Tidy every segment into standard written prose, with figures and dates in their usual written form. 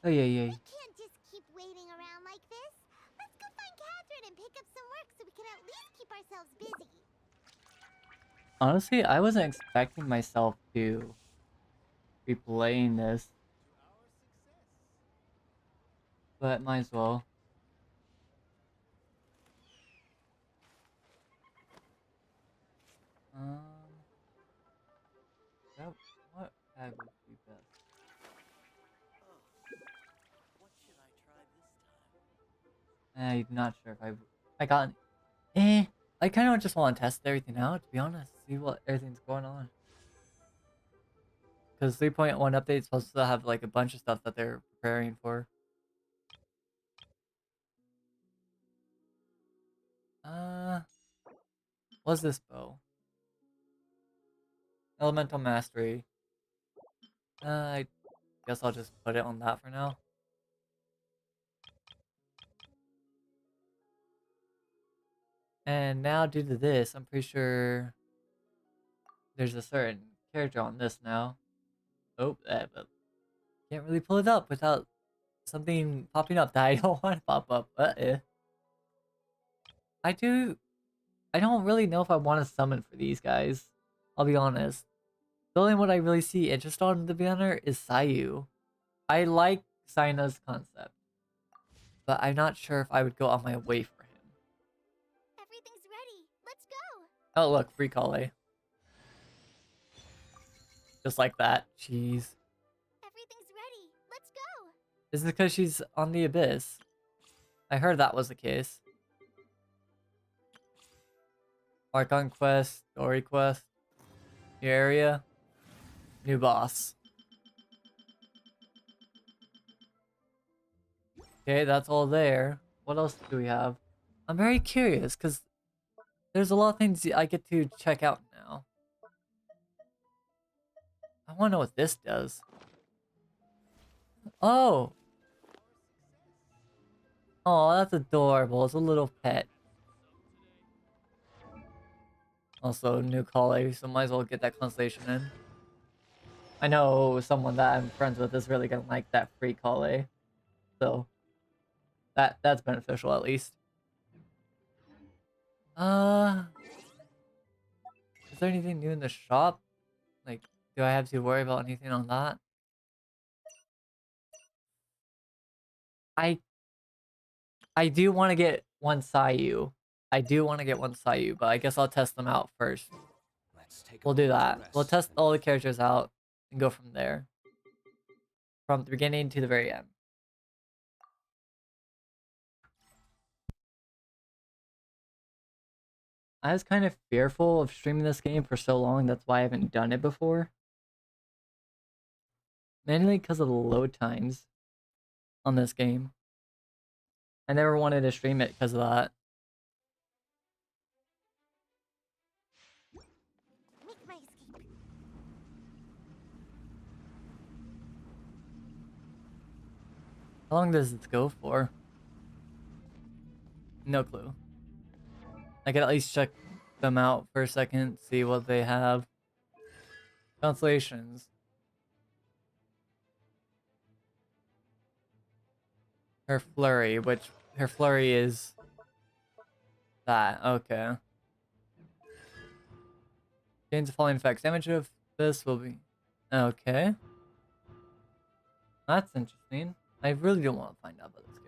Oh yeah, yeah. We can't just keep waiting around like this. Let's go find Catherine and pick up some work so we can at least keep ourselves busy. Honestly, I wasn't expecting myself to be playing this, but might as well. Um, that, what tag would be best? I'm not sure if I got. I kind of just want to test everything out, to be honest. See what everything's going on. Because 3.1 update is supposed to have like a bunch of stuff that they're preparing for. What's this bow? Elemental Mastery. I guess I'll just put it on that for now. And now due to this, I'm pretty sure there's a certain character on this now. Oh, but can't really pull it up without something popping up that I don't want to pop up. I do. I don't really know if I want to summon for these guys. I'll be honest. The only one I really see interest on, to be honest, is Sayu. I like Saina's concept, but I'm not sure if I would go on my way for him. Everything's ready. Let's go. Oh look, free Kale. Just like that. Jeez. Everything's ready. Let's go. Is it because she's on the Abyss? I heard that was the case. Archon quest, story quest, new area, new boss. Okay, that's all there. What else do we have? I'm very curious because there's a lot of things I get to check out now. I want to know what this does. Oh! Oh, that's adorable. It's a little pet. Also, new college, so might as well get that constellation in. I know someone that I'm friends with is really gonna like that free college, so that's beneficial at least. Is there anything new in the shop? Like, do I have to worry about anything on that? I I do want to get one Sayu. I do want to get one Sayu, but I guess I'll test them out first. We'll do that. We'll test all the characters out and go from there. From the beginning to the very end. I was kind of fearful of streaming this game for so long, that's why I haven't done it before. Mainly because of the load times on this game. I never wanted to stream it because of that. Make my escape. How long does this go for? No clue. I could at least check them out for a second, see what they have. Constellations. Her flurry, which her flurry is that. Okay. Gains falling effects. Damage of this will be okay. That's interesting. I really don't want to find out about this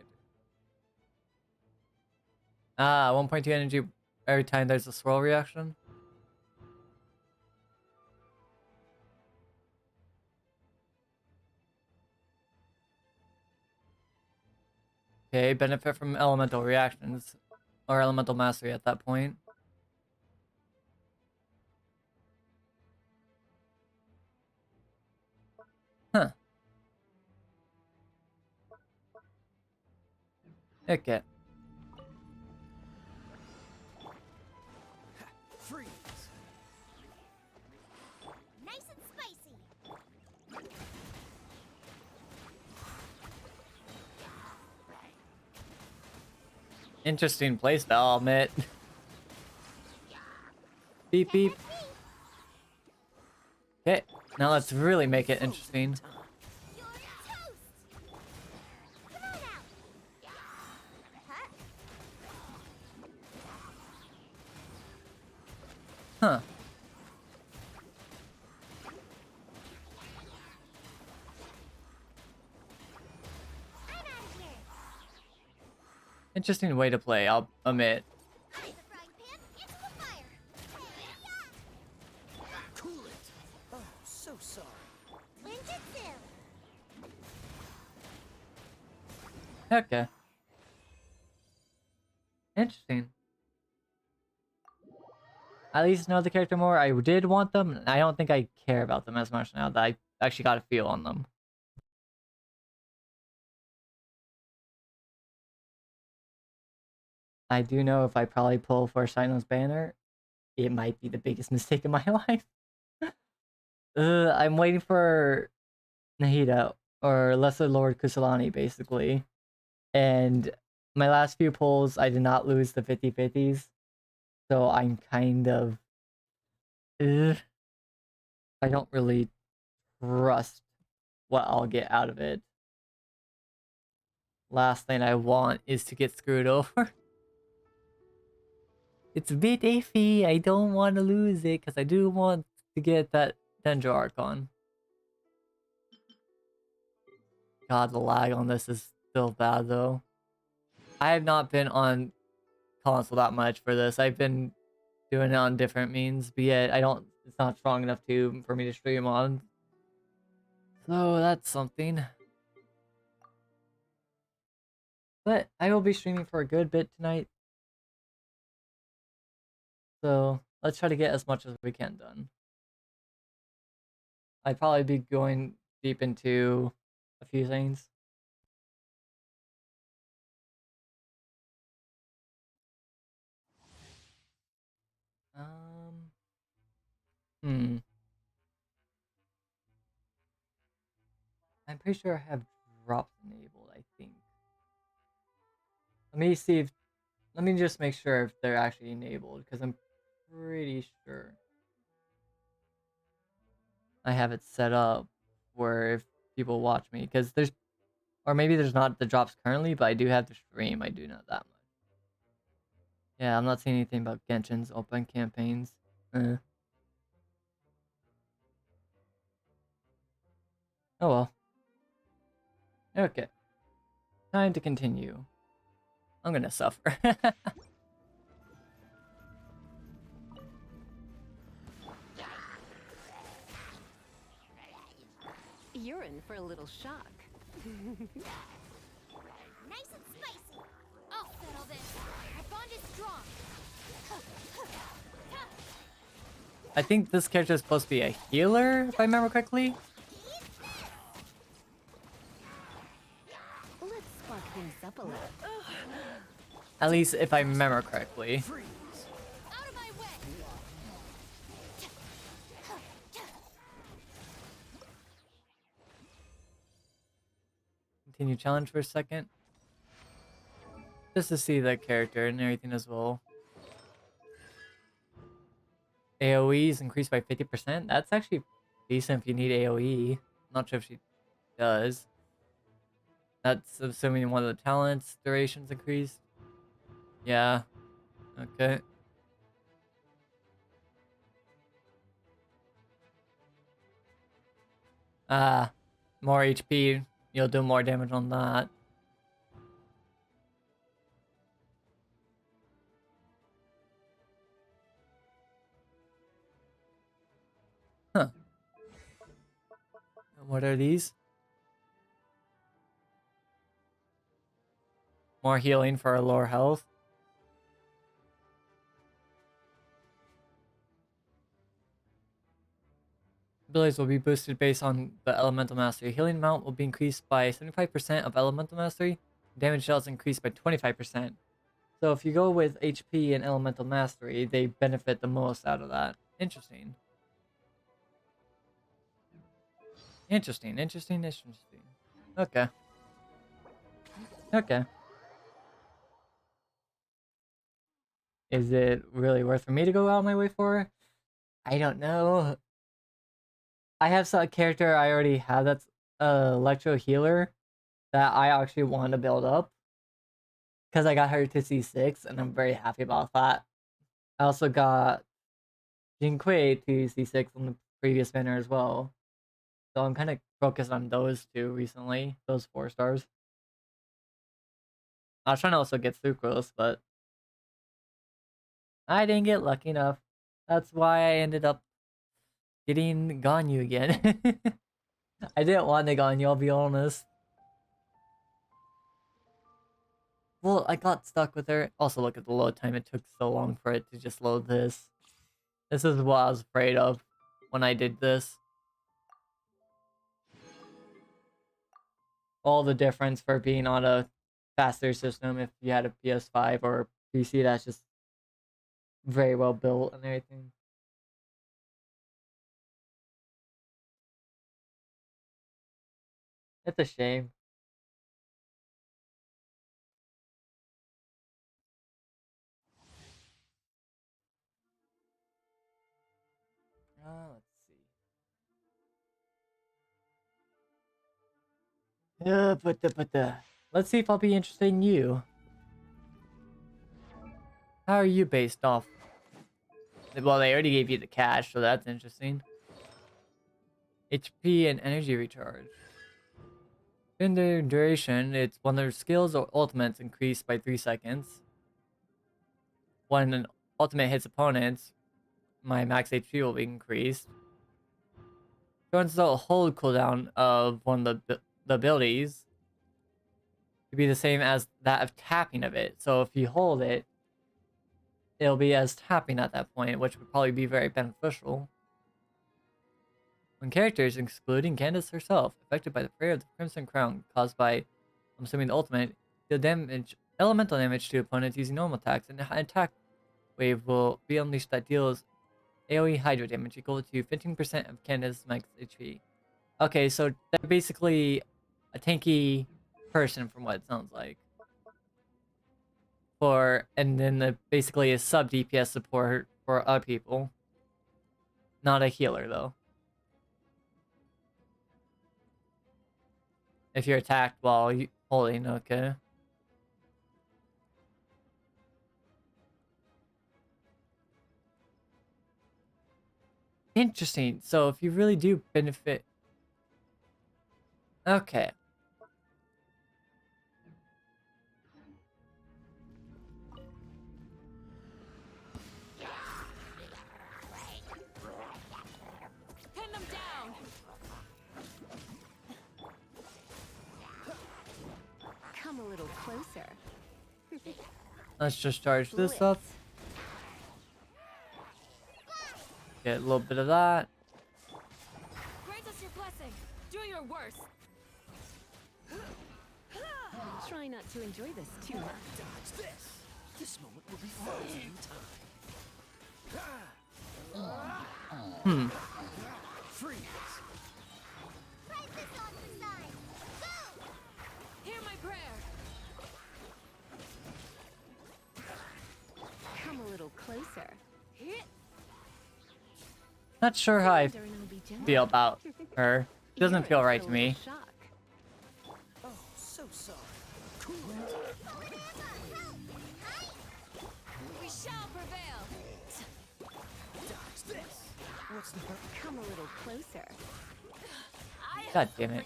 character. 1.2 energy every time there's a swirl reaction. Okay, benefit from elemental reactions or elemental mastery at that point. Huh. Okay. Freeze! Nice and spicy. Interesting playstyle, I'll admit. Beep beep. Okay, now let's really make it interesting. You're toast. Interesting way to play, I'll admit. The frying pan into the fire. Cool it. Oh, so sorry. Ninjutsu. Okay. Interesting. At least know the character more. I did want them, and I don't think I care about them as much now that I actually got a feel on them. I do know if I probably pull for Shino's banner, it might be the biggest mistake in my life. I'm waiting for Nahida, or Lesser Lord Kusalani, basically. And my last few pulls, I did not lose the 50-50s. So I'm kind of... I don't really trust what I'll get out of it. Last thing I want is to get screwed over. It's a bit iffy. I don't want to lose it because I do want to get that Denjo Archon. God, the lag on this is still bad though. I have not been on console that much for this. I've been doing it on different means, but yet it's not strong enough for me to stream on. So that's something. But I will be streaming for a good bit tonight. So let's try to get as much as we can done. I'd probably be going deep into a few things. Hmm. I'm pretty sure I have drops enabled, I think. Let me just make sure if they're actually enabled, because I'm pretty sure I have it set up where if people watch me, because or maybe there's not the drops currently, but I do have the stream, I do know that much. Yeah, I'm not seeing anything about Genshin's open campaigns. Oh well. Okay. Time to continue. I'm gonna suffer. You're in for a little shock. Nice and spicy. I'll settle this. Our bond is strong. I think this character is supposed to be a healer, if I remember correctly. Let's spark things up a little. At least if I remember correctly. Out of my way. Continue challenge for a second. Just to see the character and everything as well. AoE is increased by 50%. That's actually decent if you need AoE. Not sure if she does. That's assuming one of the talents durations increased. Yeah. Okay. More HP. You'll do more damage on that. Huh. What are these? More healing for our lower health. Abilities will be boosted based on the elemental mastery. Healing amount will be increased by 75% of elemental mastery. Damage dealt increased by 25%. So if you go with HP and elemental mastery, they benefit the most out of that. Interesting. Interesting. Okay. Okay. Is it really worth for me to go out my way for? I don't know. I have a character I already have that's a electro healer that I actually want to build up because I got her to C6 and I'm very happy about that. I also got Jinquei to C6 on the previous banner as well. So I'm kind of focused on those two recently, those 4 stars. I was trying to also get sucrose, but I didn't get lucky enough. That's why I ended up getting Ganyu again. I didn't want the Ganyu, I'll be honest. Well, I got stuck with her. Also, look at the load time. It took so long for it to just load this. This is what I was afraid of when I did this. All the difference for being on a faster system if you had a PS5 or PC that's just very well built and everything. It's a shame. Let's see. Let's see if I'll be interested in you. How are you based off? Well, they already gave you the cash, so that's interesting. HP and energy recharge. In the duration, it's when their skills or ultimates increase by 3 seconds. When an ultimate hits opponents, my max HP will be increased. Turns the hold cooldown of one of the abilities to be the same as that of tapping of it. So if you hold it, it'll be as tapping at that point, which would probably be very beneficial. When characters, excluding Candace herself, affected by the prayer of the Crimson Crown caused by, I'm assuming the ultimate, deal damage, elemental damage to opponents using normal attacks, and an attack wave will be unleashed that deals AoE Hydro damage equal to 15% of Candace's max HP. Okay, so they're basically a tanky person from what it sounds like. And then basically a sub DPS support for other people. Not a healer though. If you're attacked while holding, okay. Interesting. So if you really do benefit... Okay. Pin them down. Come a little closer. Let's just charge this up. Get a little bit of that. Grant us your blessing. Do your worst. Try not to enjoy this too much. Dodge this. This moment will be frozen in time. Freeze. Price this on the side. Go! Hear my prayer. Come a little closer. Not sure how I Surrender and I'll be gentle. feel about her. She doesn't You're feel in right for to a little me. shock. Oh, so sorry. Cool it. We shall prevail. Dodge this. What's the... Come a little closer. God damn it.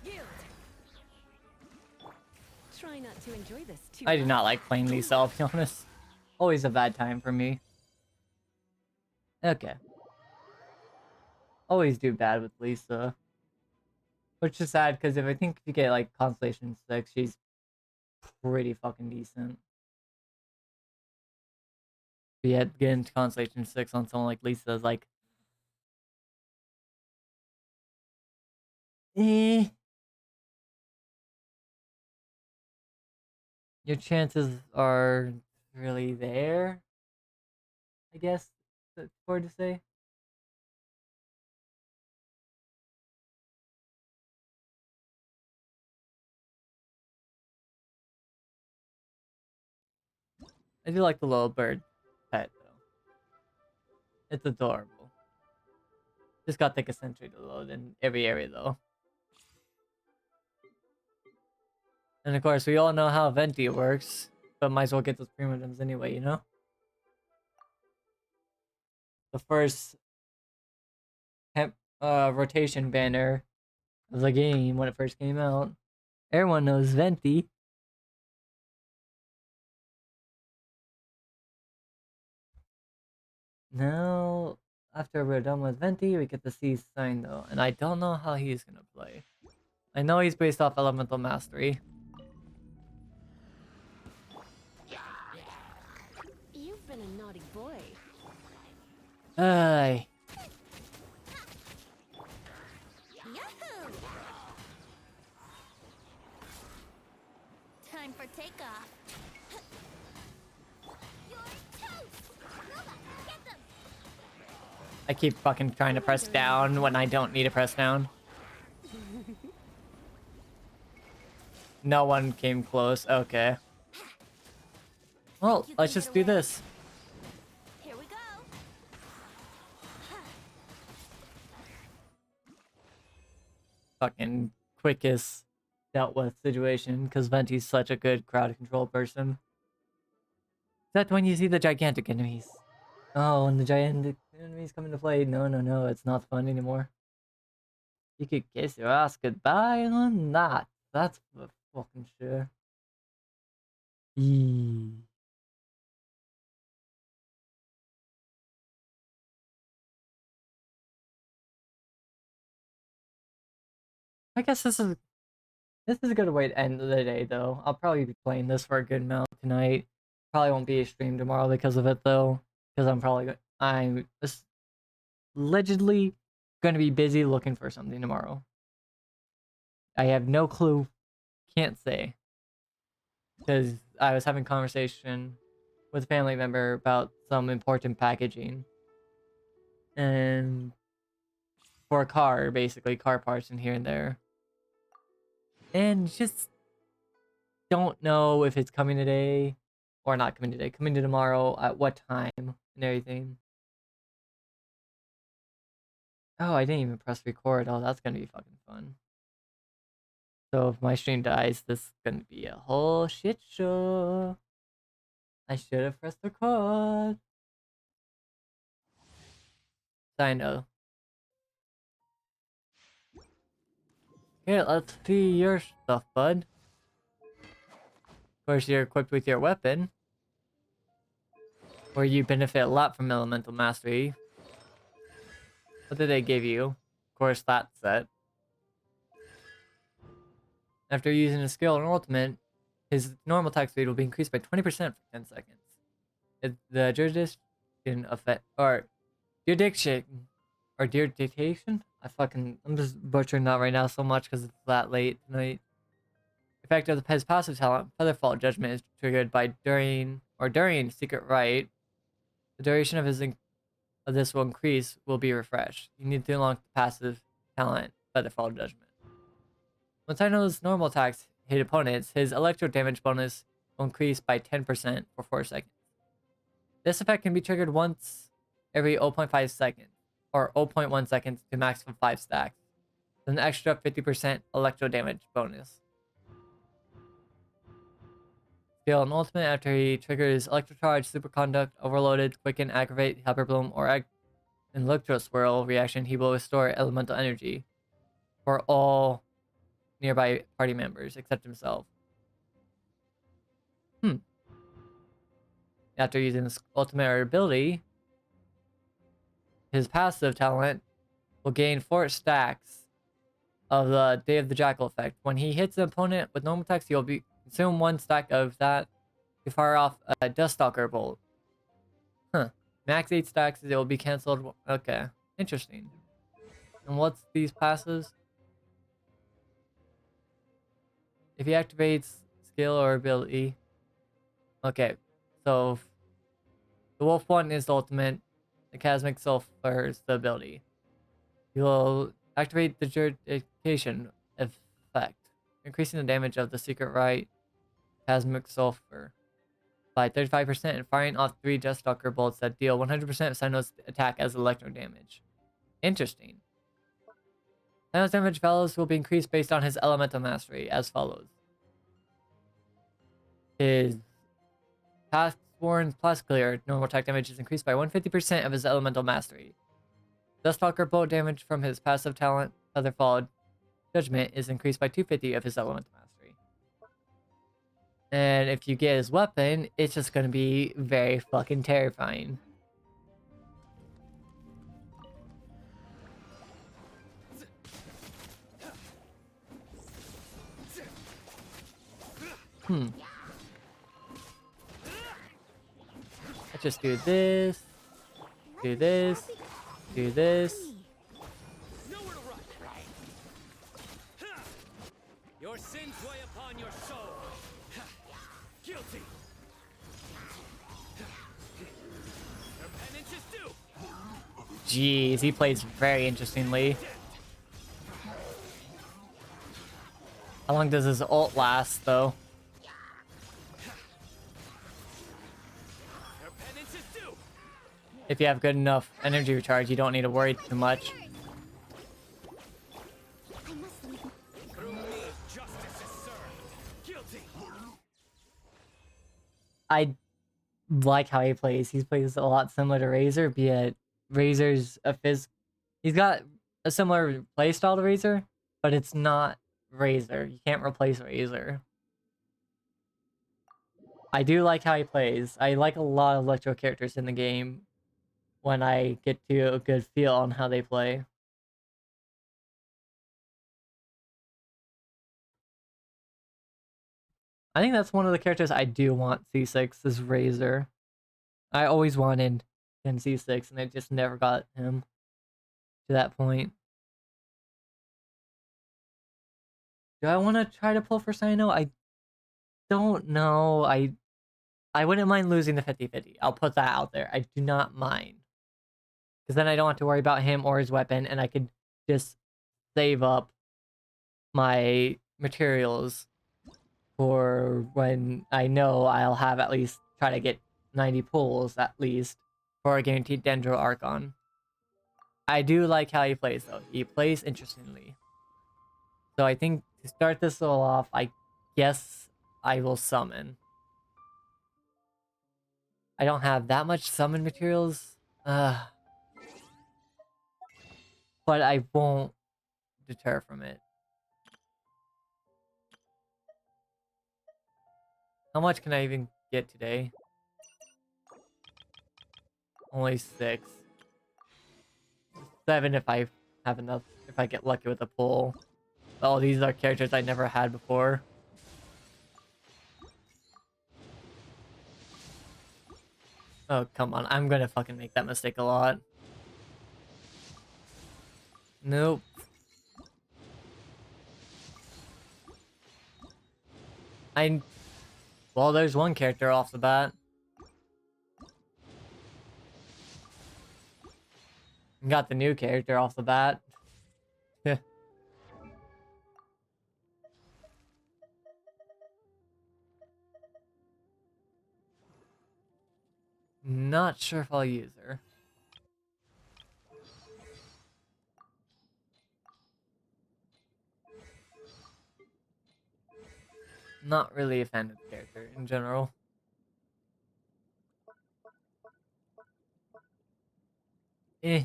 Yield. Try not to enjoy this too I do much. not like playing Lisa, I'll be honest. Always a bad time for me. Okay. Always do bad with Lisa. Which is sad, because I think if you get, like, Constellation 6, she's pretty fucking decent. But yeah, getting into Constellation 6 on someone like Lisa is like... Eh. Your chances are really there, I guess. That's hard to say. I do like the little bird pet, though. It's adorable. Just got to take a century to load in every area, though. And of course, we all know how Venti works, but might as well get those primitives anyway, you know? The first rotation banner of the game when it first came out. Everyone knows Venti. Now, after we're done with Venti, we get to see Sign though, and I don't know how he's gonna play. I know he's based off Elemental Mastery. You've been a naughty boy. Ay. Yahoo! Time for takeoff. You're toast! Robot, get them! I keep fucking trying to press down when I don't need to press down. No one came close. Okay. Well, let's just do this. Here we go. Fucking quickest dealt with situation because Venti's such a good crowd control person. Except when you see the gigantic enemies. Oh, when the gigantic enemies come into play, no, it's not fun anymore. You could kiss your ass goodbye on that. That's for fucking sure. Eee. I guess this is a good way to end the day though. I'll probably be playing this for a good amount tonight. Probably won't be a stream tomorrow because of it though. Because I'm allegedly going to be busy looking for something tomorrow. I have no clue. Can't say. Because I was having conversation with a family member about some important packaging. And for a car, basically, car parts in here and there. And just don't know if it's coming today or not coming today. Coming to tomorrow, at what time, and everything. Oh, I didn't even press record. Oh, that's gonna be fucking fun. So if my stream dies, this is gonna be a whole shit show. I should have pressed record. I know. Here, let's see your stuff, bud. Of course, you're equipped with your weapon, where you benefit a lot from Elemental Mastery. What did they give you? Of course, that set. After using a skill and ultimate, his normal attack speed will be increased by 20% for 10 seconds. The jurisdiction effect, or jurisdiction, or jurisdiction? I'm just butchering that right now so much because it's that late tonight. Effect of his passive talent, Featherfall Judgment, is triggered by during Secret Rite. The duration of this will be refreshed. You need to unlock the passive talent, Featherfall Judgment. Once I know his normal attacks hit opponents, his electro damage bonus will increase by 10% for 4 seconds. This effect can be triggered once every 0.5 seconds, or 0.1 seconds to maximum 5 stacks. With an extra 50% electro damage bonus. Skill and ultimate after he triggers Electrocharge, Superconduct, Overloaded, Quicken, Aggravate, Hyper Bloom, or Electro Swirl reaction, he will restore elemental energy for all nearby party members except himself. After using this ultimate ability, his passive talent will gain 4 stacks of the Day of the Jackal effect. When he hits an opponent with normal attacks, he'll consume 1 stack of that to fire off a Duststalker bolt. Max 8 stacks, it will be cancelled. Okay, interesting. And what's these passives? If he activates skill or ability. Okay, so the Wolf one is the ultimate. The Chasmic Sulfur is the ability. You will activate the Jurisdiction effect, increasing the damage of the Secret Rite Chasmic Sulfur by 35% and firing off 3 Duststalker bolts that deal 100% of Sinnoh's attack as electro damage. Interesting. Sinnoh's damage values will be increased based on his elemental mastery as follows. His Pathworn's plus clear normal attack damage is increased by 150% of his elemental mastery. Duststalker bolt damage from his passive talent, Featherfall Judgment, is increased by 250 of his elemental mastery. And if you get his weapon, it's just gonna be very fucking terrifying. Let's just do this, do this, do this. Nowhere to run. Your sins weigh upon your soul. Guilty. Your penance is due. Jeez, he plays very interestingly. How long does his ult last, though? Your penance is due. If you have good enough energy recharge, you don't need to worry too much. I must leave. Through me, justice is served. Guilty. I like how he plays. He plays a lot similar to Razor, be it Razor's a he's got a similar playstyle to Razor, but it's not Razor. You can't replace Razor. I do like how he plays. I like a lot of electro characters in the game when I get to a good feel on how they play. I think that's one of the characters I do want C6 is Razor. I always wanted Gen C6 and I just never got him to that point. Do I want to try to pull for Sino? I don't know. I wouldn't mind losing the 50-50. I'll put that out there. I do not mind. Because then I don't have to worry about him or his weapon, and I could just save up my materials for when I know I'll have at least try to get 90 pulls at least for a guaranteed Dendro Archon. I do like how he plays though. He plays interestingly. So I think to start this all off, I guess I will summon. I don't have that much summon materials, but I won't deter from it. How much can I even get today? Only 6. 7 if I have enough, if I get lucky with a pull. Oh, these are characters I never had before. Oh, come on. I'm gonna fucking make that mistake a lot. Nope. Well, there's one character off the bat. Got the new character off the bat. Not sure if I'll use her. Not really a fan of the character in general. Eh.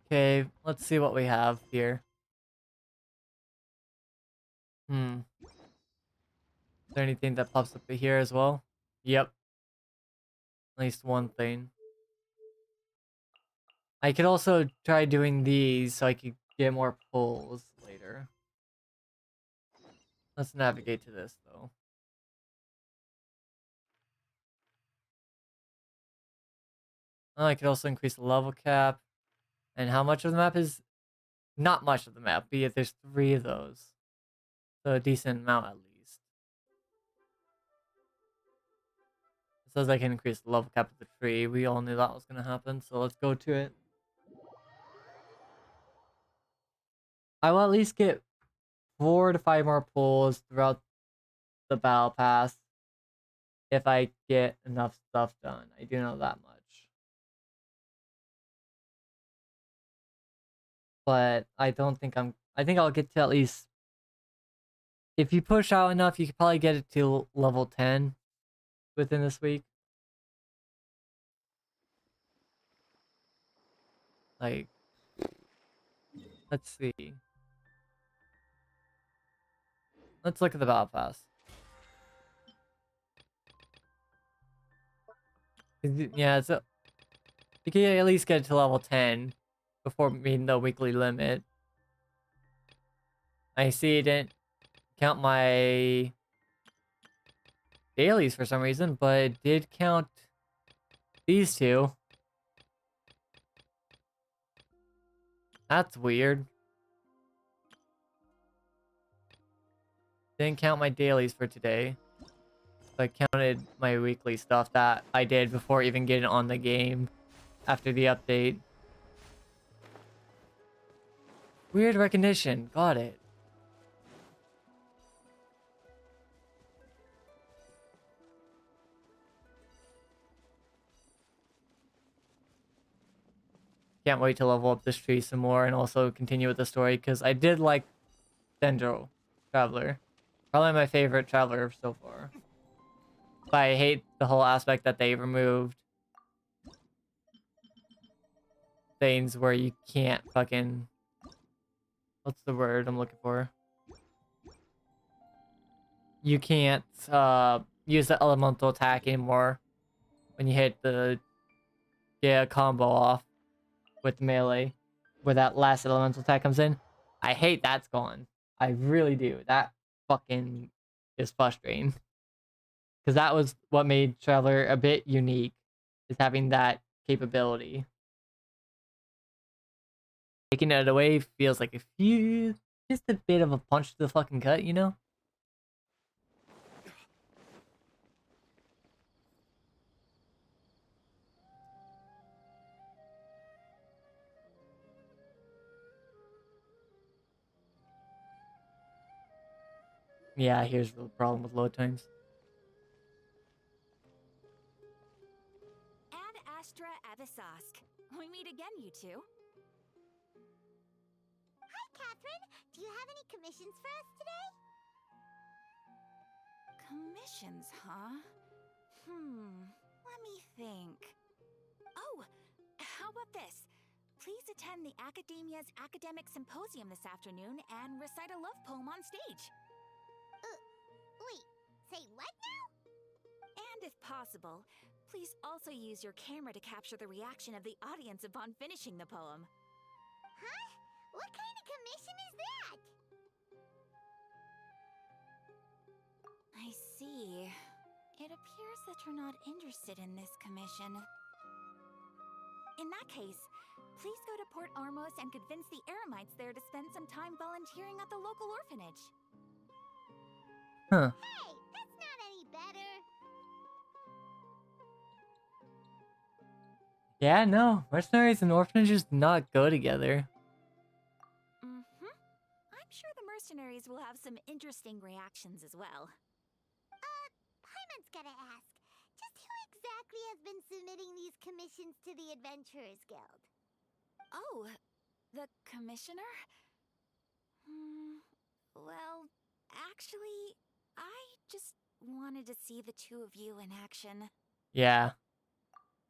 Okay, let's see what we have here. Is there anything that pops up here as well? Yep. At least one thing. I could also try doing these so I could get more pulls later. Let's navigate to this though. Oh, I could also increase the level cap. And how much of the map is... Not much of the map, but yet there's 3 of those. So a decent amount at least. It says I can increase the level cap to 3. We all knew that was going to happen, so let's go to it. I will at least get 4 to 5 more pulls throughout the battle pass if I get enough stuff done. I do know that much. But I don't think I think I'll get to at least... If you push out enough, you could probably get it to level 10 within this week. Like, let's see. Let's look at the battle pass. Yeah, so you can at least get to level 10 before meeting the weekly limit. I see it didn't count my dailies for some reason, but it did count these two. That's weird. Didn't count my dailies for today. But counted my weekly stuff that I did before even getting on the game after the update. Weird recognition. Got it. Can't wait to level up this tree some more and also continue with the story because I did like Dendro Traveler. Probably my favorite traveler so far. But I hate the whole aspect that they removed things where you can't fucking... What's the word I'm looking for? You can't use the elemental attack anymore when you hit the combo off with melee, where that last elemental attack comes in. I hate that's gone. I really do. That fucking is frustrating. Because that was what made Traveler a bit unique, is having that capability. Taking it away feels like just a bit of a punch to the fucking gut, you know? Yeah, here's the problem with load times. Ad Astra Avisask. We meet again, you two. Hi, Catherine. Do you have any commissions for us today? Commissions, huh? Let me think. Oh, how about this? Please attend the Academia's Academic Symposium this afternoon and recite a love poem on stage. Wait, say what now? And if possible, please also use your camera to capture the reaction of the audience upon finishing the poem. Huh? What kind of commission is that? I see. It appears that you're not interested in this commission. In that case, please go to Port Armos and convince the Eremites there to spend some time volunteering at the local orphanage. Huh. Hey, that's not any better. Yeah, no. Mercenaries and orphanages do not go together. I'm sure the mercenaries will have some interesting reactions as well. Paimon's gotta ask. Just who exactly has been submitting these commissions to the Adventurers Guild? Oh, the commissioner? Well, actually, I just wanted to see the two of you in action. Yeah.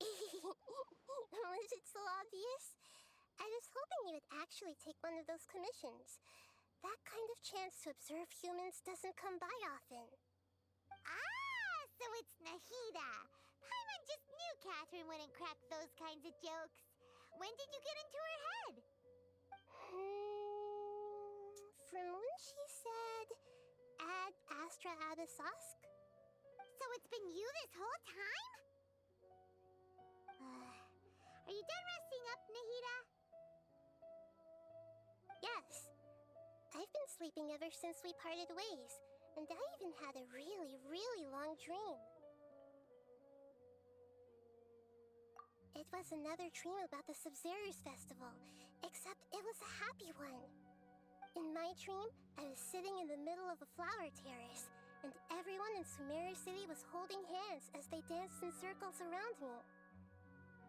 Was it so obvious? I was hoping you would actually take one of those commissions. That kind of chance to observe humans doesn't come by often. Ah, so it's Nahida. Paimon just knew Catherine wouldn't crack those kinds of jokes. When did you get into her head? From when she said, Ad Astra Abisask? So it's been you this whole time? Are you done resting up, Nahida? Yes. I've been sleeping ever since we parted ways, and I even had a really, really long dream. It was another dream about the Sub-Zerus Festival, except it was a happy one. In my dream, I was sitting in the middle of a flower terrace, and everyone in Sumeru City was holding hands as they danced in circles around me.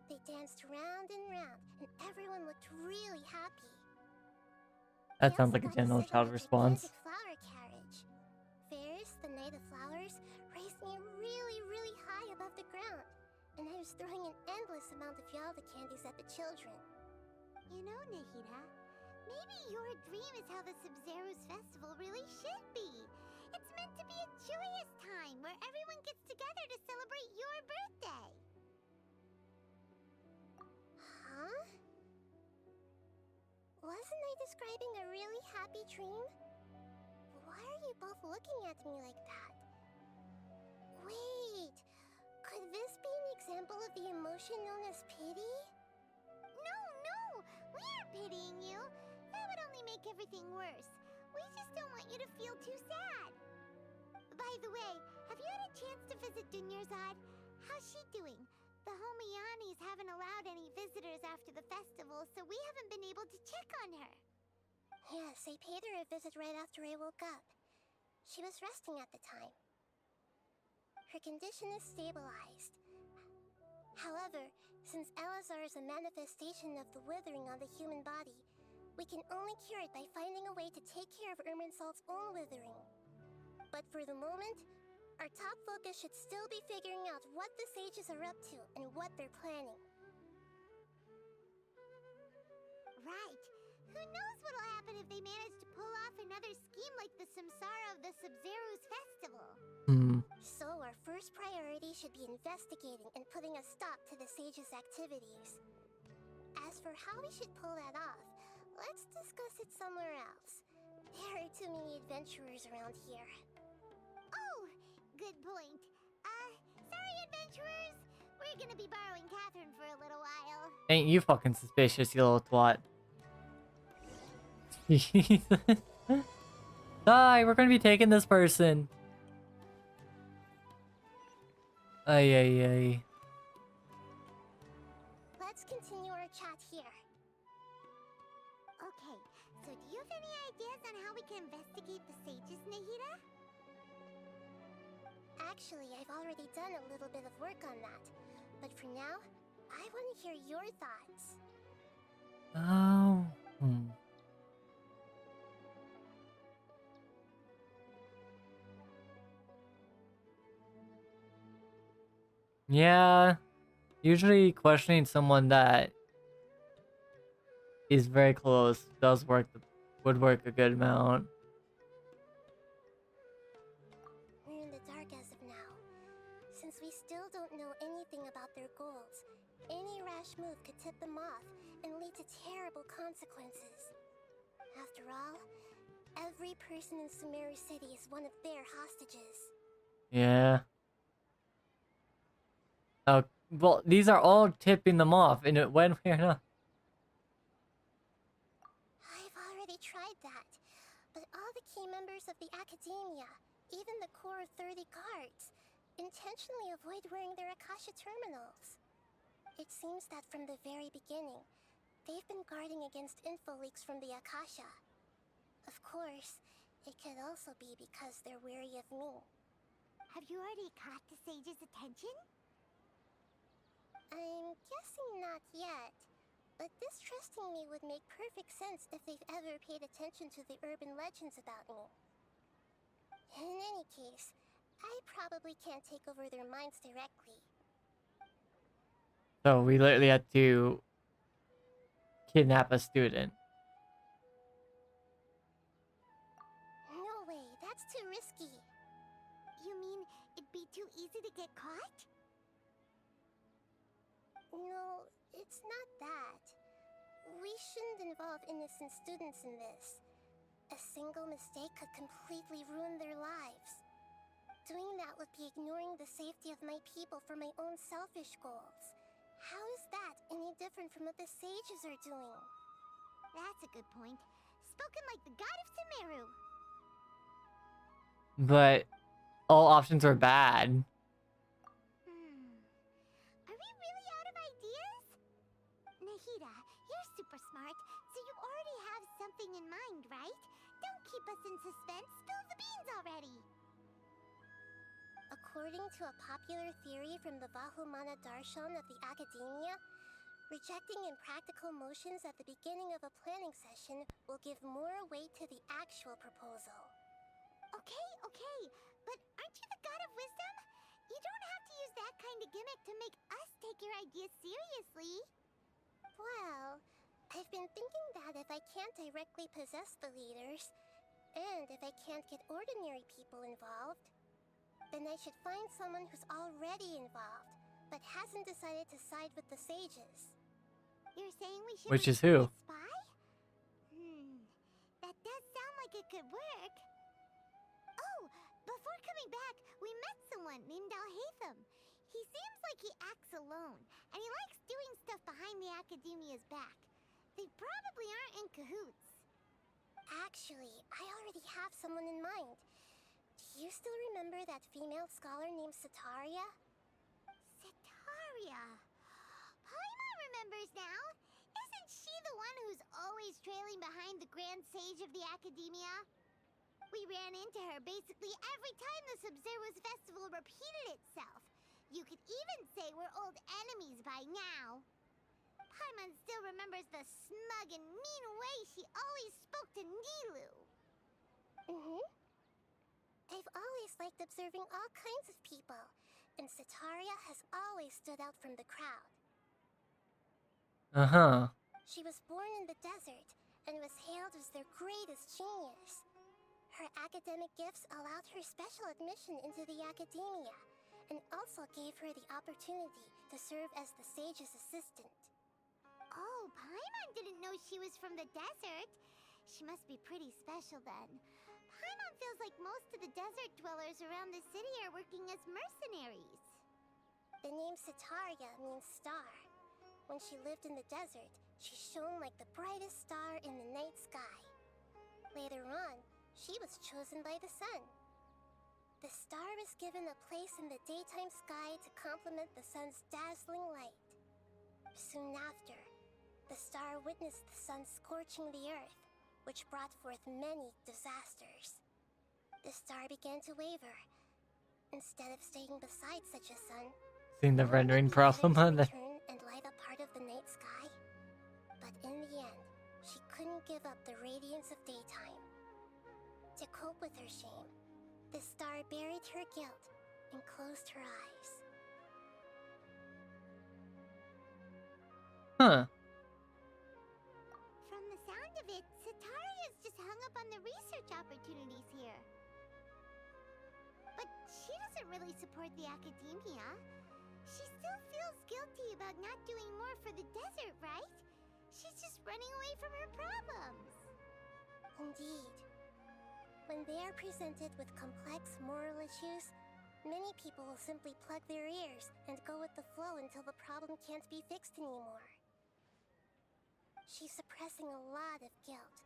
They danced round and round, and everyone looked really happy. That sounds like a general child response. Flower carriage. Ferris, the Knight of Flowers, raised me really, really high above the ground, and I was throwing an endless amount of Yalda candies at the children. You know, Nahida, maybe your dream is how the Sub-Zerus Festival really should be. to be a joyous time where everyone gets together to celebrate your birthday. Huh? Wasn't I describing a really happy dream? Why are you both looking at me like that? Wait, could this be an example of the emotion known as pity? No, we aren't pitying you. That would only make everything worse. We just don't want you to feel too sad. By the way, have you had a chance to visit Dunyarzad? How's she doing? The Homianis haven't allowed any visitors after the festival, so we haven't been able to check on her. Yes, I paid her a visit right after I woke up. She was resting at the time. Her condition is stabilized. However, since Elazar is a manifestation of the withering on the human body, we can only cure it by finding a way to take care of Irminsul's own withering. But for the moment, our top focus should still be figuring out what the sages are up to and what they're planning. Right. Who knows what'll happen if they manage to pull off another scheme like the Samsara of the Sub-Zero's festival. So our first priority should be investigating and putting a stop to the sages' activities. As for how we should pull that off, let's discuss it somewhere else. There are too many adventurers around here. Oh, good point. Sorry adventurers. We're gonna be borrowing Catherine for a little while. Ain't you fucking suspicious, you little twat. Die, we're gonna be taking this person. Ay, ay, ay. Let's continue our chat here. Okay, so do you have any ideas on how we can investigate the sages, Nahida? Actually, I've already done a little bit of work on that. But for now, I want to hear your thoughts. Oh. Yeah. Usually questioning someone that is very close would work a good amount. We're in the dark as of now. Since we still don't know anything about their goals, any rash move could tip them off and lead to terrible consequences. After all, every person in Sumeru City is one of their hostages. Yeah. Oh, well, these are all tipping them off, and when we're not. I've already tried that, but all the key members of the Academia, even the core 30 guards, intentionally avoid wearing their Akasha terminals. It seems that from the very beginning, they've been guarding against info leaks from the Akasha. Of course, it could also be because they're wary of me. Have you already caught the sage's attention? I'm guessing not yet, but distrusting me would make perfect sense if they've ever paid attention to the urban legends about me. In any case, I probably can't take over their minds directly. So we literally had to kidnap a student. No way, that's too risky. You mean it'd be too easy to get caught? No, it's not that. We shouldn't involve innocent students in this. A single mistake could completely ruin their lives. Doing that would be ignoring the safety of my people for my own selfish goals. How is that any different from what the sages are doing? That's a good point. Spoken like the god of Sumeru. But all options are bad. Are we really out of ideas? Nahida, you're super smart, so you already have something in mind, right? Don't keep us in suspense. Spill the beans already. According to a popular theory from the Vahumana Darshan of the Academia, rejecting impractical motions at the beginning of a planning session will give more weight to the actual proposal. Okay, but aren't you the god of wisdom? You don't have to use that kind of gimmick to make us take your ideas seriously. Well, I've been thinking that if I can't directly possess the leaders, And if I can't get ordinary people involved, then I should find someone who's already involved, but hasn't decided to side with the sages. You're saying we should Which is recruit who? a spy? That does sound like it could work. Oh, before coming back, we met someone named Alhaitham. He seems like he acts alone, and he likes doing stuff behind the Academia's back. They probably aren't in cahoots. Actually, I already have someone in mind. Do you still remember that female scholar named Setaria? Setaria? Paimon remembers now. Isn't she the one who's always trailing behind the Grand Sage of the Academia? We ran into her basically every time the Sub-Zero's festival repeated itself. You could even say we're old enemies by now. Paimon still remembers the smug and mean way she always spoke to Nilu. I've always liked observing all kinds of people, and Setaria has always stood out from the crowd. Uh-huh. She was born in the desert and was hailed as their greatest genius. Her academic gifts allowed her special admission into the Academia, and also gave her the opportunity to serve as the sage's assistant. Oh, Paimon didn't know she was from the desert. She must be pretty special then. Paimon feels like most of the desert dwellers around the city are working as mercenaries. The name Setaria means star. When she lived in the desert, she shone like the brightest star in the night sky. Later on, she was chosen by the sun. The star was given a place in the daytime sky to complement the sun's dazzling light. Soon after, the star witnessed the sun scorching the earth, which brought forth many disasters. The star began to waver. Instead of staying beside such a sun, Seen the rendering problem on the. return and light up part of the night sky. But in the end, she couldn't give up the radiance of daytime. To cope with her shame, the star buried her guilt and closed her eyes. Huh. From the sound of it, Setaria's just hung up on the research opportunities here. But she doesn't really support the Academia. She still feels guilty about not doing more for the desert, right? She's just running away from her problems. Indeed. When they are presented with complex moral issues, many people will simply plug their ears and go with the flow until the problem can't be fixed anymore. She's suppressing a lot of guilt,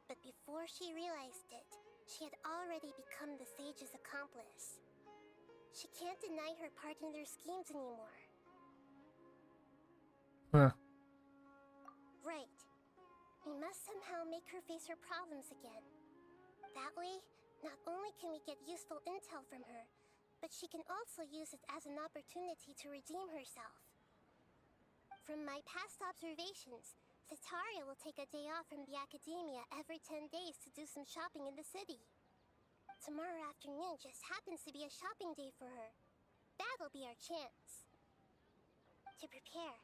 but before she realized it, she had already become the sage's accomplice. She can't deny her part in their schemes anymore. Huh. Right. We must somehow make her face her problems again. That way, not only can we get useful intel from her, but she can also use it as an opportunity to redeem herself. From my past observations, Setaria will take a day off from the Academia every 10 days to do some shopping in the city. Tomorrow afternoon just happens to be a shopping day for her. That'll be our chance. To prepare,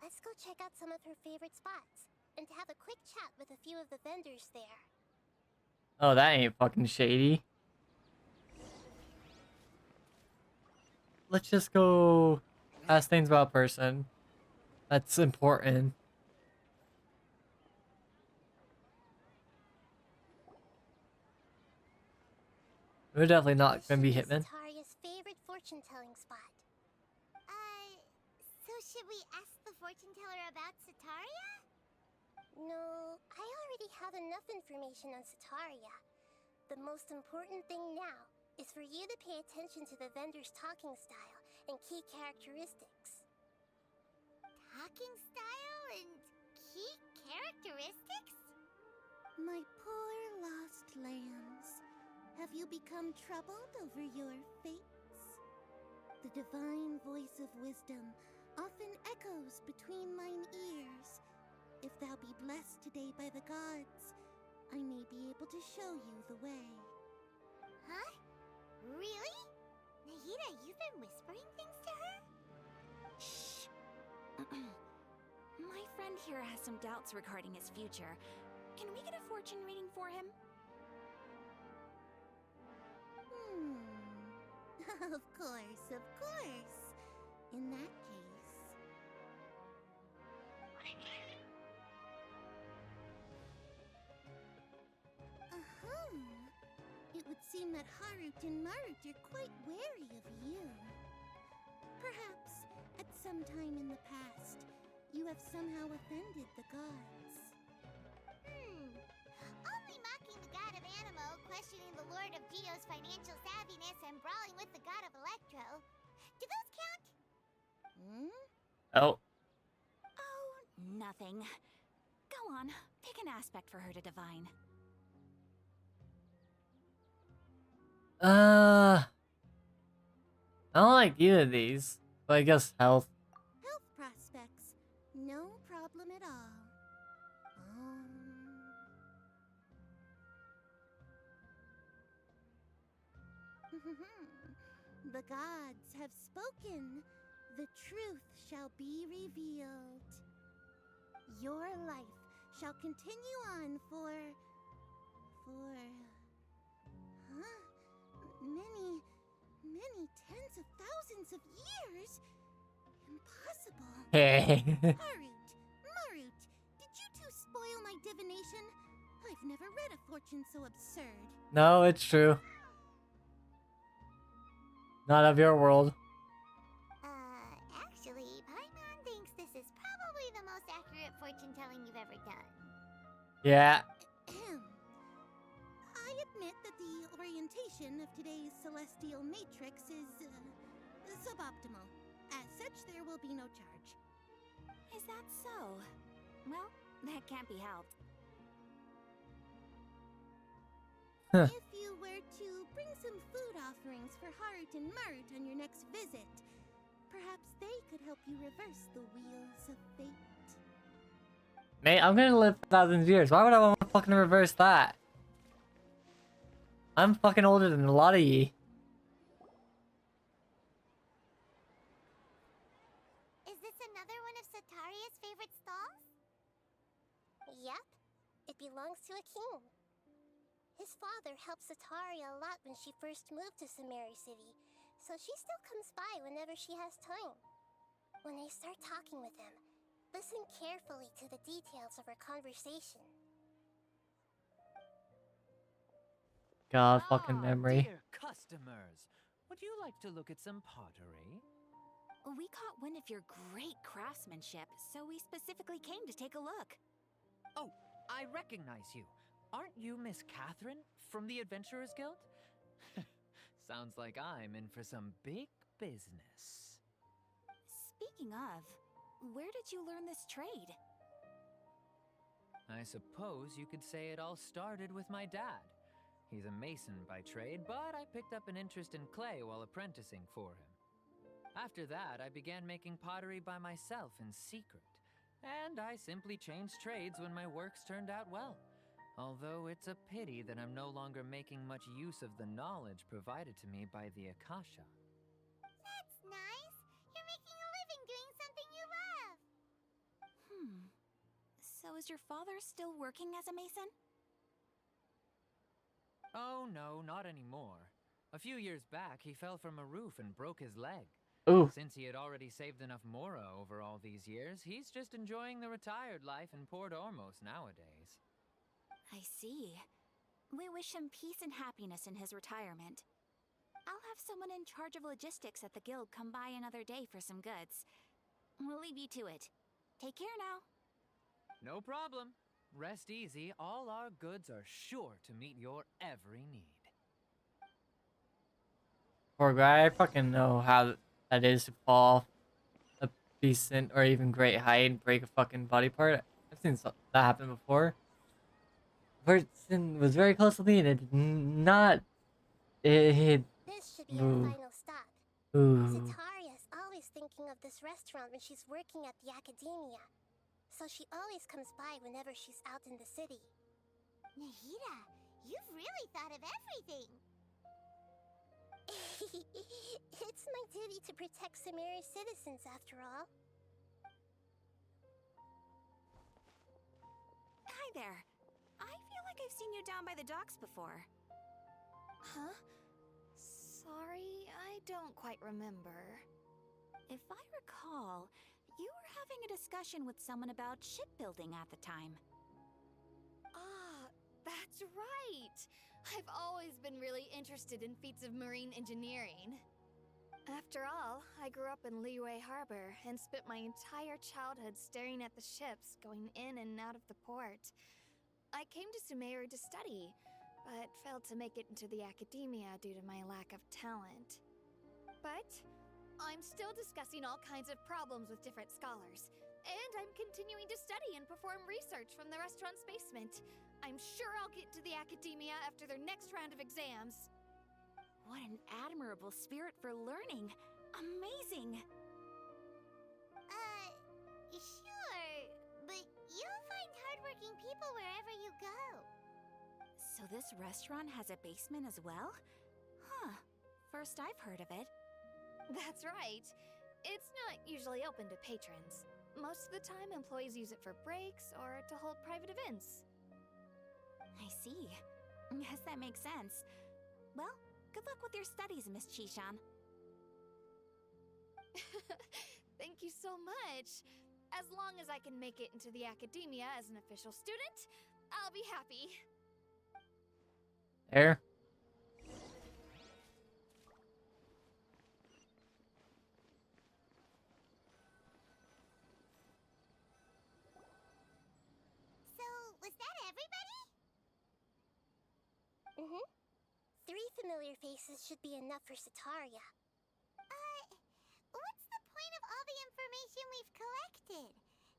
let's go check out some of her favorite spots, and have a quick chat with a few of the vendors there. Oh, that ain't fucking shady. Let's just go ask things about a person. That's important. We're definitely not gonna be Hitman. Setaria's favorite fortune-telling spot. So should we ask the fortune teller about Setaria? No, I already have enough information on Setaria. The most important thing now is for you to pay attention to the vendor's talking style and key characteristics. Talking style and key characteristics? My poor lost lambs, have you become troubled over your fates? The divine voice of wisdom often echoes between mine ears. If thou be blessed today by the gods, I may be able to show you the way. Huh? Really? Nahida, you've been whispering things to her? Shh. My friend here has some doubts regarding his future. Can we get a fortune reading for him? Of course, of course. In that case... It would seem that Harut and Marut are quite wary of you. Perhaps, at some time in the past, you have somehow offended the gods. Only mocking the god of Animo, questioning the Lord of Geo's financial savviness, and brawling with the god of Electro. Do those count? Oh. Oh, nothing. Go on, pick an aspect for her to divine. I don't like either of these, but I guess health. Health prospects. No problem at all. The gods have spoken. The truth shall be revealed. Your life shall continue on for... many tens of thousands of years? Impossible. Hey. Harut, Marut, did you two spoil my divination? I've never read a fortune so absurd. No, it's true. Not of your world. Actually, Paimon thinks this is probably the most accurate fortune-telling you've ever done. Yeah. I admit that the orientation of today's celestial matrix is suboptimal. As such, there will be no charge. Is that so? Well, that can't be helped. Huh. If you were to bring some food offerings for Harut and Marut on your next visit, perhaps they could help you reverse the wheels of fate. Mate, I'm gonna live thousands of years. Why would I want to fucking reverse that? I'm fucking older than a lot of ye. Is this another one of Sataria's favorite stalls? Yep. It belongs to a king. His father helped Sataria a lot when she first moved to Samari City, so she still comes by whenever she has time. When I start talking with him, listen carefully to the details of our conversation. God, fucking memory. Dear customers, would you like to look at some pottery? We caught wind of your great craftsmanship, so we specifically came to take a look. Oh, I recognize you. Aren't you Miss Catherine from the Adventurers Guild? Sounds like I'm in for some big business. Speaking of, where did you learn this trade? I suppose you could say it all started with my dad. He's a mason by trade, but I picked up an interest in clay while apprenticing for him. After that, I began making pottery by myself in secret, and I simply changed trades when my works turned out well. Although it's a pity that I'm no longer making much use of the knowledge provided to me by the Akasha. That's nice. You're making a living doing something you love. So is your father still working as a mason? Oh no, not anymore. A few years back, he fell from a roof and broke his leg. Ooh. Since he had already saved enough Mora over all these years, he's just enjoying the retired life in Port Ormos nowadays. I see. We wish him peace and happiness in his retirement. I'll have someone in charge of logistics at the guild come by another day for some goods. We'll leave you to it. Take care now. No problem. Rest easy, all our goods are sure to meet your every need. Poor guy, I fucking know how that is to fall a decent or even great height and break a fucking body part. I've seen that happen before. Person was very close to me and it did not. It This should be our Ooh. final stop. Ooh. Sataria's always thinking of this restaurant when she's working at the academia, so she always comes by whenever she's out in the city. Nahida, you've really thought of everything! It's my duty to protect Samari's citizens, after all. Hi there. I feel like I've seen you down by the docks before. Huh? Sorry, I don't quite remember. If I recall, you were having a discussion with someone about shipbuilding at the time. Ah, that's right! I've always been really interested in feats of marine engineering. After all, I grew up in Liyue Harbor and spent my entire childhood staring at the ships going in and out of the port. I came to Sumeru to study, but failed to make it into the academia due to my lack of talent. But I'm still discussing all kinds of problems with different scholars, and I'm continuing to study and perform research from the restaurant's basement. I'm sure I'll get to the academia after their next round of exams. What an admirable spirit for learning! Amazing! Sure, but you'll find hardworking people wherever you go. So this restaurant has a basement as well? Huh. First I've heard of it. That's right. It's not usually open to patrons. Most of the time, employees use it for breaks or to hold private events. I see. Guess that makes sense. Well, good luck with your studies, Miss Chishan. Thank you so much. As long as I can make it into the academia as an official student, I'll be happy. There. So, was that everybody? Mm-hmm. 3 familiar faces should be enough for Sataria. What's the point of all the information we've collected?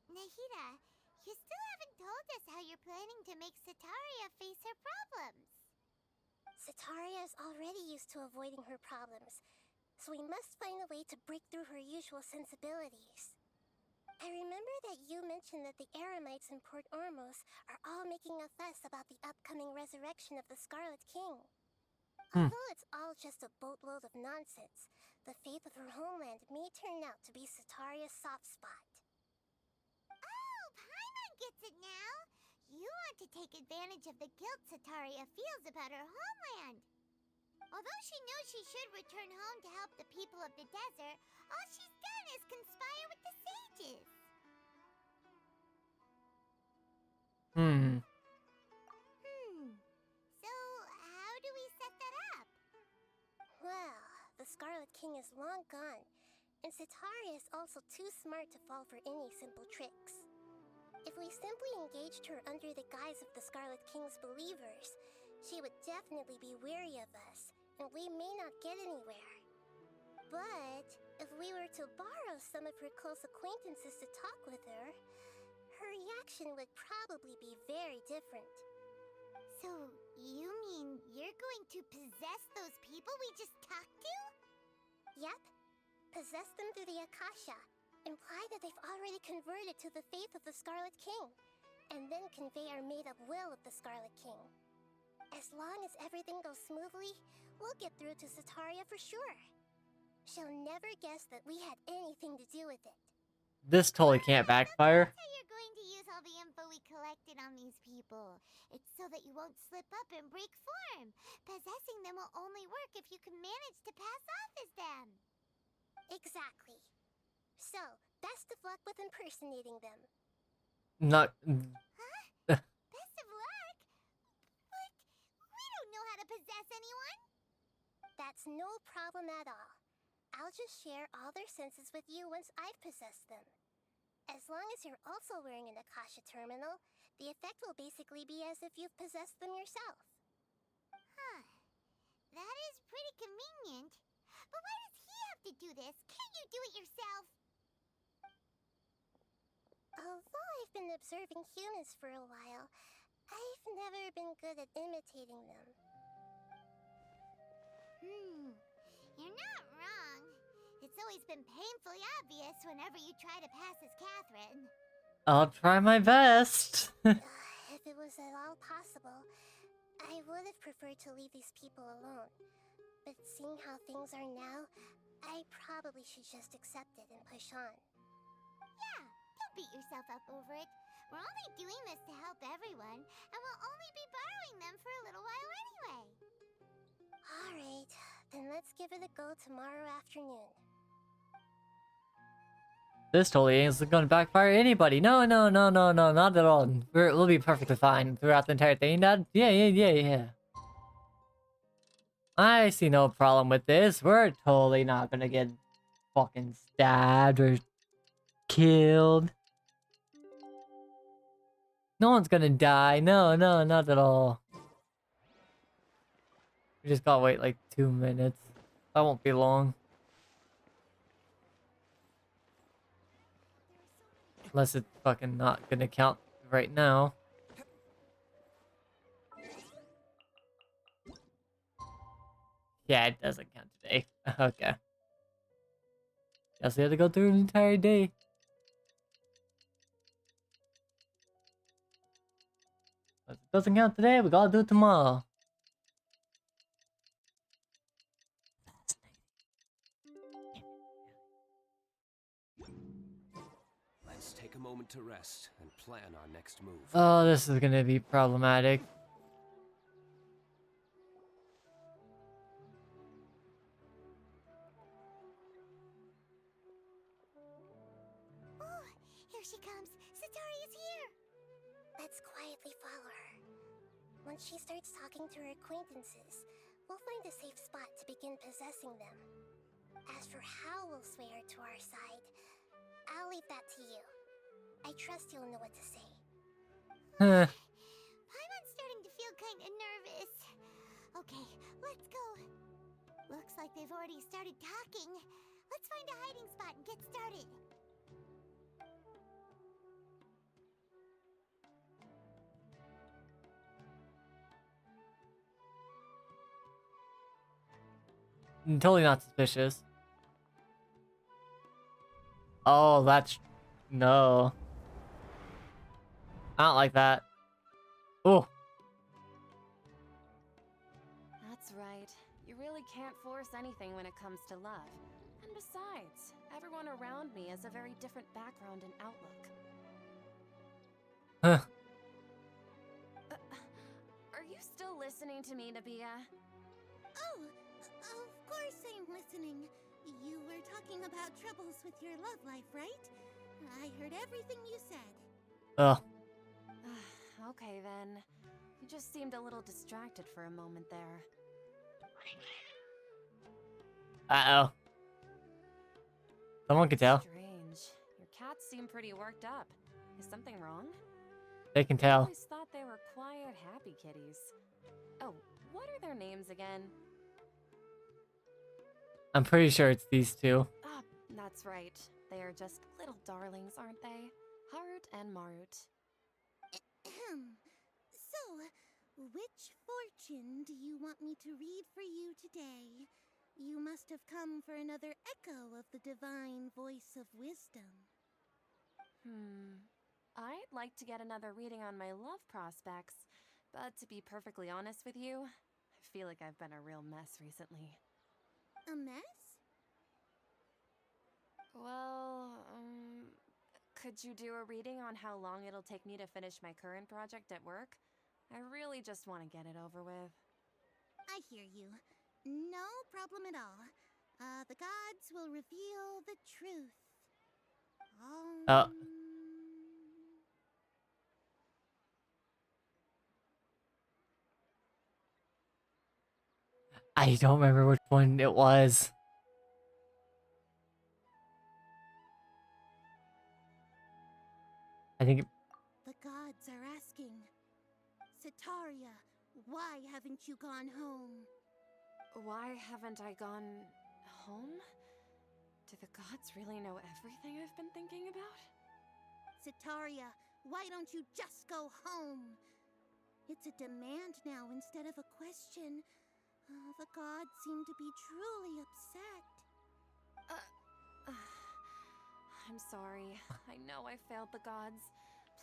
Nahida, you still haven't told us how you're planning to make Sataria face her problems. Sataria is already used to avoiding her problems, so we must find a way to break through her usual sensibilities. I remember that you mentioned that the Eremites in Port Ormos are all making a fuss about the upcoming resurrection of the Scarlet King. Although it's all just a boatload of nonsense, the faith of her homeland may turn out to be Sataria's soft spot. Oh, Paimon gets it now! You want to take advantage of the guilt Sataria feels about her homeland. Although she knows she should return home to help the people of the desert, all she's done is conspire with the sages. So, how do we set that up? Well, the Scarlet King is long gone, and Sataria is also too smart to fall for any simple tricks. If we simply engaged her under the guise of the Scarlet King's believers, she would definitely be wary of us, and we may not get anywhere. But if we were to borrow some of her close acquaintances to talk with her, her reaction would probably be very different. So, you mean you're going to possess those people we just talked to? Yep. Possess them through the Akasha. Imply that they've already converted to the faith of the Scarlet King, and then convey our made-up will of the Scarlet King. As long as everything goes smoothly, we'll get through to Sataria for sure. She'll never guess that we had anything to do with it. This totally can't backfire. That's how you're going to use all the info we collected on these people. It's so that you won't slip up and break form. Possessing them will only work if you can manage to pass off as them. Exactly. So, best of luck with impersonating them. Not. Best of luck? But we don't know how to possess anyone. That's no problem at all. I'll just share all their senses with you once I've possessed them. As long as you're also wearing an Akasha terminal, the effect will basically be as if you've possessed them yourself. Huh. That is pretty convenient. But why does he have to do this? Can't you do it yourself? Although I've been observing humans for a while, I've never been good at imitating them. You're not wrong. It's always been painfully obvious whenever you try to pass as Catherine. I'll try my best. If it was at all possible, I would have preferred to leave these people alone. But seeing how things are now, I probably should just accept it and push on. Yeah, don't beat yourself up over it. We're only doing this to help everyone, and we'll only be borrowing them for a little while anyway. Alright, then let's give it a go tomorrow afternoon. This totally ain't gonna backfire anybody. No, no, no, no, no, not at all. We'll be perfectly fine throughout the entire thing. Yeah. I see no problem with this. We're totally not gonna get fucking stabbed or killed. No one's gonna die. No, not at all. We just gotta wait like 2 minutes. That won't be long. Unless it's fucking not gonna count right now. Yeah, it doesn't count today. Okay. Guess we have to go through an entire day. If it doesn't count today, we gotta do it tomorrow. Let's take a moment to rest and plan our next move. Oh, this is gonna be problematic. Oh, here she comes. Satori is here. Let's quietly follow her. Once she starts talking to her acquaintances, we'll find a safe spot to begin possessing them. As for how we'll sway her to our side, I'll leave that to you. I trust you'll know what to say. Paimon's starting to feel kind of nervous. Okay, let's go. Looks like they've already started talking. Let's find a hiding spot and get started. Totally not suspicious. Oh, that's... No. I don't like that. Oh. That's right. You really can't force anything when it comes to love. And besides, everyone around me has a very different background and outlook. Huh. Are you still listening to me, Nabia? Oh, of course I'm listening. You were talking about troubles with your love life, right? I heard everything you said. Oh. Okay then. You just seemed a little distracted for a moment there. Uh-oh. Someone could tell. Strange. Your cats seem pretty worked up. Is something wrong? They can I tell. always thought they were quiet, happy kitties. Oh, what are their names again? I'm pretty sure it's these two. Ah, that's right. They are just little darlings, aren't they? Harut and Marut. So, which fortune do you want me to read for you today? You must have come for another echo of the divine voice of wisdom. I'd like to get another reading on my love prospects, but to be perfectly honest with you, I feel like I've been a real mess recently. A mess? Well, could you do a reading on how long it'll take me to finish my current project at work? I really just want to get it over with. I hear you. No problem at all. The gods will reveal the truth. I don't remember which one it was. I think... The gods are asking, Sataria, why haven't you gone home? Why haven't I gone home? Do the gods really know everything I've been thinking about? Sataria, why don't you just go home? It's a demand now instead of a question. The gods seem to be truly upset. I'm sorry. I know I failed the gods.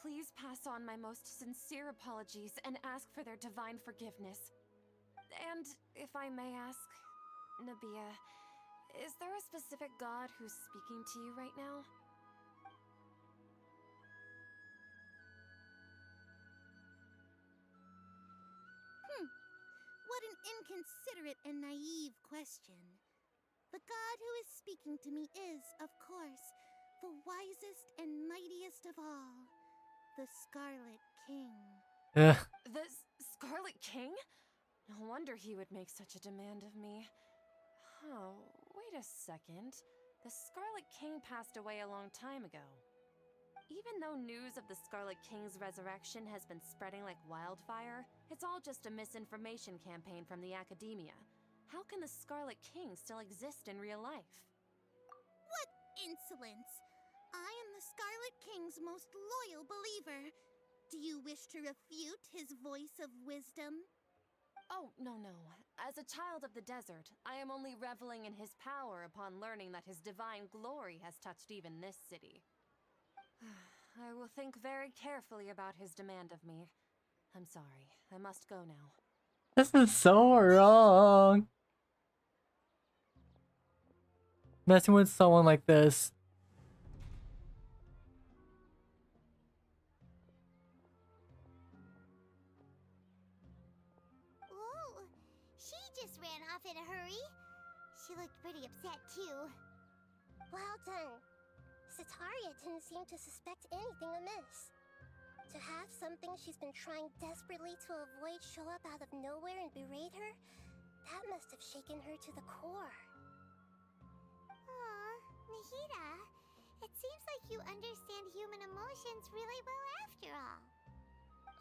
Please pass on my most sincere apologies and ask for their divine forgiveness. And if I may ask, Nabia, is there a specific god who's speaking to you right now? What an inconsiderate and naive question. The god who is speaking to me is, of course, the wisest and mightiest of all, the Scarlet King. Ugh. The Scarlet King? No wonder he would make such a demand of me. Oh, wait a second. The Scarlet King passed away a long time ago. Even though news of the Scarlet King's resurrection has been spreading like wildfire, it's all just a misinformation campaign from the academia. How can the Scarlet King still exist in real life? What insolence! I am the Scarlet King's most loyal believer. Do you wish to refute his voice of wisdom? Oh, no. As a child of the desert, I am only reveling in his power upon learning that his divine glory has touched even this city. I will think very carefully about his demand of me. I'm sorry, I must go now. This is so wrong. Messing with someone like this. Whoa, she just ran off in a hurry. She looked pretty upset too. Well done. Sataria didn't seem to suspect anything amiss. To have something she's been trying desperately to avoid show up out of nowhere and berate her, that must have shaken her to the core. Aw, Nahida, it seems like you understand human emotions really well after all.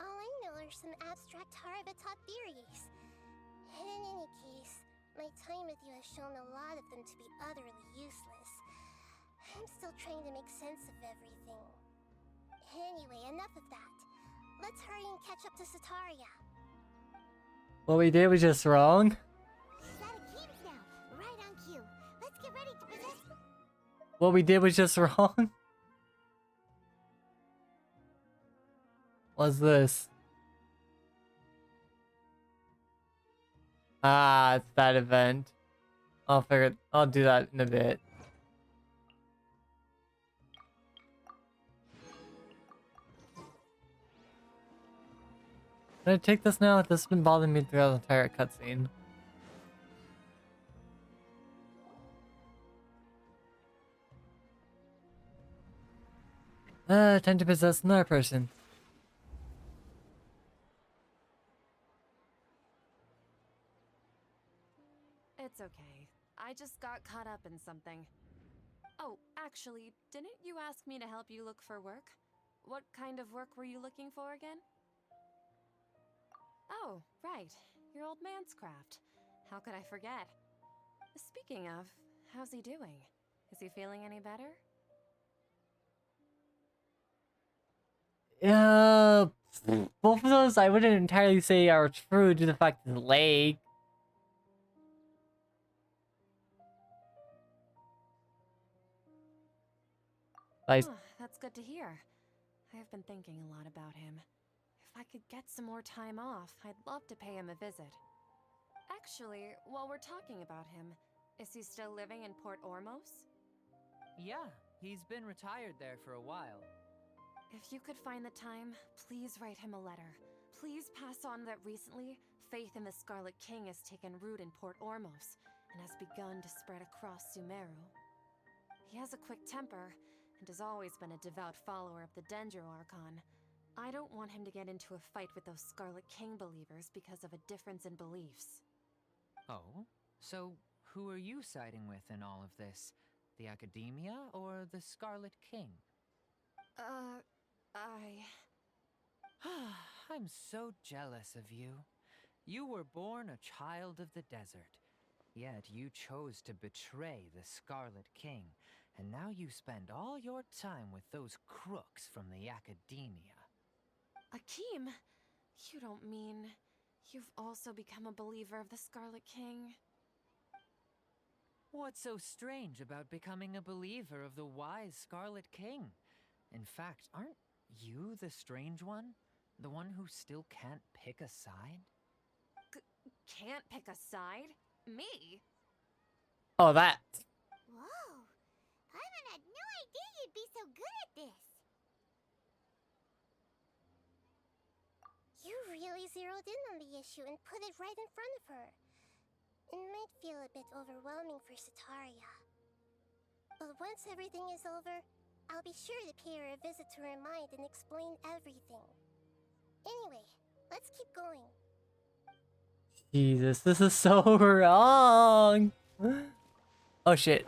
All I know are some abstract Harabatot theories. And in any case, my time with you has shown a lot of them to be utterly useless. I'm still trying to make sense of everything. Anyway, enough of that. Let's hurry and catch up to Sataria. What we did was just wrong. She's out of games now. Right on cue. Let's get ready to possess... What we did was just wrong. What's this? Ah, it's that event. I'll do that in a bit. Can I take this now? This has been bothering me throughout the entire cutscene. Time to possess another person. It's okay. I just got caught up in something. Oh, actually, didn't you ask me to help you look for work? What kind of work were you looking for again? Oh, right. Your old man's craft. How could I forget? Speaking of, how's he doing? Is he feeling any better? Yeah, both of those I wouldn't entirely say are true due to the fact his leg. That's good to hear. I have been thinking a lot about him. If I could get some more time off, I'd love to pay him a visit. Actually, while we're talking about him, is he still living in Port Ormos? Yeah, he's been retired there for a while. If you could find the time, please write him a letter. Please pass on that recently, faith in the Scarlet King has taken root in Port Ormos and has begun to spread across Sumeru. He has a quick temper and has always been a devout follower of the Dendro Archon. I don't want him to get into a fight with those Scarlet King believers because of a difference in beliefs. Oh? So, who are you siding with in all of this? The Academia or the Scarlet King? I'm so jealous of you. You were born a child of the desert, yet you chose to betray the Scarlet King, and now you spend all your time with those crooks from the Academia. Akeem, you don't mean you've also become a believer of the Scarlet King? What's so strange about becoming a believer of the wise Scarlet King? In fact, aren't you the strange one? The one who still can't pick a side? Can't pick a side? Me? Oh, that. Whoa! Paimon had no idea you'd be so good at this! You really zeroed in on the issue and put it right in front of her. It might feel a bit overwhelming for Sataria. But once everything is over, I'll be sure to pay her a visit to her mind and explain everything. Anyway, let's keep going. Jesus, this is so wrong. Oh shit.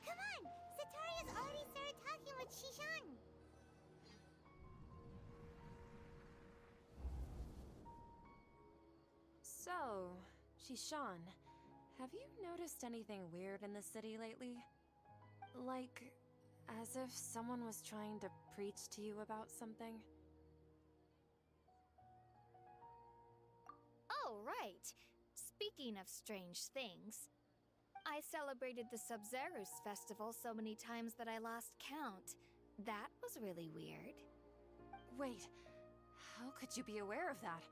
Come on! Sataria's already started talking with Shishan! So, Shishan, have you noticed anything weird in the city lately? Like, as if someone was trying to preach to you about something? Oh, right. Speaking of strange things, I celebrated the Sub-Zerus festival so many times that I lost count. That was really weird. Wait, how could you be aware of that?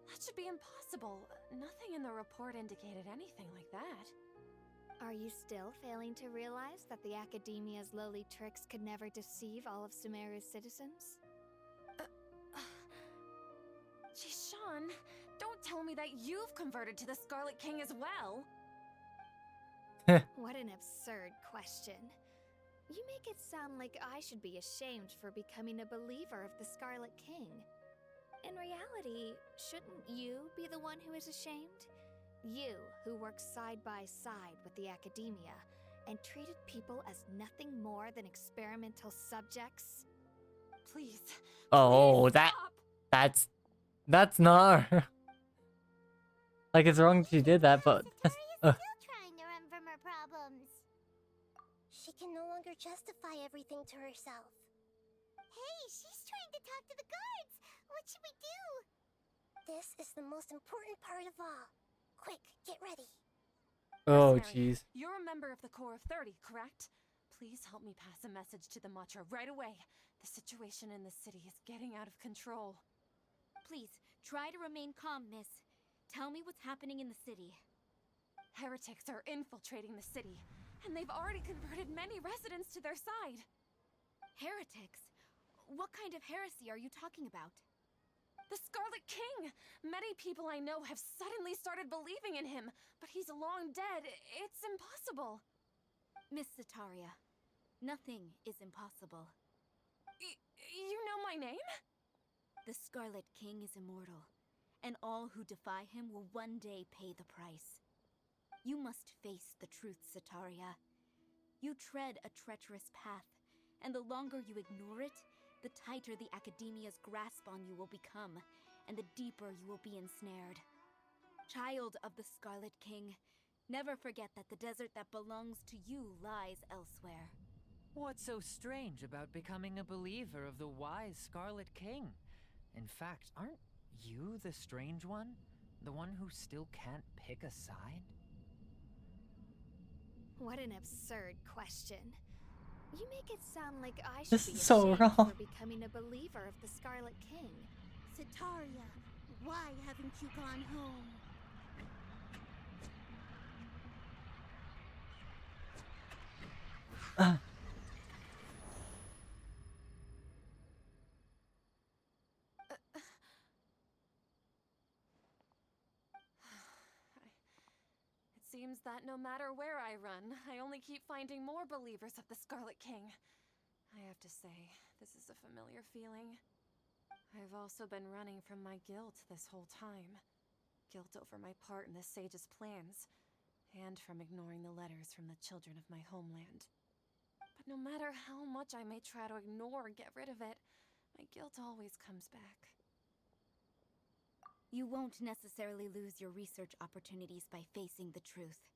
That should be impossible. Nothing in the report indicated anything like that. Are you still failing to realize that the Academia's lowly tricks could never deceive all of Sumeru's citizens? Shishan, don't tell me that you've converted to the Scarlet King as well! What an absurd question. You make it sound like I should be ashamed for becoming a believer of the Scarlet King. In reality, shouldn't you be the one who is ashamed? You, who worked side by side with the Academia and treated people as nothing more than experimental subjects? Please. Oh, please that's not her. Like, it's wrong she did that, but Sataria's still trying to run from her problems. She can no longer justify everything to herself. Hey, she's trying to talk to the guards! What should we do? This is the most important part of all. Quick, get ready. oh Mercenary, jeez. You're a member of the Corps of 30, correct? Please help me pass a message to the Matra right away. The situation in the city is getting out of control. Please, try to remain calm, miss. Tell me what's happening in the city. Heretics are infiltrating the city, and they've already converted many residents to their side. Heretics? What kind of heresy are you talking about? The Scarlet King! Many people I know have suddenly started believing in him, but he's long dead. It's impossible. Miss Sataria, nothing is impossible. You know my name? The Scarlet King is immortal, and all who defy him will one day pay the price. You must face the truth, Sataria. You tread a treacherous path, and the longer you ignore it, the tighter the Academia's grasp on you will become, and the deeper you will be ensnared. Child of the Scarlet King, never forget that the desert that belongs to you lies elsewhere. What's so strange about becoming a believer of the wise Scarlet King? In fact, aren't you the strange one? The one who still can't pick a side? What an absurd question. You make it sound like I should This be is so ashamed wrong. for becoming a believer of the Scarlet King. Sataria, why haven't you gone home? It seems that no matter where I run, I only keep finding more believers of the Scarlet King. I have to say, this is a familiar feeling. I've also been running from my guilt this whole time. Guilt over my part in the sage's plans, and from ignoring the letters from the children of my homeland. But no matter how much I may try to ignore or get rid of it, my guilt always comes back. You won't necessarily lose your research opportunities by facing the truth.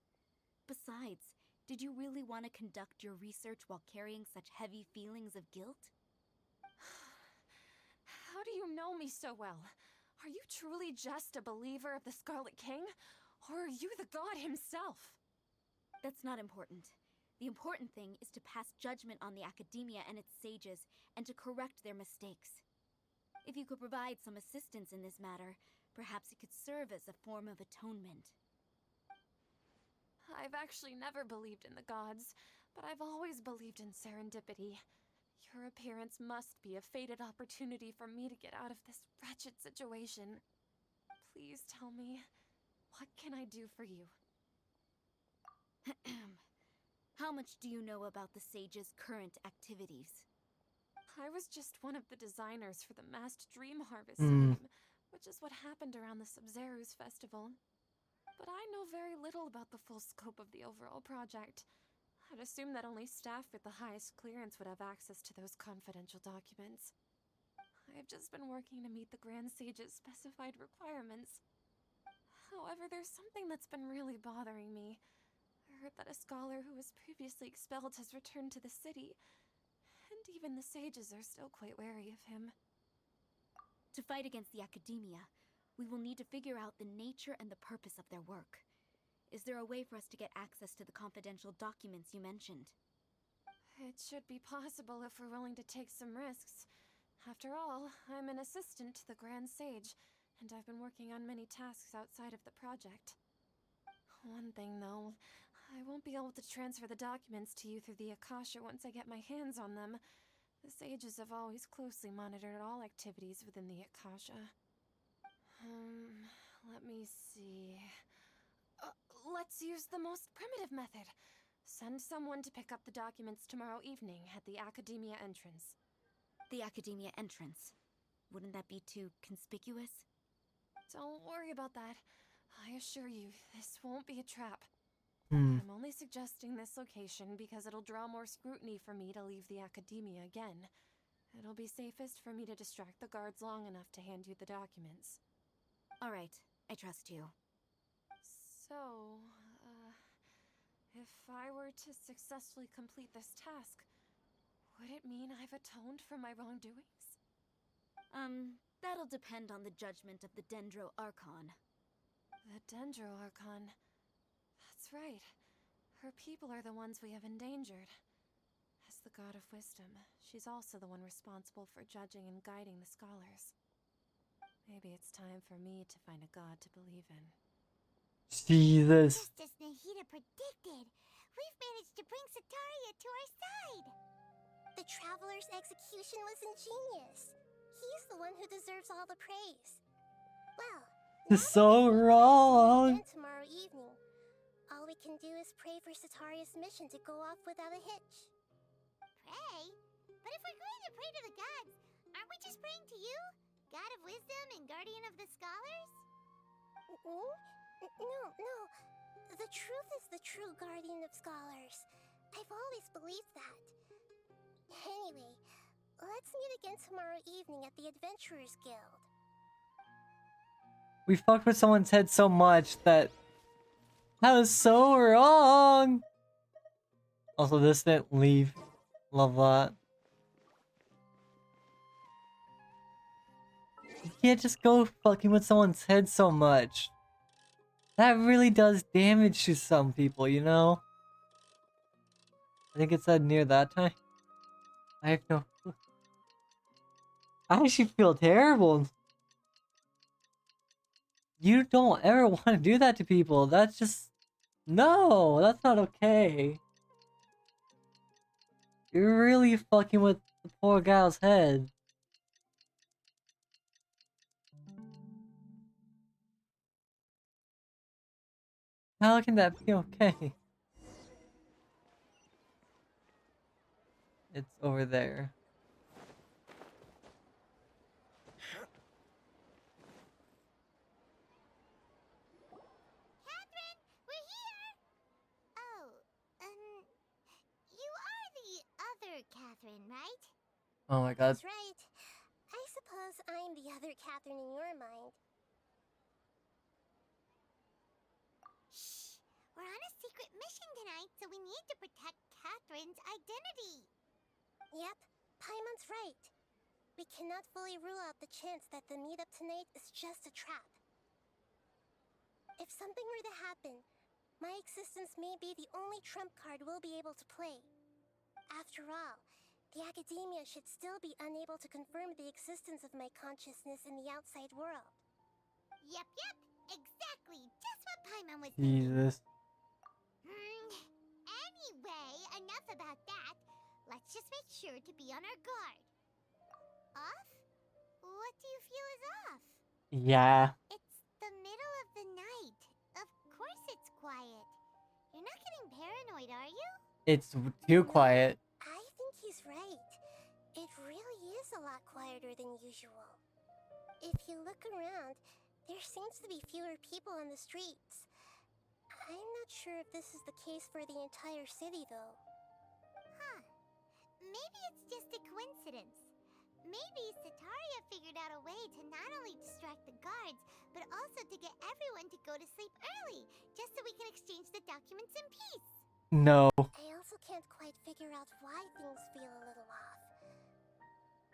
Besides, did you really want to conduct your research while carrying such heavy feelings of guilt? How do you know me so well? Are you truly just a believer of the Scarlet King? Or are you the god himself? That's not important. The important thing is to pass judgment on the Academia and its sages, and to correct their mistakes. If you could provide some assistance in this matter, perhaps it could serve as a form of atonement. I've actually never believed in the gods, but I've always believed in serendipity. Your appearance must be a fated opportunity for me to get out of this wretched situation. Please tell me, What can I do for you? How much do you know about the Sage's current activities? I was just one of the designers for the masked dream harvest Hmm. scheme, which is what happened around the Sub-Zeru's festival. But I know very little about the full scope of the overall project. I'd assume that only staff with the highest clearance would have access to those confidential documents. I've just been working to meet the Grand Sage's specified requirements. However, there's something that's been really bothering me. I heard that a scholar who was previously expelled has returned to the city, and even the sages are still quite wary of him. To fight against the Academia, we will need to figure out the nature and the purpose of their work. Is there a way for us to get access to the confidential documents you mentioned? It should be possible if we're willing to take some risks. After all, I'm an assistant to the Grand Sage, and I've been working on many tasks outside of the project. One thing, though, I won't be able to transfer the documents to you through the Akasha once I get my hands on them. The sages have always closely monitored all activities within the Akasha. Let me see... let's use the most primitive method. Send someone to pick up the documents tomorrow evening at the Academia entrance. The Academia entrance. Wouldn't that be too conspicuous? Don't worry about that. I assure you, this won't be a trap. Hmm. I'm only suggesting this location because it'll draw more scrutiny for me to leave the Academia again. It'll be safest for me to distract the guards long enough to hand you the documents. Alright, I trust you. So, if I were to successfully complete this task, would it mean I've atoned for my wrongdoings? That'll depend on the judgment of the Dendro Archon. The Dendro Archon. That's right. Her people are the ones we have endangered. As the God of Wisdom, she's also the one responsible for judging and guiding the scholars. Maybe it's time for me to find a god to believe in. Jesus. Just as Nahida predicted, we've managed to bring Sataria to our side. The Traveler's execution was ingenious. He's the one who deserves all the praise. Well, It's so wrong. tomorrow evening, all we can do is pray for Sataria's mission to go off without a hitch. Pray? But if we're going to pray to the gods, aren't we just praying to you? God of Wisdom and Guardian of the Scholars? No. The truth is the true Guardian of Scholars. I've always believed that. Anyway, let's meet again tomorrow evening at the Adventurers Guild. We fucked with someone's head so much that was so wrong. Also, this didn't leave. Love that. You can't just go fucking with someone's head so much. That really does damage to some people, you know? I think it said near that time. I have no clue. I actually feel terrible. You don't ever want to do that to people. That's just... No, that's not okay. You're really fucking with the poor gal's head. How can that be okay? It's over there. Catherine, we're here! Oh, you are the other Catherine, right? Oh my god. That's right. I suppose I'm the other Catherine in your mind. Shh! We're on a secret mission tonight, so we need to protect Catherine's identity. Yep, Paimon's right. We cannot fully rule out the chance that the meetup tonight is just a trap. If something were to happen, my existence may be the only trump card we'll be able to play. After all, the Academia should still be unable to confirm the existence of my consciousness in the outside world. Yep, exactly. Just what Paimon was thinking. Jesus. Anyway, enough about that. Let's just make sure to be on our guard. Off? What do you feel is off? Yeah. It's the middle of the night. It's too quiet. I think he's right. It really is a lot quieter than usual. If you look around, there seems to be fewer people on the streets. I'm not sure if this is the case for the entire city, though. Huh. Maybe it's just a coincidence. Maybe Sataria figured out a way to not only distract the guards, but also to get everyone to go to sleep early, just so we can exchange the documents in peace. No. I also can't quite figure out why things feel a little off.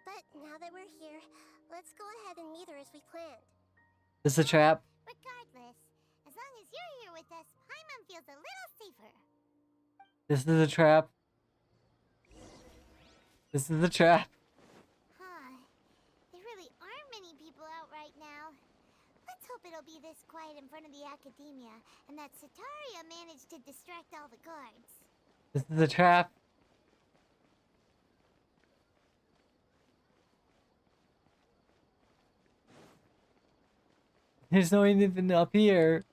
But now that we're here, let's go ahead and meet her as we planned. This is a trap. Regardless, as long as you're here with us, Paimon feels a little safer. This is a trap. This is a trap. Huh. There really aren't many people out right now. Let's hope it'll be this quiet in front of the Academia, and that Sataria managed to distract all the guards. This is a trap. There's no anything up here.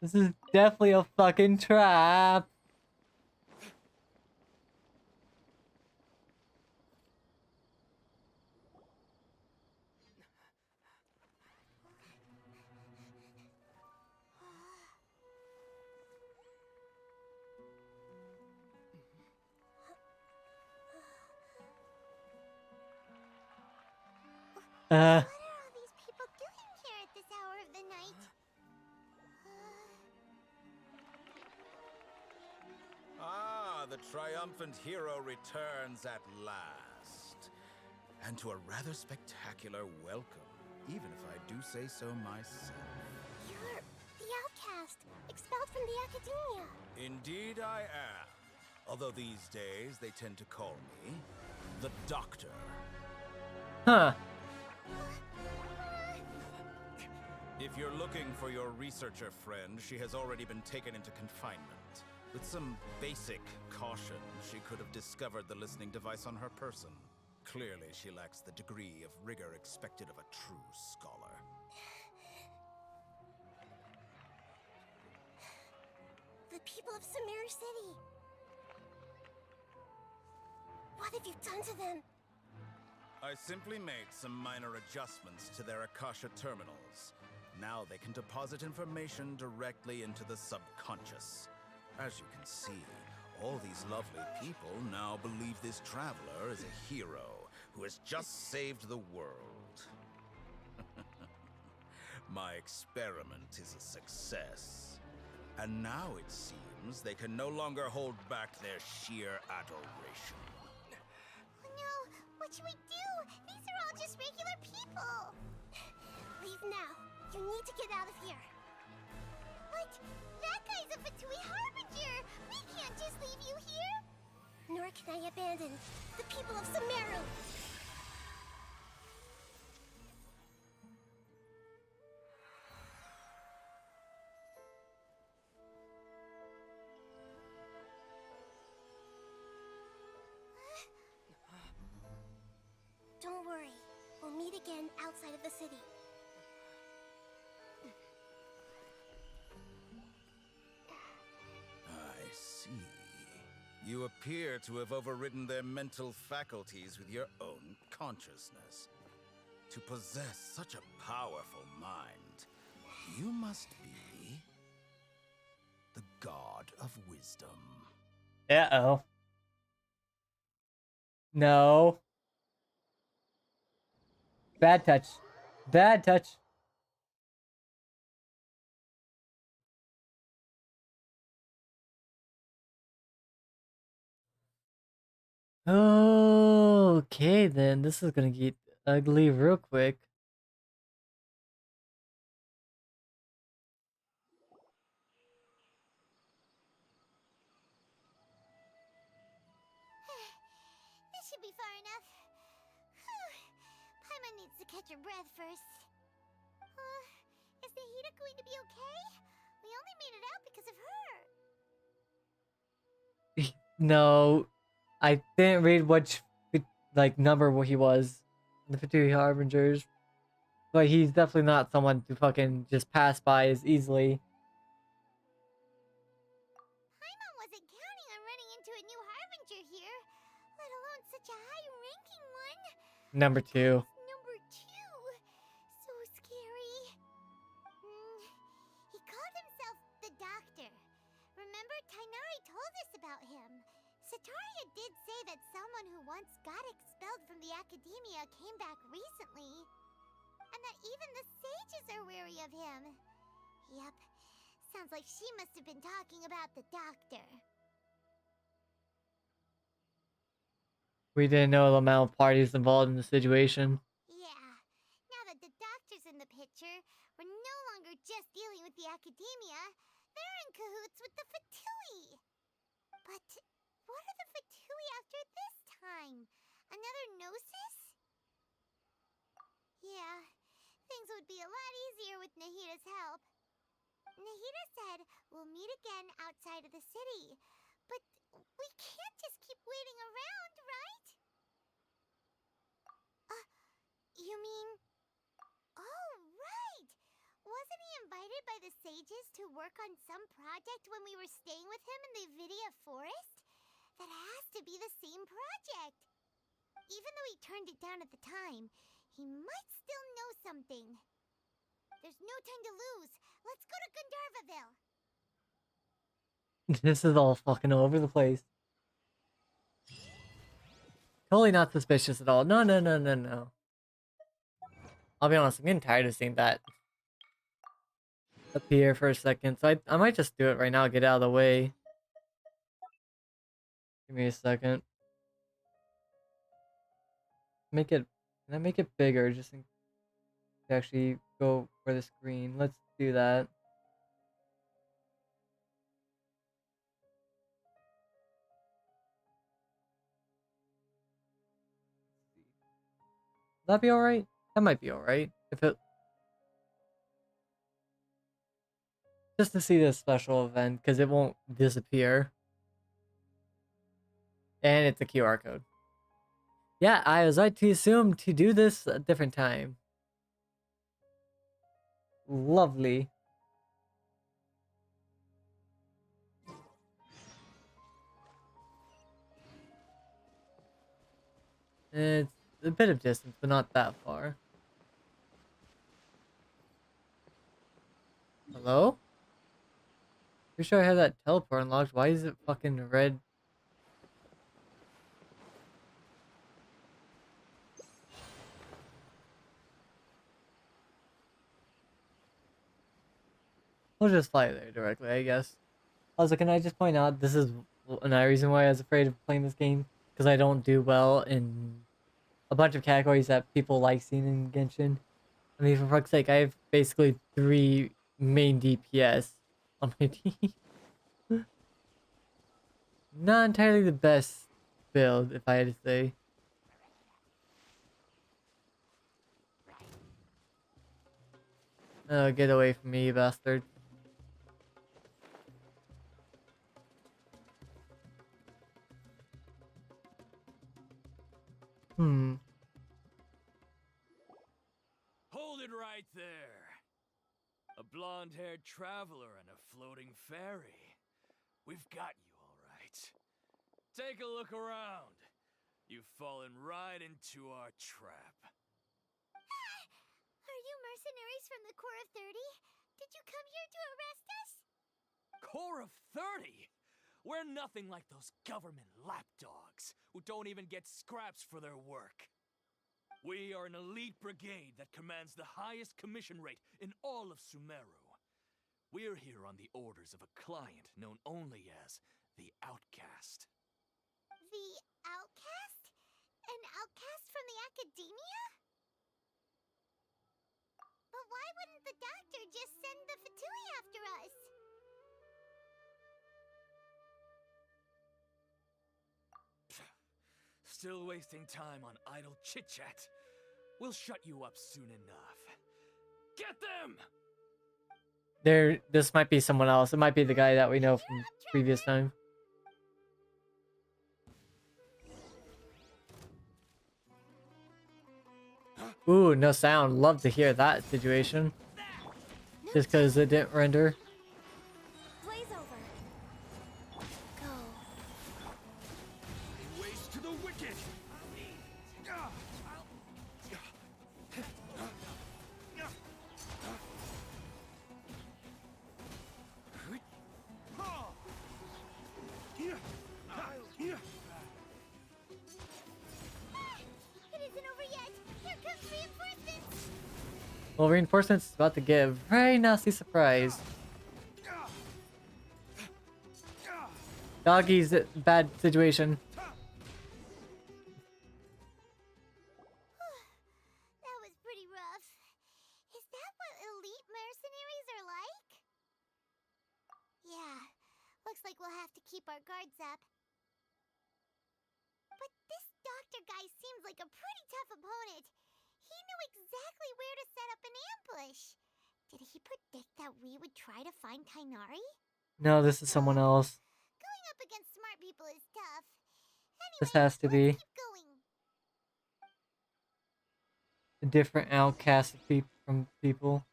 This is definitely a fucking trap. What are all these people doing here at this hour of the night? Ah, the triumphant hero returns at last. And to a rather spectacular welcome, even if I do say so myself. You're the outcast, expelled from the Academia. Indeed I am. Although these days they tend to call me the Doctor. Huh. If you're looking for your researcher friend, she has already been taken into confinement. With some basic caution, she could have discovered the listening device on her person. Clearly, she lacks the degree of rigor expected of a true scholar. The people of Samir City. What have you done to them? I simply made some minor adjustments to their Akasha terminals. Now they can deposit information directly into the subconscious. As you can see, all these lovely people now believe this traveler is a hero who has just saved the world. My experiment is a success. And now it seems they can no longer hold back their sheer adoration. No, what should we do? These are all just regular people. Leave now. You need to get out of here. What? That guy's a Fatui Harbinger! We can't just leave you here! Nor can I abandon the people of Sumeru. Don't worry. We'll meet again outside of the city. I see. You appear to have overridden their mental faculties with your own consciousness. To possess such a powerful mind, you must be the god of wisdom. Uh-oh. No. Bad touch. Bad touch. Okay, then. This is gonna get ugly real quick. This should be far enough. Paimon needs to catch her breath first. Is the heater going to be okay? We only made it out because of her. No. I didn't read which number he was. The Fatui Harbingers. But he's definitely not someone to fucking just pass by as easily. Paimon wasn't counting on running into a new Number 2. Number 2. So scary. He called himself the Doctor. Remember, Tainari told us about him. Sataria did say that someone who once got expelled from the academia came back recently. And that even the sages are wary of him. Yep. Sounds like she must have been talking about the Doctor. We didn't know the amount of parties involved in the situation. Yeah. Now that the Doctor's in the picture, we're no longer just dealing with the academia. They're in cahoots with the Fatui. But what are the Fatui after this time? Another Gnosis? Yeah, things would be a lot easier with Nahida's help. Nahida said we'll meet again outside of the city. But we can't just keep waiting around, right? You mean... Oh, right! Wasn't he invited by the sages to work on some project when we were staying with him in the Vidia Forest? That has to be the same project. Even though he turned it down at the time, he might still know something. There's no time to lose. Let's go to Gandharvaville. This is all fucking all over the place. Totally not suspicious at all. No, no, no, no, no. I'll be honest, I'm getting tired of seeing that appear for a second. So I might just do it right now, get out of the way. Give me a second. Make it... Can I make it bigger just in, to actually go for the screen? Let's do that. Will that be alright? That might be alright. If it... Just to see this special event, because it won't disappear. And it's a QR code. Yeah, I was right to assume to do this a different time. Lovely. It's a bit of distance, but not that far. Hello? Pretty sure I had that teleport unlocked. Why is it fucking red? We'll just fly there directly, I guess. Also, can I just point out, this is another reason why I was afraid of playing this game. Because I don't do well in a bunch of categories that people like seeing in Genshin. I mean, for fuck's sake, I have basically 3 main DPS on my team. Not entirely the best build, if I had to say. Oh, get away from me, you bastard. Hold it right there. A blonde-haired traveler and a floating fairy. We've got you all right. Take a look around. You've fallen right into our trap. Are you mercenaries from the Corps of 30? Did you come here to arrest us? Corps of 30? We're nothing like those government lapdogs who don't even get scraps for their work. We are an elite brigade that commands the highest commission rate in all of Sumeru. We're here on the orders of a client known only as the Outcast. The Outcast? An outcast from the academia? But why wouldn't the Doctor just send the Fatui after us? Still wasting time on idle chit-chat. We'll shut you up soon enough. Get them! This might be someone else. It might be the guy that we know from previous time. Ooh, no sound. Love to hear that situation. Just because it didn't render. Blaze over. Go. Waste to the wicked! Well, reinforcements about to give. Very nasty surprise. Doggy's bad situation. That was pretty rough. Is that what elite mercenaries are like? Yeah, looks like we'll have to keep our guards up. But this doctor guy seems like a pretty tough opponent. He knew exactly where to set up an ambush. Did he predict that we would try to find Tainari? No, this is someone else. Going up against smart people is tough. This Anyway, has to be keep going. a different outcast of from people.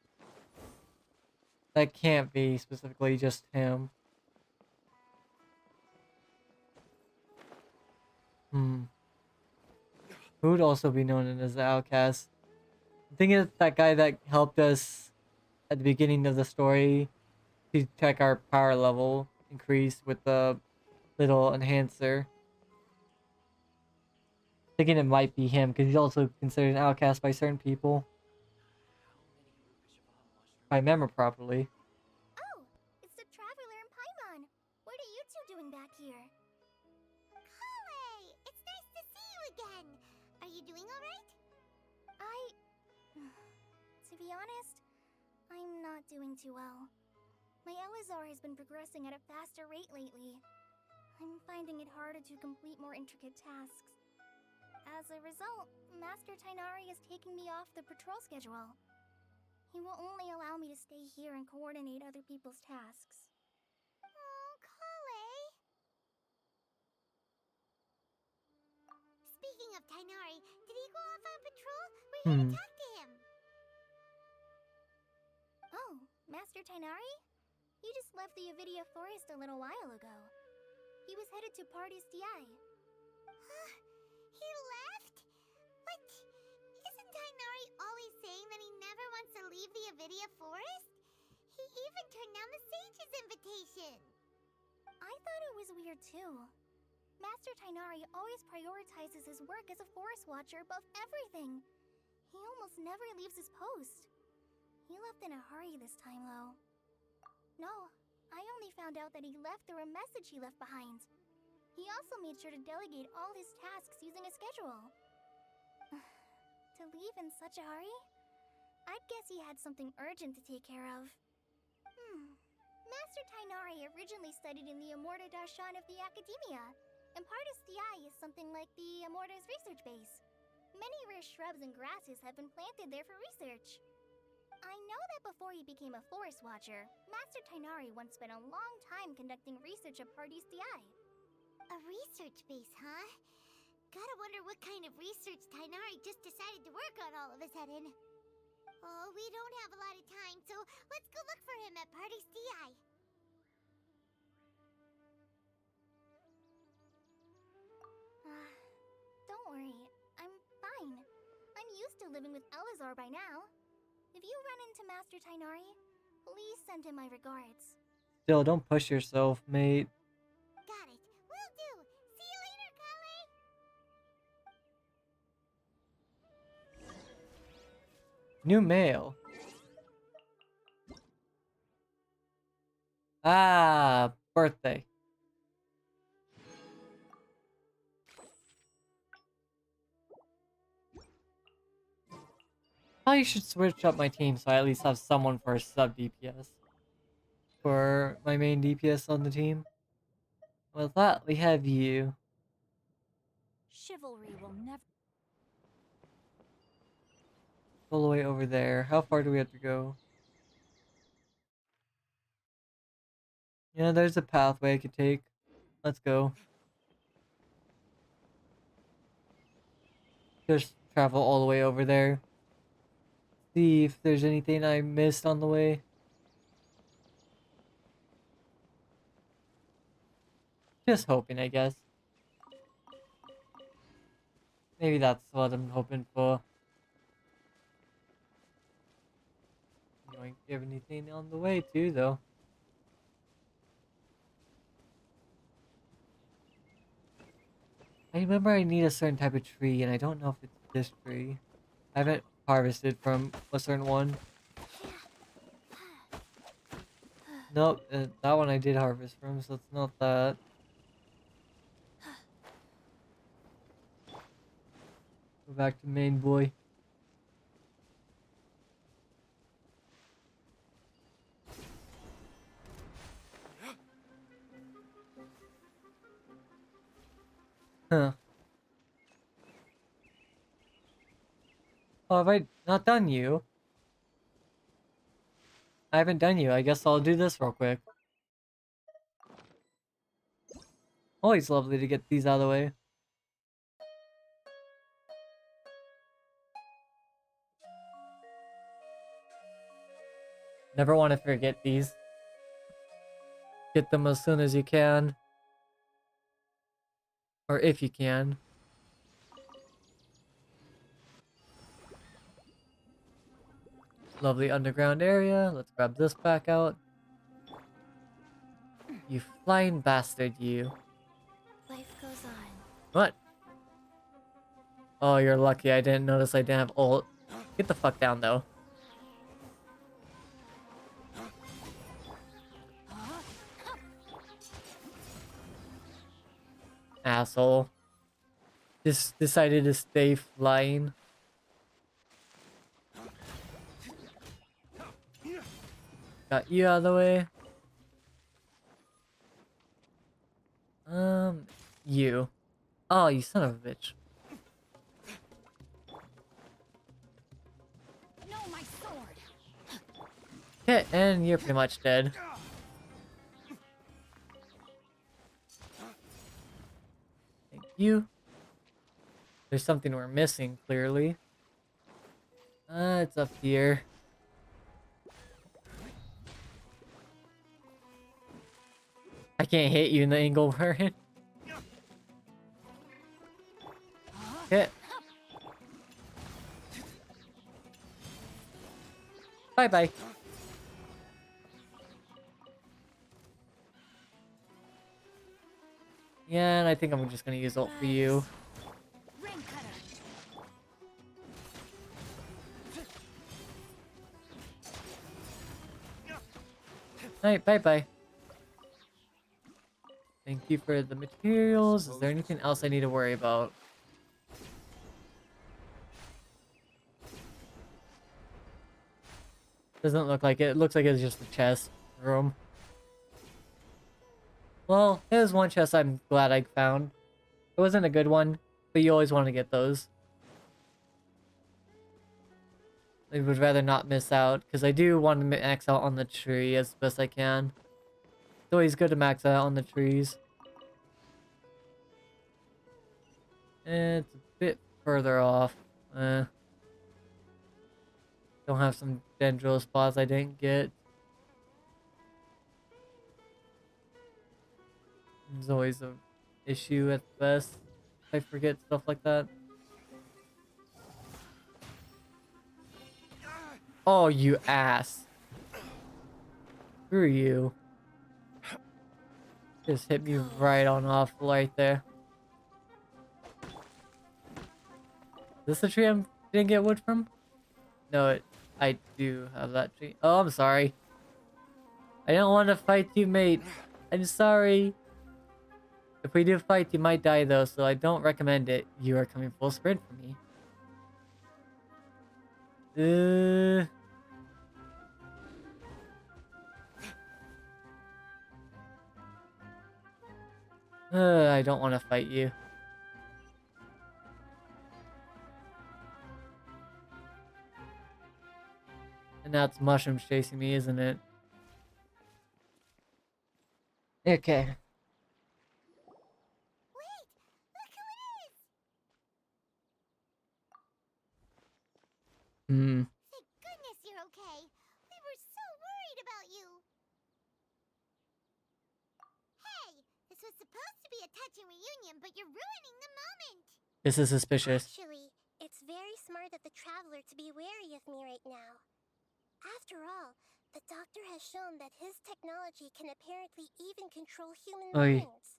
That can't be specifically just him. Who would also be known as the outcast? I think it's that guy that helped us at the beginning of the story to check our power level increase with the little enhancer. Thinking it might be him because he's also considered an outcast by certain people. If I remember properly. Oh, it's the Traveler and Paimon. What are you two doing back here? Kale, it's nice to see you again. Are you doing alright? To be honest, I'm not doing too well. My Elazar has been progressing at a faster rate lately. I'm finding it harder to complete more intricate tasks. As a result, Master Tainari is taking me off the patrol schedule. He will only allow me to stay here and coordinate other people's tasks. Oh, Kale. Speaking of Tainari, did he go off on patrol? We're here to talk to him. Oh, Master Tainari? He just left the Avidia Forest a little while ago. He was headed to Party's DI. He left? But isn't Tainari always saying that he never wants to leave the Avidia Forest? He even turned down the Sage's invitation. I thought it was weird too. Master Tainari always prioritizes his work as a forest watcher above everything. He almost never leaves his post. He left in a hurry this time though. No, I only found out that he left through a message he left behind. He also made sure to delegate all his tasks using a schedule. To leave in such a hurry? I'd guess he had something urgent to take care of. Master Tainari originally studied in the Amorta Darshan of the Academia, and Partis DI is something like the Amorta's research base. Many rare shrubs and grasses have been planted there for research. I know that before he became a forest watcher, Master Tainari once spent a long time conducting research at Partis DI. A research base, huh? Gotta wonder what kind of research Tainari just decided to work on all of a sudden. Oh, we don't have a lot of time, so let's go look for him at Party's DI. Don't worry, I'm fine. I'm used to living with Elazar by now. If you run into Master Tainari, please send him my regards. Still, don't push yourself, mate. Got it. Will do. See you later, Kale. New mail. Ah, birthday. Probably should switch up my team so I at least have someone for sub DPS. For my main DPS on the team. With that, we have you. Chivalry will never. All the way over there. How far do we have to go? Yeah, there's a pathway I could take. Let's go. Just travel all the way over there. See if there's anything I missed on the way. Just hoping, I guess. Maybe that's what I'm hoping for. You don't give anything on the way too, though. I remember I need a certain type of tree, and I don't know if it's this tree. I haven't harvested from a certain one. Nope, that one I did harvest from, so it's not that. Go back to main boy. Huh. Oh, have I not done you? I haven't done you. I guess I'll do this real quick. Always lovely to get these out of the way. Never want to forget these. Get them as soon as you can. Or if you can. Lovely underground area. Let's grab this back out. You flying bastard, you. Life goes on. What? Oh, you're lucky. I didn't notice I didn't have ult. Get the fuck down, though. Asshole. Just decided to stay flying. Got you out of the way. You. Oh, you son of a bitch. No, my sword. Okay, and you're pretty much dead. Thank you. There's something we're missing, clearly. It's up here. I can't hit you in the angle we're in. Okay. Bye-bye. Yeah, and I think I'm just gonna use ult for you. Ring cutter. Alright, bye-bye. Thank you for the materials. Is there anything else I need to worry about? Doesn't look like it. It looks like it's just a chest room. Well, here's one chest I'm glad I found. It wasn't a good one, but you always want to get those. I would rather not miss out, because I do want to max out on the tree as best I can. It's always good to max out on the trees. It's a bit further off. Don't have some dendro spots I didn't get. There's always an issue at best. I forget stuff like that. Oh, you ass. Screw you. Just hit me right on off right there. Is this the tree I didn't get wood from? No, I do have that tree. Oh, I'm sorry. I don't want to fight you, mate. I'm sorry. If we do fight, you might die though, so I don't recommend it. You are coming full sprint for me. I don't want to fight you. And now it's mushrooms chasing me, isn't it? Okay. Wait! Look who it is! Thank goodness you're okay. We were so worried about you. Hey! This was supposed to be a touching reunion, but you're ruining the moment! This is suspicious. Actually, it's very smart of the traveler to be wary of me right now. After all, the doctor has shown that his technology can apparently even control human Oy. minds.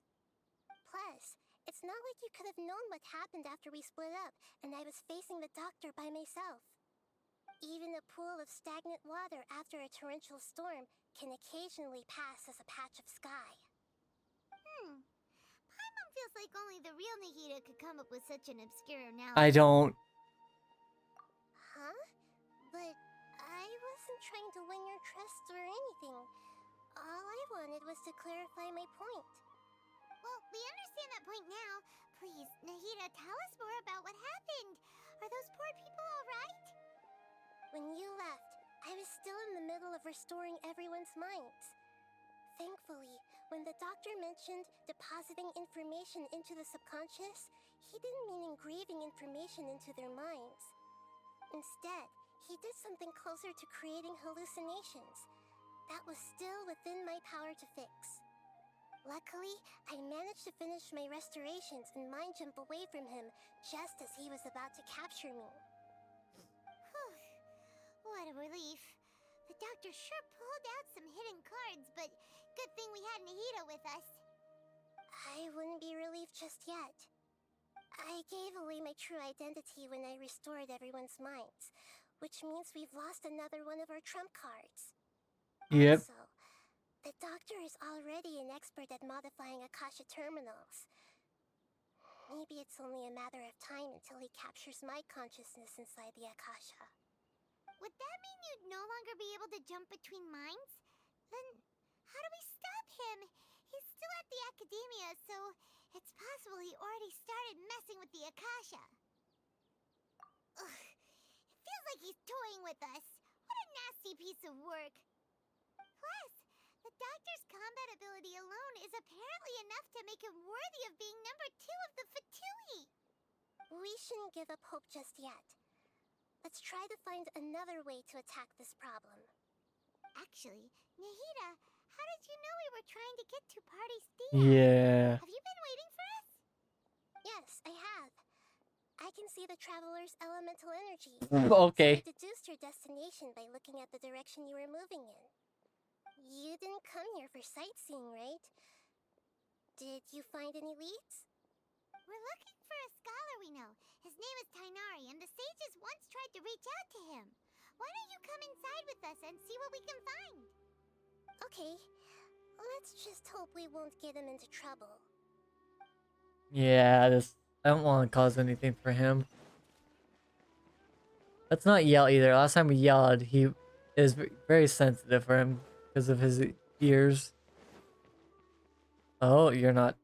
Plus, it's not like you could have known what happened after we split up and I was facing the doctor by myself. Even a pool of stagnant water after a torrential storm can occasionally pass as a patch of sky. Paimon feels like only the real Nahida could come up with such an obscure analogy. I don't. Huh? But I wasn't trying to win your trust or anything. All I wanted was to clarify my point. Well, we understand that point now. Please, Nahida, tell us more about what happened. Are those poor people alright? When you left, I was still in the middle of restoring everyone's minds. Thankfully, when the doctor mentioned depositing information into the subconscious, he didn't mean engraving information into their minds. Instead, he did something closer to creating hallucinations. That was still within my power to fix. Luckily, I managed to finish my restorations and mind jump away from him just as he was about to capture me. Whew. What a relief. The doctor sure pulled out some hidden cards, but good thing we had Nahida with us. I wouldn't be relieved just yet. I gave away my true identity when I restored everyone's minds, which means we've lost another one of our trump cards. Yep. Also, the doctor is already an expert at modifying Akasha terminals. Maybe it's only a matter of time until he captures my consciousness inside the Akasha. Would that mean you'd no longer be able to jump between minds? Then how do we stop him? He's still at the academia, so it's possible he already started messing with the Akasha. Ugh. It feels like he's toying with us. What a nasty piece of work. Plus, the doctor's combat ability alone is apparently enough to make him worthy of being number 2 of the Fatui. We shouldn't give up hope just yet. Let's try to find another way to attack this problem. Actually, Nahida, how did you know we were trying to get to Party Stia? Yeah. Have you been waiting for us? Yes, I have. I can see the traveler's elemental energy. Okay. So I deduced your destination by looking at the direction you were moving in. You didn't come here for sightseeing, right? Did you find any leads? We're looking for a scholar we know. His name is Tainari, and the sages once tried to reach out to him. Why don't you come inside with us and see what we can find? Okay. Let's just hope we won't get him into trouble. Yeah, I don't want to cause anything for him. Let's not yell either. Last time we yelled, he is very sensitive for him because of his ears. Oh, you're not.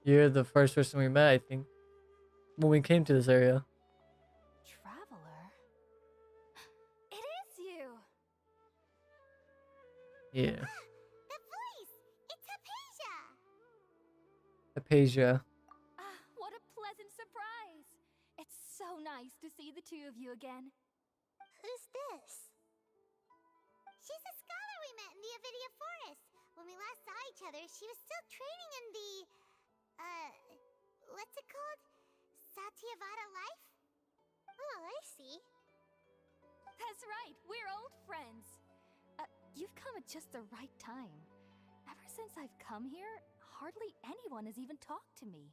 You're the first person we met, I think, when we came to this area. Traveler? It is you! Yeah. The voice! It's Hypatia! Apasia. Ah, what a pleasant surprise! It's so nice to see the two of you again. Who's this? She's a scholar we met in the Avidia Forest. When we last saw each other, she was still training in the... what's it called? Satyavada life? Oh, I see. That's right, we're old friends. You've come at just the right time. Ever since I've come here, hardly anyone has even talked to me.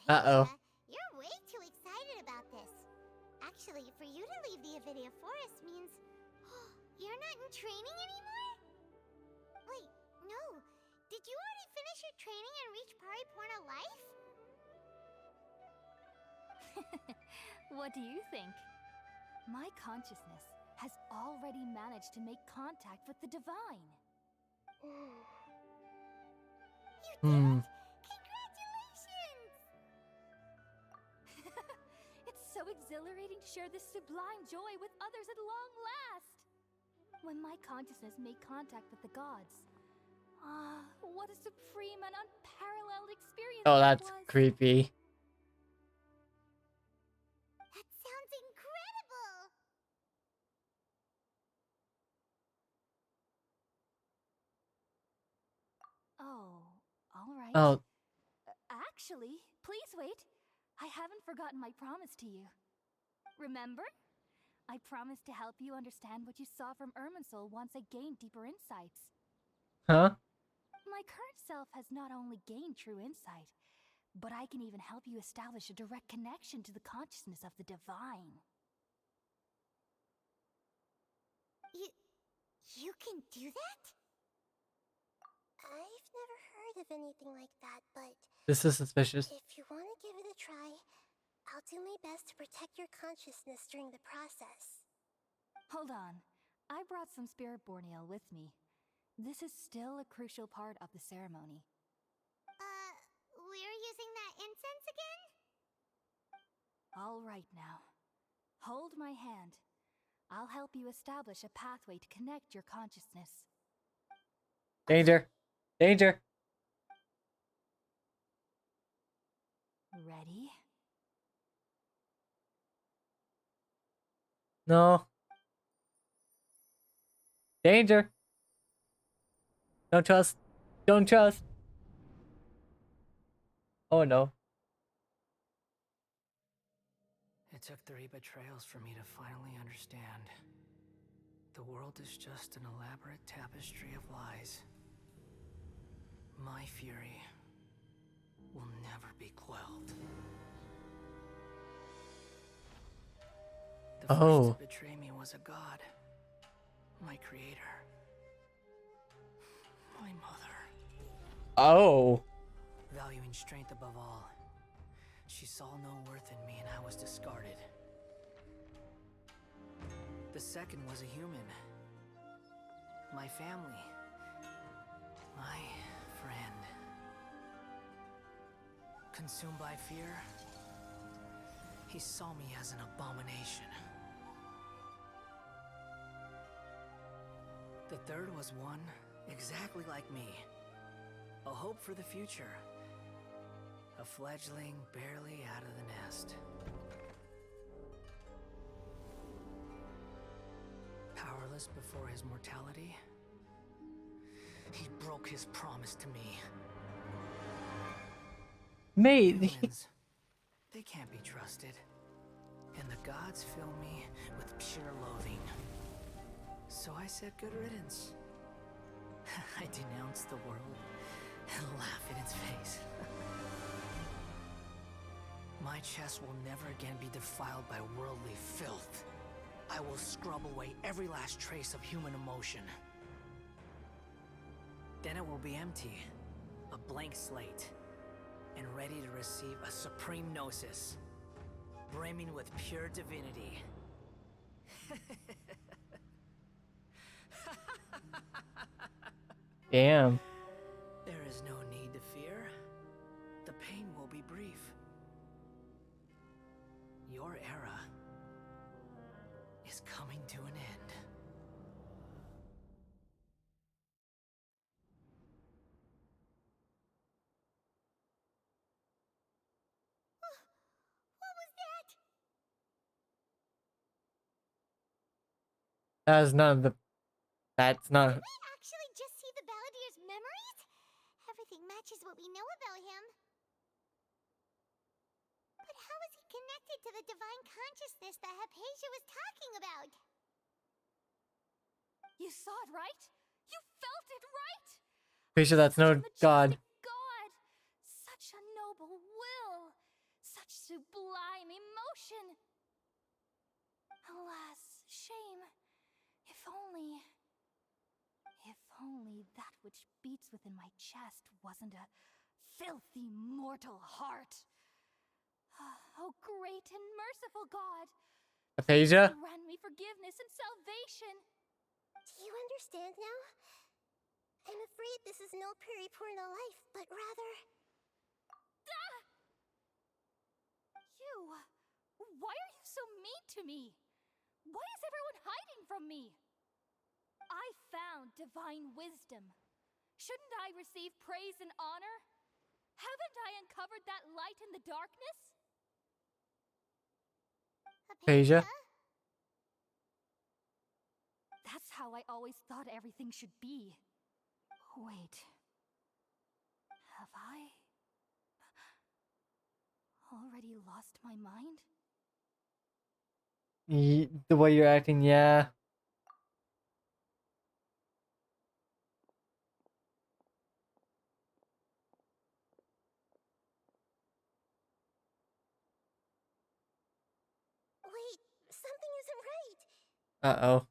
Uh-oh. Hypatia, you're way too excited about this. Actually, for you to leave the Avidia Forest means... you're not in training anymore? Wait, no. Did you already finish your training and reach Paripurna life? What do you think? My consciousness has already managed to make contact with the divine. You did it! Congratulations! It's so exhilarating to share this sublime joy with others at long last! When my consciousness made contact with the gods, what a supreme and unparalleled experience Oh, that that's was. creepy. That sounds incredible! Oh, all right. Oh, Actually, please wait. I haven't forgotten my promise to you. Remember? I promised to help you understand what you saw from Irminsul once I gained deeper insights. huh? My current self has not only gained true insight, But I can even help you establish a direct connection to the consciousness of the divine. You can do that? I've never heard of anything like that, but This is suspicious. if you want to give it a try, I'll do my best to protect your consciousness during the process. Hold on. I brought some spirit borneal with me. This is still a crucial part of the ceremony. We're using that incense again? All right now. Hold my hand. I'll help you establish a pathway to connect your consciousness. Danger. Danger. Ready? No. Danger. Don't trust. Don't trust. Oh no. It took 3 betrayals for me to finally understand. The world is just an elaborate tapestry of lies. My fury will never be quelled. The first to betray me was a god. My creator. My mother. Oh. Valuing strength above all, she saw no worth in me and I was discarded. The second was a human. My family. My friend. Consumed by fear, he saw me as an abomination. The third was one exactly like me. A hope for the future. A fledgling barely out of the nest. Powerless before his mortality, he broke his promise to me. Mate. Humans, they can't be trusted. And the gods fill me with pure loathing. So I said good riddance. I denounced the world and laugh in its face. My chest will never again be defiled by worldly filth. I will scrub away every last trace of human emotion. Then it will be empty, a blank slate, and ready to receive a supreme gnosis, brimming with pure divinity. Damn. There is no need to fear. The pain will be brief. Your era is coming to an end. What was that? That's none of the. That's not. Did we actually just see the Balladeer's memories? Everything matches what we know about him. But how is he connected to the divine consciousness that Hypatia was talking about? You saw it, right? You felt it, right? Pretty sure that's no god. God! Such a noble will! Such sublime emotion! Alas, shame. If only that which beats within my chest wasn't a filthy mortal heart. Oh, great and merciful God! Aphasia? Grant me forgiveness and salvation! Do you understand now? I'm afraid this is no periporno life, but rather... You! Why are you so mean to me? Why is everyone hiding from me? I found divine wisdom. Shouldn't I receive praise and honor? Haven't I uncovered that light in the darkness? Aphasia? That's how I always thought everything should be. Wait. Have I already lost my mind? The way you're acting, yeah. Uh-oh.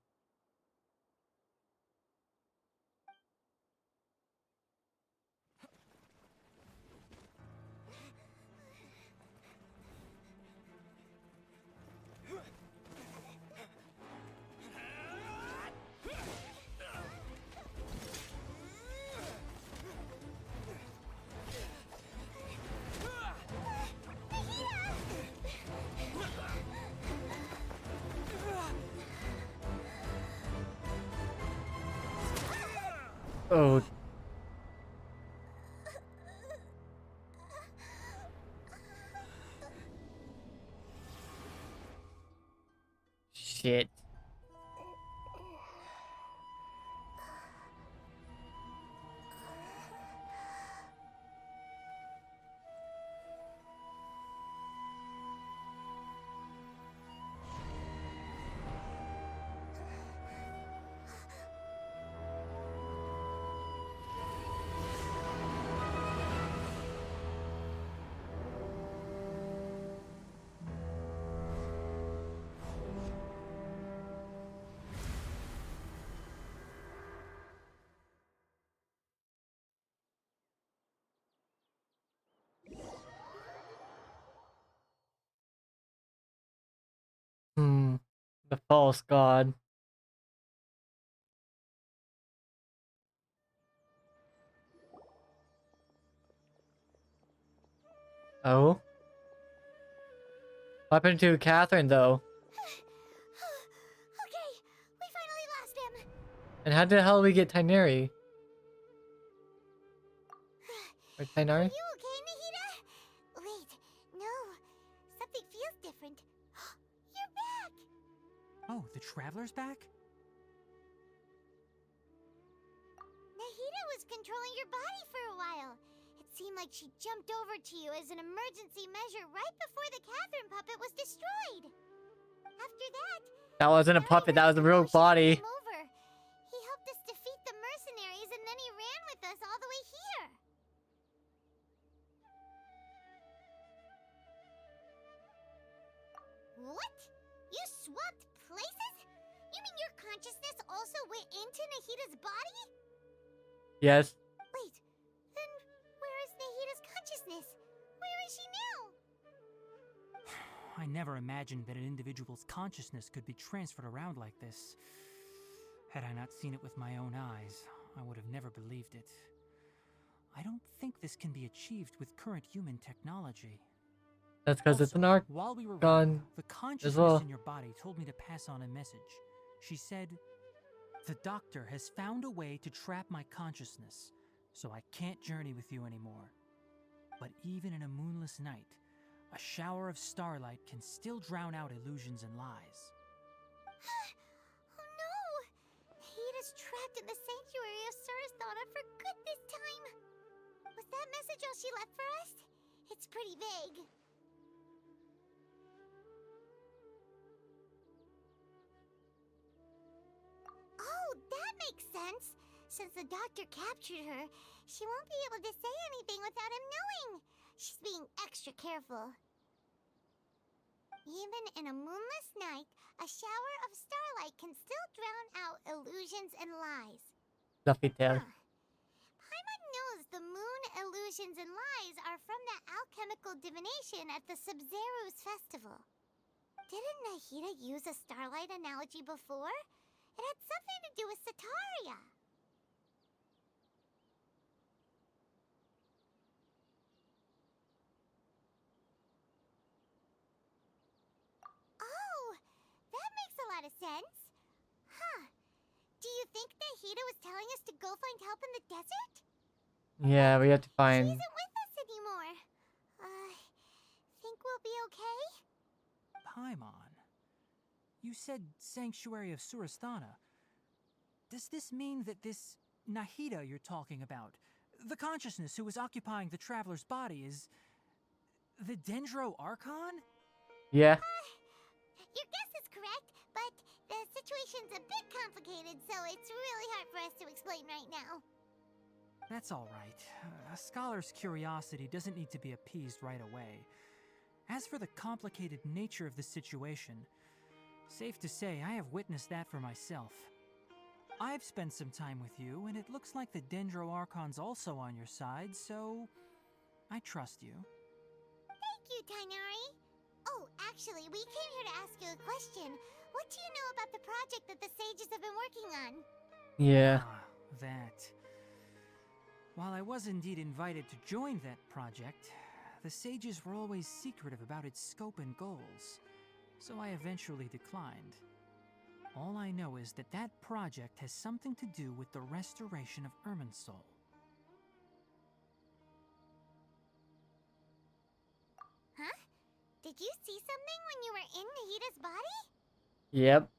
Oh. Shit. The false god. Oh? What happened to Catherine, though? Okay, we finally lost him. And how the hell we get Tainari? Or Are Tainari? you okay, Nahida? Wait, no. Something feels different. You're back! Oh, the Traveler's back? Nahida was controlling your body for a while. It seemed like she jumped over to you as an emergency measure right before the Catherine puppet was destroyed. After that, That wasn't a puppet, that was a real body. came over. He helped us defeat the mercenaries and then he ran with us all the way here. What? You swapped places? You mean your consciousness also went into Nahida's body? Yes. Wait, then where is Nahida's consciousness? Where is she now? I never imagined that an individual's consciousness could be transferred around like this. Had I not seen it with my own eyes, I would have never believed it. I don't think this can be achieved with current human technology. That's because it's an arc While we were gone running, the consciousness well. in your body told me to pass on a message. She said, "The doctor has found a way to trap my consciousness, so I can't journey with you anymore. But even in a moonless night, a shower of starlight can still drown out illusions and lies." Oh no! Nahida's trapped in the sanctuary of Surasthana for good this time. Was that message all she left for us? It's pretty vague. Oh, that makes sense. Since the doctor captured her, she won't be able to say anything without him knowing. She's being extra careful. Even in a moonless night, a shower of starlight can still drown out illusions and lies. Fluffy tail. Paimon knows the moon illusions and lies are from the alchemical divination at the Sub-Zero's festival. Didn't Nahida use a starlight analogy before? It had something to do with Sataria. Oh, that makes a lot of sense. Huh. Do you think Nahida was telling us to go find help in the desert? Yeah, we have to She find... isn't with us anymore. Think we'll be okay? Paimon, you said Sanctuary of Surasthana. Does this mean that this Nahida you're talking about, the consciousness who was occupying the Traveler's body, is the Dendro Archon? Yeah. Your guess is correct, but the situation's a bit complicated, so it's really hard for us to explain right now. That's all right. A scholar's curiosity doesn't need to be appeased right away. As for the complicated nature of the situation, Safe to say, I have witnessed that for myself. I've spent some time with you, and it looks like the Dendro Archon's also on your side, so I trust you. Thank you, Tainari. Oh, actually, we came here to ask you a question. What do you know about the project that the sages have been working on? Yeah. That. While I was indeed invited to join that project, the sages were always secretive about its scope and goals, so I eventually declined. All I know is that that project has something to do with the restoration of Irminsul. Huh? Did you see something when you were in Nahida's body? Yep.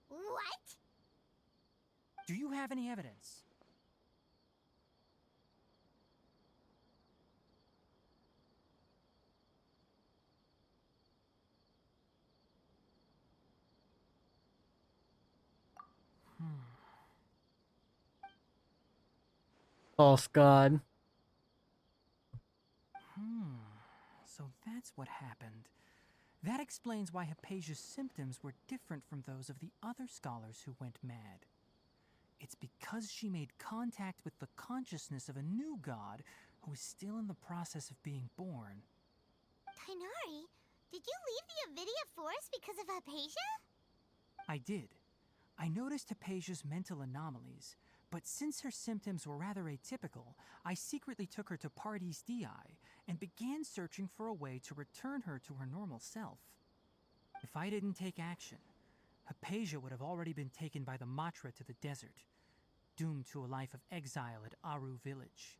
What? Do you have any evidence? False god. So that's what happened. That explains why Hypatia's symptoms were different from those of the other scholars who went mad. It's because she made contact with the consciousness of a new god who is still in the process of being born. Tainari, did you leave the Avidia Forest because of Hypatia? I did. I noticed Hypatia's mental anomalies, but since her symptoms were rather atypical, I secretly took her to Pardes Dii and began searching for a way to return her to her normal self. If I didn't take action, Hypatia would have already been taken by the Matra to the desert, doomed to a life of exile at Aru village.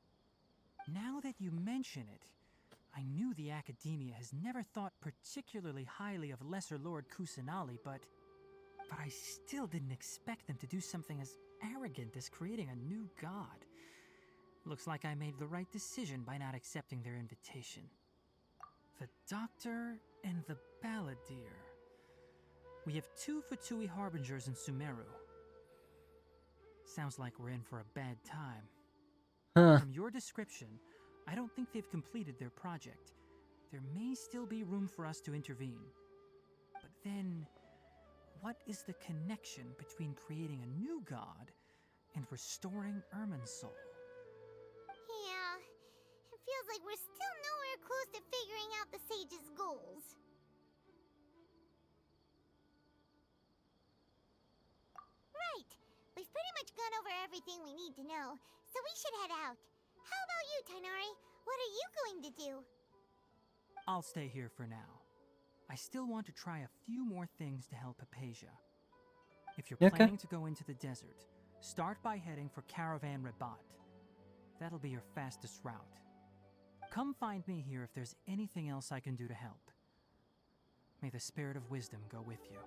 Now that you mention it, I knew the Academia has never thought particularly highly of Lesser Lord Kusanali, but I still didn't expect them to do something as arrogant as creating a new god. Looks like I made the right decision by not accepting their invitation. The Doctor and the Balladeer. We have 2 Fatui Harbingers in Sumeru. Sounds like we're in for a bad time. Huh. From your description, I don't think they've completed their project. There may still be room for us to intervene. But then, what is the connection between creating a new god and restoring Irminsul? Yeah, it feels like we're still nowhere close to figuring out the sage's goals. Right, we've pretty much gone over everything we need to know, so we should head out. How about you, Tainari? What are you going to do? I'll stay here for now. I still want to try a few more things to help Hypatia. If you're Okay. planning to go into the desert, start by heading for Caravan Rabat. That'll be your fastest route. Come find me here if there's anything else I can do to help. May the spirit of wisdom go with you.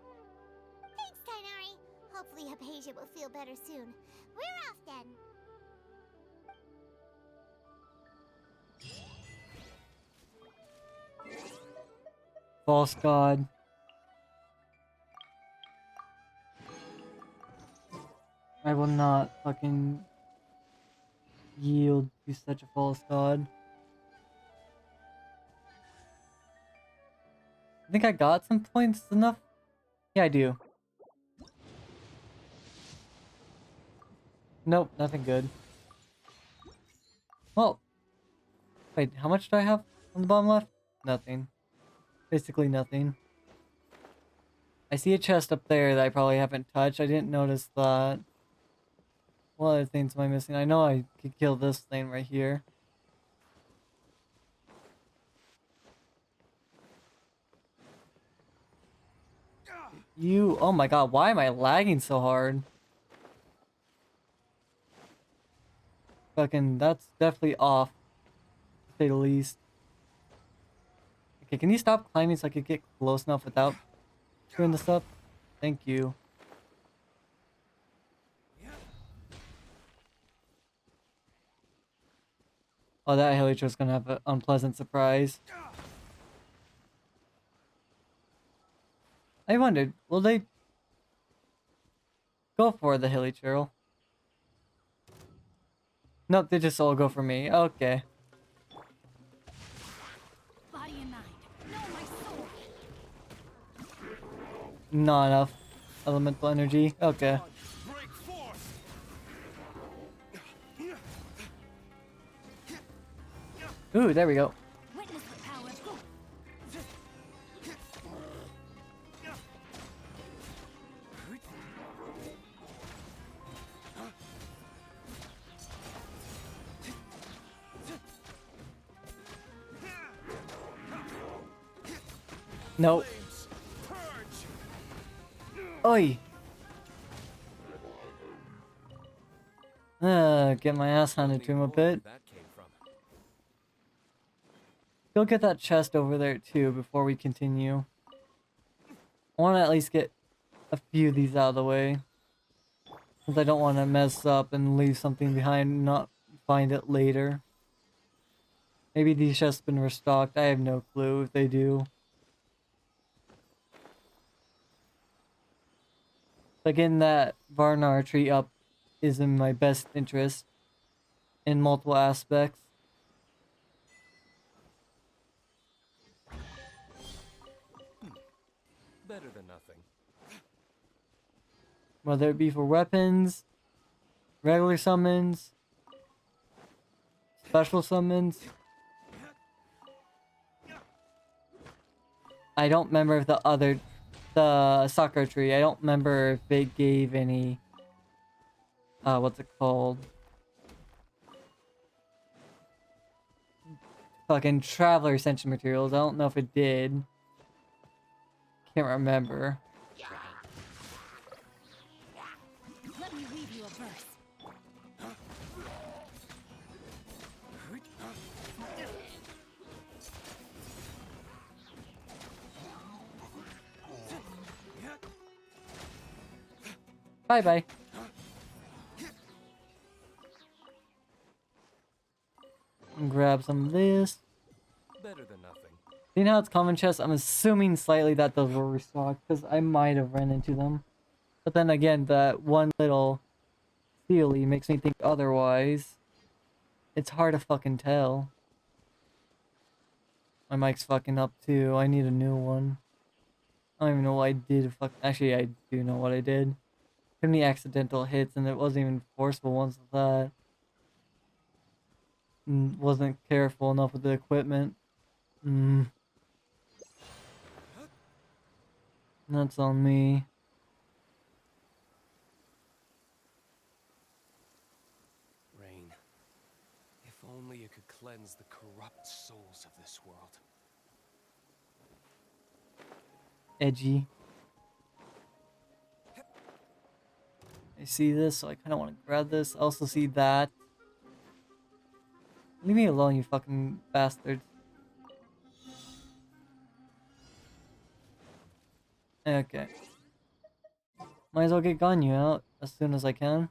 Thanks, Tainari. Hopefully Hypatia will feel better soon. We're off then. False god. I will not fucking yield to such a false god. I think I got some points enough. Yeah, I do. Nope, nothing good. Well, wait, how much do I have on the bottom left? Nothing. Basically nothing. I see a chest up there that I probably haven't touched. I didn't notice that. What other things am I missing? I know I could kill this thing right here. You, oh my god, why am I lagging so hard? Fucking, that's definitely off, to say the least. Okay, can you stop climbing so I could get close enough without screwing this up? Thank you. Oh, that Helitra's gonna have an unpleasant surprise. I wondered, will they go for the Helichurl? Nope, they just all go for me. Okay. Body in mind. not enough elemental energy. Okay. Break forth. Ooh, there we go. Witness the power of God. Nope. Flames, purge. Oi. Get my ass handed to him a bit. That came from. Go get that chest over there too before we continue. I want to at least get a few of these out of the way. Because I don't want to mess up and leave something behind and not find it later. Maybe these chests been restocked. I have no clue if they do. But getting that Varnar tree up is in my best interest in multiple aspects. Better than nothing. Whether it be for weapons, regular summons, special summons. I don't remember if the Sakura tree, I don't remember if it gave any, what's it called? Fucking Traveler Ascension materials. I don't know if it did. Can't remember. Let me read you a verse. Bye-bye. Grab some of this. Better than nothing. See how it's common chests? I'm assuming slightly that those were restocked because I might have run into them. But then again, that one little Sealy makes me think otherwise. It's hard to fucking tell. My mic's fucking up too. I need a new one. I don't even know what I did. Actually, I do know what I did. Too many accidental hits, and it wasn't even forceful ones of that. Wasn't careful enough with the equipment. That's on me. Rain. If only you could cleanse the corrupt souls of this world. Edgy. I see this, so I kind of want to grab this. I also see that. Leave me alone, you fucking bastards. Okay. Might as well get Ganyu out as soon as I can.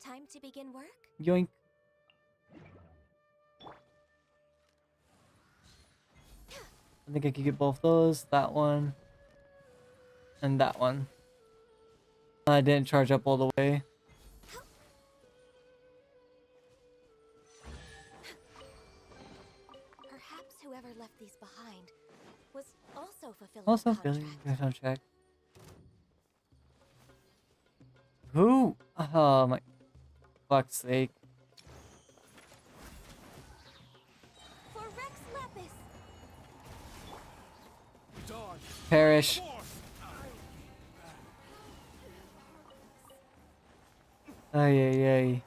Time to begin work? Yoink. I think I could get both those. That one. And that one. I didn't charge up all the way. Perhaps whoever left these behind was also fulfilling Also, the contract. Billy, contract. Who? Oh my fuck's sake. For Rex Lapis! Dawn. Perish. Forth. Ay, ay, ay.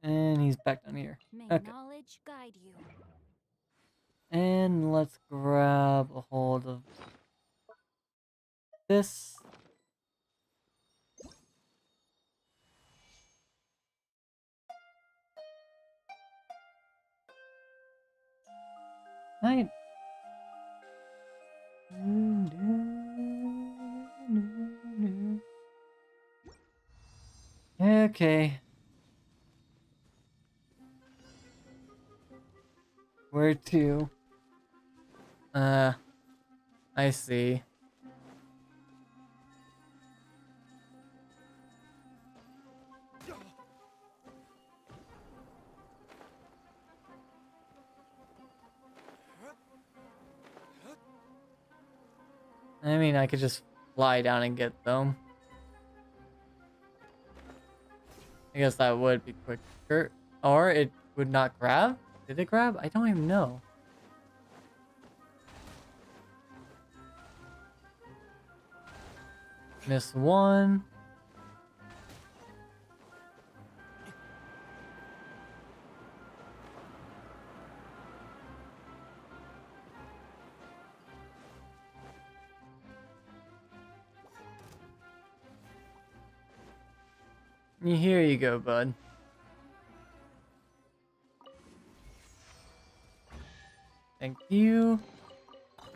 And he's back down here. May Okay. knowledge guide you. And let's grab a hold of this. Right. Okay. Where to? I see. I mean, I could just fly down and get them. I guess that would be quicker. Or it would not grab? Did it grab? I don't even know. Miss one. Here you go, bud. Thank you.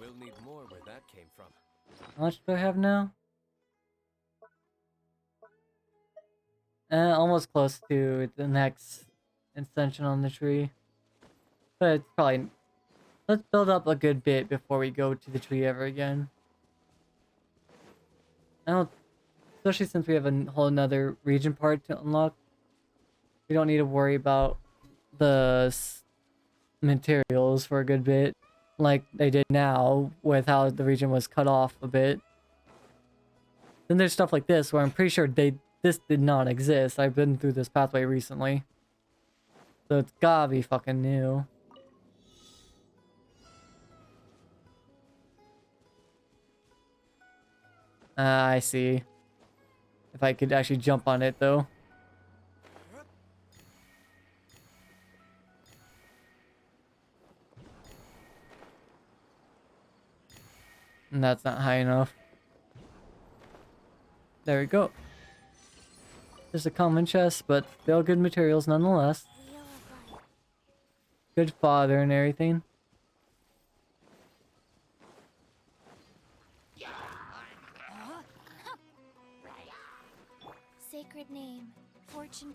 We'll need more where that came from. How much do I have now? Almost close to the next extension on the tree. But it's probably... Let's build up a good bit before we go to the tree ever again. I don't... Especially since we have a whole another region part to unlock. We don't need to worry about the materials for a good bit. Like they did now, with how the region was cut off a bit. Then there's stuff like this, where I'm pretty sure this did not exist. I've been through this pathway recently. So it's gotta be fucking new. I see. If I could actually jump on it, though. And that's not high enough. There we go. There's a common chest, but still good materials nonetheless. Good fodder and everything. Sacred name, fortune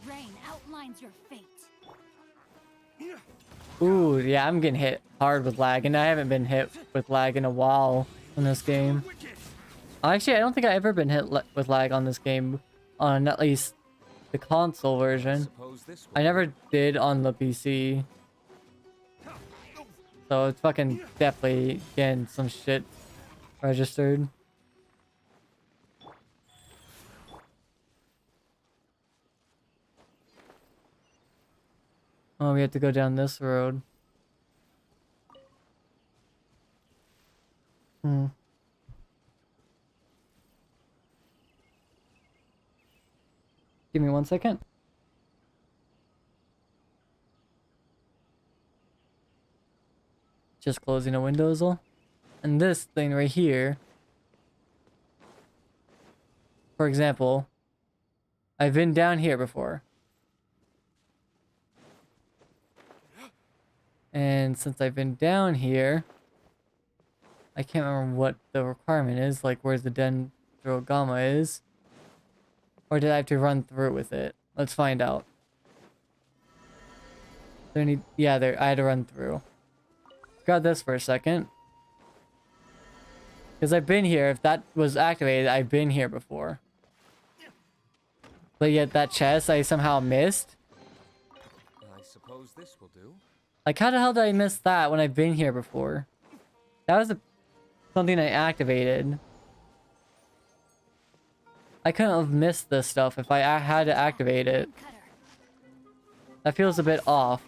Rain outlines your fate. Ooh, yeah, I'm getting hit hard with lag, and I haven't been hit with lag in a while in this game. Actually, I don't think I've ever been hit with lag on this game, on at least the console version. I never did on the PC. So it's fucking definitely getting some shit registered. Oh, we have to go down this road. Give me 1 second. Just closing a window is all. And this thing right here, for example, I've been down here before. And since I've been down here, I can't remember what the requirement is, like where the Dendrogama is. Or did I have to run through with it? Let's find out. Yeah, there, I had to run through. Grab this for a second. Because I've been here, if that was activated, I've been here before. But yet that chest I somehow missed. I suppose this will do. Like, how the hell did I miss that when I've been here before? That was something I activated. I couldn't have missed this stuff if I had to activate it. That feels a bit off.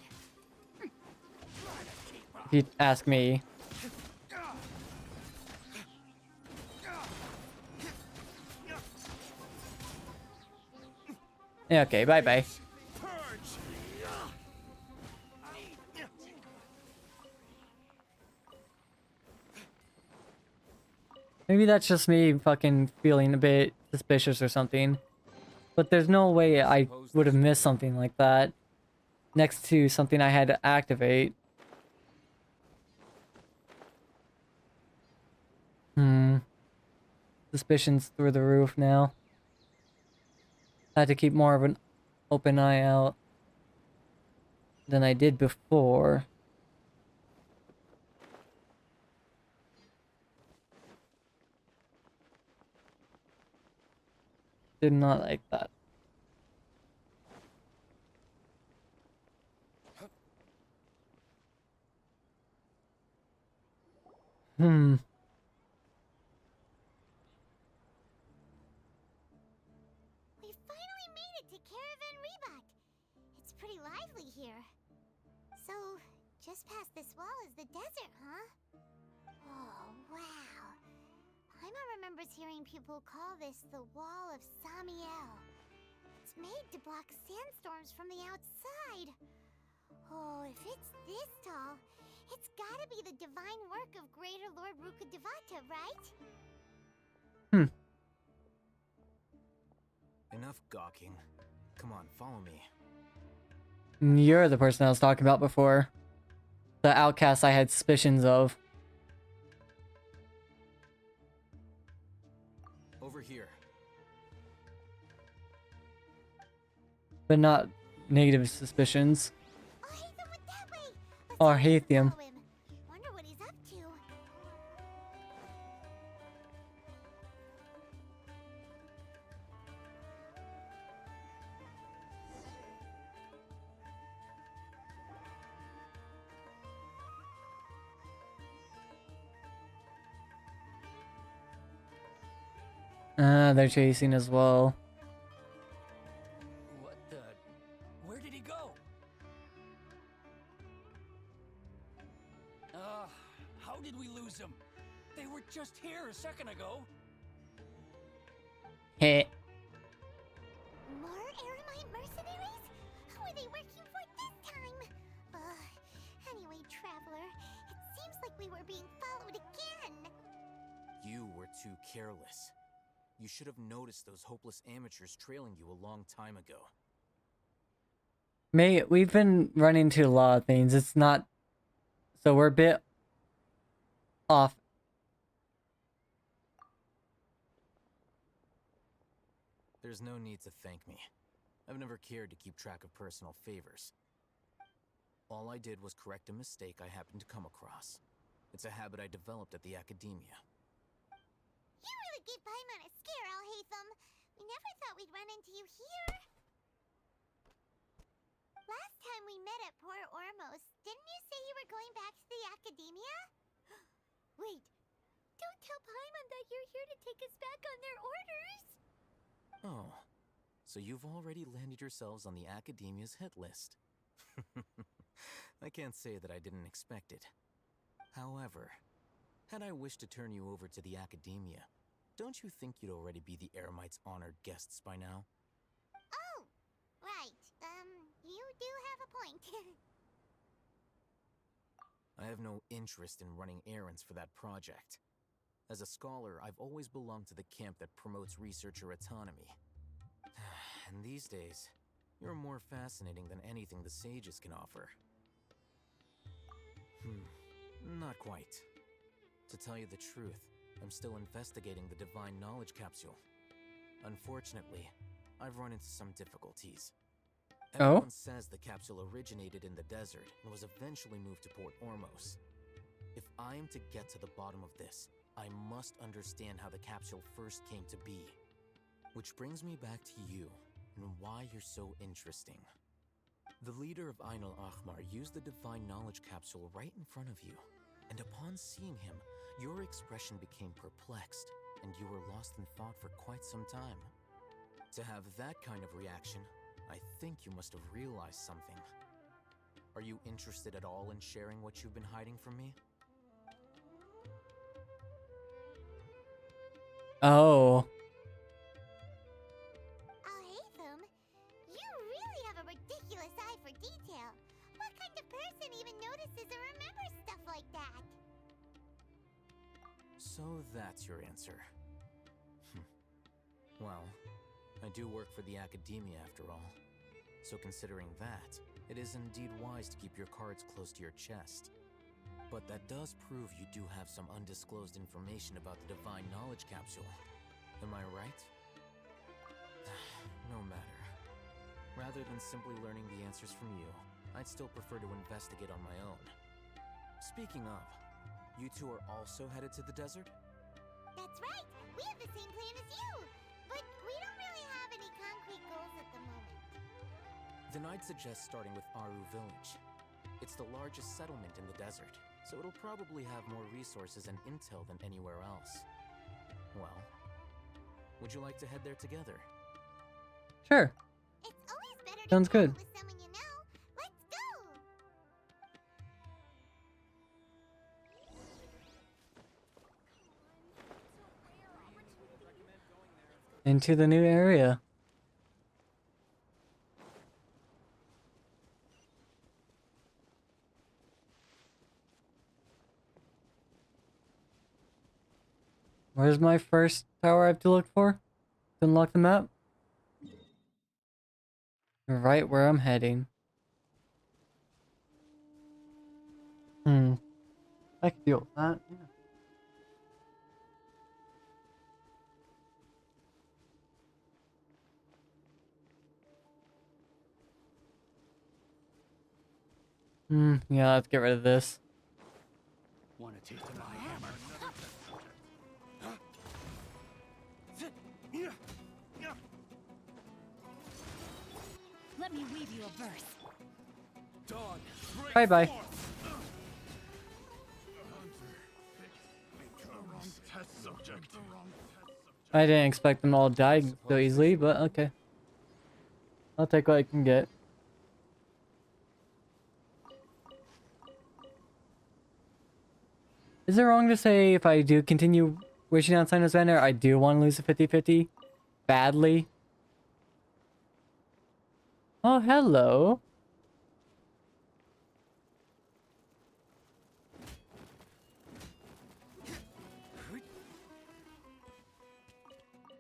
If you ask me. Yeah, okay, bye-bye. Maybe that's just me fucking feeling a bit suspicious or something. But there's no way I would have missed something like that next to something I had to activate. Suspicions through the roof now. I had to keep more of an open eye out than I did before. Did not like that. a caravan rebut. It's pretty lively here. So, just past this wall is the desert, huh? Oh, wow. Paimon remembers hearing people call this the Wall of Samiel. It's made to block sandstorms from the outside. Oh, if it's this tall, it's gotta be the divine work of Greater Lord Rukkhadevata, right? Enough gawking. Come on, follow me. You're the person I was talking about before. The outcast I had suspicions of. Over here. But not negative suspicions. Oh, Hatham went that way. Let's Or hurry and Hathium. follow him. Wonder what he's up to. They're chasing as well. What the? Where did he go? How did we lose him? They were just here a second ago. Heh. More Aramite mercenaries? Who are they working for this time? Anyway, Traveler, it seems like we were being followed again. You were too careless. You should have noticed those hopeless amateurs trailing you a long time ago. Mate, we've been running into a lot of things. It's not... So we're a bit off. There's no need to thank me. I've never cared to keep track of personal favors. All I did was correct a mistake I happened to come across. It's a habit I developed at the academia. You really gave Paimon a scare, Al Hatham. We never thought we'd run into you here. Last time we met at Port Ormos, didn't you say you were going back to the academia? Wait, don't tell Paimon that you're here to take us back on their orders. Oh, so you've already landed yourselves on the academia's hit list. I can't say that I didn't expect it. However, had I wished to turn you over to the academia, don't you think you'd already be the Eremites' honored guests by now? Oh, right. You do have a point. I have no interest in running errands for that project. As a scholar, I've always belonged to the camp that promotes researcher autonomy. And these days, you're more fascinating than anything the sages can offer. Not quite. To tell you the truth, I'm still investigating the Divine Knowledge Capsule. Unfortunately, I've run into some difficulties. Everyone says the capsule originated in the desert and was eventually moved to Port Ormos. If I am to get to the bottom of this, I must understand how the capsule first came to be. Which brings me back to you, and why you're so interesting. The leader of Ainul Ahmar used the Divine Knowledge Capsule right in front of you, and upon seeing him, your expression became perplexed, and you were lost in thought for quite some time. To have that kind of reaction, I think you must have realized something. Are you interested at all in sharing what you've been hiding from me? Oh. Hatham, you really have a ridiculous eye for detail. What kind of person even notices or remembers stuff like that? So that's your answer. Well, I do work for the academia after all. So considering that, it is indeed wise to keep your cards close to your chest. But that does prove you do have some undisclosed information about the Divine Knowledge Capsule. Am I right? No matter. Rather than simply learning the answers from you, I'd still prefer to investigate on my own. Speaking of, you two are also headed to the desert? That's right! We have the same plan as you! But we don't really have any concrete goals at the moment. Then I'd suggest starting with Aru Village. It's the largest settlement in the desert, so it'll probably have more resources and intel than anywhere else. Well, would you like to head there together? Sure. It Sounds good. With someone you know. Let's go. Into the new area. Where's my first tower I have to look for? To unlock the map? Right where I'm heading. I can deal with that. Yeah. Yeah, let's get rid of this. Want a taste of my hammer? Let me weave you a verse. Dawn, break Bye-bye. forth! Test subject. I didn't expect them all to die so easily, but okay. I'll take what I can get. Is it wrong to say if I do continue wishing on Sinus Banner, I do want to lose a 50-50? Badly? Oh, hello.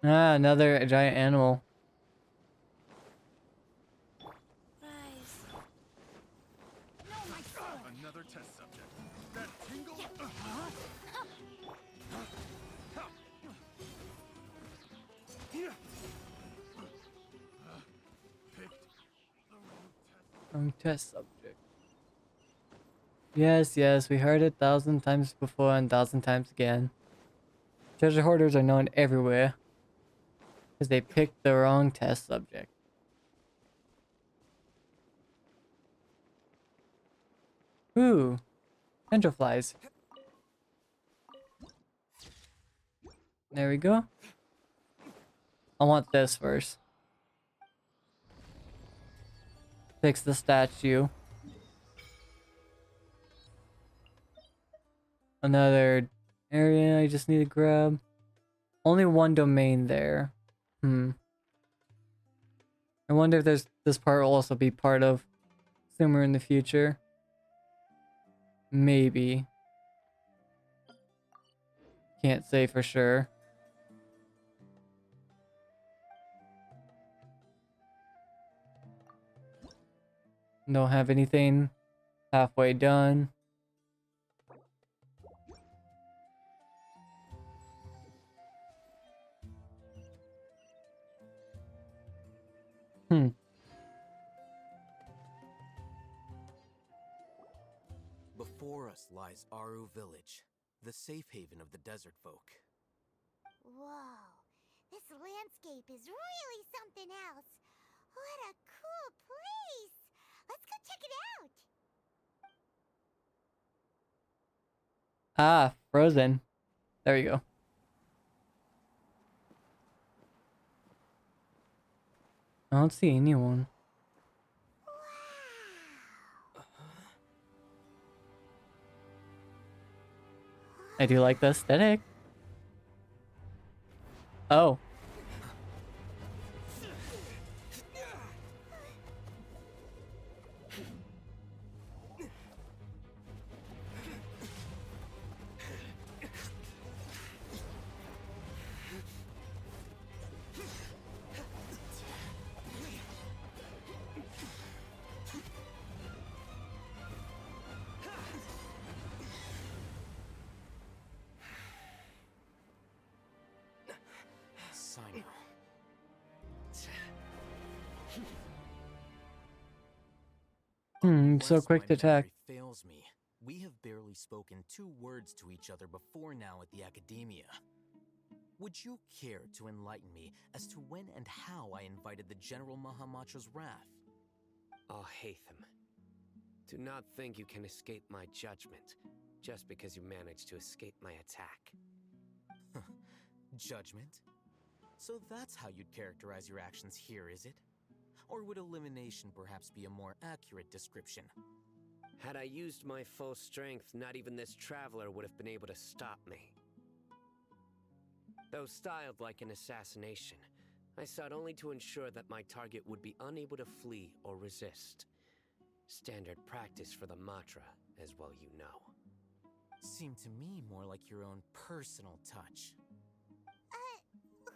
Ah, another giant animal. Another test subject. That tingle? Wrong test subject. Yes, we heard it 1,000 times before and 1,000 times again. Treasure hoarders are known everywhere. Because they picked the wrong test subject. Ooh. Angel flies. There we go. I want this first. Fix the statue. Another area I just need to grab. Only one domain there. I wonder if this part will also be part of somewhere in the future. Maybe. Can't say for sure. Don't have anything halfway done. Before us lies Aru Village, the safe haven of the desert folk. Whoa. This landscape is really something else. What a cool place. Let's go check it out. Ah, frozen. There we go. I don't see anyone. I do like the aesthetic. Oh. So quick to attack. Fails me. We have barely spoken 2 words to each other before now at the Academia. Would you care to enlighten me as to when and how I invited the General Mahamatra's wrath? Oh, Hatham. Do not think you can escape my judgment, just because you managed to escape my attack. Judgment? So that's how you'd characterize your actions here, is it? Or would elimination perhaps be a more accurate description? Had I used my full strength, not even this traveler would have been able to stop me. Though styled like an assassination, I sought only to ensure that my target would be unable to flee or resist. Standard practice for the Matra, as well you know. Seemed to me more like your own personal touch. Who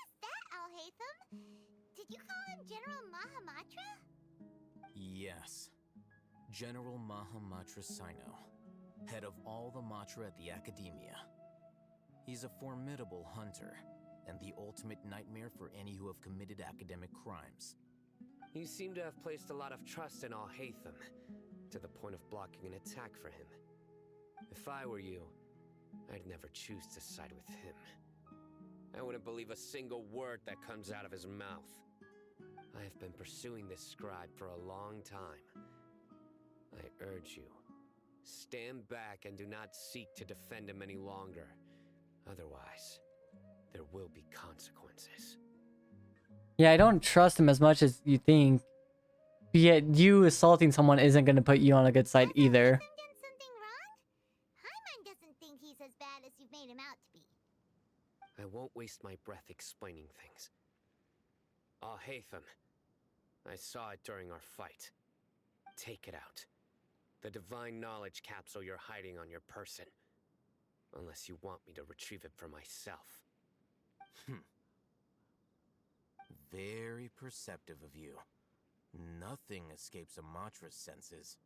is that, Alhaitham? Did you call him General Mahamatra? Yes. General Mahamatra Sino, head of all the Matra at the Academia. He's a formidable hunter, and the ultimate nightmare for any who have committed academic crimes. You seem to have placed a lot of trust in Alhaitham, to the point of blocking an attack for him. If I were you, I'd never choose to side with him. I wouldn't believe a single word that comes out of his mouth. I have been pursuing this scribe for a long time. I urge you, stand back and do not seek to defend him any longer. Otherwise, there will be consequences. Yeah, I don't trust him as much as you think. But yet, you assaulting someone isn't going to put you on a good side either. Done something wrong? Paimon doesn't think he's as bad as you've made him out to be. I won't waste my breath explaining things. Alhaitham, I saw it during our fight. Take it out. The divine knowledge capsule you're hiding on your person. Unless you want me to retrieve it for myself. Very perceptive of you. Nothing escapes a Matra's senses.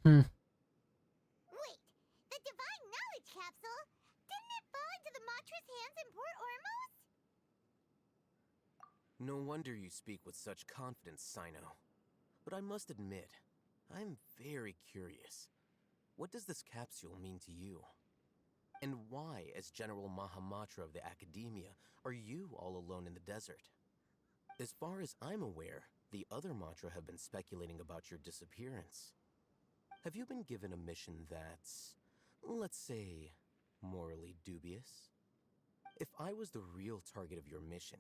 Wait, the divine knowledge capsule? Didn't it fall into the Matra's hands in Port Ormos? No wonder you speak with such confidence, Sino. But I must admit, I'm very curious. What does this capsule mean to you? And why, as General Mahamatra of the Academia, are you all alone in the desert? As far as I'm aware, the other Matra have been speculating about your disappearance. Have you been given a mission that's, let's say, morally dubious? If I was the real target of your mission,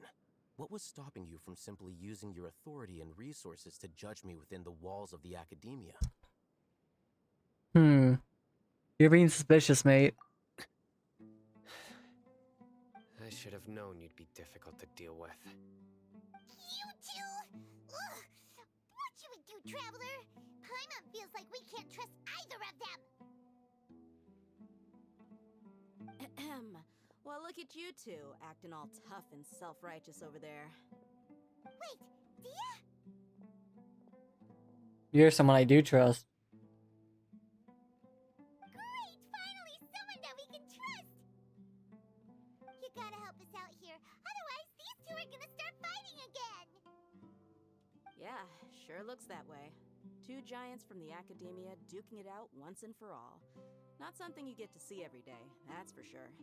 what was stopping you from simply using your authority and resources to judge me within the walls of the Academia? You're being suspicious, mate. I should have known you'd be difficult to deal with. You two? Ugh. What should we do, Traveler? Paimon feels like we can't trust either of them. Ahem. Well, look at you two, acting all tough and self-righteous over there. Wait, Dia? You're someone I do trust. Great! Finally, someone that we can trust! You gotta help us out here. Otherwise, these two are gonna start fighting again! Yeah, sure looks that way. Two giants from the Academia duking it out once and for all. Not something you get to see every day, that's for sure.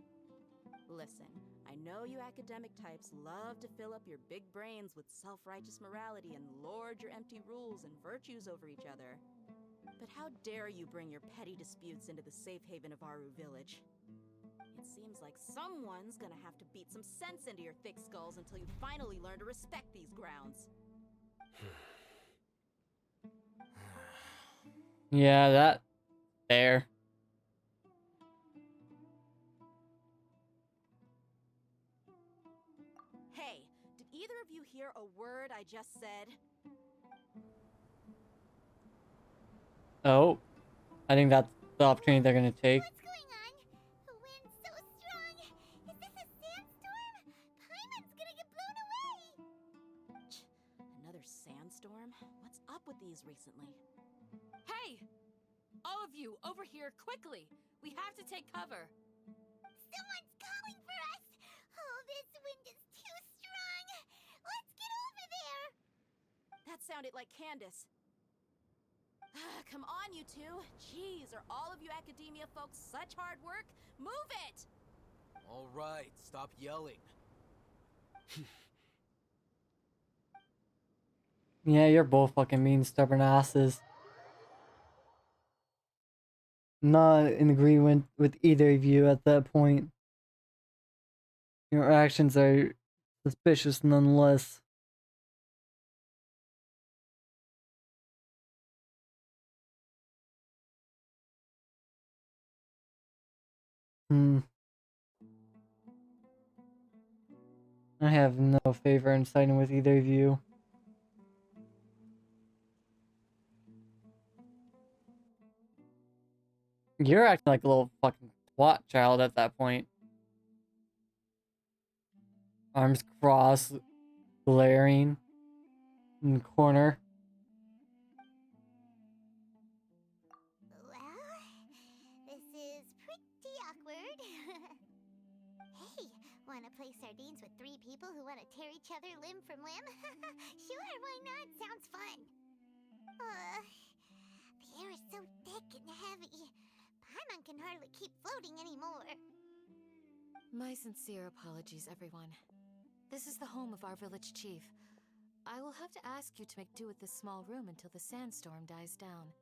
Listen, I know you academic types love to fill up your big brains with self-righteous morality and lord your empty rules and virtues over each other. But how dare you bring your petty disputes into the safe haven of Aru Village? It seems like someone's gonna have to beat some sense into your thick skulls until you finally learn to respect these grounds. Yeah, that... There. Hey, did either of you hear a word I just said? Oh. I think that's the opportunity they're gonna take. What's going on? The wind's so strong! Is this a sandstorm? Paimon's gonna get blown away! Another sandstorm? What's up with these recently? Hey! All of you, over here, quickly! We have to take cover! Someone's calling for us! Oh, this wind is too strong! Let's get over there! That sounded like Candace. Come on, you two. Jeez, are all of you Academia folks such hard work? Move it! All right, stop yelling. Yeah, you're both fucking mean, stubborn asses. Not in agreement with either of you at that point. Your actions are Suspicious nonetheless. I have no favor in siding with either of you. You're acting like a little fucking twat child at that point. Arms crossed, glaring in the corner. Well, this is pretty awkward. Hey, wanna play sardines with 3 people who wanna tear each other limb from limb? Sure, why not? Sounds fun. The air is so thick and heavy. Paimon can hardly keep floating anymore. My sincere apologies, everyone. This is the home of our village chief. I will have to ask you to make do with this small room until the sandstorm dies down.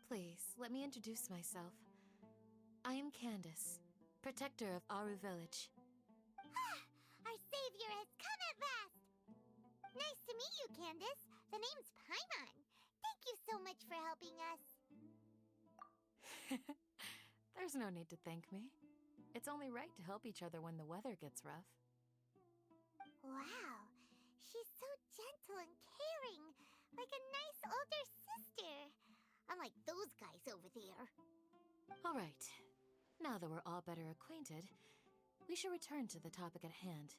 Please, let me introduce myself. I am Candace, protector of Aru Village. Our savior has come at last! Nice to meet you, Candace. The name's Paimon. Thank you so much for helping us. There's no need to thank me. It's only right to help each other when the weather gets rough. Wow, she's so gentle and caring, like a nice older sister. Unlike those guys over there. All right. Now that we're all better acquainted, we should return to the topic at hand.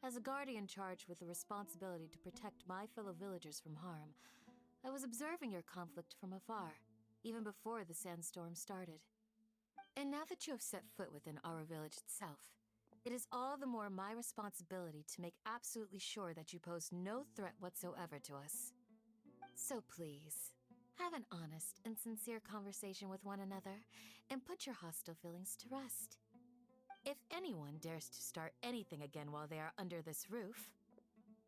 As a guardian charged with the responsibility to protect my fellow villagers from harm, I was observing your conflict from afar, even before the sandstorm started. And now that you have set foot within our village itself, it is all the more my responsibility to make absolutely sure that you pose no threat whatsoever to us. So please, have an honest and sincere conversation with one another, and put your hostile feelings to rest. If anyone dares to start anything again while they are under this roof,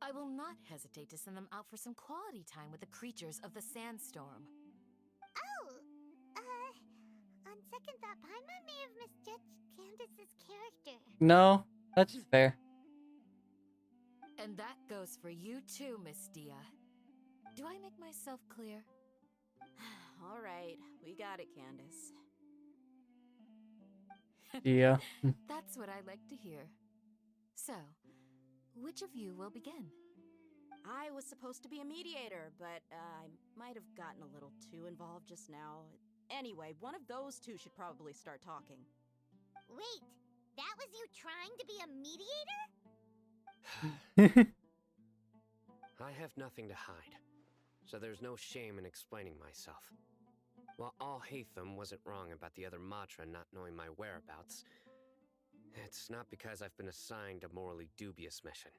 I will not hesitate to send them out for some quality time with the creatures of the sandstorm. On second thought, Paimon may have misjudged Candace's character. No, that's just fair. And that goes for you too, Miss Dia. Do I make myself clear? All right, we got it, Candace. Yeah. That's what I like to hear. So, which of you will begin? I was supposed to be a mediator, but I might have gotten a little too involved just now. Anyway, one of those two should probably start talking. Wait, that was you trying to be a mediator? I have nothing to hide, so there's no shame in explaining myself. While Alhaitham wasn't wrong about the other Matra not knowing my whereabouts, it's not because I've been assigned a morally dubious mission.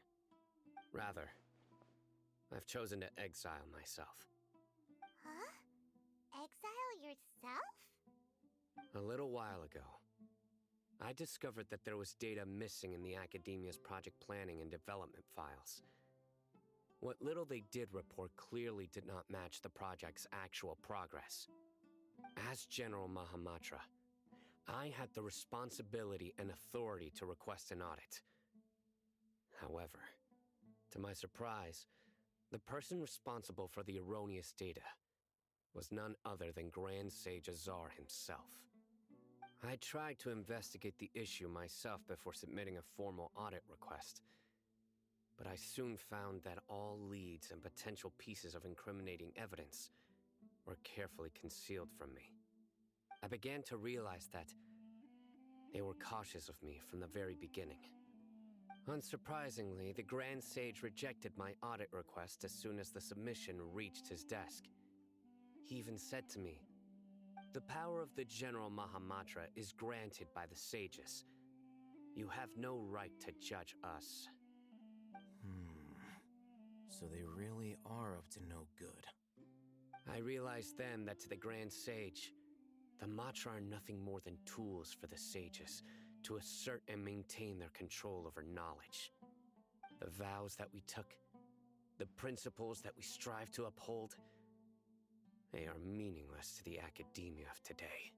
Rather, I've chosen to exile myself. Huh? Exile yourself? A little while ago, I discovered that there was data missing in the Academia's project planning and development files. What little they did report clearly did not match the project's actual progress. As General Mahamatra, I had the responsibility and authority to request an audit. However, to my surprise, the person responsible for the erroneous data was none other than Grand Sage Azar himself. I tried to investigate the issue myself before submitting a formal audit request, but I soon found that all leads and potential pieces of incriminating evidence were carefully concealed from me. I began to realize that they were cautious of me from the very beginning. Unsurprisingly, the Grand Sage rejected my audit request as soon as the submission reached his desk. He even said to me, "The power of the General Mahamatra is granted by the sages. You have no right to judge us." So they really are up to no good. I realized then that to the Grand Sage, the Matra are nothing more than tools for the sages to assert and maintain their control over knowledge. The vows that we took, the principles that we strive to uphold, they are meaningless to the academia of today.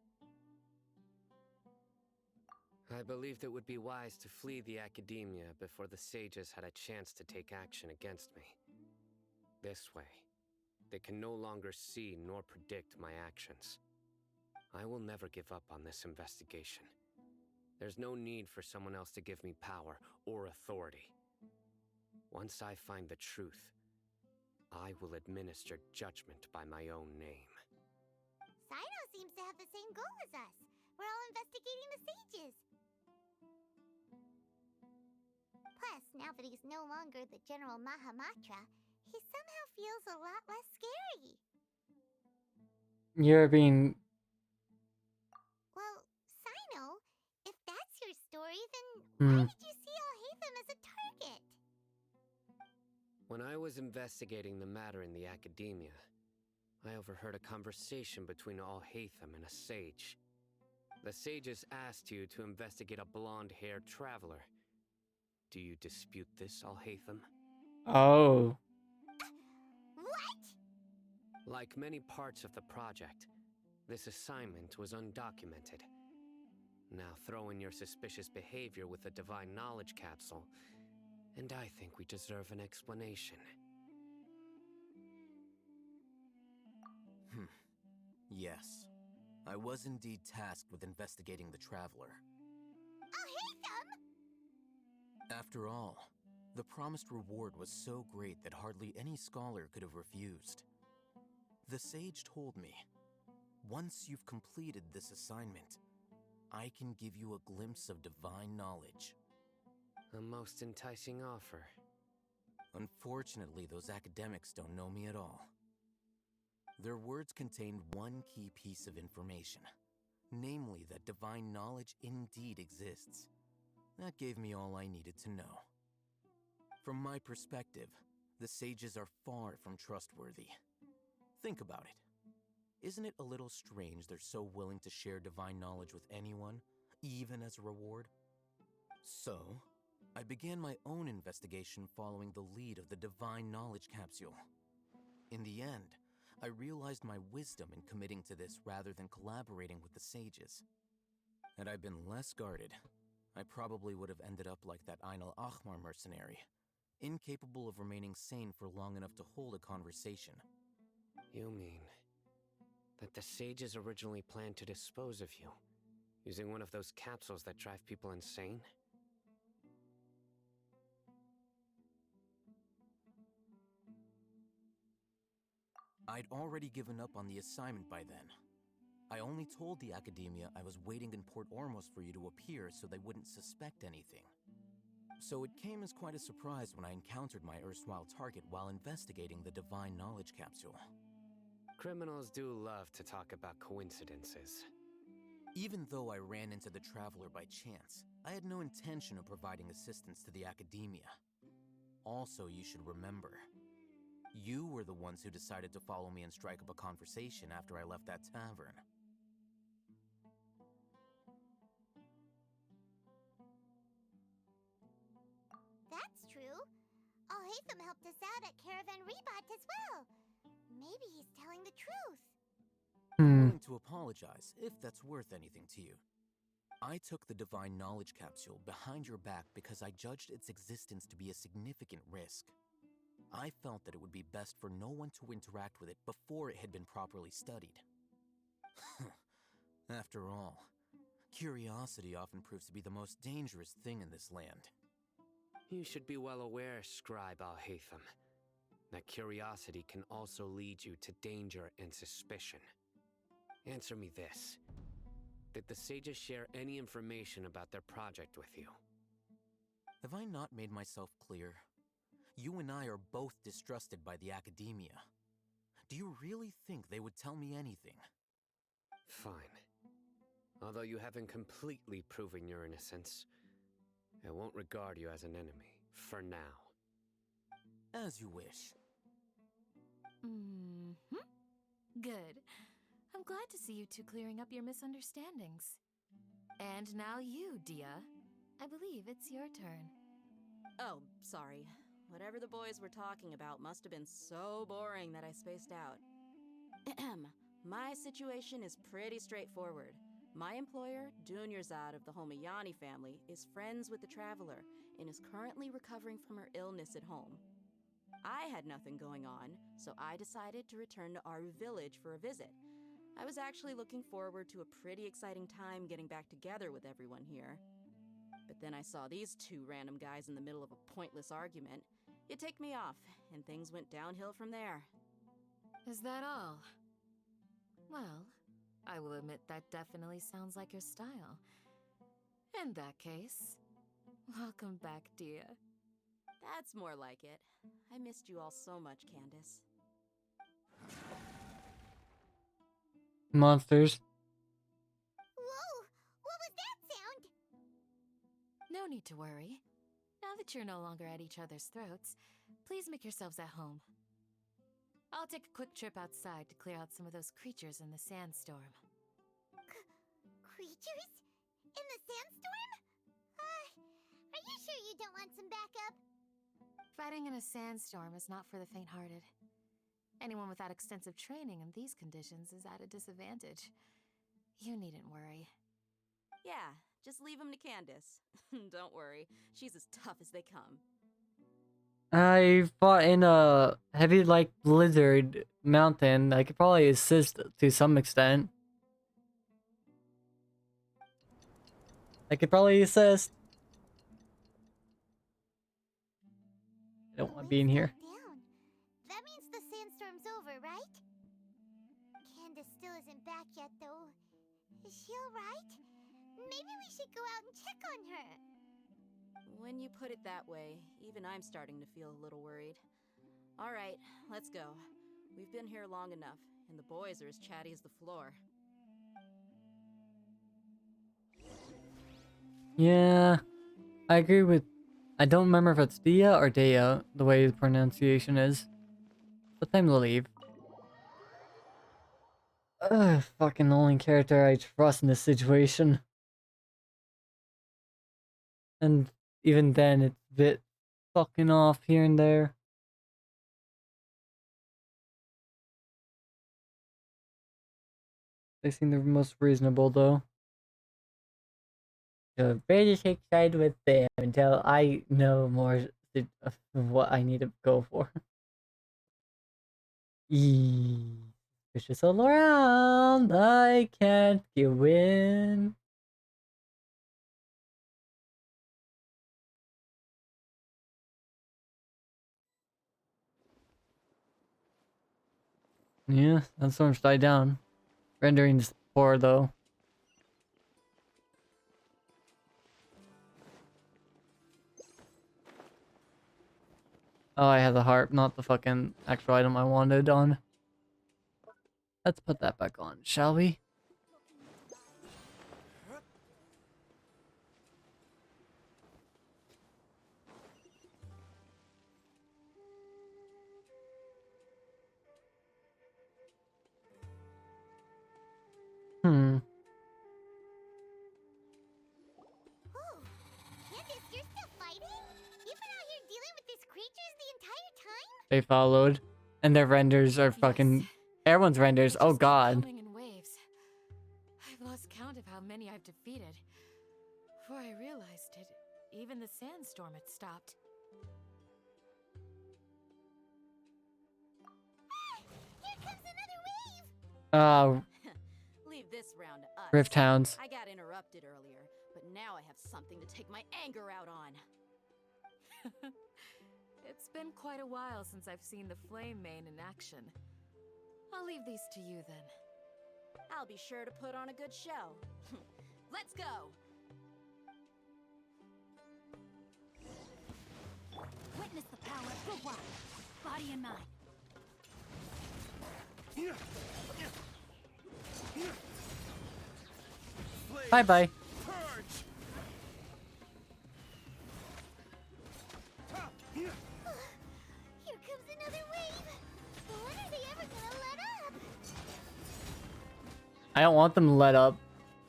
I believed it would be wise to flee the academia before the sages had a chance to take action against me. This way, they can no longer see nor predict my actions. I will never give up on this investigation. There's no need for someone else to give me power or authority. Once I find the truth, I will administer judgment by my own name. Sino seems to have the same goal as us. We're all investigating the sages. Plus, now that he's no longer the General Mahamatra, he somehow feels a lot less scary. You're being... Well, Sino, if that's your story, then why did you see Alhaitham as a target? When I was investigating the matter in the academia, I overheard a conversation between Alhaitham and a sage. The sages asked you to investigate a blonde-haired traveler. Do you dispute this, Alhaitham? Oh. What? Like many parts of the project, this assignment was undocumented. Now throw in your suspicious behavior with the Divine Knowledge Capsule, and I think we deserve an explanation. Yes. I was indeed tasked with investigating the Traveler. Alhaitham! After all, the promised reward was so great that hardly any scholar could have refused. The sage told me, once you've completed this assignment, I can give you a glimpse of divine knowledge. A most enticing offer. Unfortunately, those academics don't know me at all. Their words contained one key piece of information, namely that divine knowledge indeed exists. That gave me all I needed to know. From my perspective, the sages are far from trustworthy. Think about it. Isn't it a little strange they're so willing to share divine knowledge with anyone, even as a reward? So, I began my own investigation following the lead of the Divine Knowledge Capsule. In the end, I realized my wisdom in committing to this rather than collaborating with the sages. Had I been less guarded, I probably would have ended up like that Ain al-Ahmar mercenary, incapable of remaining sane for long enough to hold a conversation. You mean that the sages originally planned to dispose of you, using one of those capsules that drive people insane? I'd already given up on the assignment by then. I only told the Academia I was waiting in Port Ormos for you to appear so they wouldn't suspect anything. So it came as quite a surprise when I encountered my erstwhile target while investigating the Divine Knowledge Capsule. Criminals do love to talk about coincidences. Even though I ran into the Traveler by chance, I had no intention of providing assistance to the Academia. Also, you should remember, you were the ones who decided to follow me and strike up a conversation after I left that tavern. That's true. Alhaitham helped us out at Caravan Rebat as well. Maybe he's telling the truth. I'm willing to apologize, if that's worth anything to you. I took the Divine Knowledge Capsule behind your back because I judged its existence to be a significant risk. I felt that it would be best for no one to interact with it before it had been properly studied. After all, curiosity often proves to be the most dangerous thing in this land. You should be well aware, Scribe Alhaitham, that curiosity can also lead you to danger and suspicion. Answer me this. Did the sages share any information about their project with you? Have I not made myself clear? You and I are both distrusted by the Academia. Do you really think they would tell me anything? Fine. Although you haven't completely proven your innocence, I won't regard you as an enemy, for now. As you wish. Good. I'm glad to see you two clearing up your misunderstandings. And now you, Dia. I believe it's your turn. Oh, sorry. Whatever the boys were talking about must have been so boring that I spaced out. My situation is pretty straightforward. My employer, Dunyarzad of the Homayani family, is friends with the traveler and is currently recovering from her illness at home. I had nothing going on, so I decided to return to Aru village for a visit. I was actually looking forward to a pretty exciting time getting back together with everyone here. But then I saw these two random guys in the middle of a pointless argument. It ticked me off, and things went downhill from there. Is that all? Well, I will admit that definitely sounds like your style. In that case, welcome back, Dia. That's more like it. I missed you all so much, Candace. Monsters. Whoa! What was that sound? No need to worry. Now that you're no longer at each other's throats, please make yourselves at home. I'll take a quick trip outside to clear out some of those creatures in the sandstorm. Creatures? In the sandstorm? Are you sure you don't want some backup? Fighting in a sandstorm is not for the faint-hearted. Anyone without extensive training in these conditions is at a disadvantage. You needn't worry. Yeah, just leave him to Candace. Don't worry, she's as tough as they come. I fought in a heavy like blizzard mountain. I could probably assist to some extent. I could probably assist. I don't want being here. Down. That means the sandstorm's over, right? Candace still isn't back yet, though. Is she alright? Maybe we should go out and check on her. When you put it that way, even I'm starting to feel a little worried. All right, let's go. We've been here long enough, and the boys are as chatty as the floor. Yeah, I agree with... I don't remember if it's Dia or Dea, the way the pronunciation is. But time to leave. Ugh, fucking the only character I trust in this situation. And even then, it's a bit fucking off here and there. They seem the most reasonable, though. So, better take side with them until I know more of what I need to go for. Suspicious all around. I can't give in. Yeah, that storm's died down. Rendering's poor though. Oh, I have the harp, not the fucking actual item I wanted on. Let's put that back on, shall we? Hmm. Oh, Candace, you're still fighting? You've been out here dealing with these creatures the entire time? They followed. And their renders are fucking... Everyone's renders, oh god. Coming in waves. I've lost count of how many I've defeated. Before I realized it, even the sandstorm had stopped. Here comes another wave! Leave this round to us. Rift Towns. I got interrupted earlier, but now I have something to take my anger out on. It's been quite a while since I've seen the Flame Mane in action. I'll leave these to you then. I'll be sure to put on a good show. Let's go! Witness the power of the wild, body and mind. Bye-bye. Here comes another wave! When are they ever gonna let up? I don't want them to let up.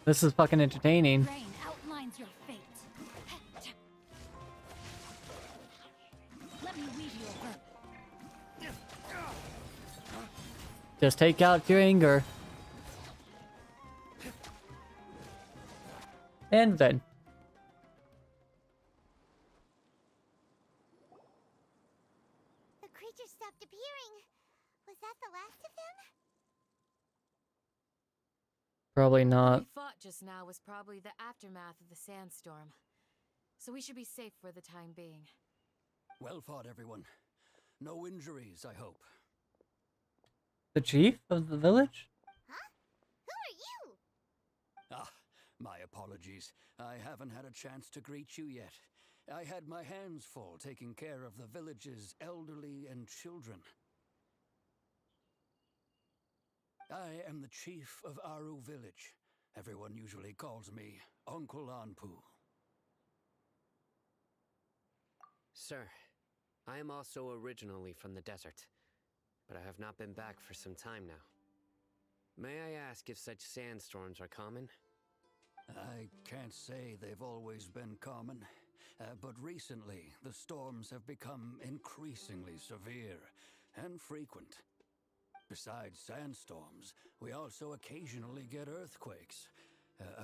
This is fucking entertaining. Rain outlines your fate. Let me weave you a rope. Just take out your anger. And then. The creature stopped appearing. Was that the last of them? Probably What not. we fought just now was probably the aftermath of the sandstorm. So we should be safe for the time being. Well fought, everyone. No injuries, I hope. The chief of the village? Huh? Who are you? Ah, my apologies. I haven't had a chance to greet you yet. I had my hands full taking care of the village's elderly and children. I am the chief of Aru village. Everyone usually calls me Uncle Anpu. Sir, I am also originally from the desert, but I have not been back for some time now. May I ask if such sandstorms are common? I can't say they've always been common, but recently the storms have become increasingly severe and frequent. Besides sandstorms, we also occasionally get earthquakes.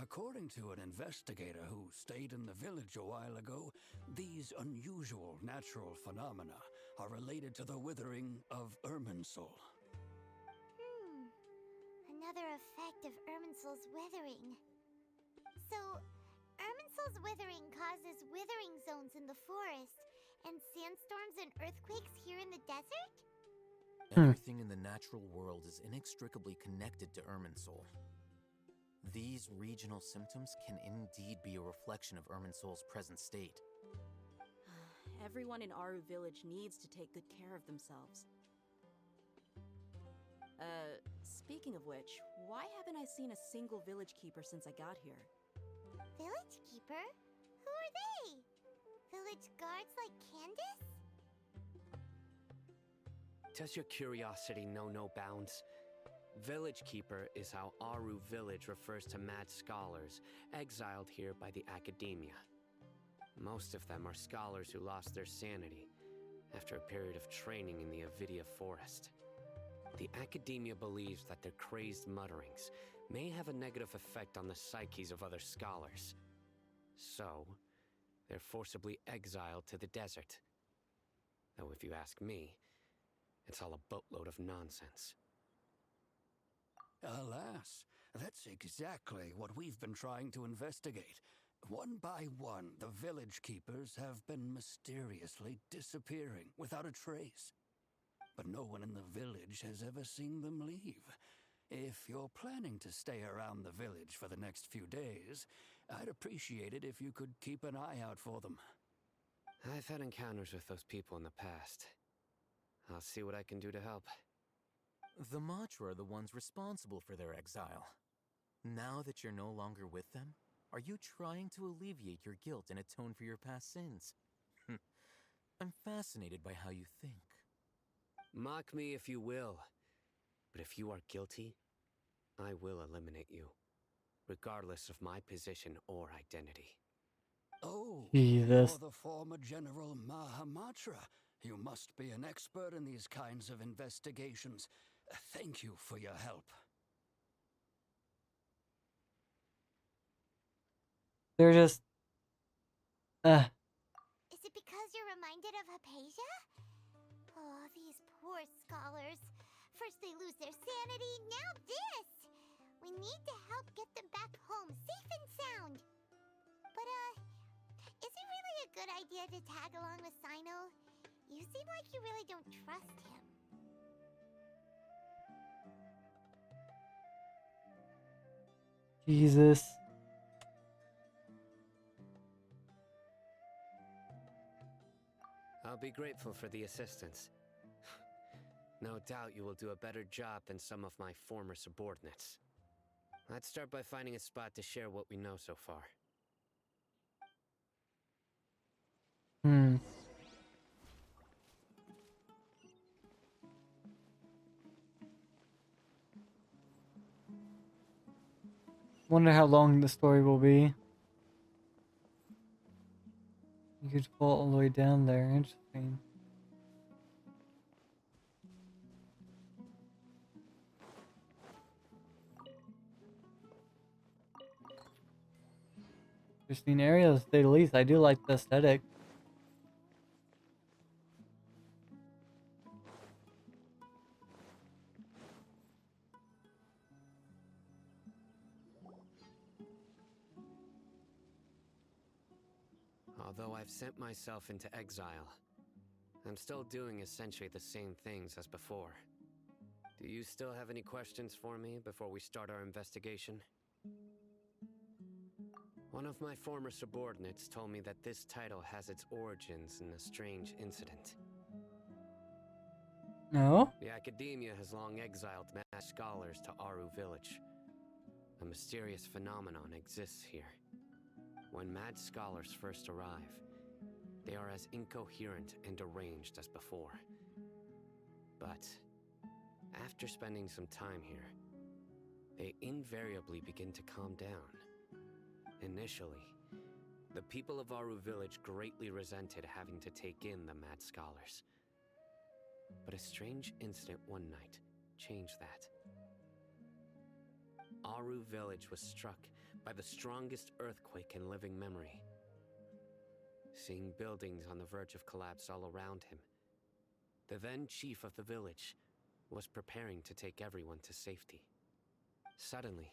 According to an investigator who stayed in the village a while ago, these unusual natural phenomena are related to the withering of Irminsul. Another effect of Irminsul's withering. So, Irminsul's withering causes withering zones in the forest, and sandstorms and earthquakes here in the desert? Everything in the natural world is inextricably connected to Irminsul. These regional symptoms can indeed be a reflection of Irminsul's present state. Everyone in Aru village needs to take good care of themselves. Speaking of which, why haven't I seen a single village keeper since I got here? Village keeper? Who are they? Village guards like Candace? Does your curiosity know no bounds? Village Keeper is how Aru village refers to mad scholars exiled here by the academia. Most of them are scholars who lost their sanity after a period of training in the Avidia forest. The academia believes that their crazed mutterings may have a negative effect on the psyches of other scholars. So, they're forcibly exiled to the desert. Though if you ask me, it's all a boatload of nonsense. Alas, that's exactly what we've been trying to investigate. One by one, the village keepers have been mysteriously disappearing without a trace. But no one in the village has ever seen them leave. If you're planning to stay around the village for the next few days, I'd appreciate it if you could keep an eye out for them. I've had encounters with those people in the past. I'll see what I can do to help. The Matra are the ones responsible for their exile. Now that you're no longer with them, are you trying to alleviate your guilt and atone for your past sins? I'm fascinated by how you think. Mock me if you will, but if you are guilty, I will eliminate you, regardless of my position or identity. Oh, Jesus. you're the former General Mahamatra. You must be an expert in these kinds of investigations. Thank you for your help. They're just... Is it because you're reminded of Hypatia? Oh, these poor scholars. First they lose their sanity, now this! We need to help get them back home, safe and sound. But, is it really a good idea to tag along with Sino? You seem like you really don't trust him. Jesus. I'll be grateful for the assistance. No doubt you will do a better job than some of my former subordinates. Let's start by finding a spot to share what we know so far. Wonder how long the story will be. You could fall all the way down there. Interesting. Interesting area, to say the least. I do like the aesthetic. Although I've sent myself into exile, I'm still doing essentially the same things as before. Do you still have any questions for me before we start our investigation? One of my former subordinates told me that this title has its origins in a strange incident. No? The Academia has long exiled mad scholars to Aru Village. A mysterious phenomenon exists here. When mad scholars first arrive, they are as incoherent and deranged as before. But after spending some time here, they invariably begin to calm down. Initially, the people of Aru Village greatly resented having to take in the mad scholars. But a strange incident one night changed that. Aru Village was struck by the strongest earthquake in living memory. Seeing buildings on the verge of collapse all around him, the then chief of the village was preparing to take everyone to safety. Suddenly,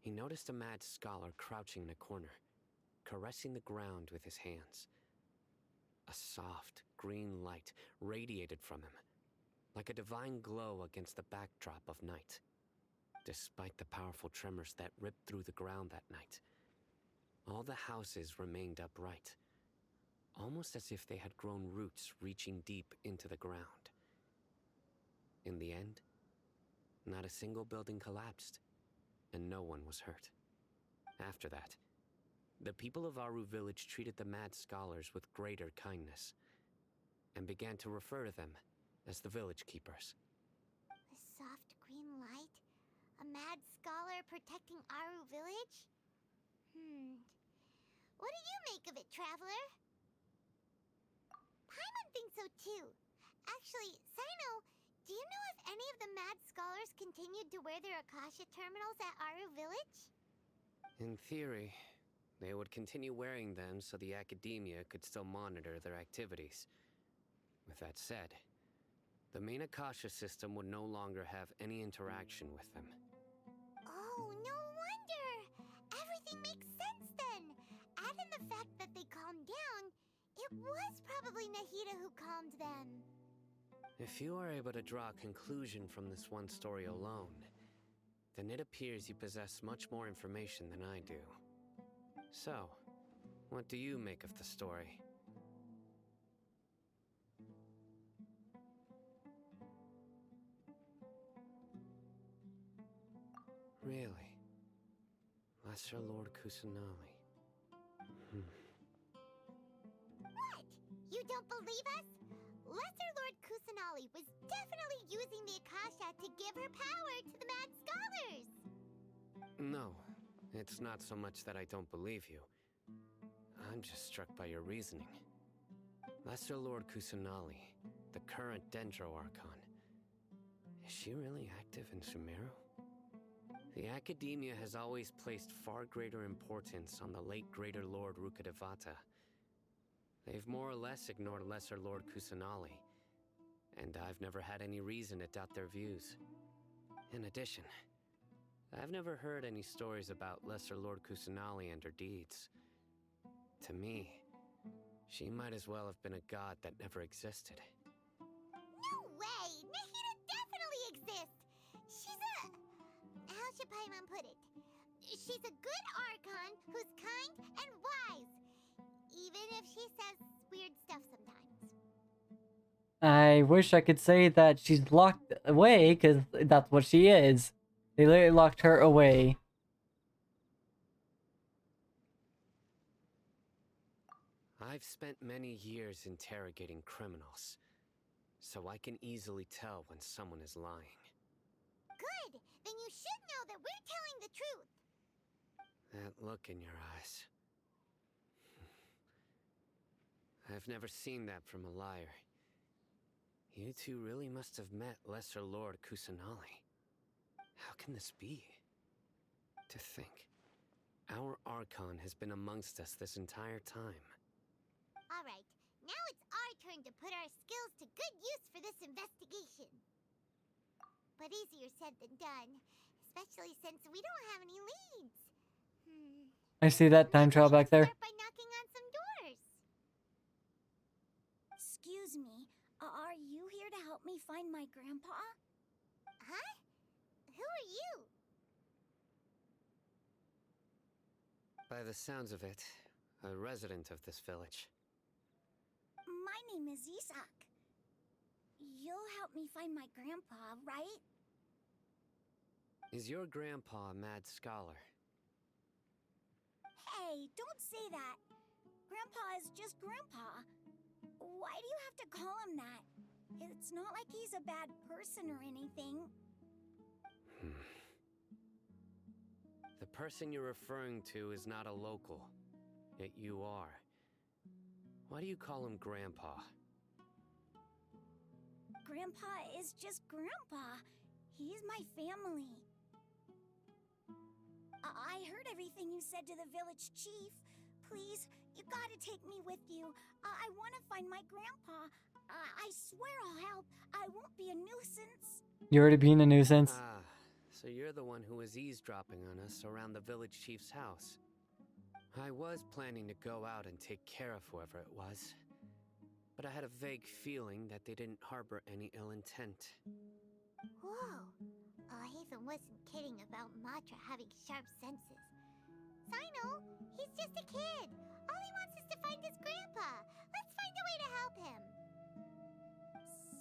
he noticed a mad scholar crouching in a corner, caressing the ground with his hands. A soft, green light radiated from him, like a divine glow against the backdrop of night. Despite the powerful tremors that ripped through the ground that night, all the houses remained upright, almost as if they had grown roots reaching deep into the ground. In the end, not a single building collapsed, and no one was hurt. After that, the people of Aru Village treated the mad scholars with greater kindness, and began to refer to them as the village keepers. A soft green light? A mad scholar protecting Aru Village? What do you make of it, Traveler? Paimon thinks so too. Actually, Sino, do you know if any of the mad scholars continued to wear their Akasha terminals at Aru Village? In theory, they would continue wearing them so the Academia could still monitor their activities. With that said, the main Akasha system would no longer have any interaction with them. Oh, no wonder! Everything makes sense then! Add in the fact that they calmed down, it was probably Nahida who calmed them. If you are able to draw a conclusion from this one story alone, then it appears you possess much more information than I do. So, what do you make of the story? Really? Lesser Lord Kusanali. What? You don't believe us? Lesser Lord Kusanali was definitely using the Akasha to give her power to the mad scholars! No, it's not so much that I don't believe you. I'm just struck by your reasoning. Lesser Lord Kusanali, the current Dendro Archon. Is she really active in Sumeru? The Academia has always placed far greater importance on the late Greater Lord Rukkhadevata. They've more or less ignored Lesser Lord Kusanali, and I've never had any reason to doubt their views. In addition, I've never heard any stories about Lesser Lord Kusanali and her deeds. To me, she might as well have been a god that never existed. No way! Nahida definitely exists! She's a... how should Paimon put it? She's a good Archon who's kind and wise. Even if she says weird stuff sometimes. I wish I could say that she's locked away, because that's what she is. They literally locked her away. I've spent many years interrogating criminals, so I can easily tell when someone is lying. Good! Then you should know that we're telling the truth! That look in your eyes. I've never seen that from a liar. You two really must have met Lesser Lord Kusanali. How can this be? To think, Our Archon has been amongst us this entire time. Alright, now it's our turn to put our skills to good use for this investigation. But easier said than done, especially since we don't have any leads. I see that time travel back there. Start by knocking on some doors. Excuse me, are you here to help me find my grandpa? Huh? Who are you? By the sounds of it, a resident of this village. My name is Isak. You'll help me find my grandpa, right? Is your grandpa a mad scholar? Hey, don't say that. Grandpa is just Grandpa. Why do you have to call him that? It's not like he's a bad person or anything. The person you're referring to is not a local, yet you are. Why do you call him Grandpa? Grandpa is just Grandpa. He's my family. I heard everything you said to the village chief. Please, you gotta take me with you. I want to find my grandpa. I swear I'll help. I won't be a nuisance. You're already being a nuisance. Ah, so you're the one who was eavesdropping on us around the village chief's house. I was planning to go out and take care of whoever it was, but I had a vague feeling that they didn't harbor any ill intent. Whoa. Hatham wasn't kidding about Matra having sharp senses. Sino, he's just a kid. All he wants is to find his grandpa. Let's find a way to help him.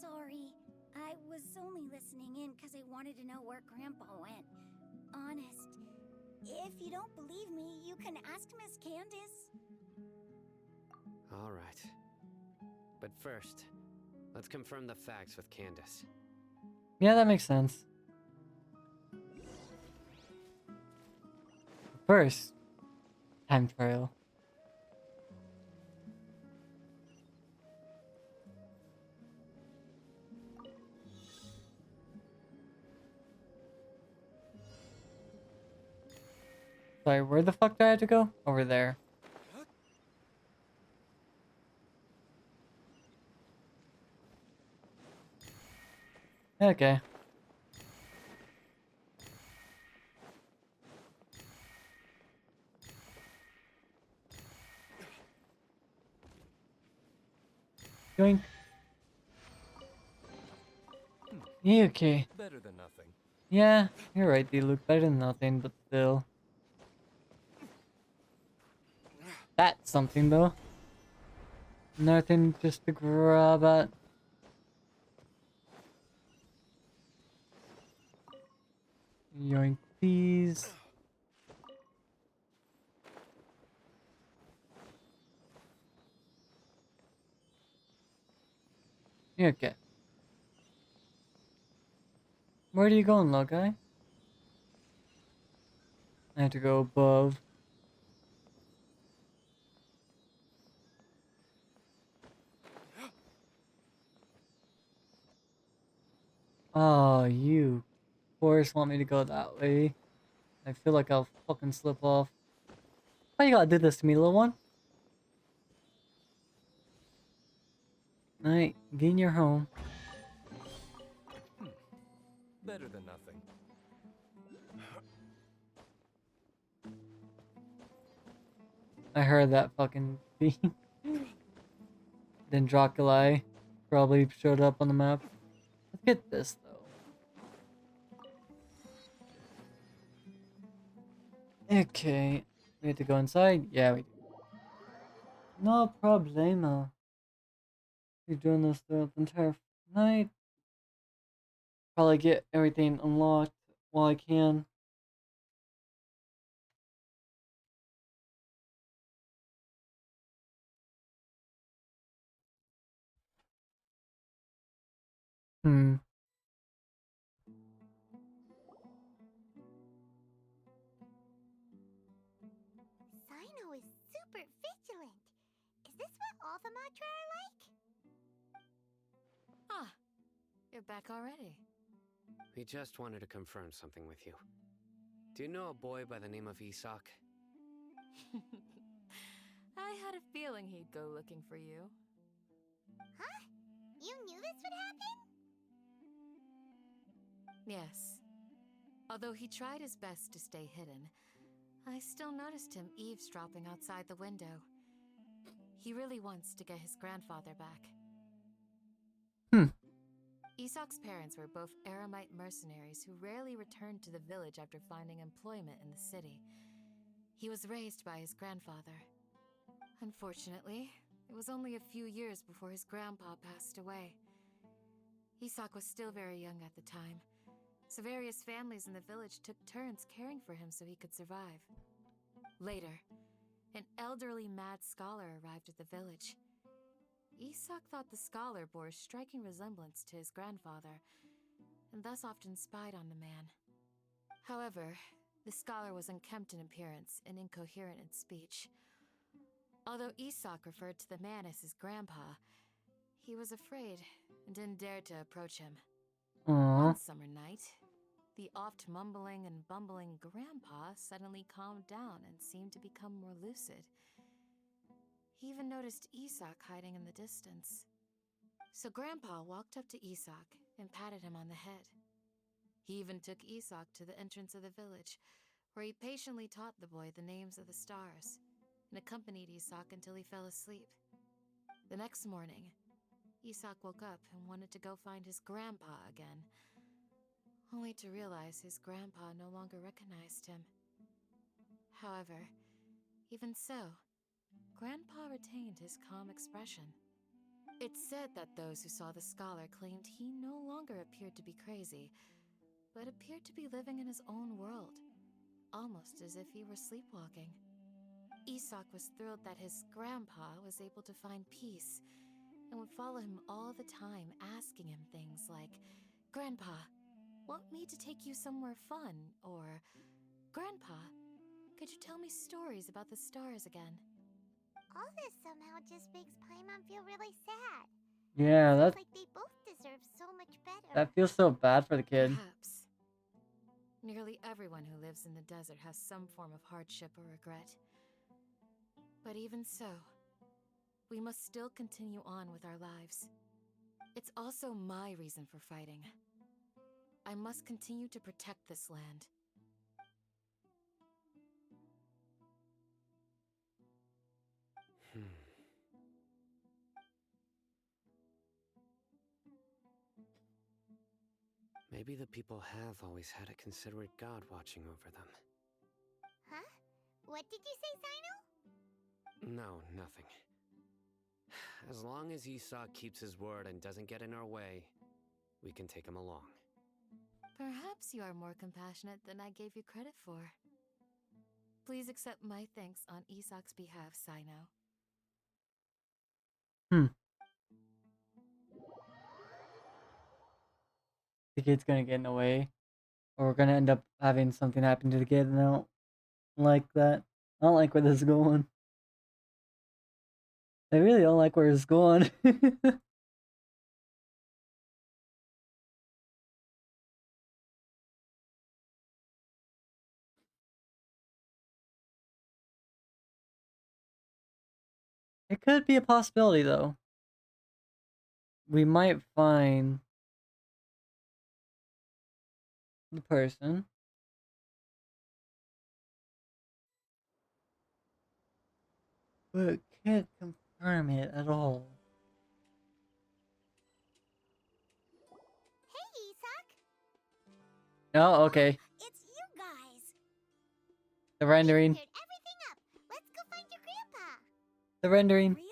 Sorry, I was only listening in because I wanted to know where Grandpa went. Honest. If you don't believe me, you can ask Miss Candace. All right. But first, let's confirm the facts with Candace. Yeah, that makes sense. First, time trial. Sorry, where the fuck do I have to go? Over there. Okay. Going. Yeah, okay. Better than nothing. Yeah, you're right, they look better than nothing, but still. That's something though. Nothing just to grab at. Yoink these. Yeah, okay. Where are you going, little guy? I have to go above. Oh, you, of course, want me to go that way. I feel like I'll fucking slip off. Why you gotta do this to me, little one? Alright, get in your home. Better than nothing. I heard that fucking thing. Then Draculae probably showed up on the map. Let's get this though. Okay, we have to go inside? Yeah, we do. No problemo. You're doing this throughout the entire night. Probably get everything unlocked while I can. Sino is super vigilant. Is this what all the Matra are like? Ah, you're back already. We just wanted to confirm something with you. Do you know a boy by the name of Isak? I had a feeling he'd go looking for you. Huh? You knew this would happen? Yes. Although he tried his best to stay hidden, I still noticed him eavesdropping outside the window. He really wants to get his grandfather back. Isak's parents were both Aramite mercenaries who rarely returned to the village after finding employment in the city. He was raised by his grandfather. Unfortunately, it was only a few years before his grandpa passed away. Isak was still very young at the time, so various families in the village took turns caring for him so he could survive. Later, an elderly mad scholar arrived at the village. Isak thought the scholar bore a striking resemblance to his grandfather, and thus often spied on the man. However, the scholar was unkempt in appearance and incoherent in speech. Although Isak referred to the man as his grandpa, he was afraid and didn't dare to approach him. One summer night, the oft mumbling and bumbling grandpa suddenly calmed down and seemed to become more lucid. He even noticed Isak hiding in the distance. So Grandpa walked up to Isak and patted him on the head. He even took Isak to the entrance of the village, where he patiently taught the boy the names of the stars, and accompanied Isak until he fell asleep. The next morning, Isak woke up and wanted to go find his grandpa again, only to realize his grandpa no longer recognized him. However, even so, Grandpa retained his calm expression. It's said that those who saw the scholar claimed he no longer appeared to be crazy, but appeared to be living in his own world, almost as if he were sleepwalking. Isak was thrilled that his grandpa was able to find peace, and would follow him all the time, asking him things like, "Grandpa, want me to take you somewhere fun?" Or, "Grandpa, could you tell me stories about the stars again?" All this somehow just makes Paimon feel really sad. Yeah, Seems that's... like they both deserve so much better. That feels so bad for the kid. Perhaps. Nearly everyone who lives in the desert has some form of hardship or regret. But even so, we must still continue on with our lives. It's also my reason for fighting. I must continue to protect this land. Maybe the people have always had a considerate god watching over them. Huh? What did you say, Zino? No, nothing. As long as Isak keeps his word and doesn't get in our way, we can take him along. Perhaps you are more compassionate than I gave you credit for. Please accept my thanks on Isak's behalf, Sino. The kid's gonna get in the way. Or we're gonna end up having something happen to the kid, and I don't like that. I don't like where this is going. I really don't like where it's going. It could be a possibility, though. We might find the person. But can't confirm it at all. Hey, Isak! Oh, okay. It's you guys! The rendering. Cleared everything up! Let's go find your grandpa! The rendering. Really?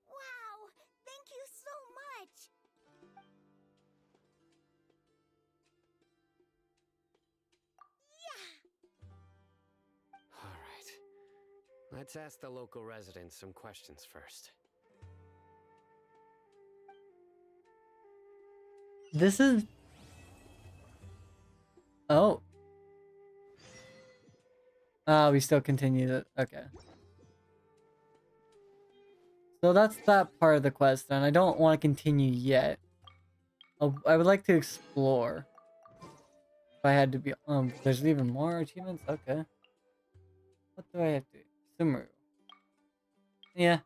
Wow! Thank you so much! Alright. Let's ask the local residents some questions first. This is... Oh. We still continue it. Okay. So that's that part of the quest, and I don't want to continue yet. I would like to explore. If I had to be... there's even more achievements? Okay. What do I have to do? Sumeru. Yeah.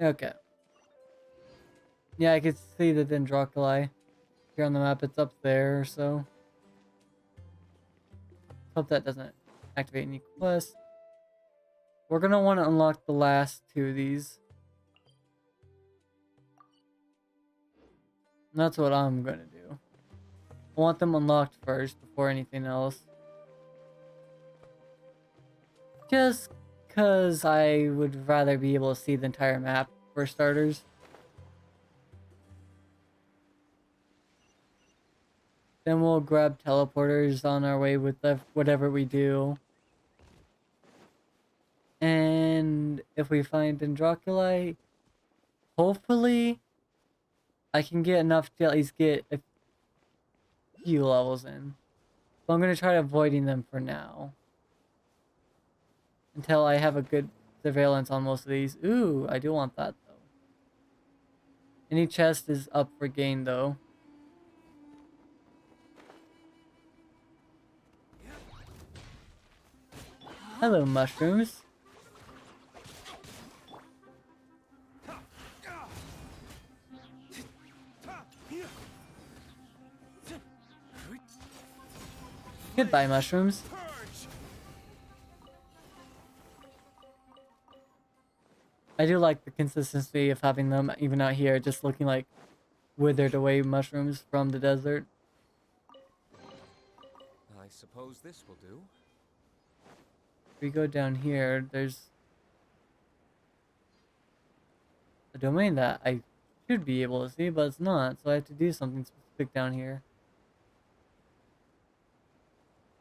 Okay. Yeah, I can see the Dendroculi. Here on the map, it's up there, so... Hope that doesn't activate any quests. We're gonna want to unlock the last two of these. And that's what I'm gonna do. I want them unlocked first before anything else. Just because I would rather be able to see the entire map for starters. Then we'll grab teleporters on our way with whatever we do. And if we find Dendroculi, hopefully I can get enough to at least get a few levels in. But I'm going to try avoiding them for now. Until I have a good surveillance on most of these. Ooh, I do want that though. Any chest is up for gain though. Hello, mushrooms. Goodbye, mushrooms. I do like the consistency of having them even out here, just looking like withered away mushrooms from the desert. I suppose this will do. If we go down here, there's a domain that I should be able to see, but it's not, so I have to do something specific down here.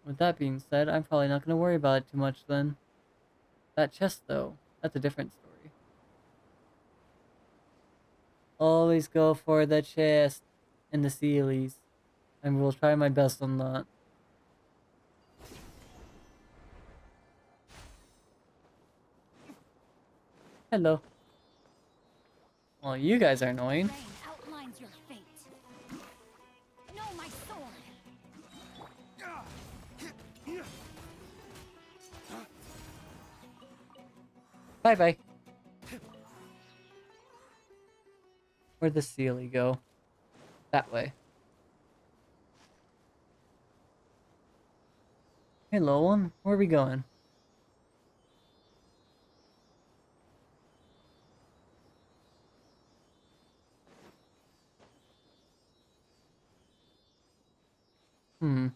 With that being said, I'm probably not going to worry about it too much then. That chest, though, that's a different story. Always go for the chest and the Sealies, and we'll try my best on that. Hello. Well, you guys are annoying. Outlines your fate. Know my sword. Bye-bye. Where'd the Sealy go? That way. Hey, little one. Where are we going? Hmm.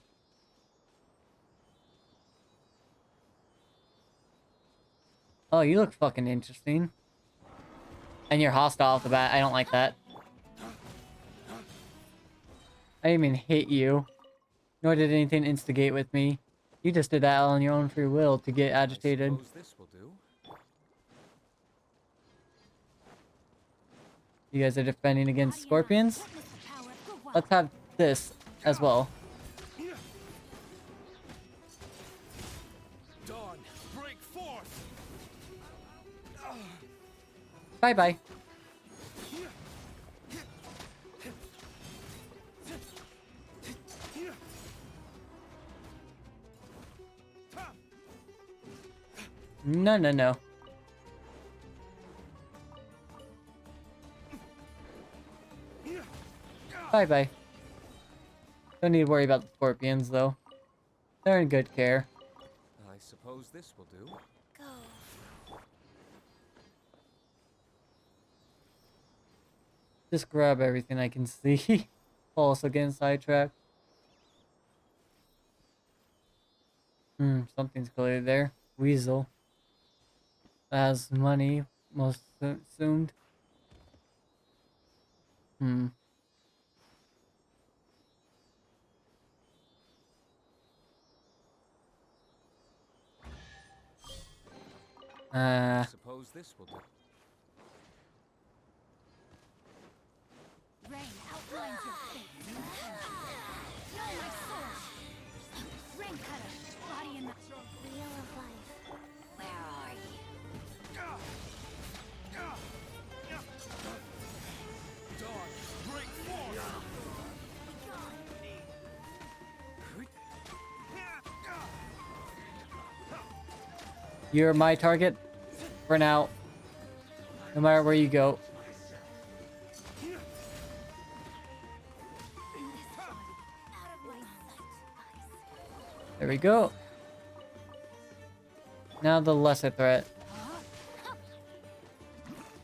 Oh, you look fucking interesting. And you're hostile off the bat. I don't like that. I didn't even hit you. Nor did anything instigate with me. You just did that on your own free will to get agitated. This will do. You guys are defending against scorpions? Let's have this as well. Dawn, break forth. Bye-bye. No, no, no. Bye-bye. Don't need to worry about the scorpions, though. They're in good care. I suppose this will do. Just grab everything I can see. Also getting sidetracked. Something's clearly there. Weasel. Has money, most assumed. I suppose this will do. Rain outlines your fate. Know my sword. Rain cutter, body in the Wheel of life. Where are you? Dawn, break forth. You're my target for now. No matter where you go. There we go. Now the lesser threat.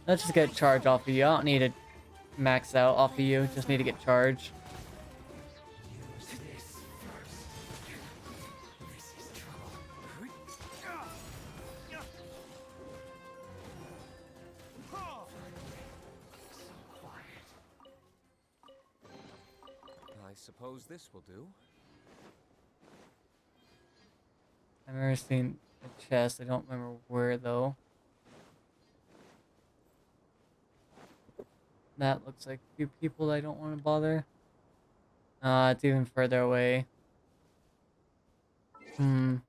Let's just get charge off of you. I don't need to max out off of you. Just need to get charge. I suppose this will do. I've never seen a chest. I don't remember where though. That looks like a few people I don't want to bother. It's even further away. I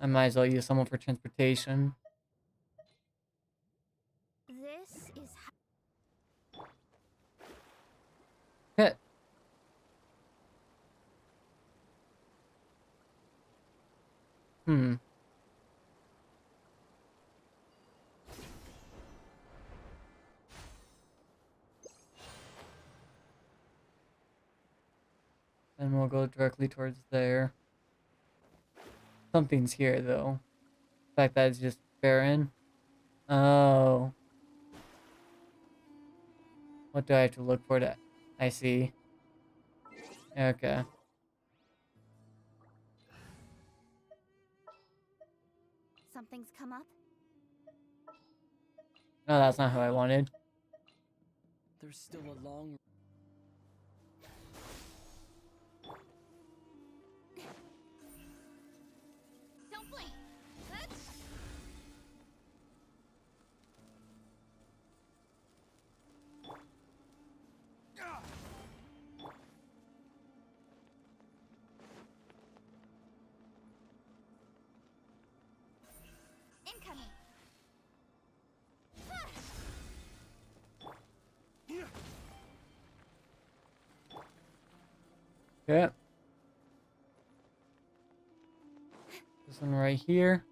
might as well use someone for transportation. This is Hit. And we'll go directly towards there. Something's here, though. The fact that it's just barren. Oh. What do I have to look for that? I see. Okay. Something's come up? No, that's not who I wanted. There's still a long... Don't blink. Incoming. Okay. This one right here.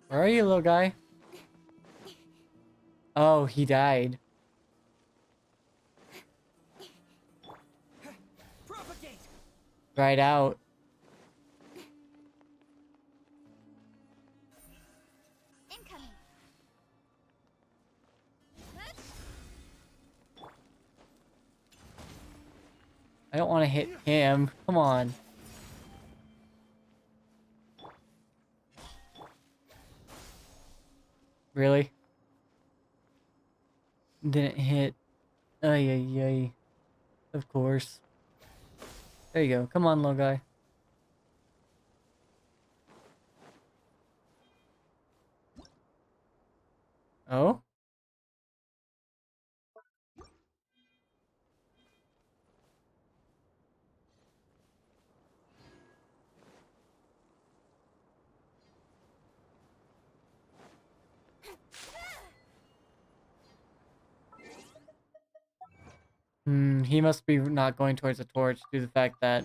Where are you, little guy? Oh, he died. Propagate. Right out. Incoming. I don't want to hit him. Come on. Really? Didn't hit. Ay, ay, ay. Of course. There you go. Come on, little guy. Oh? He must be not going towards the torch due to the fact that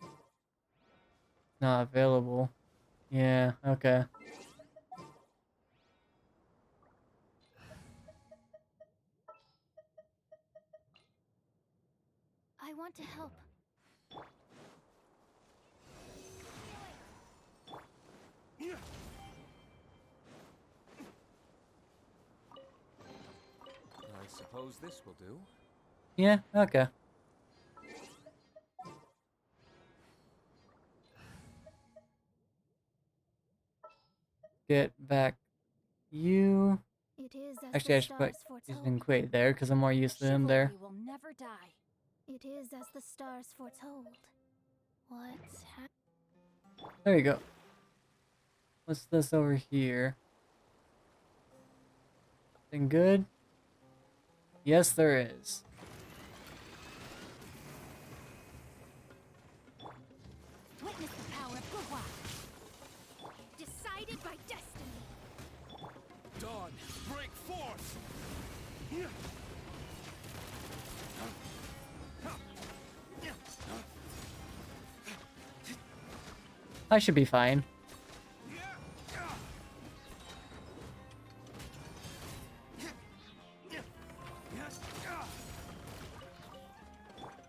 it's not available. Yeah, okay. I want to help. I suppose this will do. Yeah, okay. Get back you. It is as Actually, I the should put stars foretold. using Quaid there because I'm more used to him there. Chivalry will never die. It is as the stars foretold. What's happening? There you go. What's this over here? Something good? Yes, there is. Witness the power of Gua. Decided by destiny. Dawn, break forth! I should be fine.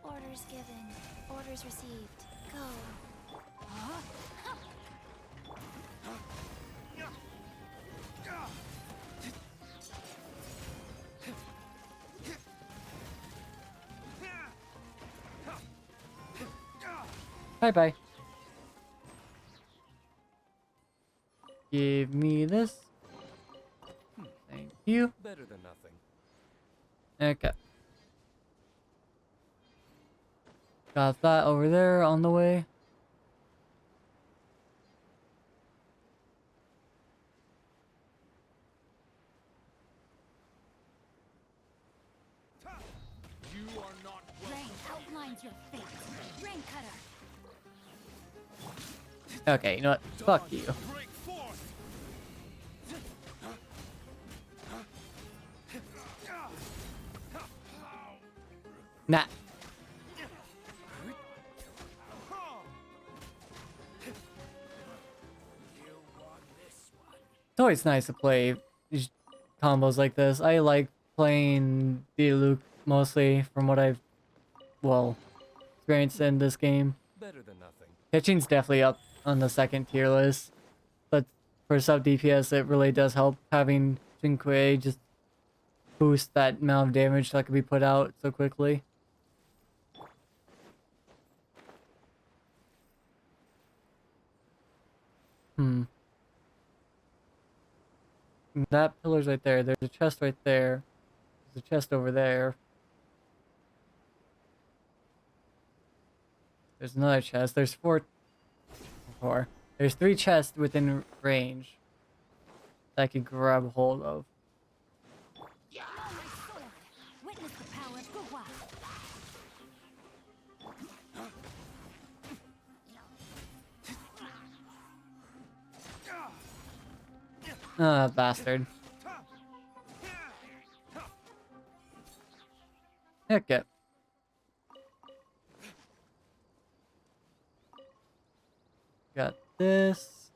Orders given. Orders received. Go. Bye-bye. Give me this. Thank you. Better than nothing. Okay. Got that over there on the way. You are not Rain outlines your fate. Rain cutter. Okay, you know what? Fuck you. break forth. Nah. It's always nice to play these combos like this. I like playing Diluc mostly from what I've, well, experienced in this game. Better than nothing. Pitching's definitely up on the second tier list, but for sub DPS it really does help having Jinquei just boost that amount of damage that can be put out so quickly. That pillar's right there. There's a chest right there. There's a chest over there. There's another chest. There's four. There's 3 chests within range that I could grab a hold of. Witness the power of Gugwa. Ah, bastard. Okay. Got this.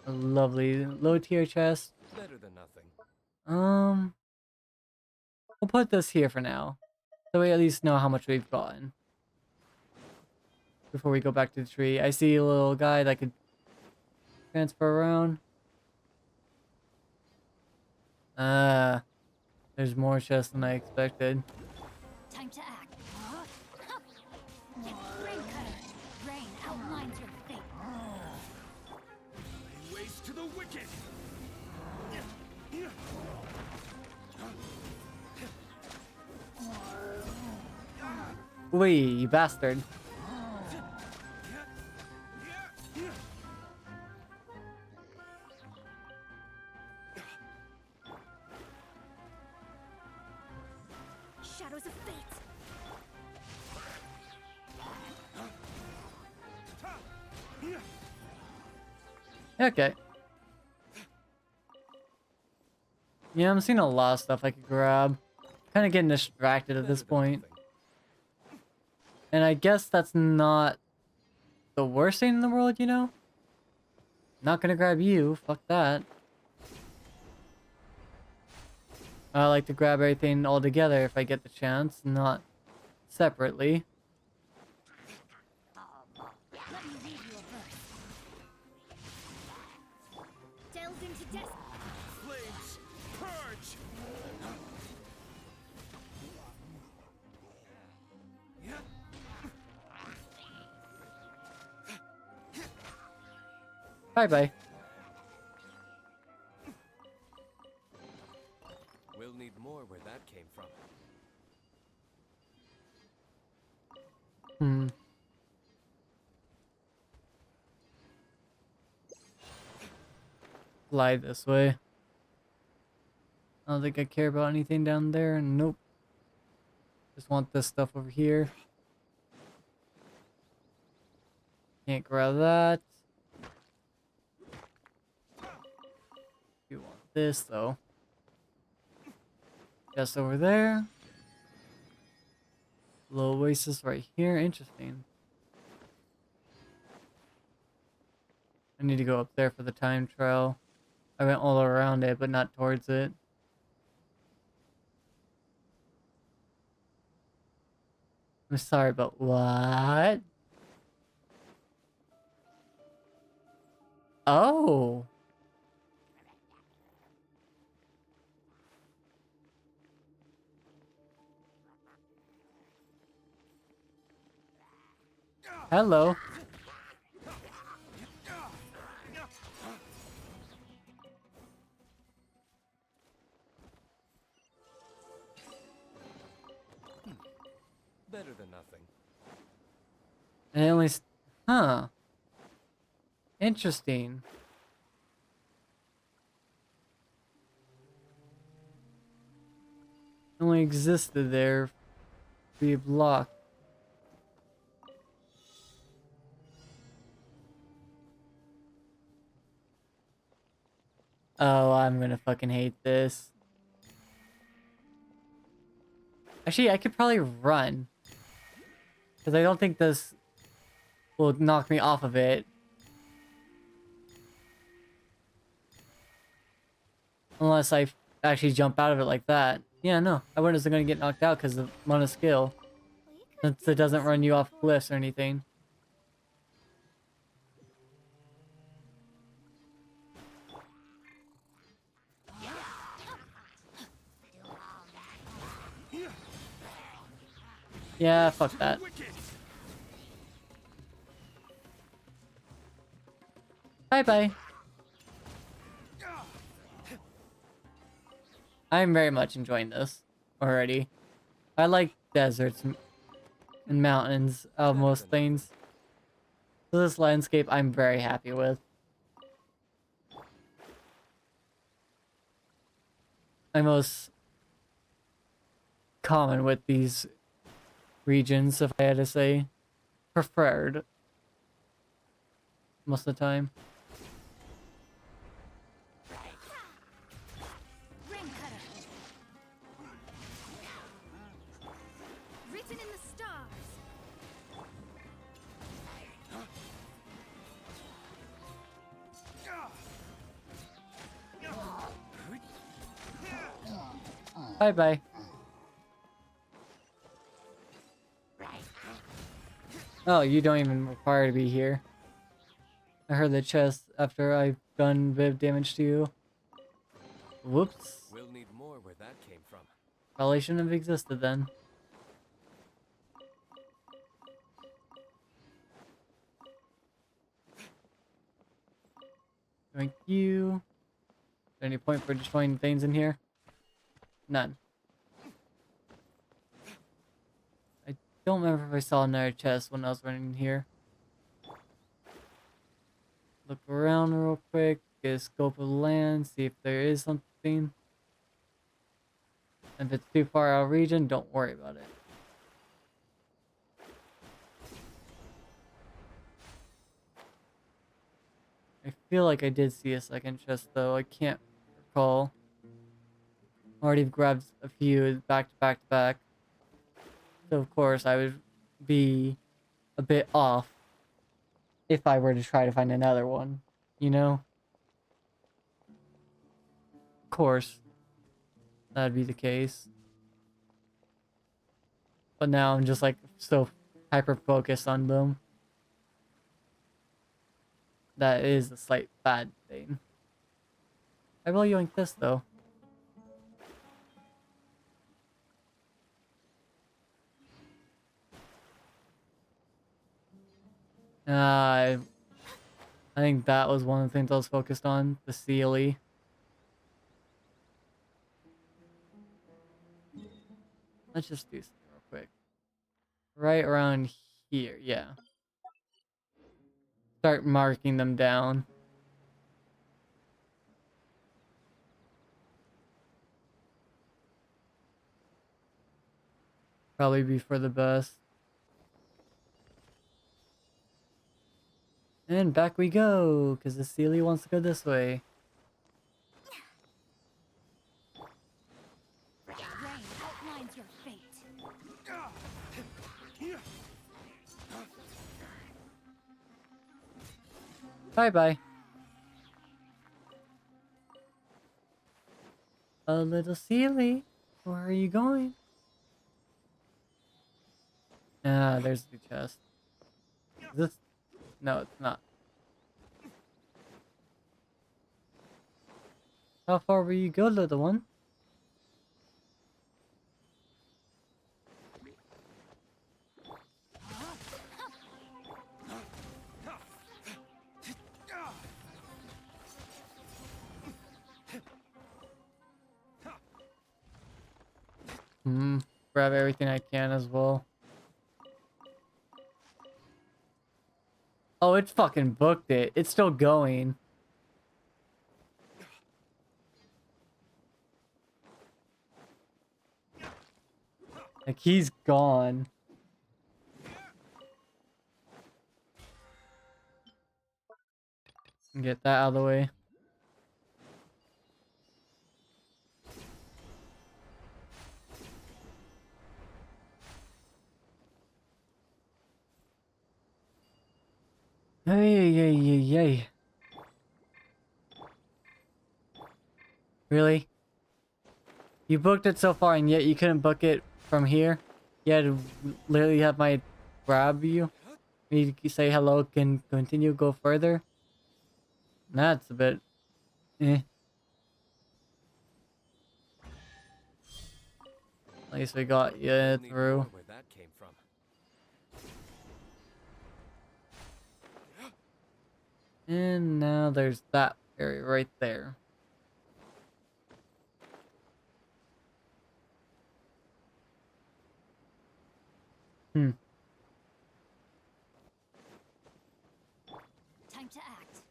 A lovely low tier chest. Better than nothing. We'll put this here for now. So we at least know how much we've gotten. Before we go back to the tree. I see a little guy that could transfer around. There's more chests than I expected. Time to act. Rain cutter. Rain outlines your fate. Ways to the wicked. Wee, you bastard. Shadows of fate. Okay. Yeah, I'm seeing a lot of stuff I could grab. Kind of getting distracted at this point. And I guess that's not the worst thing in the world, you know? Not gonna grab you. Fuck that. I like to grab everything all together if I get the chance, not separately. Let me read you a verse. Delve into death. Flames, purge. Bye-bye. We'll need more where that came from. Fly this way. I don't think I care about anything down there. Nope. Just want this stuff over here. Can't grab that. You want this though. Chest over there. Little oasis right here. Interesting. I need to go up there for the time trial. I went all around it, but not towards it. I'm sorry, but what? Oh. Hello. Better than nothing. And at least, huh? Interesting. Only existed there to be blocked. Oh, I'm gonna fucking hate this. Actually, I could probably run. Because I don't think this will knock me off of it. Unless I actually jump out of it like that. Yeah, no. I wasn't gonna get knocked out because of amount of skill. Since it doesn't run you off cliffs or anything. Yeah, fuck that. Bye-bye. I'm very much enjoying this already. I like deserts and mountains out of most things. So this landscape I'm very happy with. I'm most common with these regions, if I had to say. Preferred. Most of the time. Written in the stars. Bye-bye. Oh, you don't even require to be here. I heard the chest after I've done a bit of damage to you. Whoops. We'll need more where that came from. Probably shouldn't have existed then. Thank you. Is there any point for destroying things in here? None. I don't remember if I saw another chest when I was running here. Look around real quick, get a scope of the land, see if there is something. If it's too far out of region, don't worry about it. I feel like I did see a second chest though, I can't recall. Already grabbed a few back to back to back. So of course I would be a bit off if I were to try to find another one, you know? Of course, that'd be the case. But now I'm just like so hyper focused on them. That is a slight bad thing. I will yoink this though. I think that was one of the things I was focused on, the Sealy. Let's just do something real quick. Right around here, yeah. Start marking them down. Probably be for the best. And back we go, because the Sealy wants to go this way. Ready. your fate. Bye-bye. A little silly. Where are you going? Ah, there's the chest. Is this? No, it's not. How far will you go, little one? Grab everything I can as well. Oh, it's fucking booked it. It's still going. Like, he's gone. Get that out of the way. Hey. Really? You booked it so far and yet you couldn't book it from here? You had to literally have my grab you? Me to say hello, can continue, go further? That's a bit... eh. At least we got you through. Where that came from. And now there's that area right there. Time to act.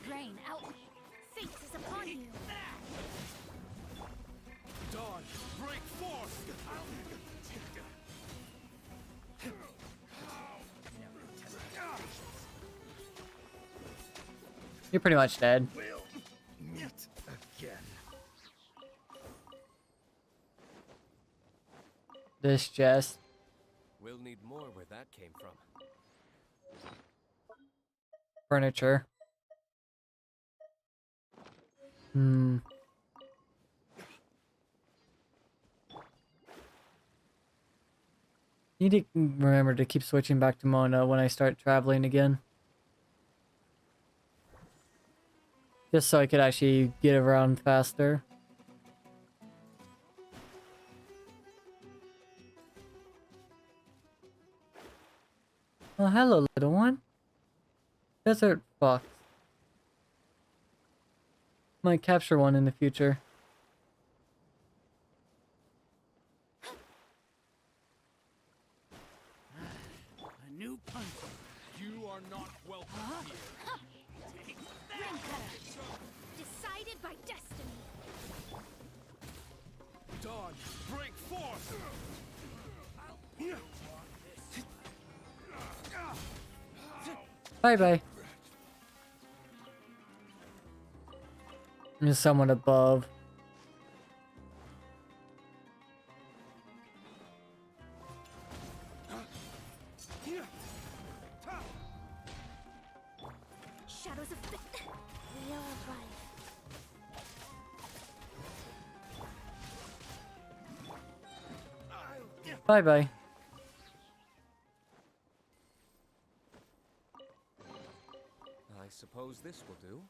Rain out. Fate is upon you. Dawn, break forth! You're pretty much dead. We'll meet again. This chest. We'll need more where that came from. Furniture. Need to remember to keep switching back to Mona when I start traveling again. Just so I could actually get around faster. Oh, hello, little one. Desert fox. Might capture one in the future. A new punch. You are not welcome here. Take that. Decided by destiny. Dawn, break forth. Bye-bye. There's someone above. Shadows of fate. Wheel of life. Bye-bye. I suppose this will do.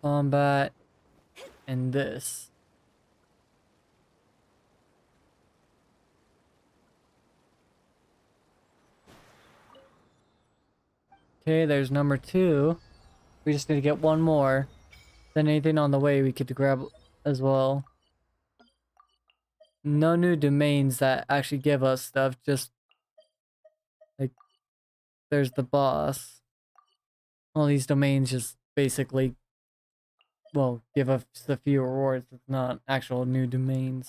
Combat. And this. Okay, there's number 2. We just need to get one more. Then anything on the way we could grab as well. No new domains that actually give us stuff, just like there's the boss. All these domains just basically, well, give us a few rewards. It's not actual new domains.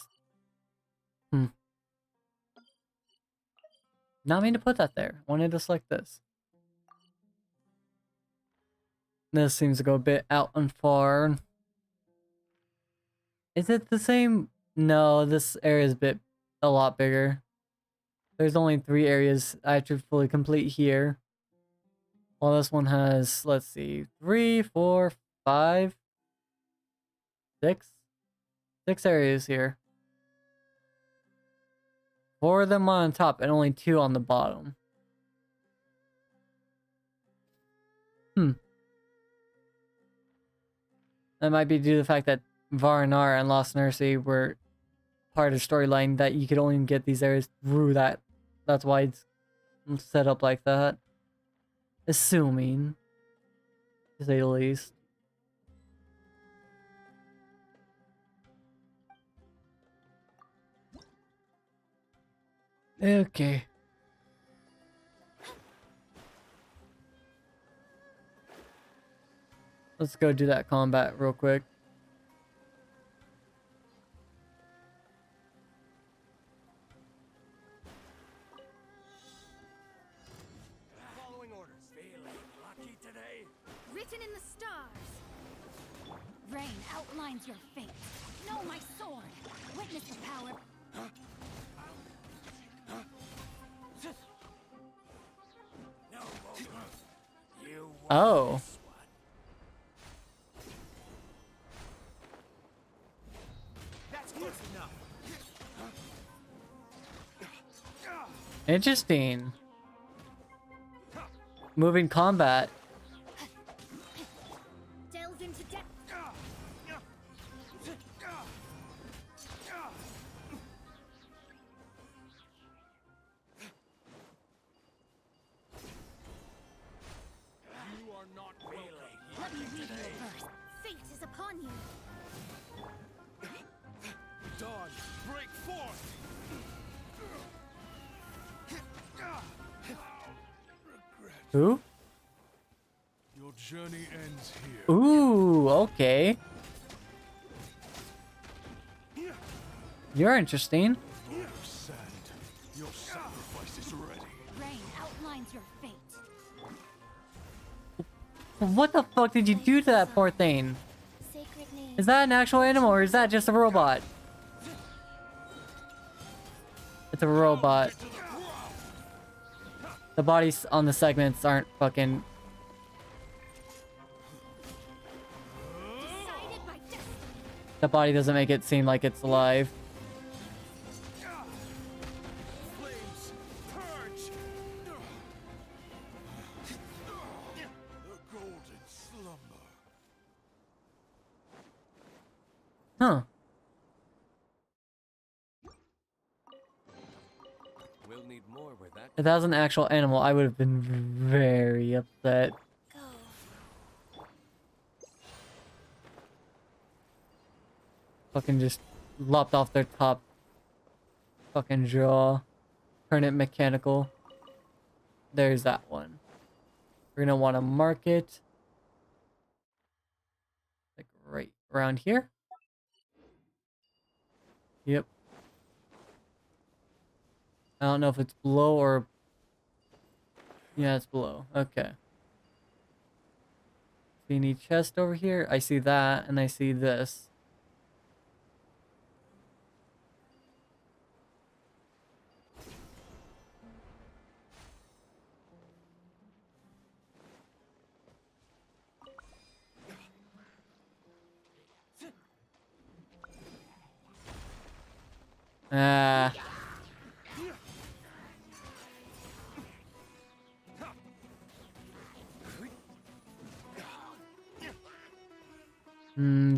Not mean to put that there. Wanted to select this. This seems to go a bit out and far. Is it the same? No, this area is a lot bigger. There's only 3 areas I have to fully complete here. Well, this one has, let's see, 3, 4, 5, 6. 6 areas here. 4 of them on top and only 2 on the bottom. That might be due to the fact that Varnar and Lost Nursery were part of the storyline that you could only get these areas through that. That's why it's set up like that. Assuming, to say the least. Okay. Let's go do that combat real quick. Following orders. Feeling lucky today? Written in the stars. Rain outlines your fate. Know my sword. Witness the power. Oh. That's close enough. Interesting. Moving combat. Delves into depth. You are not feeling Let me lucky read you today. a verse. Fate is upon you. Dawn, break forth! Who? Your journey ends here. Ooh, okay. You're interesting. Sand, your sacrifice is ready. Rain outlines your fate. What the fuck did you do to that poor thing? Sacred name. Is that an actual animal or is that just a robot? It's a robot. The bodies on the segments aren't fucking... Decided by destiny. The body doesn't make it seem like it's alive. Flames, purge! The golden slumber. Huh. We'll need more where that. If that was an actual animal, I would have been very upset. Fucking just lopped off their top fucking jaw. Turn it mechanical. There's that one. We're gonna want to mark it. Like right around here. Yep. I don't know if it's below or... Yeah, it's below. Okay. See any chest over here? I see that, and I see this. Ah.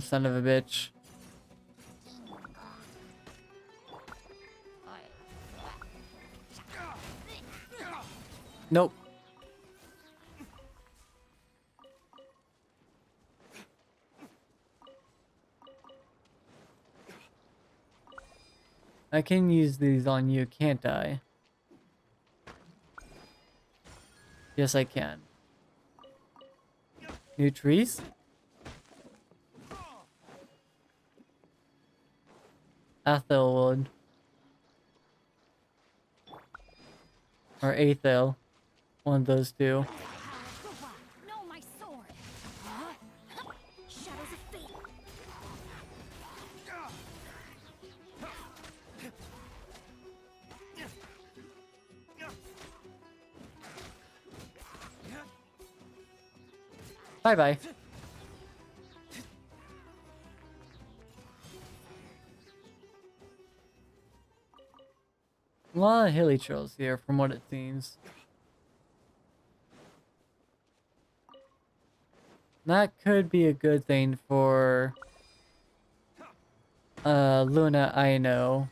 Son of a bitch. Nope. I can use these on you, can't I? Yes, I can. New trees? Athelwood. Or Aethel. One of those two. Know my sword. Bye-bye. A lot of hilly trails here, from what it seems. That could be a good thing for Luna, I know.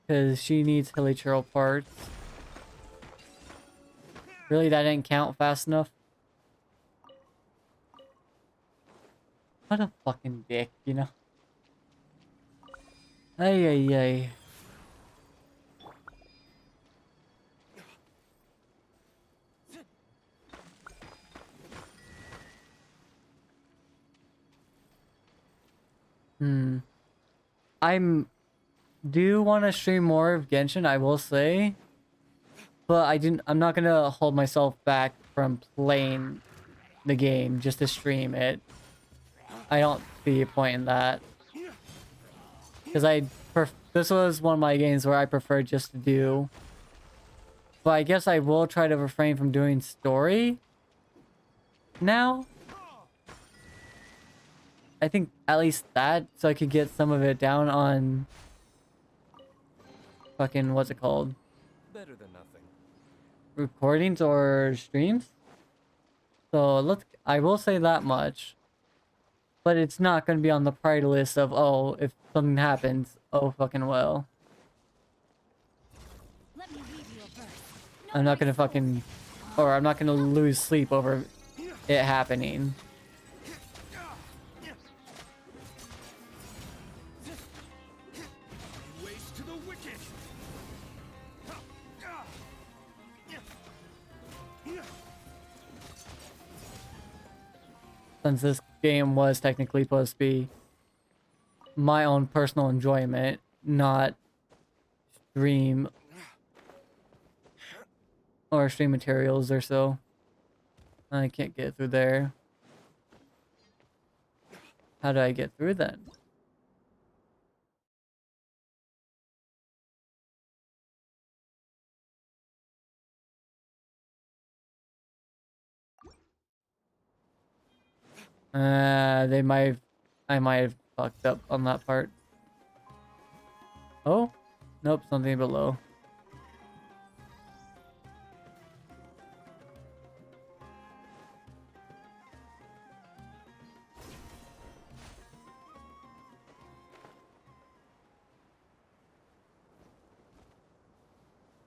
Because she needs hilly trail parts. Really, that didn't count fast enough? What a fucking dick, you know? Ay, ay, ay. I'm do want to stream more of Genshin, I will say. But I'm not gonna hold myself back from playing the game just to stream it. I don't see a point in that. Because this was one of my games where I prefer just to do. But I guess I will try to refrain from doing story now. I think at least that, so I could get some of it down on fucking, what's it called? Better than nothing. Recordings or streams. So I will say that much. But it's not going to be on the priority list of, oh, if something happens, oh fucking well. I'm not going to fucking, or I'm not going to lose sleep over it happening. Since this game was technically supposed to be my own personal enjoyment, not stream or stream materials or so. I can't get through there. How do I get through then? I might have fucked up on that part. Oh? Nope, something below.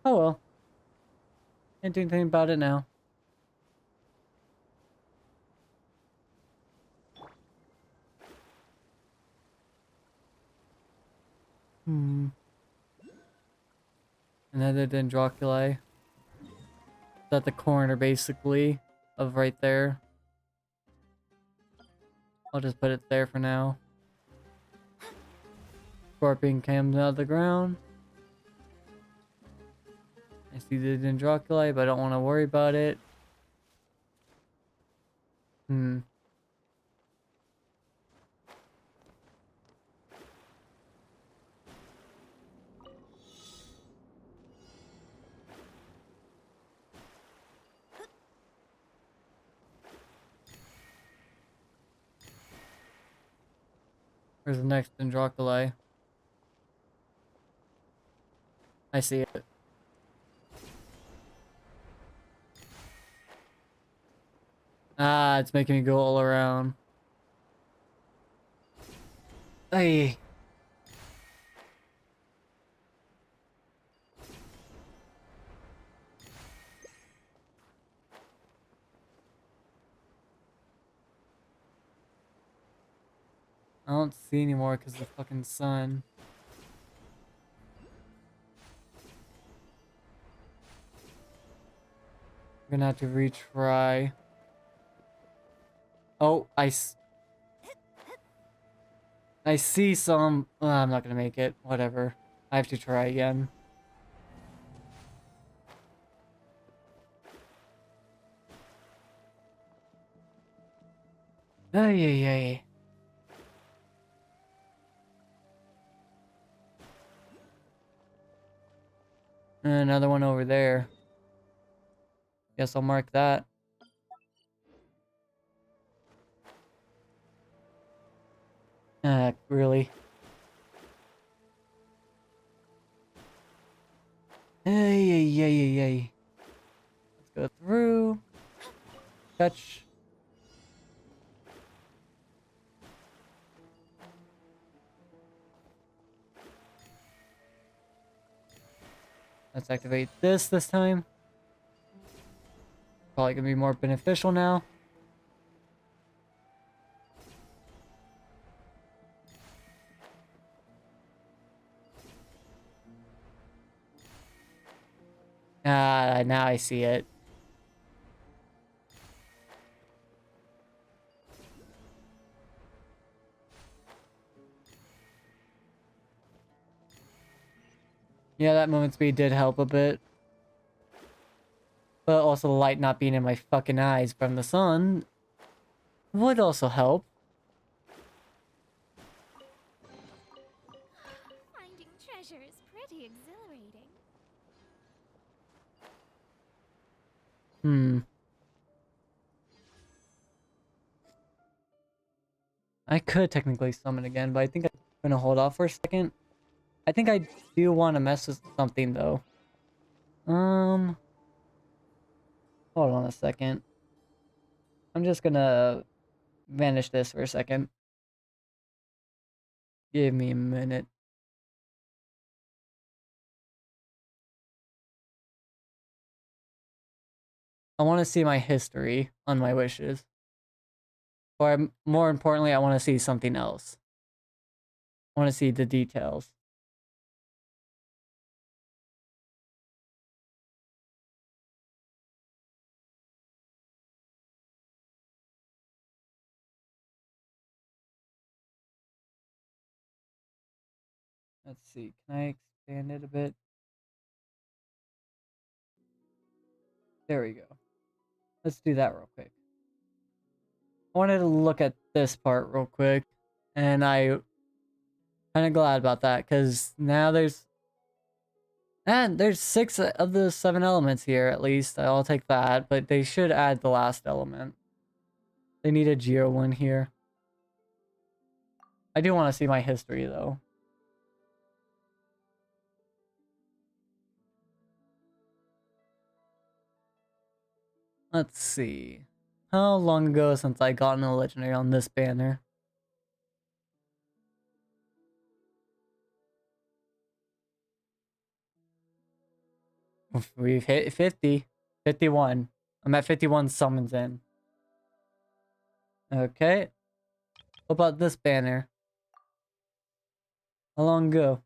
Oh well. Can't do anything about it now. Another Dendroculi. It's at the corner, basically, of right there. I'll just put it there for now. Scorpion comes out of the ground. I see the Dendroculi, but I don't want to worry about it. Where's the next Dendroculi? I see it. Ah, it's making me go all around. Hey. I don't see anymore because of the fucking sun. I'm gonna have to retry. Oh, I see some. I'm not gonna make it. Whatever. I have to try again. Ay, ay, ay. Another one over there. Guess I'll mark that. Really? Hey. Let's go through. Touch. Let's activate this time. Probably gonna be more beneficial now. Ah, now I see it. Yeah, that movement speed did help a bit. But also the light not being in my fucking eyes from the sun would also help. Finding treasure is pretty exhilarating. I could technically summon again, but I think I'm gonna hold off for a second. I think I do want to mess with something though. Hold on a second. I'm just gonna vanish this for a second. Give me a minute. I want to see my history on my wishes. Or more importantly, I want to see something else. I want to see the details. Let's see. Can I expand it a bit? There we go. Let's do that real quick. I wanted to look at this part real quick. And I kind of glad about that because now there's 6 of the 7 elements here at least. I'll take that, but they should add the last element. They need a Geo one here. I do want to see my history though. Let's see. How long ago since I got a legendary on this banner? We've hit 50. 51. I'm at 51 summons in. Okay. What about this banner? How long ago?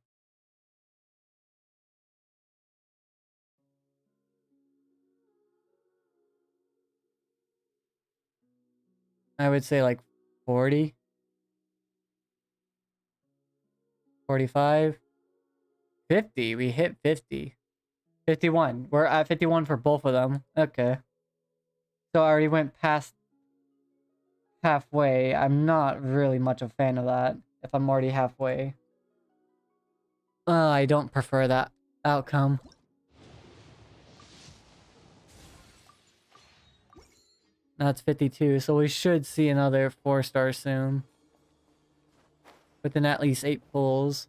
I would say like 40. 45. 50. We hit 50. 51. We're at 51 for both of them. Okay. So I already went past halfway. I'm not really much a fan of that if I'm already halfway. I don't prefer that outcome. That's 52, so we should see another 4-star soon. Within at least 8 pulls.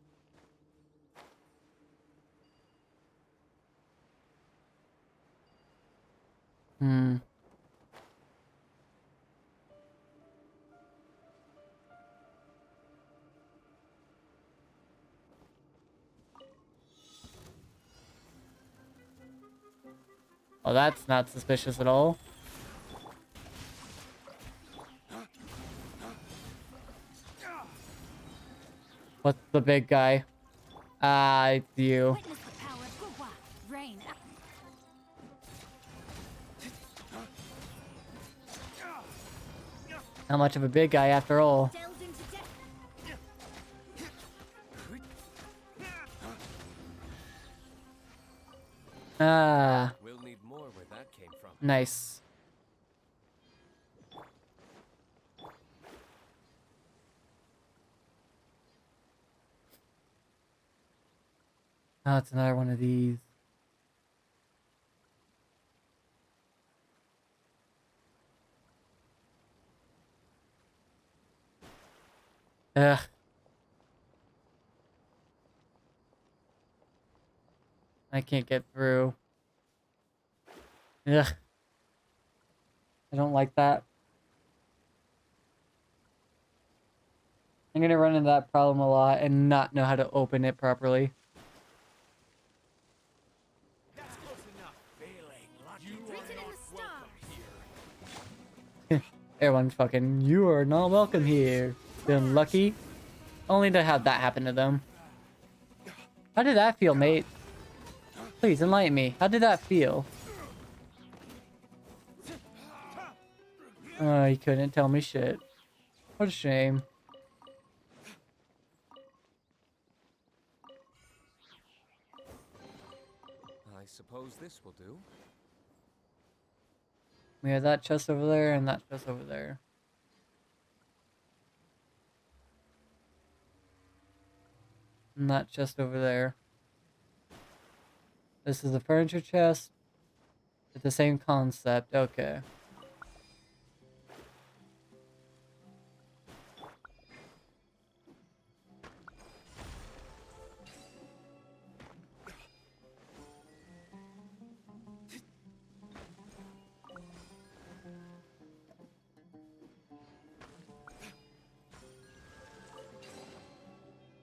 Well, that's not suspicious at all. What's the big guy? It's you. Not much of a big guy after all. We'll need more where that came from. Nice. Oh, it's another one of these. Ugh. I can't get through. Ugh. I don't like that. I'm gonna run into that problem a lot and not know how to open it properly. That's close enough. Failing lucky. You are not welcome here. Everyone's fucking, you are not welcome here. Feeling lucky? Only to have that happen to them. How did that feel, mate? Please enlighten me. How did that feel? Oh, he couldn't tell me shit. What a shame. I suppose this will do. We have that chest over there and that chest over there. And that chest over there. This is the furniture chest. It's the same concept. Okay.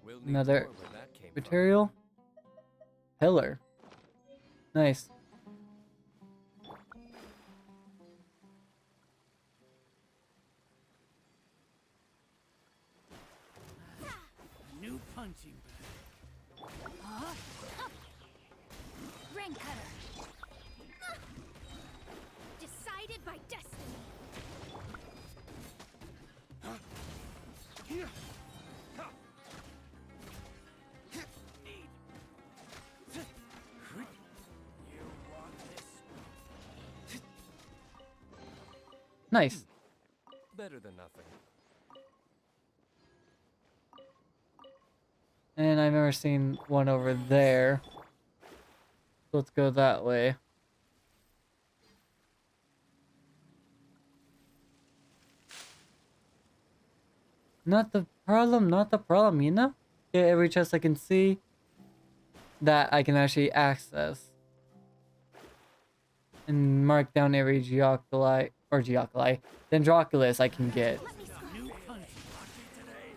We'll need Another more where that came material. Pillar. Nice. New punching bag. Rain cutter. Decided by destiny. Nice. Better than nothing. And I've never seen one over there. So let's go that way. Not the problem, you know? Get every chest I can see that I can actually access. And mark down every Geoculi, or Geoculi, Dendroculus I can get. New punching today.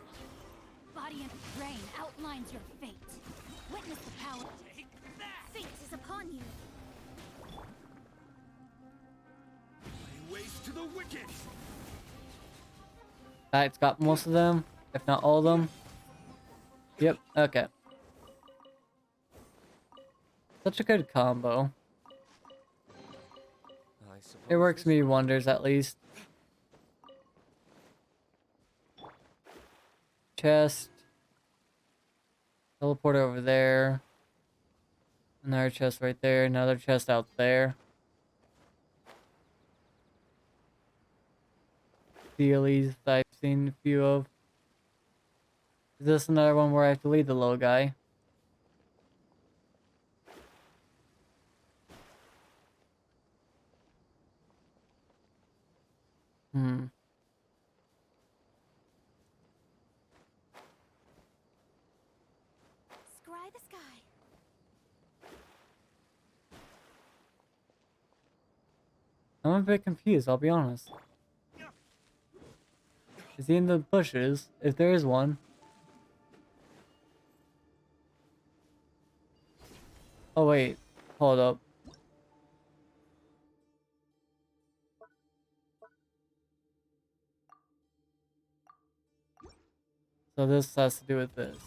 Body and brain outlines your fate. Witness the power. Take that. Fate is upon you. Ways to the wicked. That's got most of them, if not all of them. Yep, okay. Such a good combo. It works me wonders, at least. Chest. Teleporter over there. Another chest right there. Another chest out there. Dailies that I've seen a few of. Is this another one where I have to lead the little guy? Hmm. Scry the sky. I'm a bit confused, I'll be honest. Is he in the bushes? If there is one. Oh wait, hold up. So this has to do with this.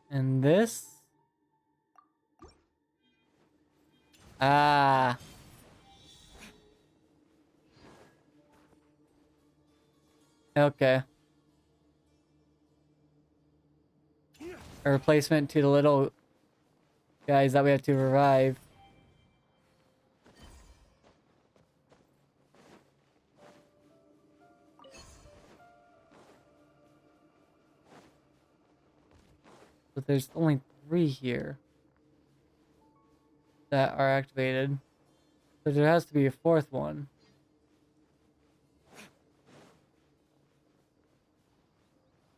And this? Ah. Okay. A replacement to the little guys that we have to revive. But there's only 3 here that are activated. So there has to be a fourth one.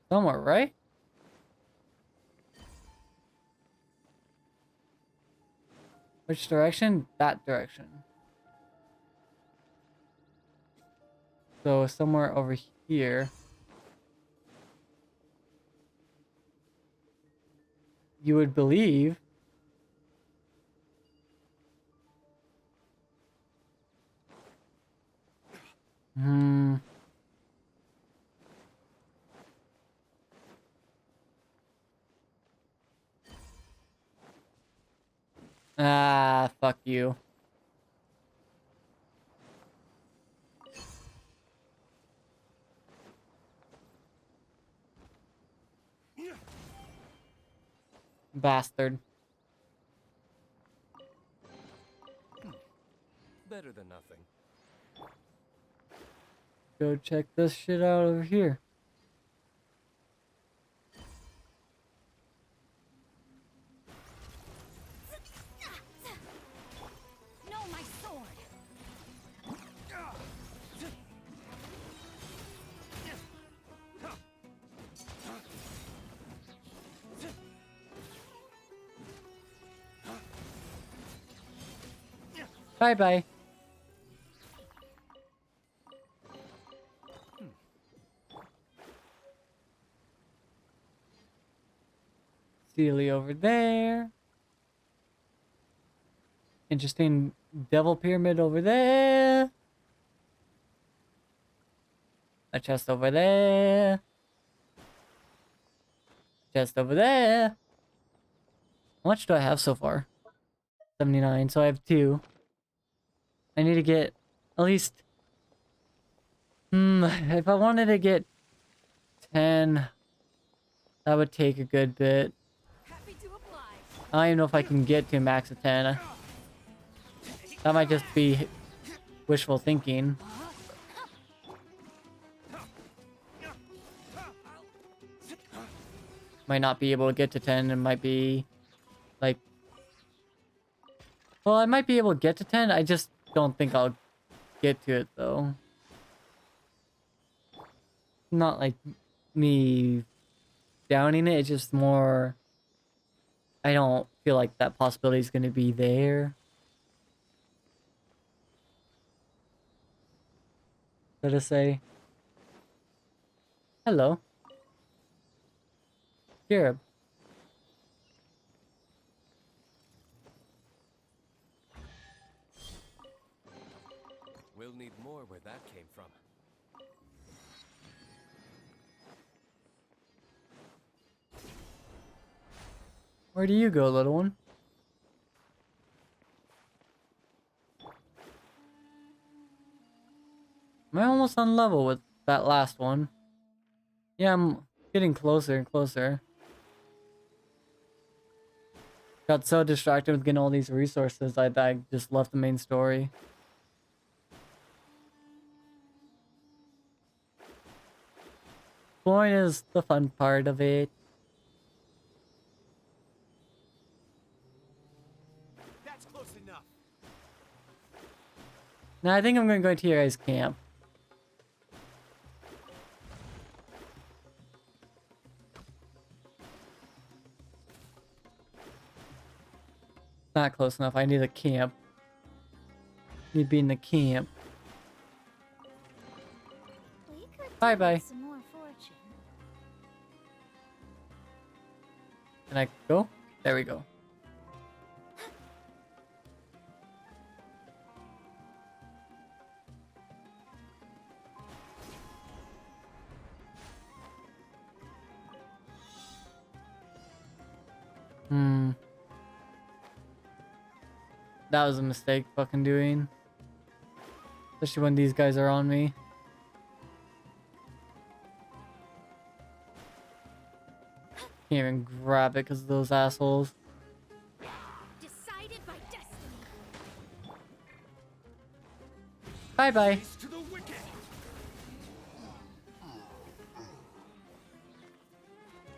Somewhere, right? Which direction? That direction. So somewhere over here. You would believe. Ah, fuck you. Bastard. Better than nothing. Go check this shit out over here. No, my sword! Bye bye. Sealy over there. Interesting devil pyramid over there. A chest over there. Chest over there. How much do I have so far? 79, so I have 2. I need to get at least... if I wanted to get 10, that would take a good bit. I don't even know if I can get to a max of 10. That might just be wishful thinking. Might not be able to get to 10. It might be like... Well, I might be able to get to 10. I just don't think I'll get to it though. Not like me downing it. It's just more... I don't feel like that possibility is going to be there. So to say, hello, Jared. We'll need more where that came from. Where do you go, little one? Am I almost on level with that last one? Yeah, I'm getting closer and closer. Got so distracted with getting all these resources, I just left the main story. Exploring is the fun part of it. That's close enough. Now I think I'm gonna go to your guys' camp. Not close enough. I need a camp. Need to be in the camp. Bye bye. Some more fortune. Can I go? There we go. That was a mistake fucking doing. Especially when these guys are on me. Can't even grab it because of those assholes. Decided by destiny. Bye bye.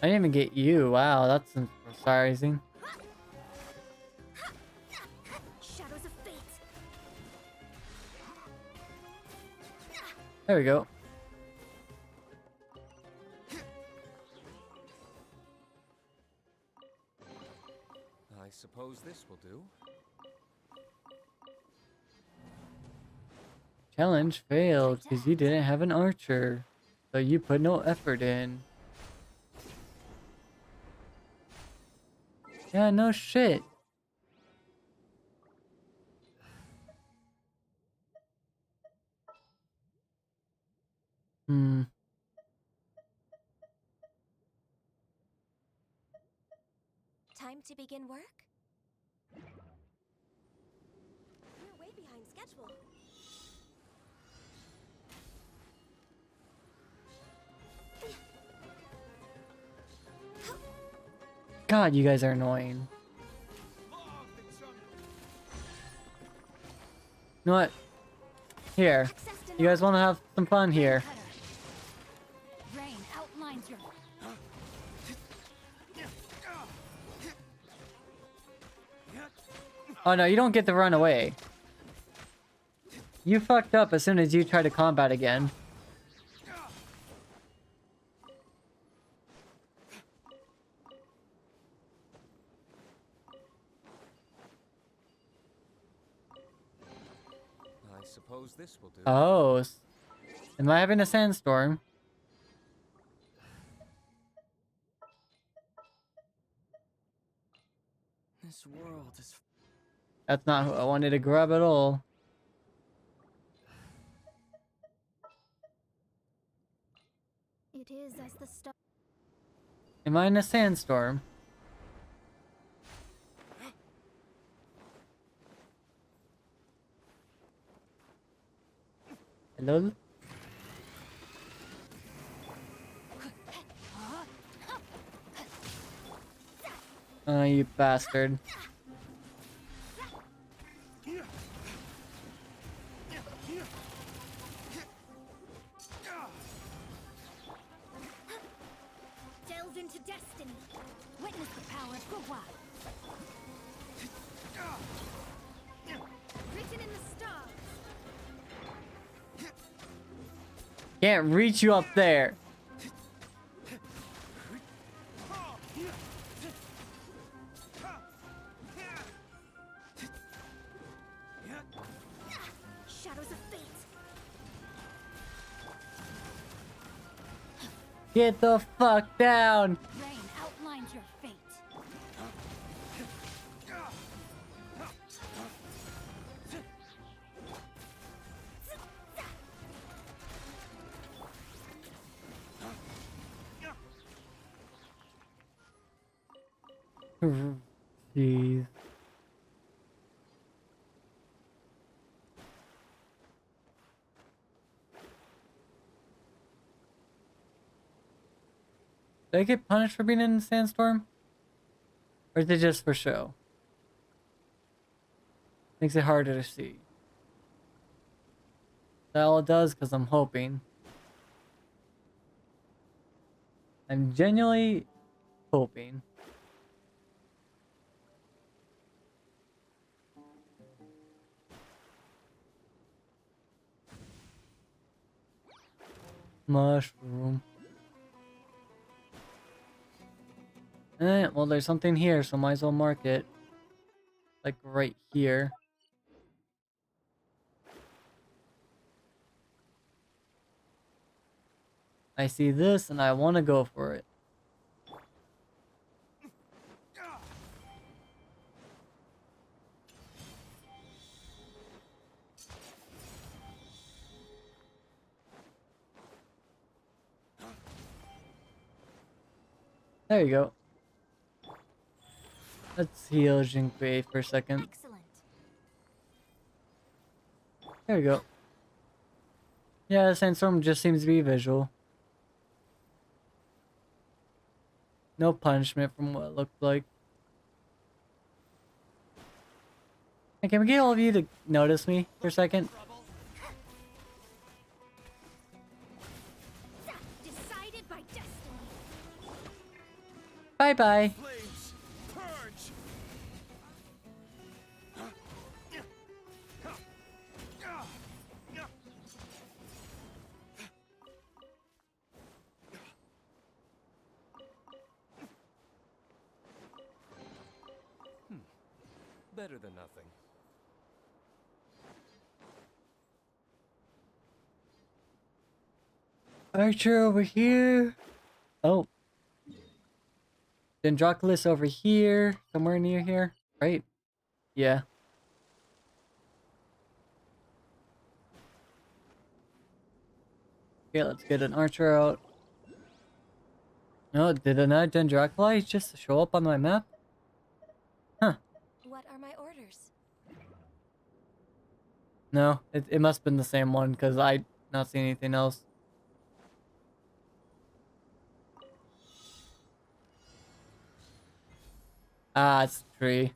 I didn't even get you. Wow, that's surprising. Shadows of fate. There we go. I suppose this will do. Challenge failed because you didn't have an archer. So you put no effort in. Yeah, no shit. Hmm. Time to begin work? We're way behind schedule. God, you guys are annoying. You know what? Here. You guys want to have some fun here. Rain outlines your... Oh no, you don't get to run away. You fucked up as soon as you try to combat again. I suppose this will do. Oh. Am I having a sandstorm? This world is... That's not who I wanted to grab at all. It is as the star. Am I in a sandstorm? Hello? Oh, you bastard. Delve into destiny. Witness the power of Gua. Written in the stars. Can't reach you up there. Shadows of fate. Get the fuck down. Rain outlines your fate. Jeez. Did I get punished for being in a sandstorm? Or is it just for show? Makes it harder to see. That all it does because I'm hoping. I'm genuinely hoping. Mushroom. Well, there's something here, so might as well mark it. Like right here. I see this and I want to go for it. There you go. Let's heal Jinpei for a second. Excellent. There we go. Yeah, the sandstorm just seems to be visual. No punishment from what it looked like. Hey, can we get all of you to notice me for a second? Decided by destiny. Bye bye. Flames, purge! better than nothing. Archer over here. Oh. Dendroculus over here. Somewhere near here. Right? Yeah. Okay, let's get an archer out. No, did another Dendroculi just show up on my map? Huh. What are my orders? No, it must have been the same one because I not see anything else. Ah, it's a tree.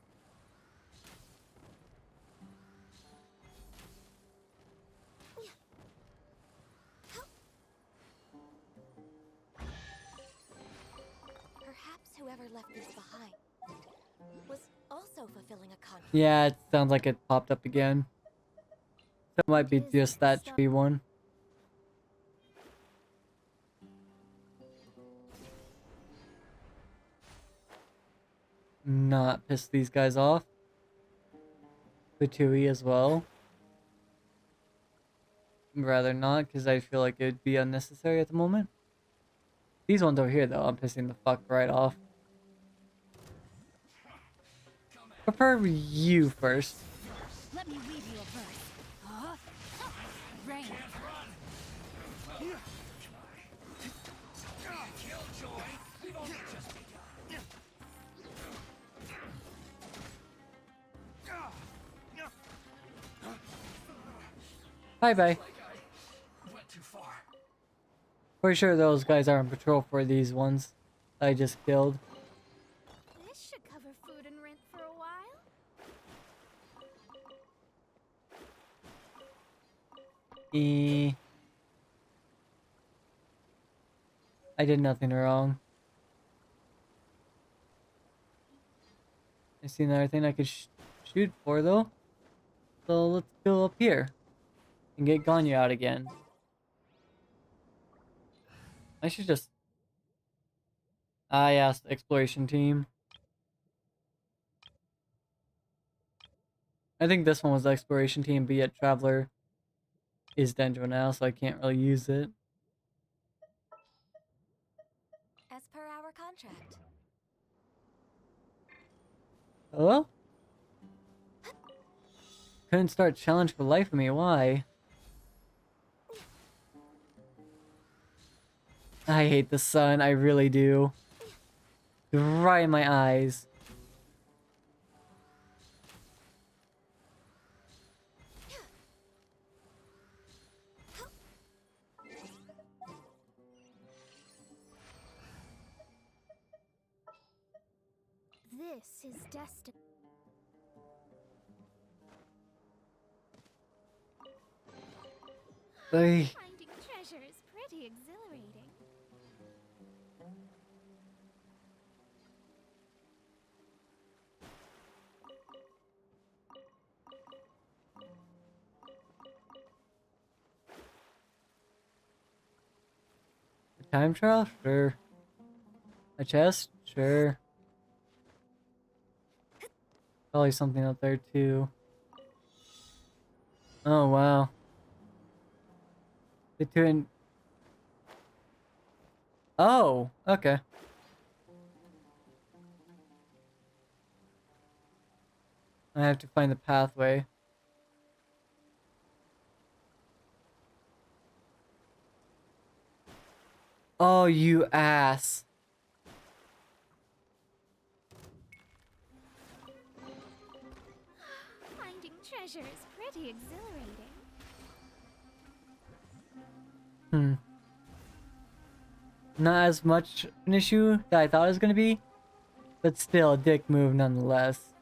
Perhaps whoever left these behind was also fulfilling a contract. Yeah, it sounds like it popped up again. So it might be just that tree one. Not piss these guys off. Batui as well. Rather not, because I feel like it'd be unnecessary at the moment. These ones over here, though, I'm pissing the fuck right off. Prepare you first. Let me read you a verse. Huh? Rain. Bye-bye. Pretty sure those guys are on patrol for these ones I just killed. This should cover food and rent for a while. I did nothing wrong. I see another thing I could shoot for though. So let's go up here and get Ganya out again. I should just... I asked exploration team. I think this one was the exploration team, but yet Traveler is Dendro now, so I can't really use it. As per our contract. Hello? Couldn't start challenge for life of me, why? I hate the sun, I really do. Right in my eyes. This is destined. Ay. Finding treasure is pretty exhilarating. Time trial? Sure. A chest? Sure. Probably something up there too. Oh wow. The two in... Oh, okay. I have to find the pathway. Oh, you ass. Finding treasure is pretty exhilarating. Not as much an issue that I thought it was gonna be, but still a dick move nonetheless.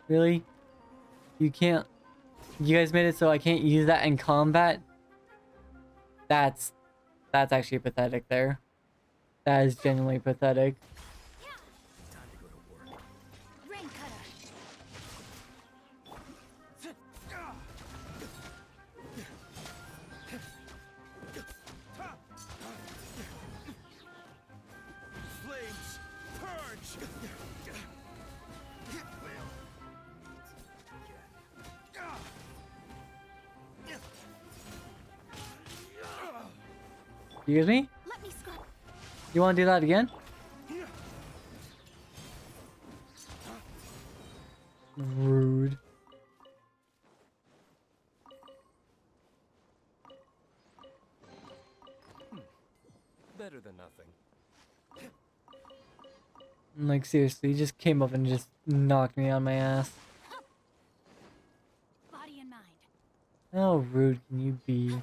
Really? You can't... You guys made it so I can't use that in combat? That's actually pathetic there. That is genuinely pathetic. Flames Excuse me? Let me scrub. You want to do that again? Rude. Better than nothing. Like, seriously, he just came up and just knocked me on my ass. Body and mind. How rude can you be?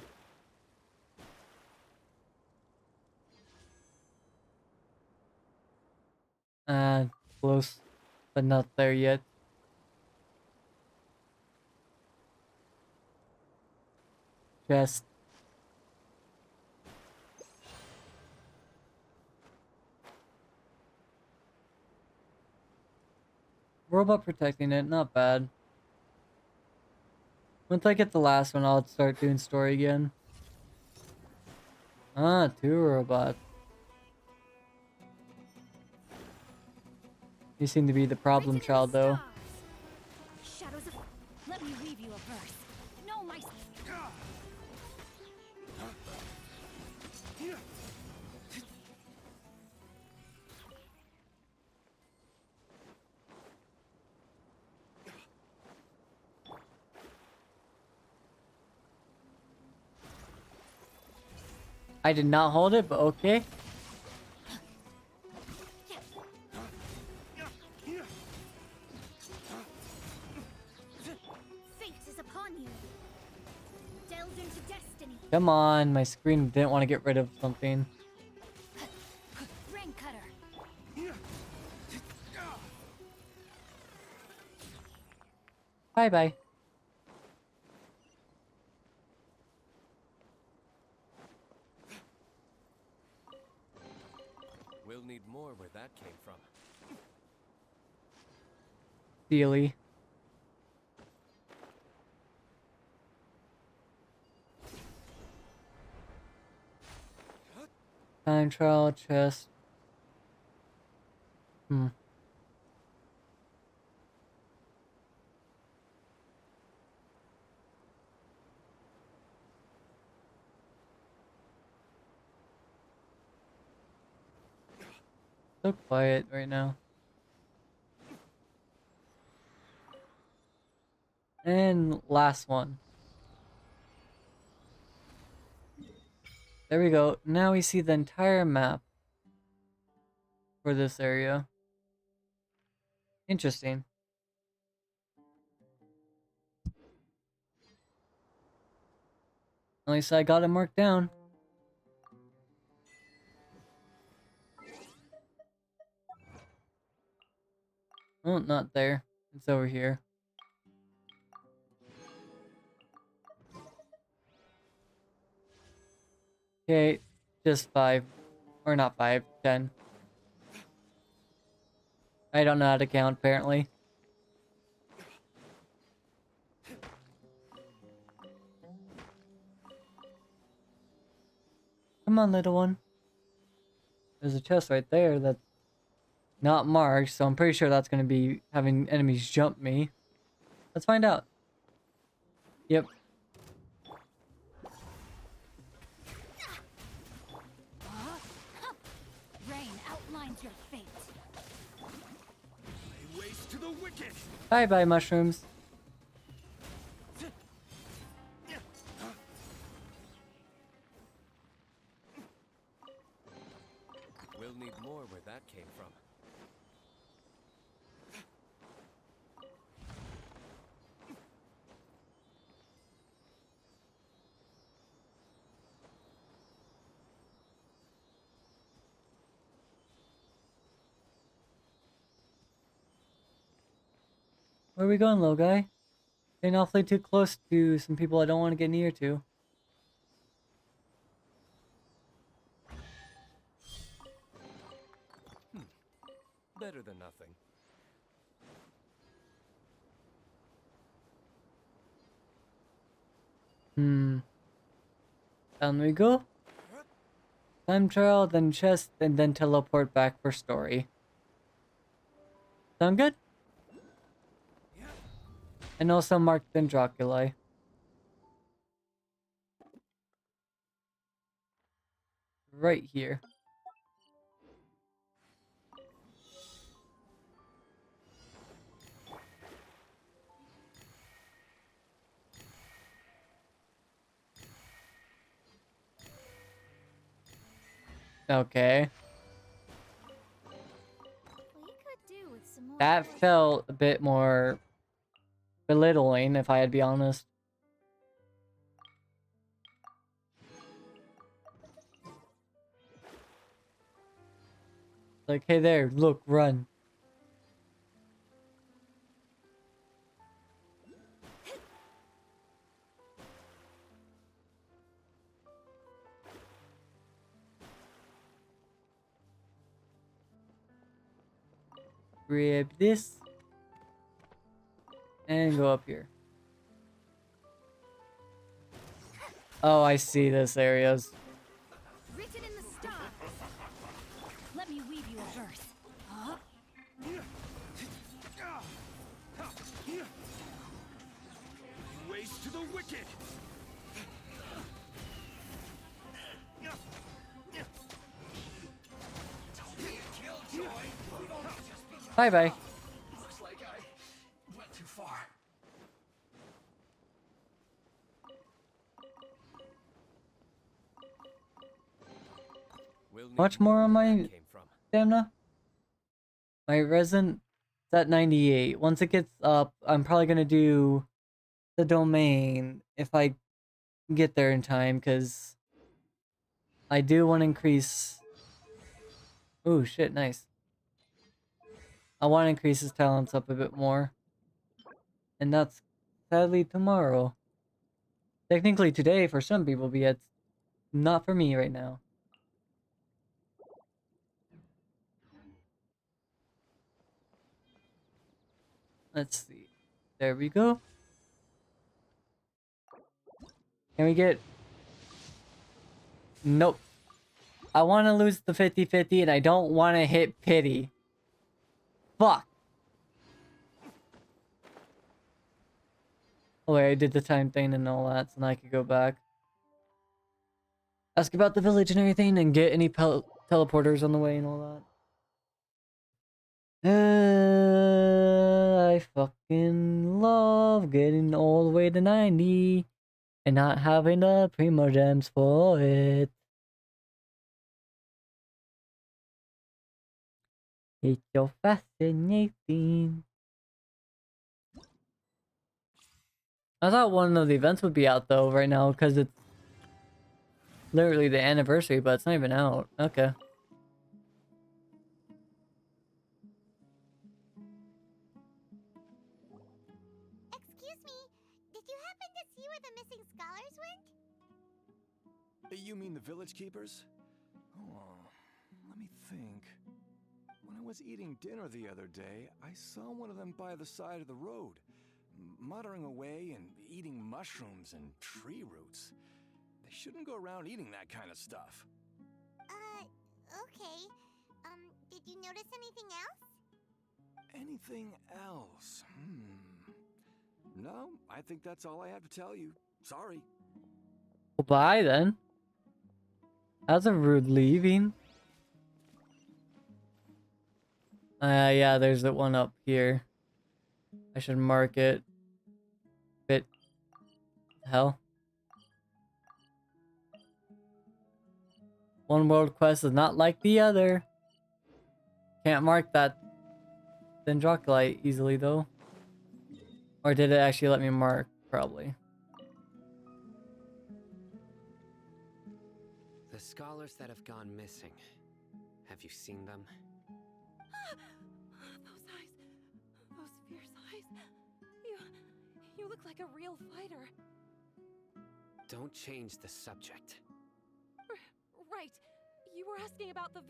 Close, but not there yet. Just robot protecting it, not bad. Once I get the last one, I'll start doing story again. Ah, 2 robots. You seem to be the problem child, though. Shadows of. Let me weave you a verse. No, my. I did not hold it, but okay. Fate is upon you. Delve into destiny. Come on, my screen didn't want to get rid of something. Rain cutter. Bye bye. We'll need more where that came from. Steely. Time trial chest. So quiet right now. And last one. There we go. Now we see the entire map for this area. Interesting. At least I got it marked down. Oh, not there. It's over here. Okay, just 5. Or not 5, 10. I don't know how to count, apparently. Come on, little one. There's a chest right there that's not marked, so I'm pretty sure that's going to be having enemies jump me. Let's find out. Yep. Rain outlines your fate. Ways to the wicked. Bye bye, mushrooms. We'll need more where that came from. Where are we going, little guy? Getting awfully too close to some people I don't want to get near to. Better than nothing. Down we go. Time trial, then chest, and then teleport back for story. Sound good? And also mark Dendroculi. right here. Okay. We could do with some more That felt a bit more belittling, if I had to be honest. Like, hey there, look, run. Grab this. And go up here. Oh, I see this areas. Written in the stars. Let me weave you a verse. Huh? Ways to the wicked! Bye bye. Looks like I went too far. Much more on my stamina? My resin is at 98. Once it gets up, I'm probably gonna do the domain if I get there in time, because I do want to increase... Ooh, shit, nice. I want to increase his talents up a bit more. And that's sadly tomorrow. Technically today for some people, but yet not for me right now. Let's see. There we go. Can we get... Nope. I want to lose the 50-50 and I don't want to hit pity. Fuck. Oh wait, I did the time thing and all that, so now I could go back. Ask about the village and everything and get any teleporters on the way and all that. I fucking love getting all the way to 90 and not having the primo gems for it. It's so fascinating. I thought one of the events would be out though right now because it's literally the anniversary, but it's not even out. Okay. Excuse me, did you happen to see where the missing scholars went? You mean the village keepers? Oh, let me think. When I was eating dinner the other day, I saw one of them by the side of the road, muttering away and eating mushrooms and tree roots. They shouldn't go around eating that kind of stuff. Okay. Did you notice anything else? Anything else? No, I think that's all I have to tell you. Sorry. Well, bye then. That's a rude leaving. Yeah, there's the one up here. I should mark it. Bit. Hell. One world quest is not like the other. Can't mark that Dendrocolite easily though. Or did it actually let me mark? Probably. The scholars that have gone missing. Have you seen them? Those eyes. Those fierce eyes. You look like a real fighter. Don't change the subject. Right. You were asking about the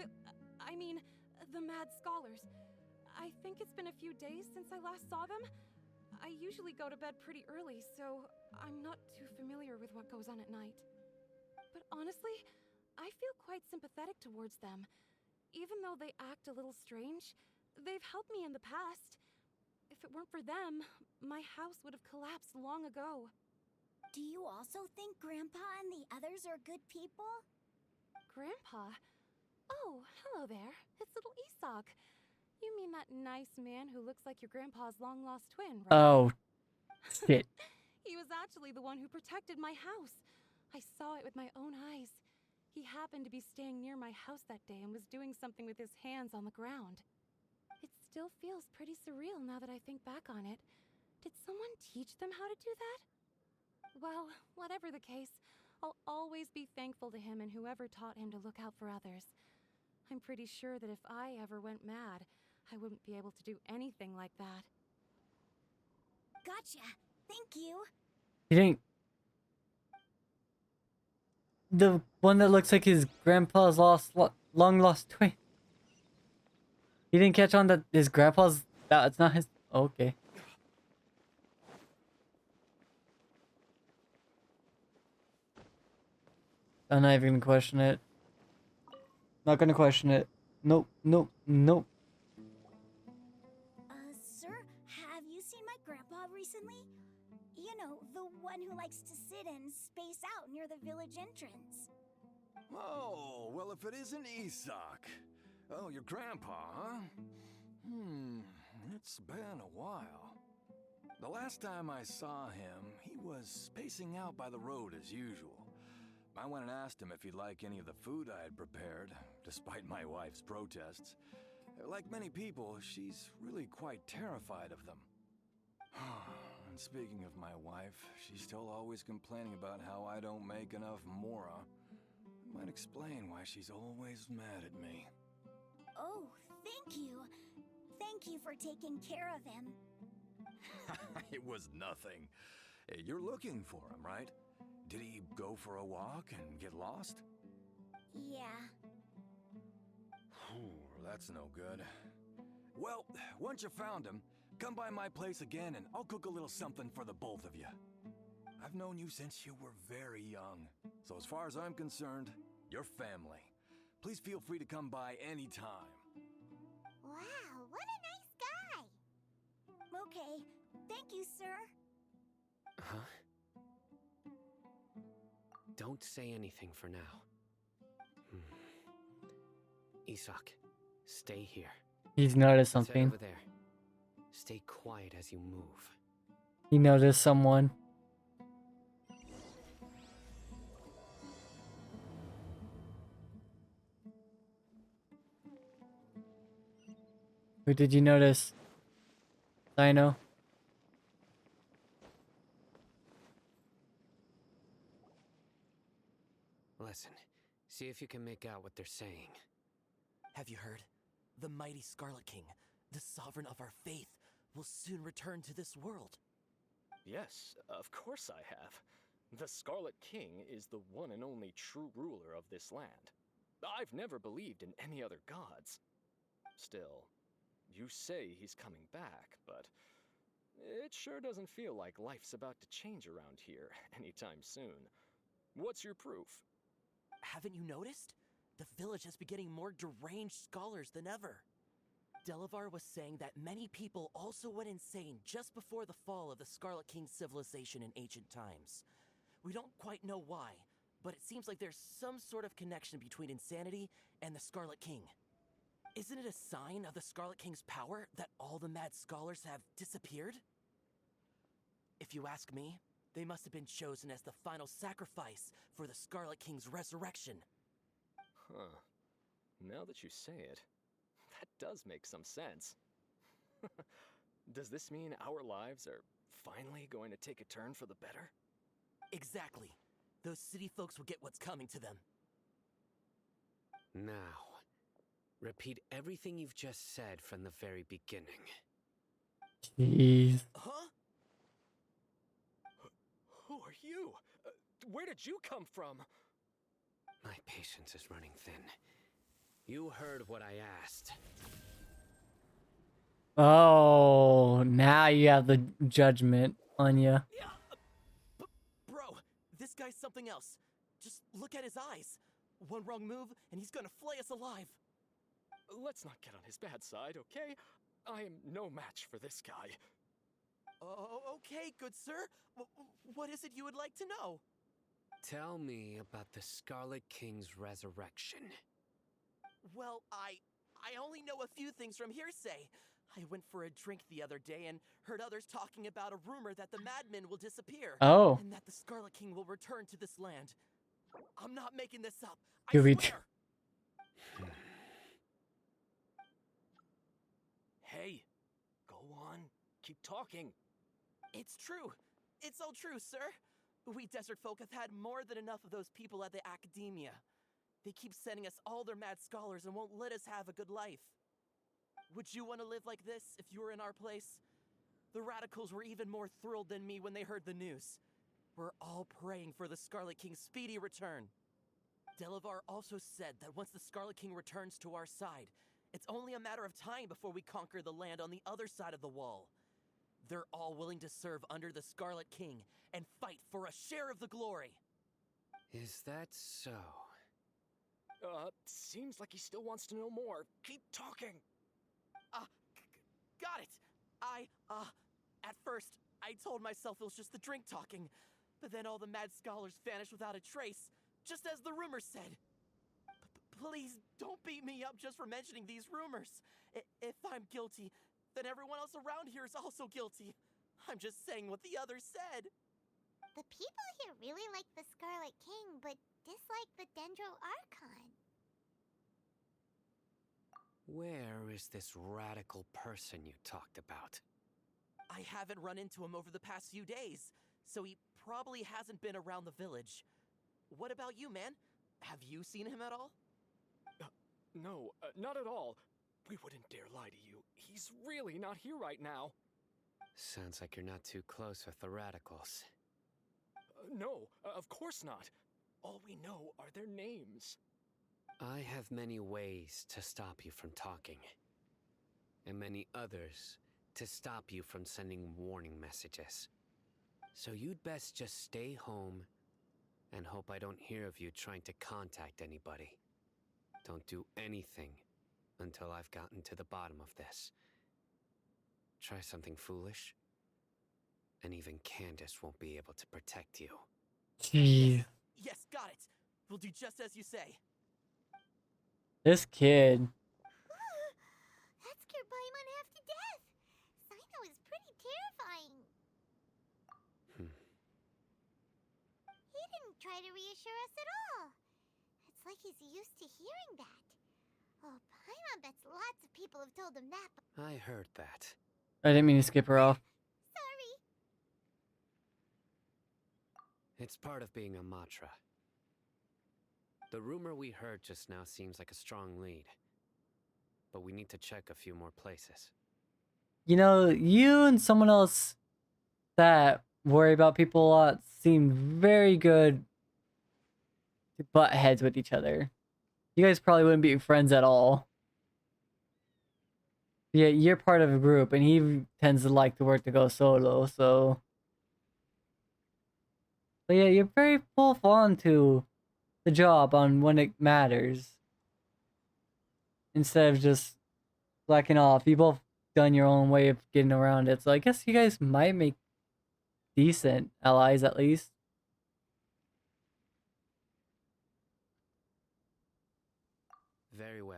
mad scholars. I think it's been a few days since I last saw them. I usually go to bed pretty early, so I'm not too familiar with what goes on at night. But honestly, I feel quite sympathetic towards them. Even though they act a little strange, they've helped me in the past. If it weren't for them, my house would have collapsed long ago. Do you also think Grandpa and the others are good people? Grandpa? Oh, hello there. It's little Isak. You mean that nice man who looks like your grandpa's long-lost twin, right? Oh, shit. He was actually the one who protected my house. I saw it with my own eyes. He happened to be staying near my house that day and was doing something with his hands on the ground. It still feels pretty surreal now that I think back on it. Did someone teach them how to do that? Well, whatever the case, I'll always be thankful to him and whoever taught him to look out for others. I'm pretty sure that if I ever went mad, I wouldn't be able to do anything like that. Gotcha. Thank you. You think the one that looks like his grandpa's long lost twin? You didn't catch on that his grandpa's it's not his. Oh, okay. I'm not even gonna question it. Not gonna question it. Nope, nope, nope. Sir, have you seen my grandpa recently? You know, the one who likes to sit and space out near the village entrance. Oh, well, if it isn't Isak. Oh, your grandpa, huh? It's been a while. The last time I saw him, he was spacing out by the road as usual. I went and asked him if he'd like any of the food I had prepared, despite my wife's protests. Like many people, she's really quite terrified of them. And speaking of my wife, she's still always complaining about how I don't make enough mora. Might explain why she's always mad at me. Oh, thank you. Thank you for taking care of him. It was nothing. Hey, you're looking for him, right? Did he go for a walk and get lost? Yeah. That's no good. Well, once you found him, come by my place again and I'll cook a little something for the both of you. I've known you since you were very young, so as far as I'm concerned, you're family. Please feel free to come by anytime. Wow, what a nice guy! Okay, thank you, sir. Huh? Don't say anything for now. Isak, stay here. He's noticed Let's head something. over there. Stay quiet as you move. He noticed someone. Who did you notice? Dino? Listen, see if you can make out what they're saying. Have you heard? The mighty Scarlet King, the sovereign of our faith, will soon return to this world. Yes, of course I have. The Scarlet King is the one and only true ruler of this land. I've never believed in any other gods. Still, you say he's coming back, but it sure doesn't feel like life's about to change around here anytime soon. What's your proof? Haven't you noticed? The village has been getting more deranged scholars than ever. Delavar was saying that many people also went insane just before the fall of the Scarlet King civilization in ancient times. We don't quite know why, but it seems like there's some sort of connection between insanity and the Scarlet King. Isn't it a sign of the Scarlet King's power that all the mad scholars have disappeared? If you ask me, they must have been chosen as the final sacrifice for the Scarlet King's resurrection. Huh. Now that you say it, that does make some sense. Does this mean our lives are finally going to take a turn for the better? Exactly. Those city folks will get what's coming to them. Now, repeat everything you've just said from the very beginning. Jeez. Huh? Who are you? Where did you come from? My patience is running thin. You heard what I asked. Oh, now you have the judgment on you. Bro, this guy's something else. Just look at his eyes. One wrong move, and he's gonna flay us alive. Let's not get on his bad side, okay? I am no match for this guy. Oh, okay, good sir. What is it you would like to know? Tell me about the Scarlet King's resurrection. Well, I only know a few things from hearsay. I went for a drink the other day and heard others talking about a rumor that the madmen will disappear. Oh. And that the Scarlet King will return to this land. I'm not making this up. I Do we swear. Hey, go on. Keep talking. It's true. It's all true, sir. We desert folk have had more than enough of those people at the academia. They keep sending us all their mad scholars and won't let us have a good life. Would you want to live like this if you were in our place? The radicals were even more thrilled than me when they heard the news. We're all praying for the Scarlet King's speedy return. Delavar also said that once the Scarlet King returns to our side, it's only a matter of time before we conquer the land on the other side of the wall. They're all willing to serve under the Scarlet King and fight for a share of the glory. Is that so? Seems like he still wants to know more. Keep talking. Got it. At first, I told myself it was just the drink talking, but then all the mad scholars vanished without a trace, just as the rumors said. Please don't beat me up just for mentioning these rumors. If I'm guilty, then everyone else around here is also guilty. I'm just saying what the others said. The people here really like the Scarlet King, but dislike the Dendro Archon. Where is this radical person you talked about? I haven't run into him over the past few days, so he probably hasn't been around the village. What about you, man? Have you seen him at all? No, not at all. We wouldn't dare lie to you. He's really not here right now. Sounds like you're not too close with the radicals. No, of course not. All we know are their names. I have many ways to stop you from talking, and many others to stop you from sending warning messages. So you'd best just stay home and hope I don't hear of you trying to contact anybody. Don't do anything until I've gotten to the bottom of this. Try something foolish, and even Candace won't be able to protect you. Jeez. Yes, got it. We'll do just as you say. This kid. That scared Paimon half to death. Sino is pretty terrifying. He didn't try to reassure us at all. It's like he's used to hearing that. Oh, Paimon bets lots of people have told him that. I heard that. I didn't mean to skip her off. Sorry. It's part of being a Matra. The rumor we heard just now seems like a strong lead. But we need to check a few more places. You know, you and someone else that worry about people a lot seem very good to butt heads with each other. You guys probably wouldn't be friends at all. Yeah, you're part of a group, and he tends to like to work to go solo, so... But yeah, you're very both on to the job on when it matters. Instead of just slacking off. You both done your own way of getting around it, so I guess you guys might make decent allies at least. Very well.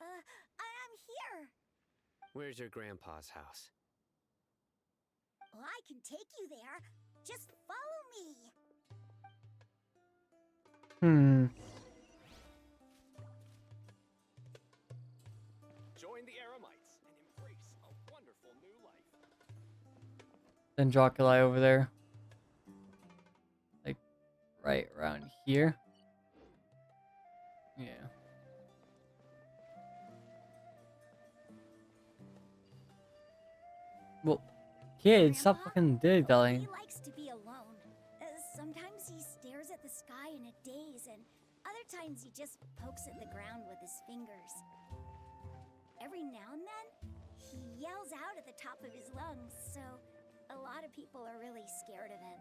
I'm here. Where's your grandpa's house? Well, I can take you there. Just follow me. Join the Eremites and embrace a wonderful new life. Then Dracula over there. Like, right around here. Yeah. Well, kid, stop fucking dilly-dallying. He likes to be alone. Sometimes he stares at the sky in a daze, and other times he just pokes at the ground with his fingers. Every now and then, he yells out at the top of his lungs, so a lot of people are really scared of him.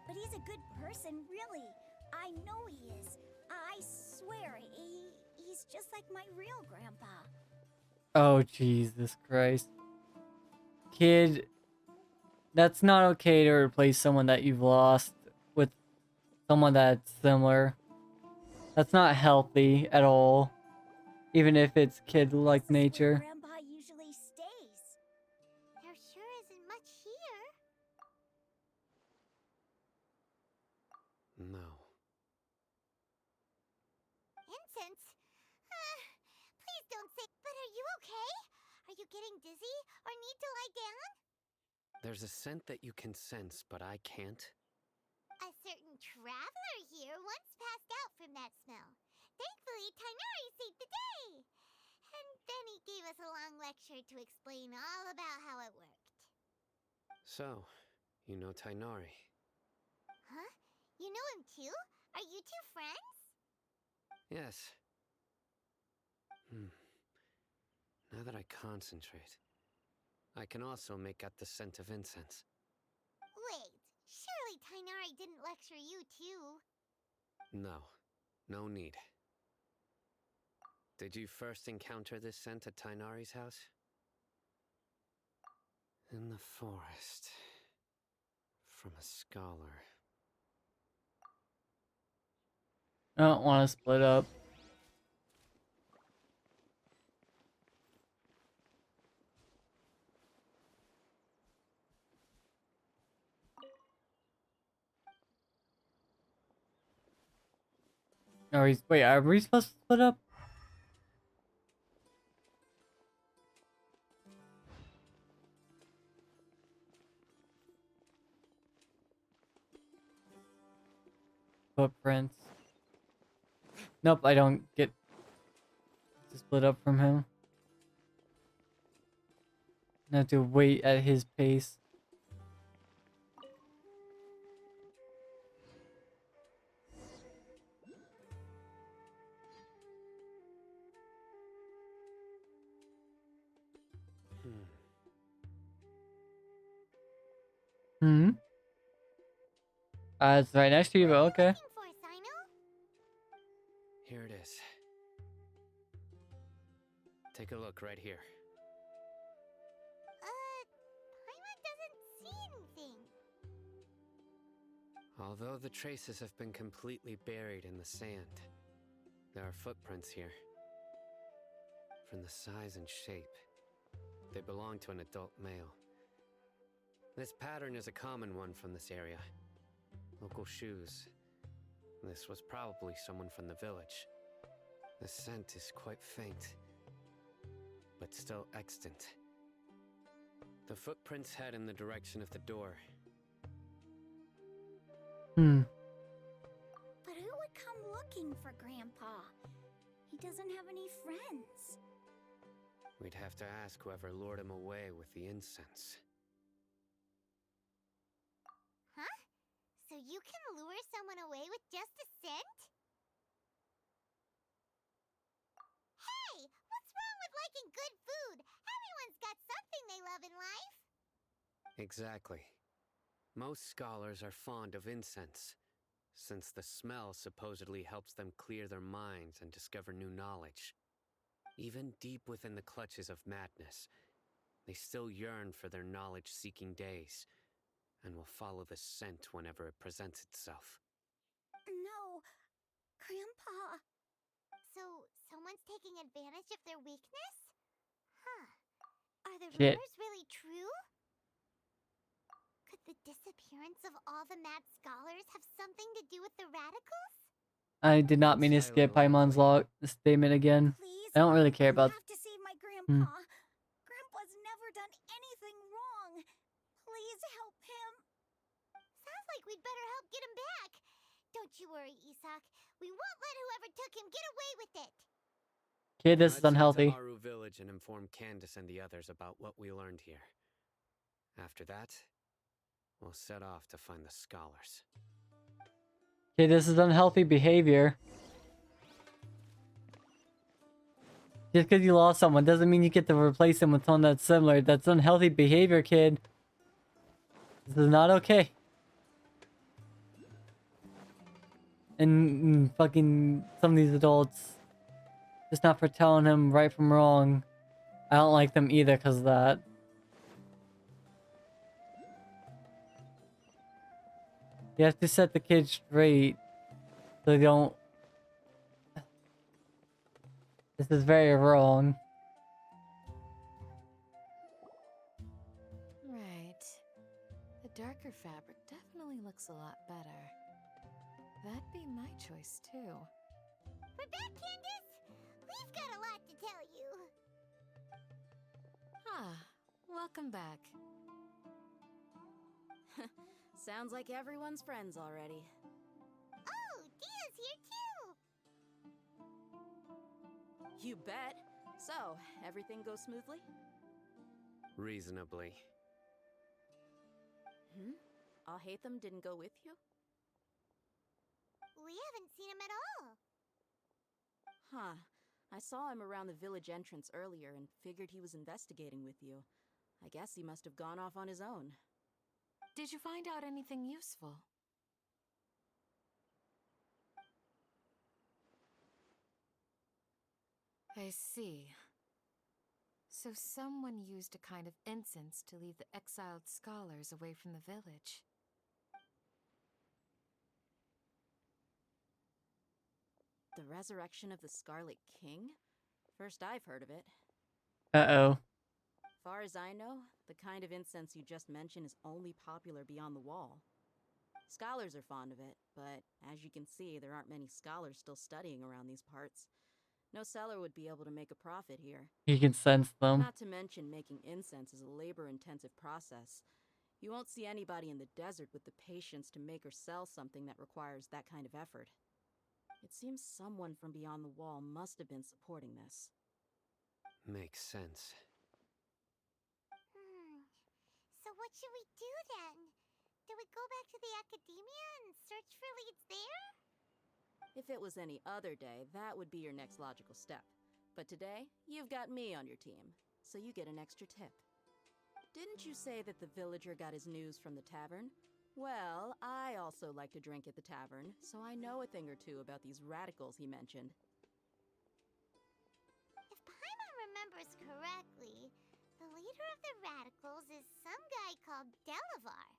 But he's a good person, really. I know he is. I swear, he's just like my real grandpa. Oh, Jesus Christ. Kid, That's not okay to replace someone that you've lost with someone that's similar. That's not healthy at all. Even if it's kid-like nature. Grandpa usually stays. There sure isn't much here. No. Incense? Please don't say. But are you okay? Are you getting dizzy or need to lie down? There's a scent that you can sense, but I can't. A certain traveler here once passed out from that smell. Thankfully, Tainari saved the day. And then he gave us a long lecture to explain all about how it worked. So, you know Tainari. Huh? You know him too? Are you two friends? Yes. Now that I concentrate, I can also make out the scent of incense. Wait, surely Tainari didn't lecture you too? No, no need. Did you first encounter this scent at Tainari's house? In the forest. From a scholar. I don't want to split up. Wait, are we supposed to split up? Footprints. Nope, I don't get to split up from him. I have to wait at his pace. Hmm? It's right next to you, but okay. Here it is. Take a look right here. Paimon doesn't see anything. Although the traces have been completely buried in the sand, there are footprints here. From the size and shape, they belong to an adult male. This pattern is a common one from this area. Local shoes. This was probably someone from the village. The scent is quite faint, but still extant. The footprints head in the direction of the door. But who would come looking for Grandpa? He doesn't have any friends. We'd have to ask whoever lured him away with the incense. Huh? So you can lure someone away with just a scent? Hey! What's wrong with liking good food? Everyone's got something they love in life. Exactly. Most scholars are fond of incense, since the smell supposedly helps them clear their minds and discover new knowledge. Even deep within the clutches of madness, they still yearn for their knowledge-seeking days, and will follow the scent whenever it presents itself. No, Grandpa. So, someone's taking advantage of their weakness? Huh. Are the Shit. rumors really true? Could the disappearance of all the mad scholars have something to do with the radicals? I did not mean to skip Paimon's statement again. I don't really care about. I have to save my Grandpa. Grandpa's never done anything wrong. Please help him. Sounds like we'd better help get him back. Don't you worry, Isak. We won't let whoever took him get away with it. Kid, this is Let's unhealthy. head to Aru Village and inform Candace and the others about what we learned here. After that, we'll set off to find the scholars. Kid, this is unhealthy behavior. Just because you lost someone doesn't mean you get to replace them with someone that's similar. That's unhealthy behavior, kid. This is not okay. And fucking some of these adults, just not for telling him right from wrong. I don't like them either because of that. You have to set the kids straight so they don't... This is very wrong. Right. The darker fabric definitely looks a lot better. That'd be my choice, too. We're back, Candace! We've got a lot to tell you. Ah, welcome back. Sounds like everyone's friends already. Oh, Dia's here too! You bet. So, everything goes smoothly? Reasonably. Alhaitham didn't go with you? We haven't seen him at all. Huh. I saw him around the village entrance earlier and figured he was investigating with you. I guess he must have gone off on his own. Did you find out anything useful? I see. So someone used a kind of incense to lead the exiled scholars away from the village. The resurrection of the Scarlet King? First I've heard of it. Uh-oh. Far as I know, the kind of incense you just mentioned is only popular beyond the wall. Scholars are fond of it, but as you can see, there aren't many scholars still studying around these parts. No seller would be able to make a profit here. You can sense them. Not to mention making incense is a labor-intensive process. You won't see anybody in the desert with the patience to make or sell something that requires that kind of effort. It seems someone from beyond the wall must have been supporting this. Makes sense. So what should we do then? Do we go back to the academia and search for leads there? If it was any other day, that would be your next logical step. But today, you've got me on your team, so you get an extra tip. Didn't you say that the villager got his news from the tavern? Well, I also like to drink at the tavern, so I know a thing or two about these radicals he mentioned. If Paimon remembers correctly, the leader of the radicals is some guy called Delavar.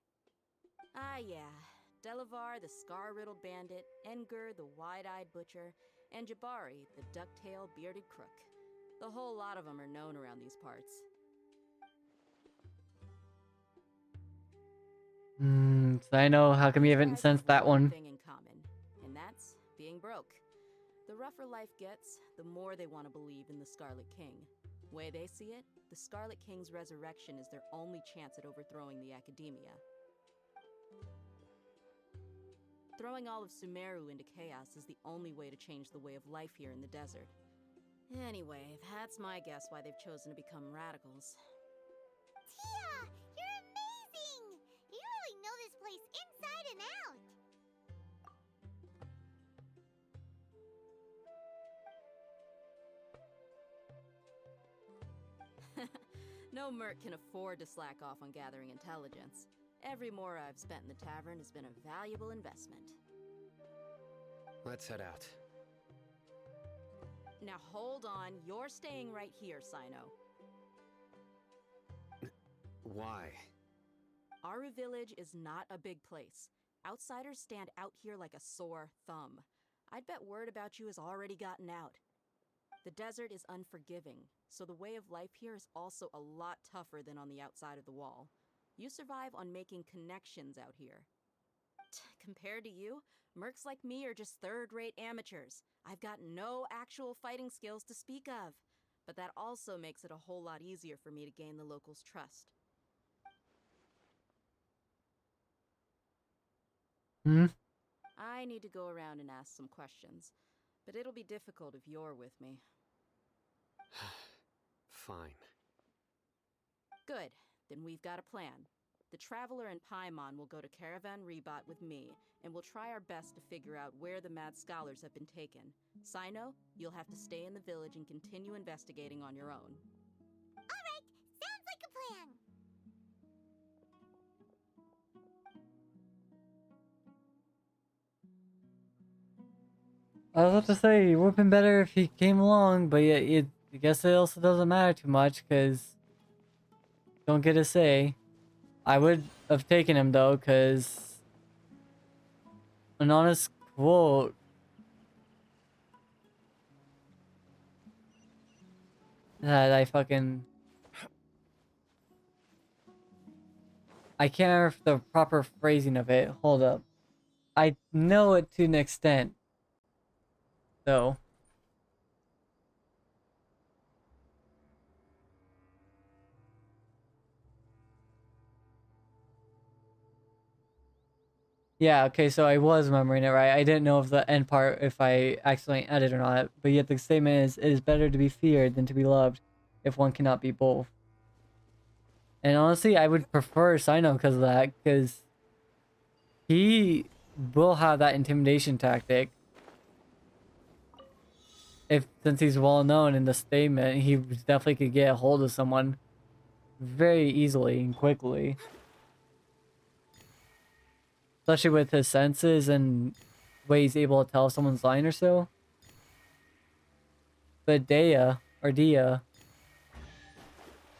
Ah, yeah. Delavar, the scar-riddled bandit, Engur, the wide-eyed butcher, and Jabari, the duck-tailed bearded crook. The whole lot of them are known around these parts. So I know how come you haven't sensed that one. Thing in common, and that's being broke. The rougher life gets, the more they want to believe in the Scarlet King. Way they see it, the Scarlet King's resurrection is their only chance at overthrowing the academia. Throwing all of Sumeru into chaos is the only way to change the way of life here in the desert. Anyway, that's my guess why they've chosen to become radicals. Tia! You're amazing! You really know this place inside and out! No merc can afford to slack off on gathering intelligence. Every mora I've spent in the tavern has been a valuable investment. Let's head out. Now hold on, you're staying right here, Sino. Why? Aru Village is not a big place. Outsiders stand out here like a sore thumb. I'd bet word about you has already gotten out. The desert is unforgiving, so the way of life here is also a lot tougher than on the outside of the wall. You survive on making connections out here. Compared to you, mercs like me are just third-rate amateurs. I've got no actual fighting skills to speak of, but that also makes it a whole lot easier for me to gain the locals' trust. I need to go around and ask some questions, but it'll be difficult if you're with me. Fine. Good. Then we've got a plan. The Traveler and Paimon will go to Caravan Rebot with me, and we'll try our best to figure out where the mad scholars have been taken. Sino, you'll have to stay in the village and continue investigating on your own. Alright, sounds like a plan! I was about to say, it would have been better if he came along, but yeah, I guess it also doesn't matter too much, because don't get a say. I would have taken him, though, because An honest quote. That I fucking... I can't remember the proper phrasing of it. Hold up. I know it to an extent, though. Yeah, okay, so I was remembering it right. I didn't know if the end part, if I accidentally added or not. But yet the statement is, it is better to be feared than to be loved if one cannot be both. And honestly, I would prefer Sino because of that, because he will have that intimidation tactic. Since he's well known in the statement, he definitely could get a hold of someone very easily and quickly. Especially with his senses and way he's able to tell if someone's lying or so. But Dia,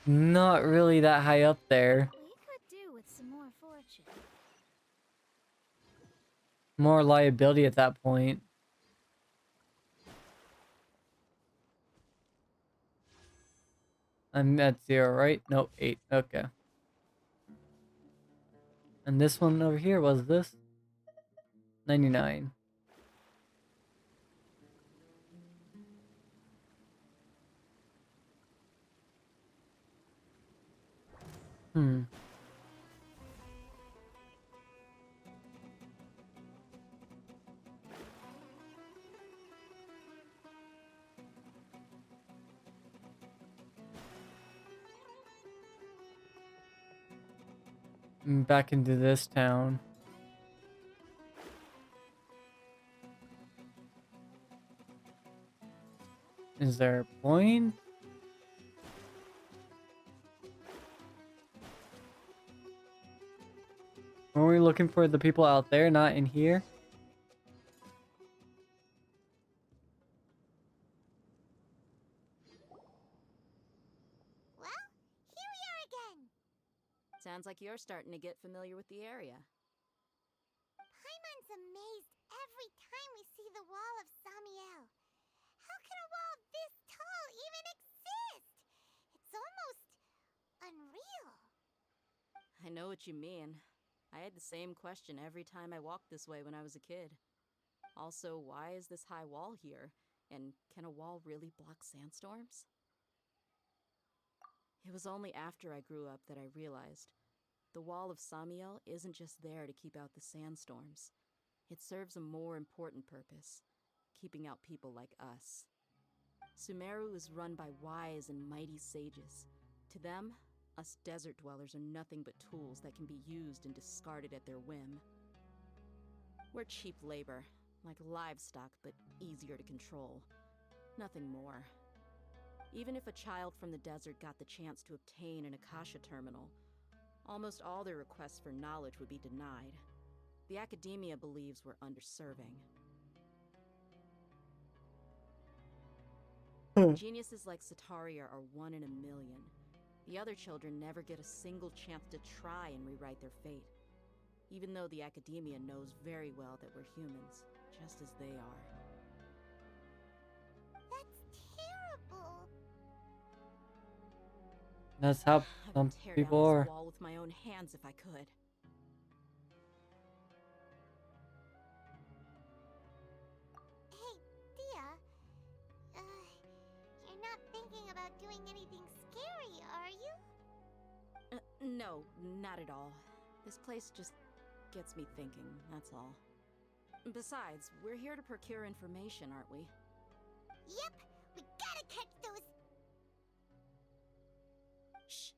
not really that high up there. We could do with some more fortune. More liability at that point. I'm at 0, right? No, 8. Okay. And this one over here was this? 99. Hmm. Back into this town. Is there a point? Are we looking for the people out there, not in here? Well, here we are again. Sounds like you're starting to get familiar with the area. Paimon's amazed every time we see the wall of Samiel. How can a wall this tall even exist? It's almost unreal. I know what you mean. I had the same question every time I walked this way when I was a kid. Also, why is this high wall here? And can a wall really block sandstorms? It was only after I grew up that I realized the wall of Samiel isn't just there to keep out the sandstorms. It serves a more important purpose, keeping out people like us. Sumeru is run by wise and mighty sages. To them, us desert dwellers are nothing but tools that can be used and discarded at their whim. We're cheap labor, like livestock, but easier to control. Nothing more. Even if a child from the desert got the chance to obtain an Akasha terminal, almost all their requests for knowledge would be denied. The academia believes we're underserving. Geniuses like Sataria are 1 in a million. The other children never get a single chance to try and rewrite their fate. Even though the academia knows very well that we're humans, just as they are. That's terrible. That's how some Tear people down are. this wall with my own hands if I could. Hey, Dia. You're not thinking about doing anything scary, are you? No, not at all. This place just gets me thinking, that's all. Besides, we're here to procure information, aren't we? Yep, we gotta catch those. Shh.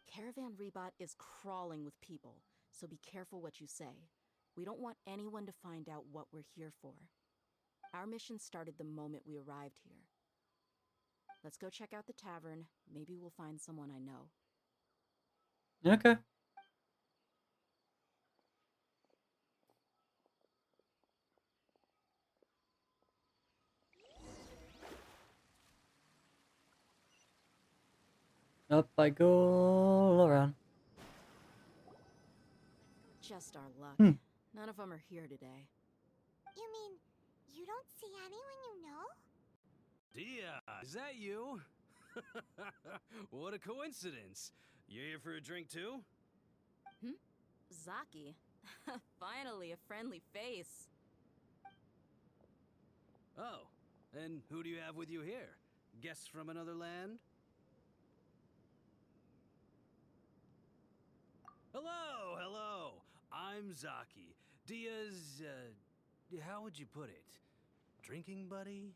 Caravan Rebot is crawling with people, so be careful what you say. We don't want anyone to find out what we're here for. Our mission started the moment we arrived here. Let's go check out the tavern. Maybe we'll find someone I know. Okay. Up I go around. Just our luck. Hmm. None of them are here today. You mean you don't see anyone you know? Dia, is that you? What a coincidence. You here for a drink too? Zaki. Finally, a friendly face. Oh, and who do you have with you here? Guests from another land? Hello, hello. I'm Zaki. Dia's, how would you put it? Drinking buddy?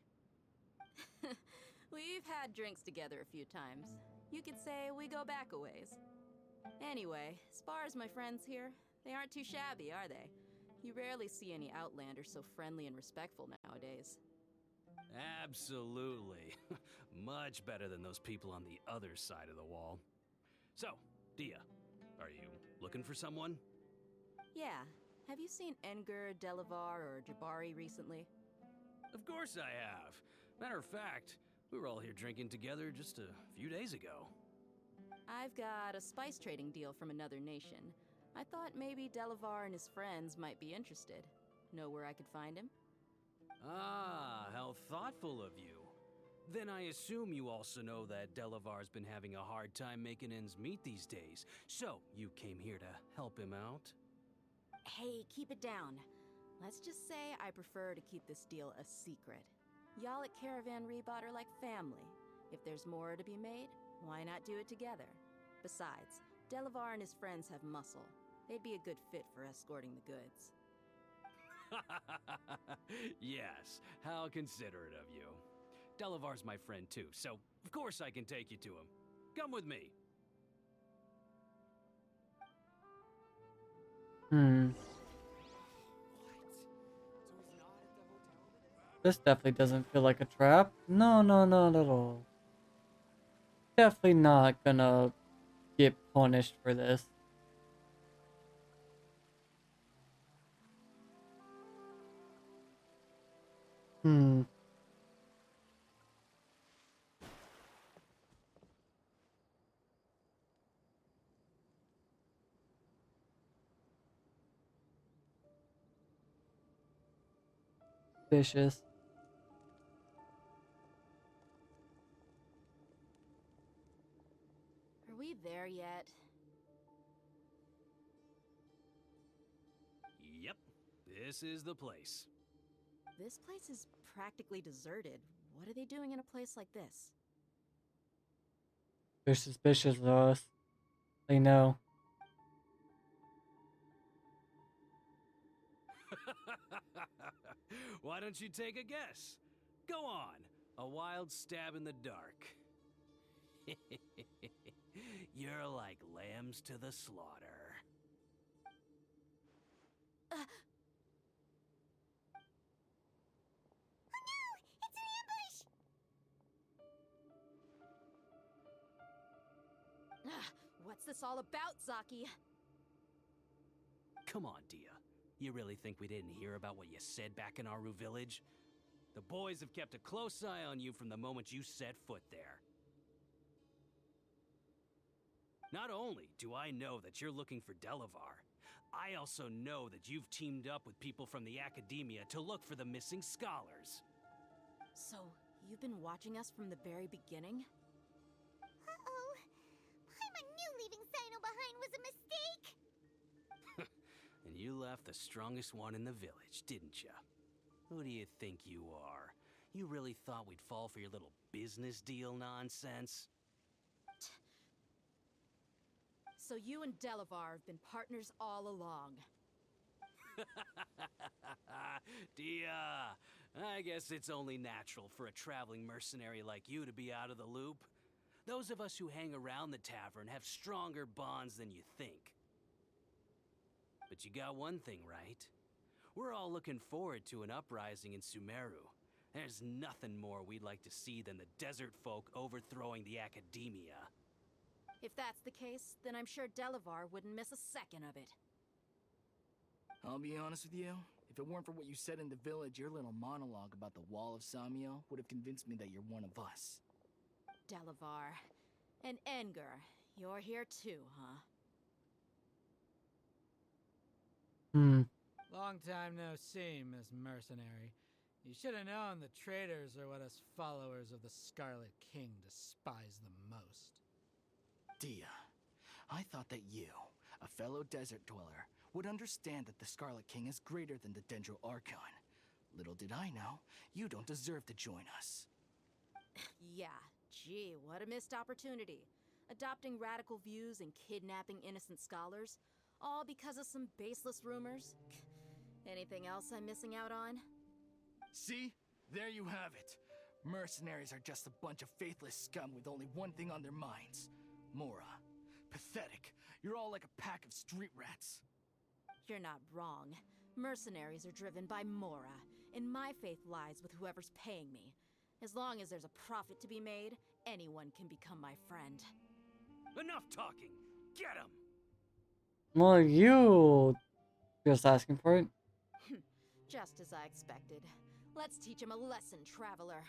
We've had drinks together a few times. You could say we go back a ways. Anyway, as far as my friends here, they aren't too shabby, are they? You rarely see any Outlanders so friendly and respectful nowadays. Absolutely. Much better than those people on the other side of the wall. So, Dia, are you looking for someone? Yeah. Have you seen Enger, Delavar, or Jabari recently? Of course I have. Matter of fact, we were all here drinking together just a few days ago. I've got a spice trading deal from another nation. I thought maybe Delavar and his friends might be interested. Know where I could find him? Ah, how thoughtful of you. Then I assume you also know that Delavar's been having a hard time making ends meet these days. So, you came here to help him out? Hey, keep it down. Let's just say I prefer to keep this deal a secret. Y'all at Caravan Rebot are like family. If there's more to be made, why not do it together? Besides, Delavar and his friends have muscle. They'd be a good fit for escorting the goods. Yes, how considerate of you. Delavar's my friend too, so of course I can take you to him. Come with me. This definitely doesn't feel like a trap. No, no, not at all. Definitely not gonna get punished for this. Vicious. Are we there yet? Yep, this is the place. This place is practically deserted. What are they doing in a place like this? They're suspicious of us. They know. Why don't you take a guess? Go on, a wild stab in the dark. You're like lambs to the slaughter. What's this all about, Zaki? Come on, Dia. You really think we didn't hear about what you said back in Aru village? The boys have kept a close eye on you from the moment you set foot there. Not only do I know that you're looking for Delavar, I also know that you've teamed up with people from the Academia to look for the missing scholars. So, you've been watching us from the very beginning? Uh-oh. Paimon knew leaving Sino behind was a mistake! And you left the strongest one in the village, didn't ya? Who do you think you are? You really thought we'd fall for your little business deal nonsense? So you and Delavar have been partners all along. Dia, I guess it's only natural for a traveling mercenary like you to be out of the loop. Those of us who hang around the tavern have stronger bonds than you think. But you got one thing right. We're all looking forward to an uprising in Sumeru. There's nothing more we'd like to see than the desert folk overthrowing the Academia. If that's the case, then I'm sure Delavar wouldn't miss a second of it. I'll be honest with you. If it weren't for what you said in the village, your little monologue about the Wall of Samiel would have convinced me that you're one of us. Delavar. And Enger. You're here too, huh? Hmm. Long time no see, Miss Mercenary. You should have known the traitors are what us followers of the Scarlet King despise the most. Dia, I thought that you, a fellow desert dweller, would understand that the Scarlet King is greater than the Dendro Archon. Little did I know, you don't deserve to join us. Yeah, gee, what a missed opportunity. Adopting radical views and kidnapping innocent scholars, all because of some baseless rumors. Anything else I'm missing out on? See? There you have it. Mercenaries are just a bunch of faithless scum with only one thing on their minds. Mora. Pathetic. You're all like a pack of street rats. You're not wrong. Mercenaries are driven by Mora, and my faith lies with whoever's paying me. As long as there's a profit to be made, anyone can become my friend. Enough talking! Get him! Well, you just asking for it. Just as I expected. Let's teach him a lesson, traveler.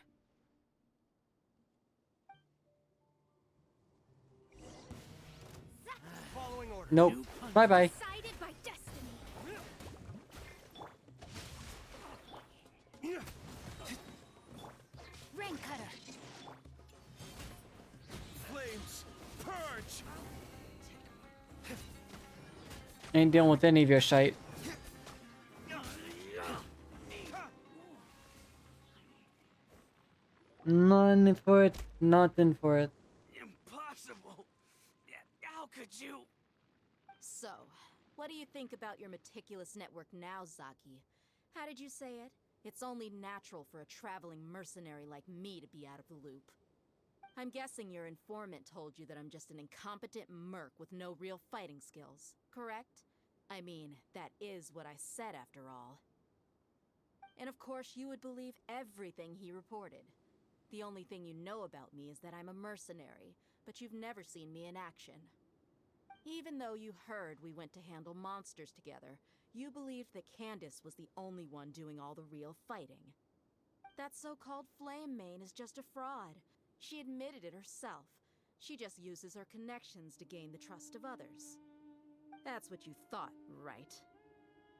Following orders. Nope. Bye bye. Decided by destiny. Rain cutter. Flames, purge! Ain't dealing with any of your shite. None for it. Nothing for it. Impossible! How could you? So, what do you think about your meticulous network now, Zaki? How did you say it? It's only natural for a traveling mercenary like me to be out of the loop. I'm guessing your informant told you that I'm just an incompetent merc with no real fighting skills, correct? I mean, that is what I said after all. And of course you would believe everything he reported. The only thing you know about me is that I'm a mercenary, but you've never seen me in action. Even though you heard we went to handle monsters together, you believed that Candace was the only one doing all the real fighting. That so-called Flame Mane is just a fraud. She admitted it herself. She just uses her connections to gain the trust of others. That's what you thought, right?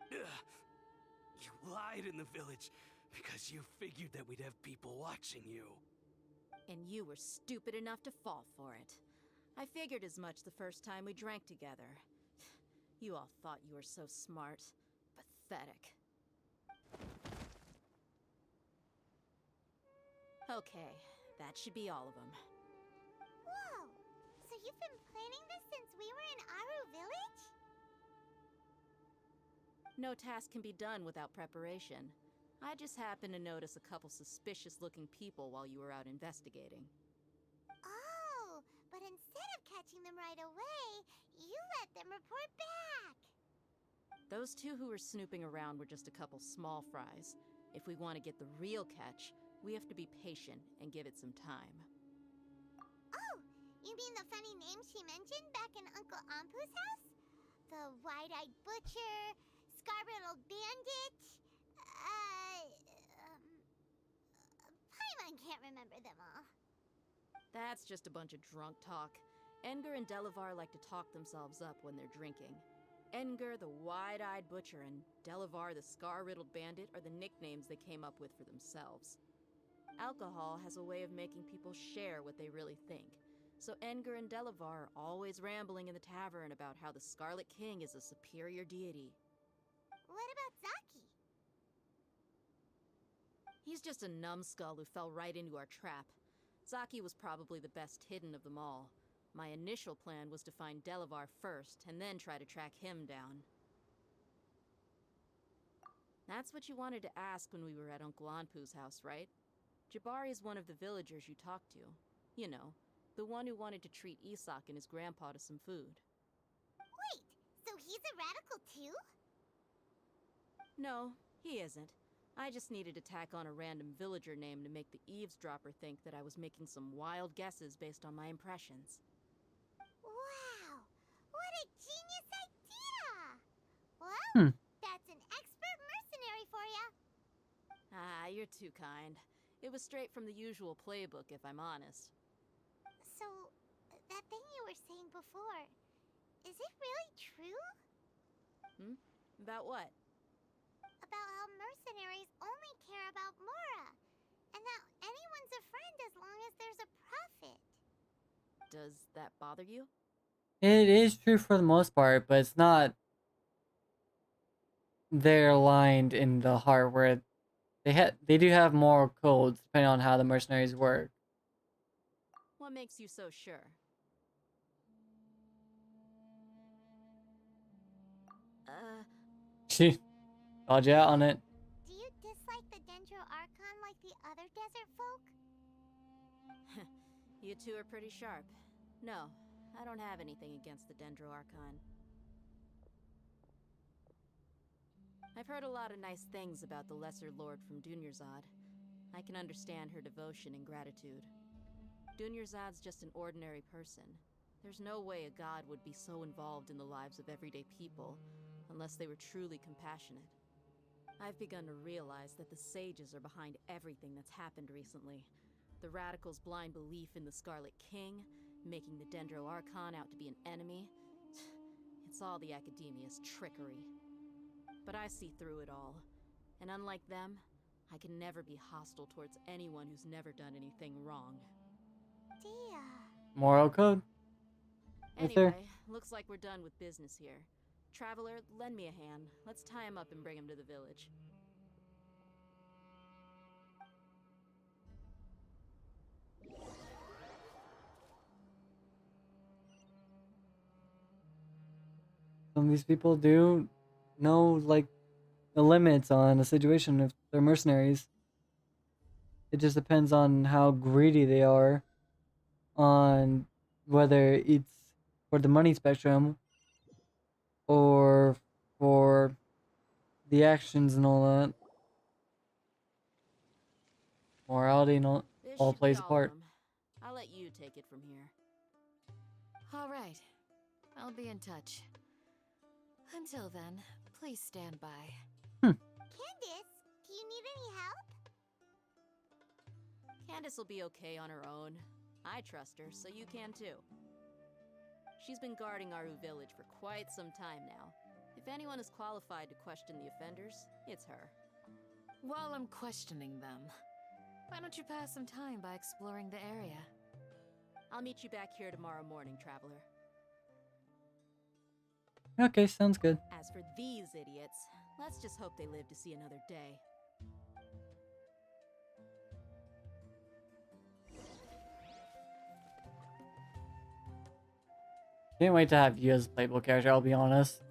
You lied in the village because you figured that we'd have people watching you. And you were stupid enough to fall for it. I figured as much the first time we drank together. You all thought you were so smart. Pathetic. Okay, that should be all of them. Whoa! So you've been planning this since we were in Aru Village? No task can be done without preparation. I just happened to notice a couple suspicious-looking people while you were out investigating. Oh, but instead of catching them right away, you let them report back. Those two who were snooping around were just a couple small fries. If we want to get the real catch, we have to be patient and give it some time. Oh, you mean the funny name she mentioned back in Uncle Ampu's house? The wide-eyed butcher, scar-riddled bandit, Paimon can't remember them all. That's just a bunch of drunk talk. Edgar and Delavar like to talk themselves up when they're drinking. Edgar, the wide-eyed butcher, and Delavar, the scar-riddled bandit, are the nicknames they came up with for themselves. Alcohol has a way of making people share what they really think. So Edgar and Delavar are always rambling in the tavern about how the Scarlet King is a superior deity. What about Zaki? He's just a numbskull who fell right into our trap. Zaki was probably the best hidden of them all. My initial plan was to find Delavar first, and then try to track him down. That's what you wanted to ask when we were at Uncle Anpu's house, right? Jabari is one of the villagers you talked to. You know, the one who wanted to treat Isak and his grandpa to some food. Wait, so he's a radical too? No, he isn't. I just needed to tack on a random villager name to make the eavesdropper think that I was making some wild guesses based on my impressions. Wow, what a genius idea! Well, that's an expert mercenary for ya. Ah, you're too kind. It was straight from the usual playbook, if I'm honest. So, that thing you were saying before, is it really true? About what? About how mercenaries only care about Mora, and that anyone's a friend as long as there's a profit. Does that bother you? It is true for the most part, but it's not there aligned in the heart where they do have moral codes depending on how the mercenaries work. What makes you so sure? She called you out on it. Do you dislike the Dendro Archon like the other desert folk? You two are pretty sharp. No, I don't have anything against the Dendro Archon. I've heard a lot of nice things about the Lesser Lord from Dunyarzad. I can understand her devotion and gratitude. Dunyarzad's just an ordinary person. There's no way a god would be so involved in the lives of everyday people unless they were truly compassionate. I've begun to realize that the sages are behind everything that's happened recently. The radicals' blind belief in the Scarlet King, making the Dendro Archon out to be an enemy. It's all the Academia's trickery. But I see through it all. And unlike them, I can never be hostile towards anyone who's never done anything wrong. Dia. Moral code. Anyway, looks like we're done with business here. Traveler, lend me a hand. Let's tie him up and bring him to the village. Some of these people do know, like, the limits on a situation if they're mercenaries. It just depends on how greedy they are on whether it's for the money spectrum or for the actions and all that. Morality and all This should plays be a all of part. them. I'll let you take it from here. All right. I'll be in touch. Until then, please stand by. Candace, do you need any help? Candace will be okay on her own. I trust her, so you can too. She's been guarding Aru village for quite some time now. If anyone is qualified to question the offenders, it's her. While I'm questioning them, why don't you pass some time by exploring the area? I'll meet you back here tomorrow morning, Traveler. Okay, sounds good. As for these idiots, let's just hope they live to see another day. Can't wait to have you as a playable character, I'll be honest.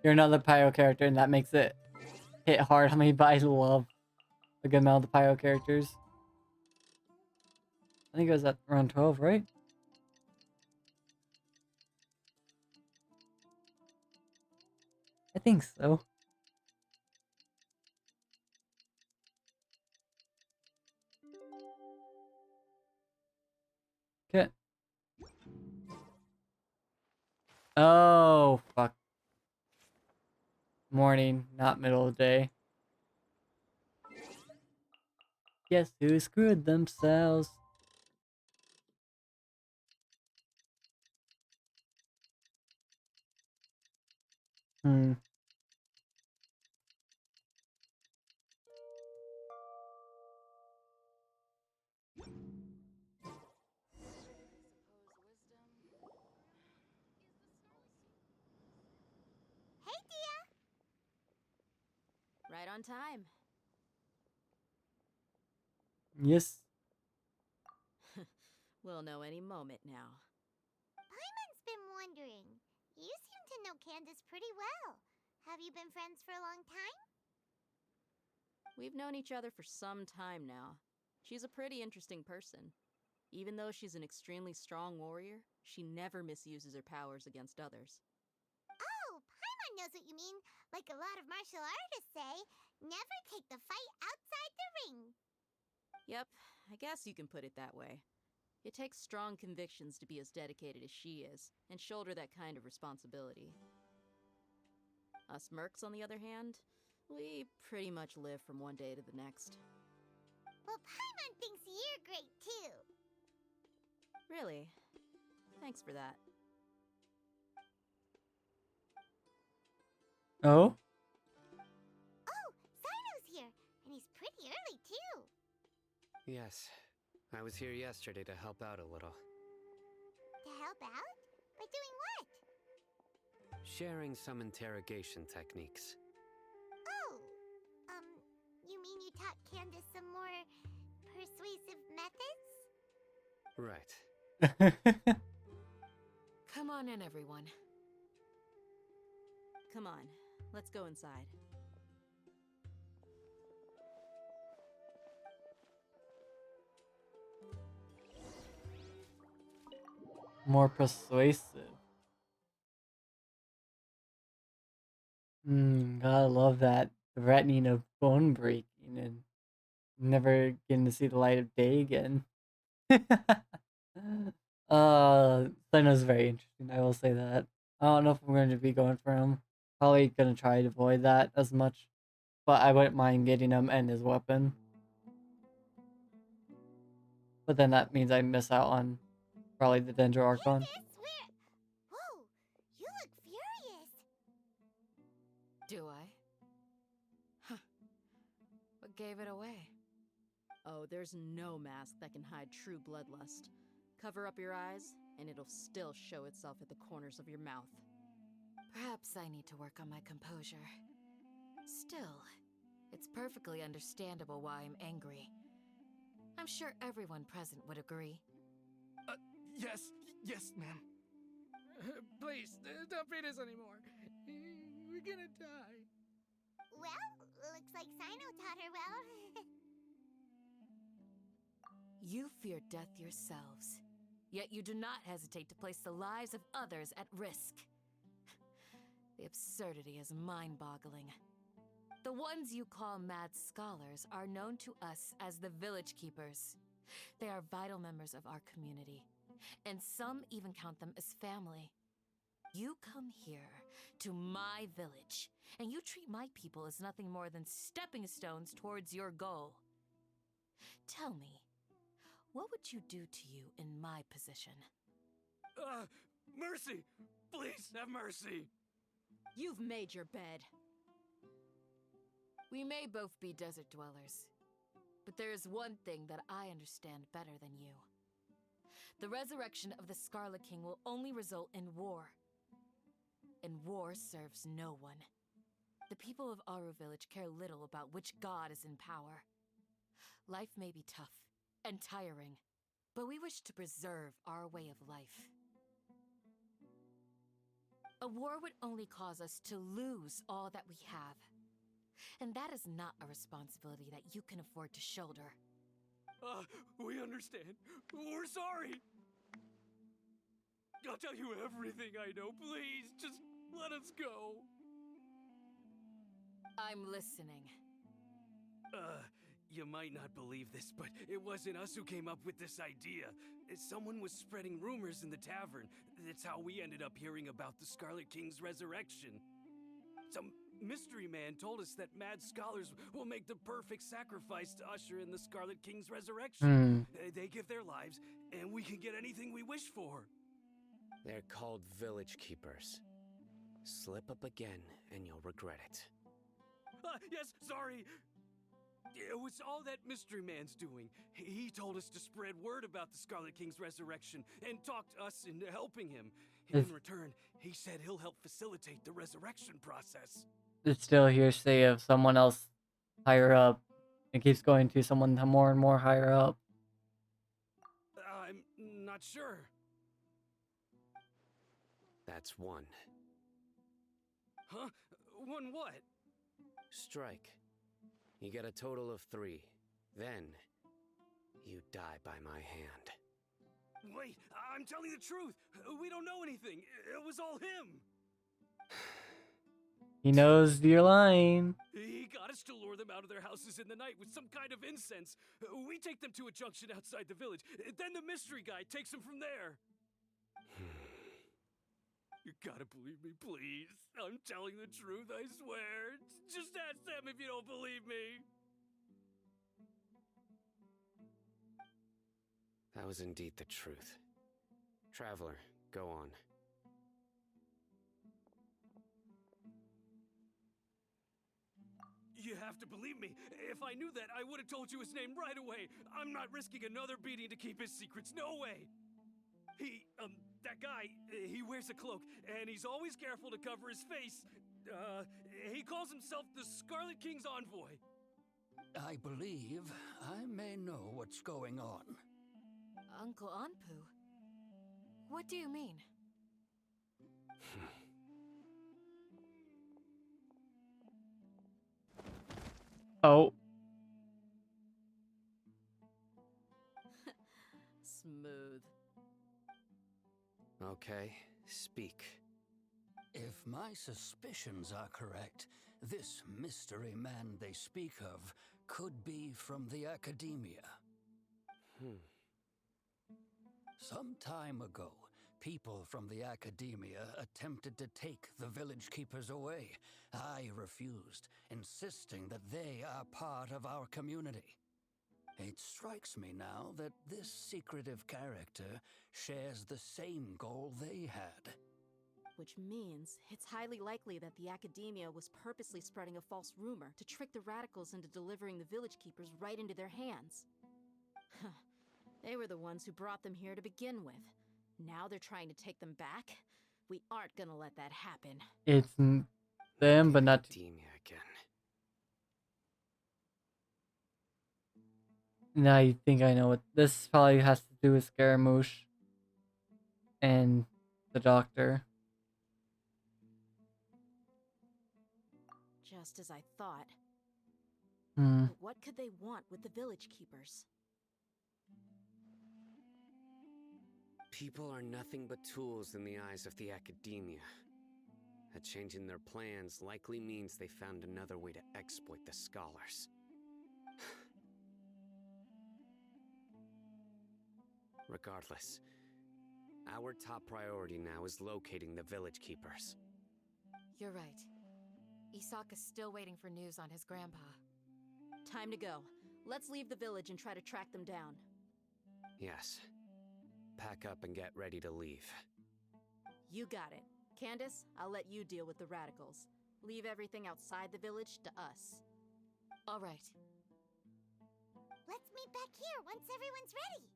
You're another Pyro character, and that makes it hit hard on me, but I love a good amount of the Pyro characters. I think it was at around 12, right? I think so. Okay. Oh, fuck. Morning, not middle of the day. Guess who screwed themselves? Hmm. Hey, Dia! Right on time. Yes. We'll know any moment now. Paimon's been wondering. You seem to know Candace pretty well. Have you been friends for a long time? We've known each other for some time now. She's a pretty interesting person. Even though she's an extremely strong warrior, she never misuses her powers against others. Oh, Paimon knows what you mean. Like a lot of martial artists say, never take the fight outside the ring. Yep, I guess you can put it that way. It takes strong convictions to be as dedicated as she is, and shoulder that kind of responsibility. Us mercs, on the other hand, we pretty much live from one day to the next. Well, Paimon thinks you're great too. Really? Thanks for that. Oh? Yes. I was here yesterday to help out a little. To help out? By doing what? Sharing some interrogation techniques. Oh! You mean you taught Candace some more persuasive methods? Right. Come on in, everyone. Come on, let's go inside. More persuasive. Gotta love that threatening of bone breaking and never getting to see the light of day again. Thanos is very interesting, I will say that. I don't know if I'm going to be going for him. Probably gonna try to avoid that as much. But I wouldn't mind getting him and his weapon. But then that means I miss out on probably the Dendro Archon. Whoa! You look furious! Do I? Huh. What gave it away? Oh, there's no mask that can hide true bloodlust. Cover up your eyes, and it'll still show itself at the corners of your mouth. Perhaps I need to work on my composure. Still, it's perfectly understandable why I'm angry. I'm sure everyone present would agree. Yes, ma'am. Please, don't feed us anymore. We're gonna die. Well, looks like Sino taught her well. You fear death yourselves, yet you do not hesitate to place the lives of others at risk. The absurdity is mind-boggling. The ones you call mad scholars are known to us as the Village Keepers. They are vital members of our community, and some even count them as family. You come here, to my village, and you treat my people as nothing more than stepping stones towards your goal. Tell me, what would you do to you in my position? Mercy! Please, have mercy! You've made your bed. We may both be desert dwellers, but there is one thing that I understand better than you. The resurrection of the Scarlet King will only result in war. And war serves no one. The people of Aru Village care little about which god is in power. Life may be tough and tiring, but we wish to preserve our way of life. A war would only cause us to lose all that we have. And that is not a responsibility that you can afford to shoulder. We understand. We're sorry. I'll tell you everything I know. Please, just let us go. I'm listening. You might not believe this, but it wasn't us who came up with this idea. Someone was spreading rumors in the tavern. That's how we ended up hearing about the Scarlet King's resurrection. Some mystery man told us that mad scholars will make the perfect sacrifice to usher in the Scarlet King's resurrection. They give their lives, and we can get anything we wish for. They're called Village Keepers. Slip up again, and you'll regret it. Yes, sorry. It was all that mystery man's doing. He told us to spread word about the Scarlet King's resurrection and talked us into helping him. In return, he said he'll help facilitate the resurrection process. It's still hearsay of someone else higher up. It keeps going to someone more and more higher up. I'm not sure. That's one. Huh? One what? Strike. You get a total of 3. Then, you die by my hand. Wait, I'm telling the truth. We don't know anything. It was all him. He knows you're lying. He got us to lure them out of their houses in the night with some kind of incense. We take them to a junction outside the village. Then the mystery guy takes them from there. You gotta believe me, please. I'm telling the truth, I swear. Just ask them if you don't believe me. That was indeed the truth. Traveler, go on. You have to believe me. If I knew that, I would have told you his name right away. I'm not risking another beating to keep his secrets. No way. That guy, he wears a cloak, and he's always careful to cover his face. He calls himself the Scarlet King's envoy. I believe I may know what's going on. Uncle Anpu? What do you mean? Oh. Smooth. Okay, speak. If my suspicions are correct, this mystery man they speak of could be from the Academia. Some time ago, people from the Academia attempted to take the village keepers away. I refused, insisting that they are part of our community. It strikes me now that this secretive character shares the same goal they had. Which means it's highly likely that the Academia was purposely spreading a false rumor to trick the radicals into delivering the village keepers right into their hands. They were the ones who brought them here to begin with. Now they're trying to take them back? We aren't gonna let that happen. It's them, but not Academia again. Now you think I know what this probably has to do with Scaramouche and the doctor. Just as I thought. Hmm. But what could they want with the village keepers? People are nothing but tools in the eyes of the Academia. A change in their plans likely means they found another way to exploit the scholars. Regardless, our top priority now is locating the village keepers. You're right. Isaka's still waiting for news on his grandpa. Time to go. Let's leave the village and try to track them down. Yes. Pack up and get ready to leave. You got it. Candace, I'll let you deal with the radicals. Leave everything outside the village to us. All right. Let's meet back here once everyone's ready.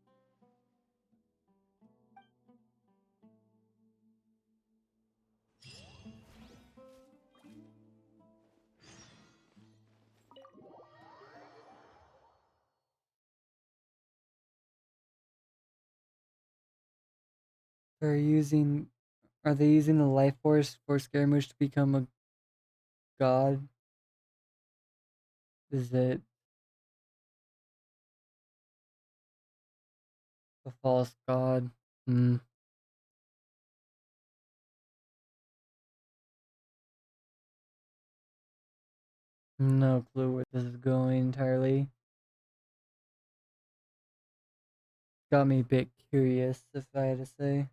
Are they using the life force for Scaramouche to become a god? Is it a false god? Hmm. No clue where this is going entirely. Got me a bit curious, if I had to say.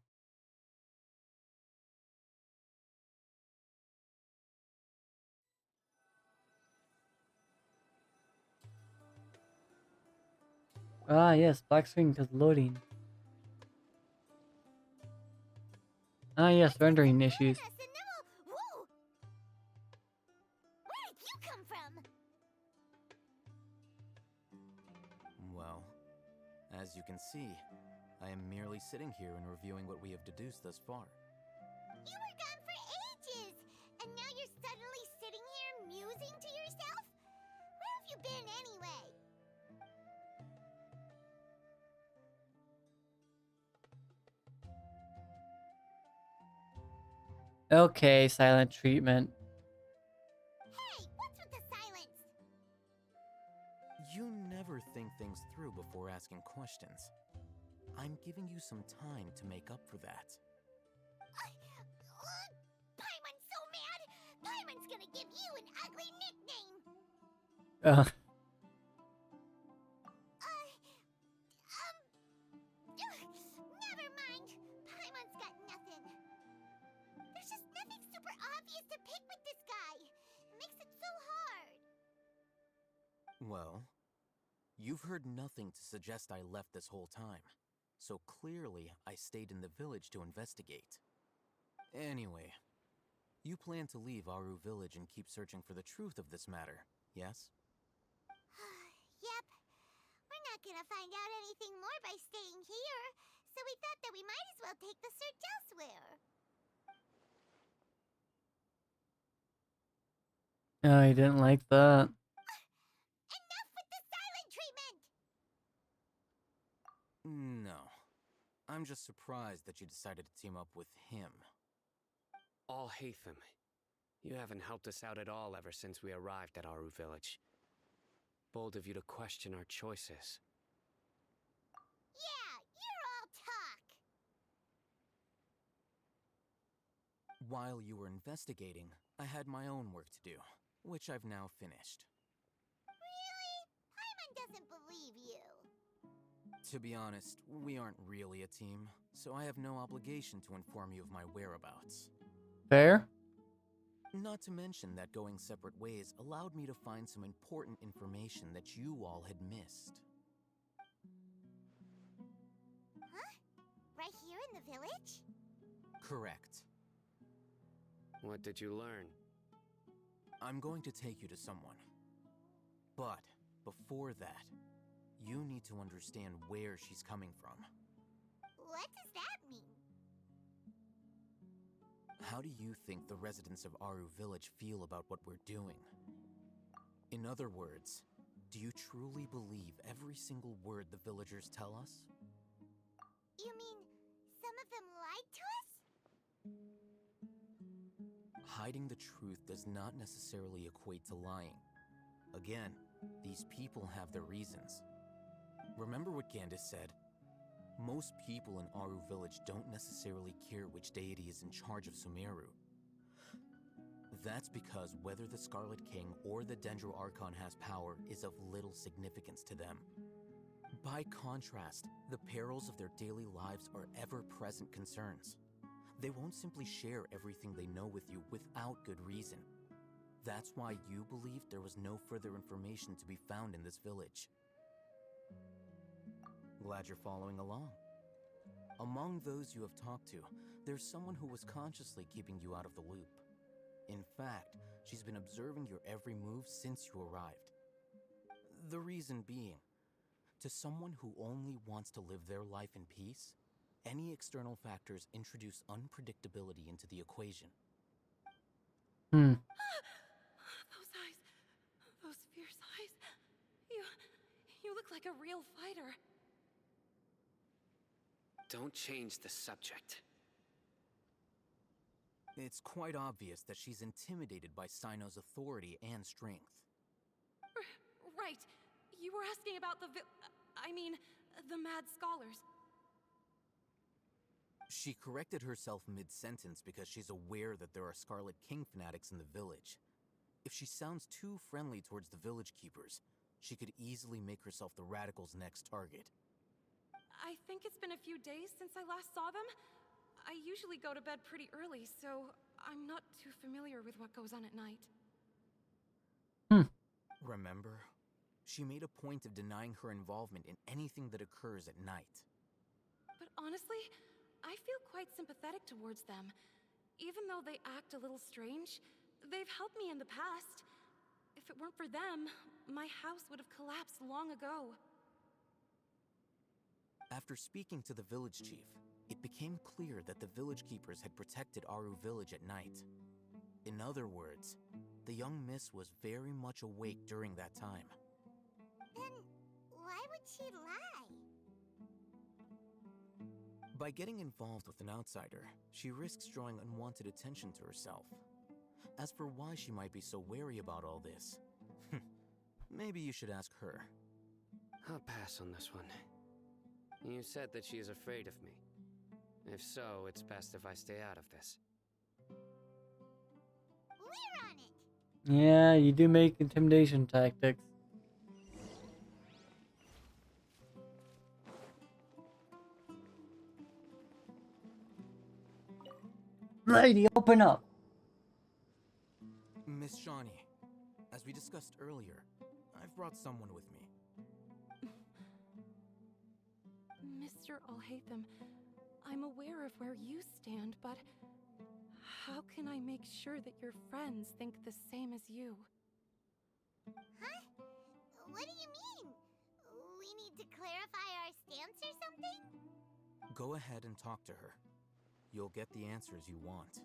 Ah, yes, black screen because loading. Ah, yes, rendering issues. Whoa! Where did you come from? Well, as you can see, I am merely sitting here and reviewing what we have deduced thus far. You were gone for ages, and now you're suddenly sitting here musing to yourself? Where have you been anyway? Okay, silent treatment. Hey, what's with the silence? You never think things through before asking questions. I'm giving you some time to make up for that. Paimon's so mad! Paimon's gonna give you an ugly nickname! Never mind. Paimon's got nothing. There's just nothing super obvious to pick with this guy. It makes it so hard. Well, you've heard nothing to suggest I left this whole time, so clearly I stayed in the village to investigate. Anyway, you plan to leave Aru village and keep searching for the truth of this matter, yes? Yep. We're not gonna find out anything more by staying here, so we thought that we might as well take the search elsewhere. Oh, he didn't like that. Enough with the silent treatment! No. I'm just surprised that you decided to team up with him. Alhaitham, you haven't helped us out at all ever since we arrived at Aru Village. Bold of you to question our choices. Yeah, you're all talk! While you were investigating, I had my own work to do, which I've now finished. Really? Paimon doesn't believe you. To be honest, we aren't really a team, so I have no obligation to inform you of my whereabouts. Fair? Not to mention that going separate ways allowed me to find some important information that you all had missed. Huh? Right here in the village? Correct. What did you learn? I'm going to take you to someone. But before that, you need to understand where she's coming from. What does that mean? How do you think the residents of Aru Village feel about what we're doing? In other words, do you truly believe every single word the villagers tell us? You mean some of them lied to us? Hiding the truth does not necessarily equate to lying. Again, these people have their reasons. Remember what Gandis said? Most people in Aru Village don't necessarily care which deity is in charge of Sumeru. That's because whether the Scarlet King or the Dendro Archon has power is of little significance to them. By contrast, the perils of their daily lives are ever-present concerns. They won't simply share everything they know with you without good reason. That's why you believed there was no further information to be found in this village. Glad you're following along. Among those you have talked to, there's someone who was consciously keeping you out of the loop. In fact, she's been observing your every move since you arrived. The reason being, to someone who only wants to live their life in peace, any external factors introduce unpredictability into the equation. Those eyes. Those fierce eyes. You look like a real fighter. Don't change the subject. It's quite obvious that she's intimidated by Sino's authority and strength. Right. You were asking about the mad scholars. She corrected herself mid-sentence because she's aware that there are Scarlet King fanatics in the village. If she sounds too friendly towards the village keepers, she could easily make herself the Radicals' next target. I think it's been a few days since I last saw them. I usually go to bed pretty early, so I'm not too familiar with what goes on at night. Remember? She made a point of denying her involvement in anything that occurs at night. But honestly, I feel quite sympathetic towards them. Even though they act a little strange, they've helped me in the past. If it weren't for them, my house would have collapsed long ago. After speaking to the village chief, it became clear that the village keepers had protected Aru Village at night. In other words, the young miss was very much awake during that time. Then why would she lie? By getting involved with an outsider, she risks drawing unwanted attention to herself. As for why she might be so wary about all this, maybe you should ask her. I'll pass on this one. You said that she is afraid of me. If so, it's best if I stay out of this. We're on it! Yeah, you do make intimidation tactics. Lady, open up! Miss Shawnee, as we discussed earlier, I've brought someone with me. Mr. Alhaitham, I'm aware of where you stand, but how can I make sure that your friends think the same as you? Huh? What do you mean? We need to clarify our stance or something? Go ahead and talk to her. You'll get the answers you want.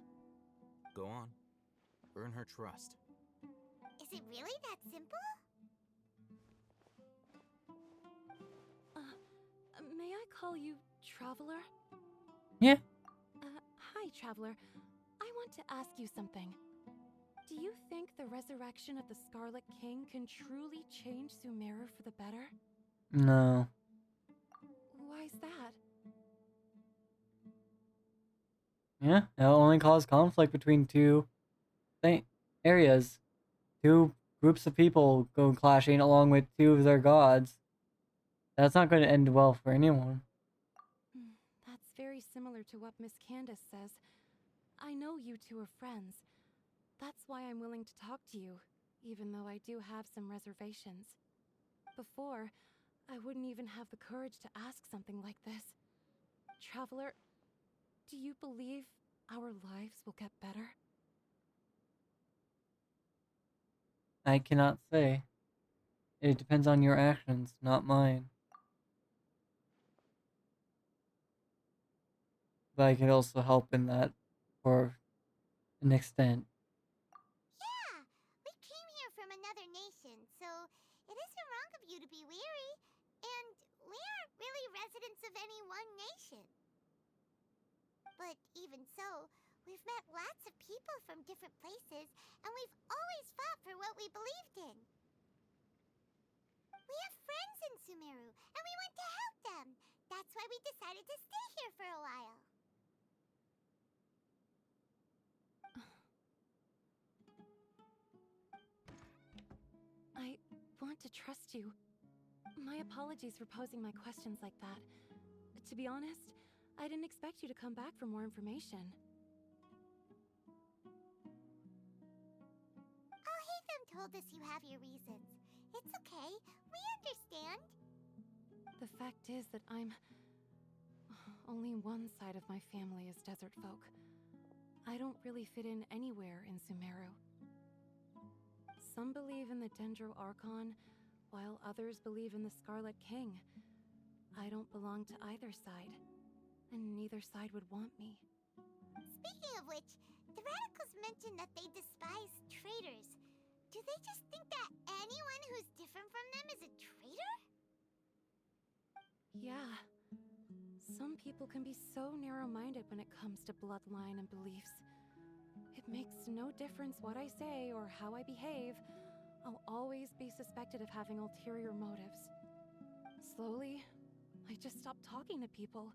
Go on. Earn her trust. Is it really that simple? May I call you Traveler? Yeah. Hi, Traveler. I want to ask you something. Do you think the resurrection of the Scarlet King can truly change Sumeru for the better? No. Why's that? Yeah, it'll only cause conflict between two areas. Two groups of people go clashing along with two of their gods. That's not going to end well for anyone. That's very similar to what Miss Candace says. I know you two are friends. That's why I'm willing to talk to you, even though I do have some reservations. Before, I wouldn't even have the courage to ask something like this. Traveler, do you believe our lives will get better? I cannot say. It depends on your actions, not mine. But I can also help in that for an extent. Yeah, we came here from another nation, so it isn't wrong of you to be weary. And we aren't really residents of any one nation. But even so, we've met lots of people from different places, and we've always fought for what we believed in. We have friends in Sumeru, and we want to help them. That's why we decided to stay here for a while. I want to trust you. My apologies for posing my questions like that. To be honest, I didn't expect you to come back for more information. Al-Haytham told us you have your reasons. It's okay. We understand. The fact is that only one side of my family is desert folk. I don't really fit in anywhere in Sumeru. Some believe in the Dendro Archon, while others believe in the Scarlet King. I don't belong to either side, and neither side would want me. Speaking of which, the radicals mentioned that they despise traitors. Do they just think that anyone who's different from them is a traitor? Yeah. Some people can be so narrow-minded when it comes to bloodline and beliefs. It makes no difference what I say or how I behave. I'll always be suspected of having ulterior motives. Slowly, I just stopped talking to people.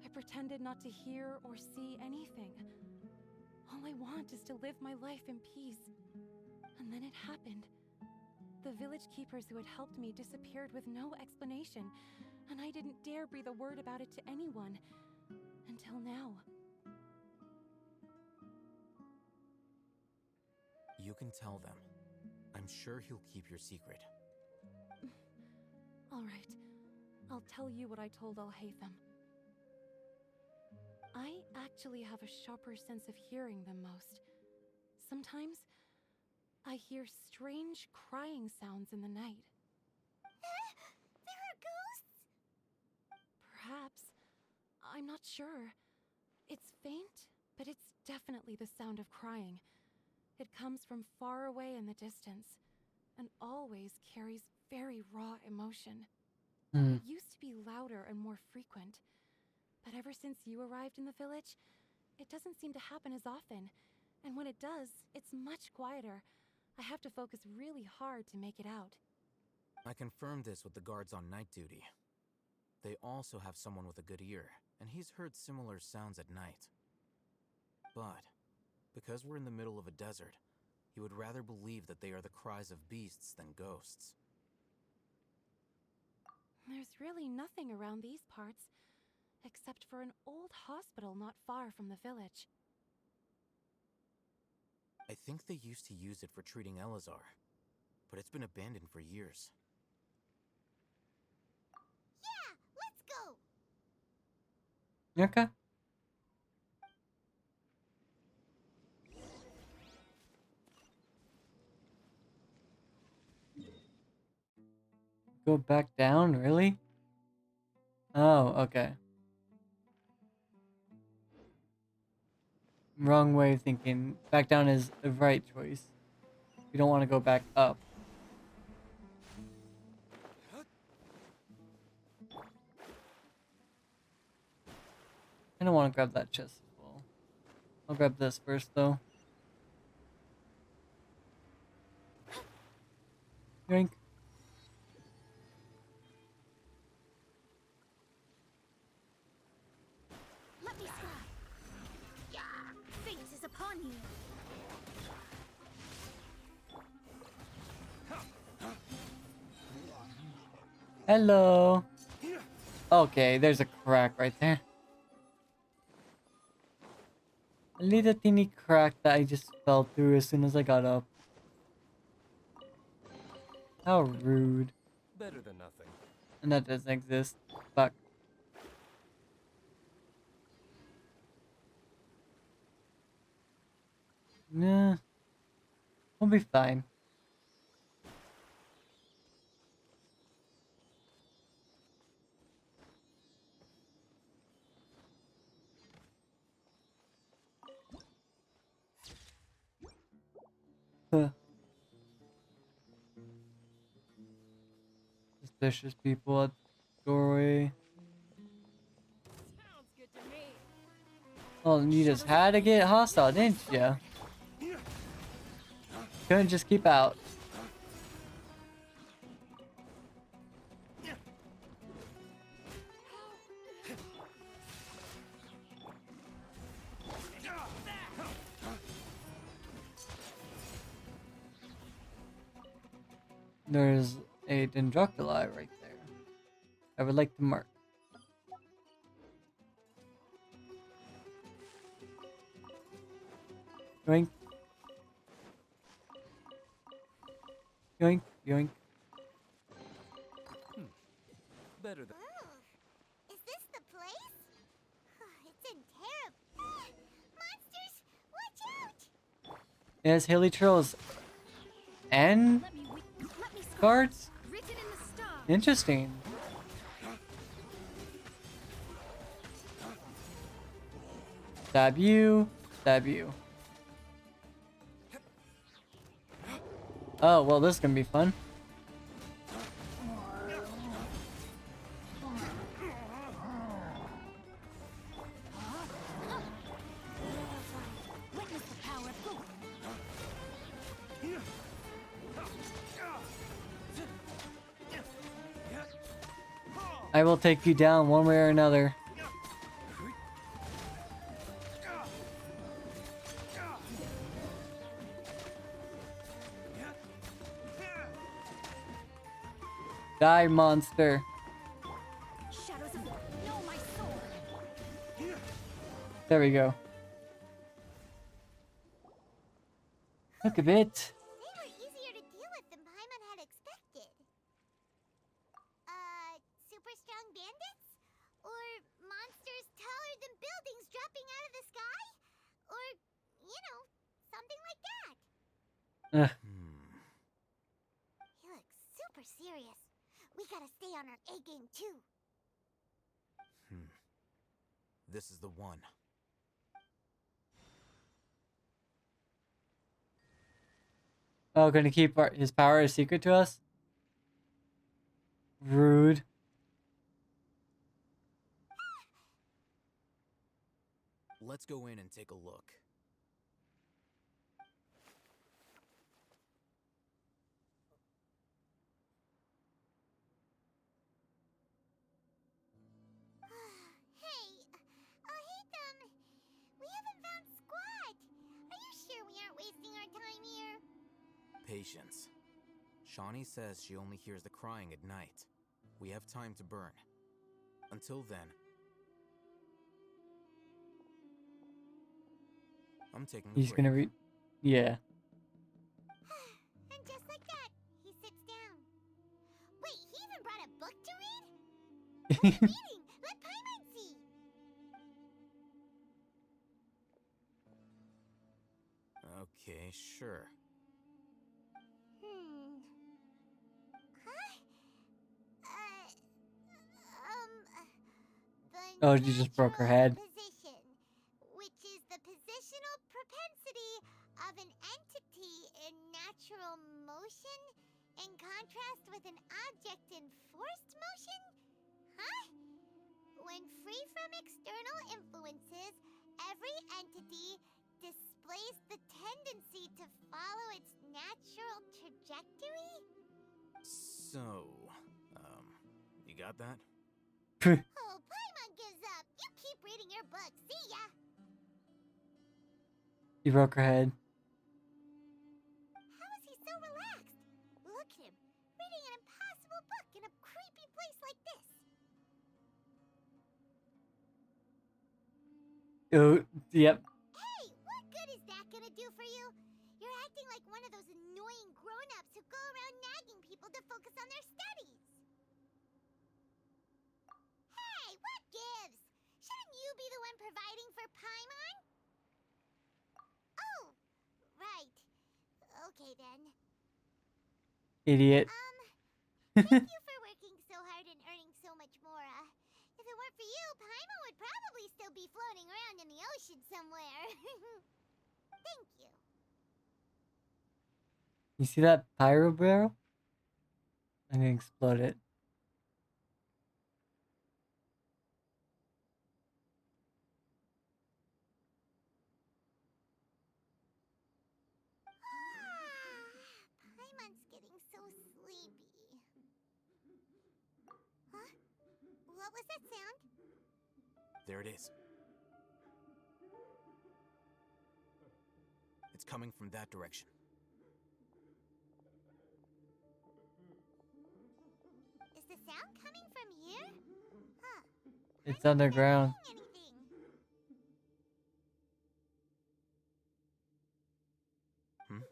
I pretended not to hear or see anything. All I want is to live my life in peace. And then it happened. The village keepers who had helped me disappeared with no explanation, and I didn't dare breathe a word about it to anyone. Until now. You can tell them. I'm sure he'll keep your secret. All right. I'll tell you what I told Al-Haytham. I actually have a sharper sense of hearing than most. Sometimes, I hear strange crying sounds in the night. There are ghosts? Perhaps. I'm not sure. It's faint, but it's definitely the sound of crying. It comes from far away in the distance, and always carries very raw emotion. It used to be louder and more frequent, but ever since you arrived in the village, it doesn't seem to happen as often, and when it does, it's much quieter. I have to focus really hard to make it out. I confirmed this with the guards on night duty. They also have someone with a good ear, and he's heard similar sounds at night. But, because we're in the middle of a desert, he would rather believe that they are the cries of beasts than ghosts. There's really nothing around these parts, except for an old hospital not far from the village. I think they used to use it for treating Elazar, but it's been abandoned for years. Yeah, let's go! Okay. Go back down, really? Oh, okay. Wrong way of thinking. Back down is the right choice. You don't want to go back up. I don't want to grab that chest as well. I'll grab this first, though. Yoink. Let me try. Fate is upon you. Hello. Okay, there's a crack right there. A little teeny crack that I just fell through as soon as I got up. How rude. Better than nothing. And that doesn't exist. Fuck. Nah. We'll be fine. Huh. Suspicious people at the doorway. Well, you just had to get hostile, didn't you? Couldn't just keep out. There's a Dendroculi right there. I would like to mark. Yoink. Yoink, yoink. Better than. Is this the place? It's in terrible. Monsters, watch out! It has hilly trails and guards? Interesting. Stab you, stab you. Oh, well, this is gonna be fun. I will take you down one way or another. Die, monster. There we go. Look a bit. They were easier to deal with than Paimon had expected. Super strong bandits? Or monsters taller than buildings dropping out of the sky? Or, you know, something like that. Ugh. He looks super serious. We gotta stay on our A game too. This is the one. Oh, gonna keep his power a secret to us? Rude. Let's go in and take a look. Hey, Ahitham, we haven't found squat. Are you sure we aren't wasting our time here? Patience. Shawnee says she only hears the crying at night. We have time to burn. Until then, I'm taking a He's break. gonna read. Yeah. And just like that, he sits down. Wait, he even brought a book to read? What's he reading? Let Paimon see. Okay, sure. Huh? Oh, you just broke her head. Position, which is the positional propensity of an entity in natural motion in contrast with an object in forced motion? Huh? When free from external influences, every entity displays the tendency to follow its natural trajectory? So, you got that? Oh, Paimon gives up. You keep reading your book. See ya. You broke her head. How is he so relaxed? Look at him, reading an impossible book in a creepy place like this. Oh, yep. Hey, what good is that gonna do for you? You're acting like one of those annoying grown-ups who go around nagging people to focus on their studies. Hey, what gives? Shouldn't you be the one providing for Paimon? Oh, right. Okay then. Idiot. Thank you for working so hard and earning so much more. If it weren't for you, Paimon would probably still be floating around in the ocean somewhere. Thank you. You see that pyro barrel? I'm gonna explode it. Paimon's getting so sleepy. Huh? What was that sound? There it is. It's coming from that direction. Is the sound coming from here? Huh. It's underground. Hmm?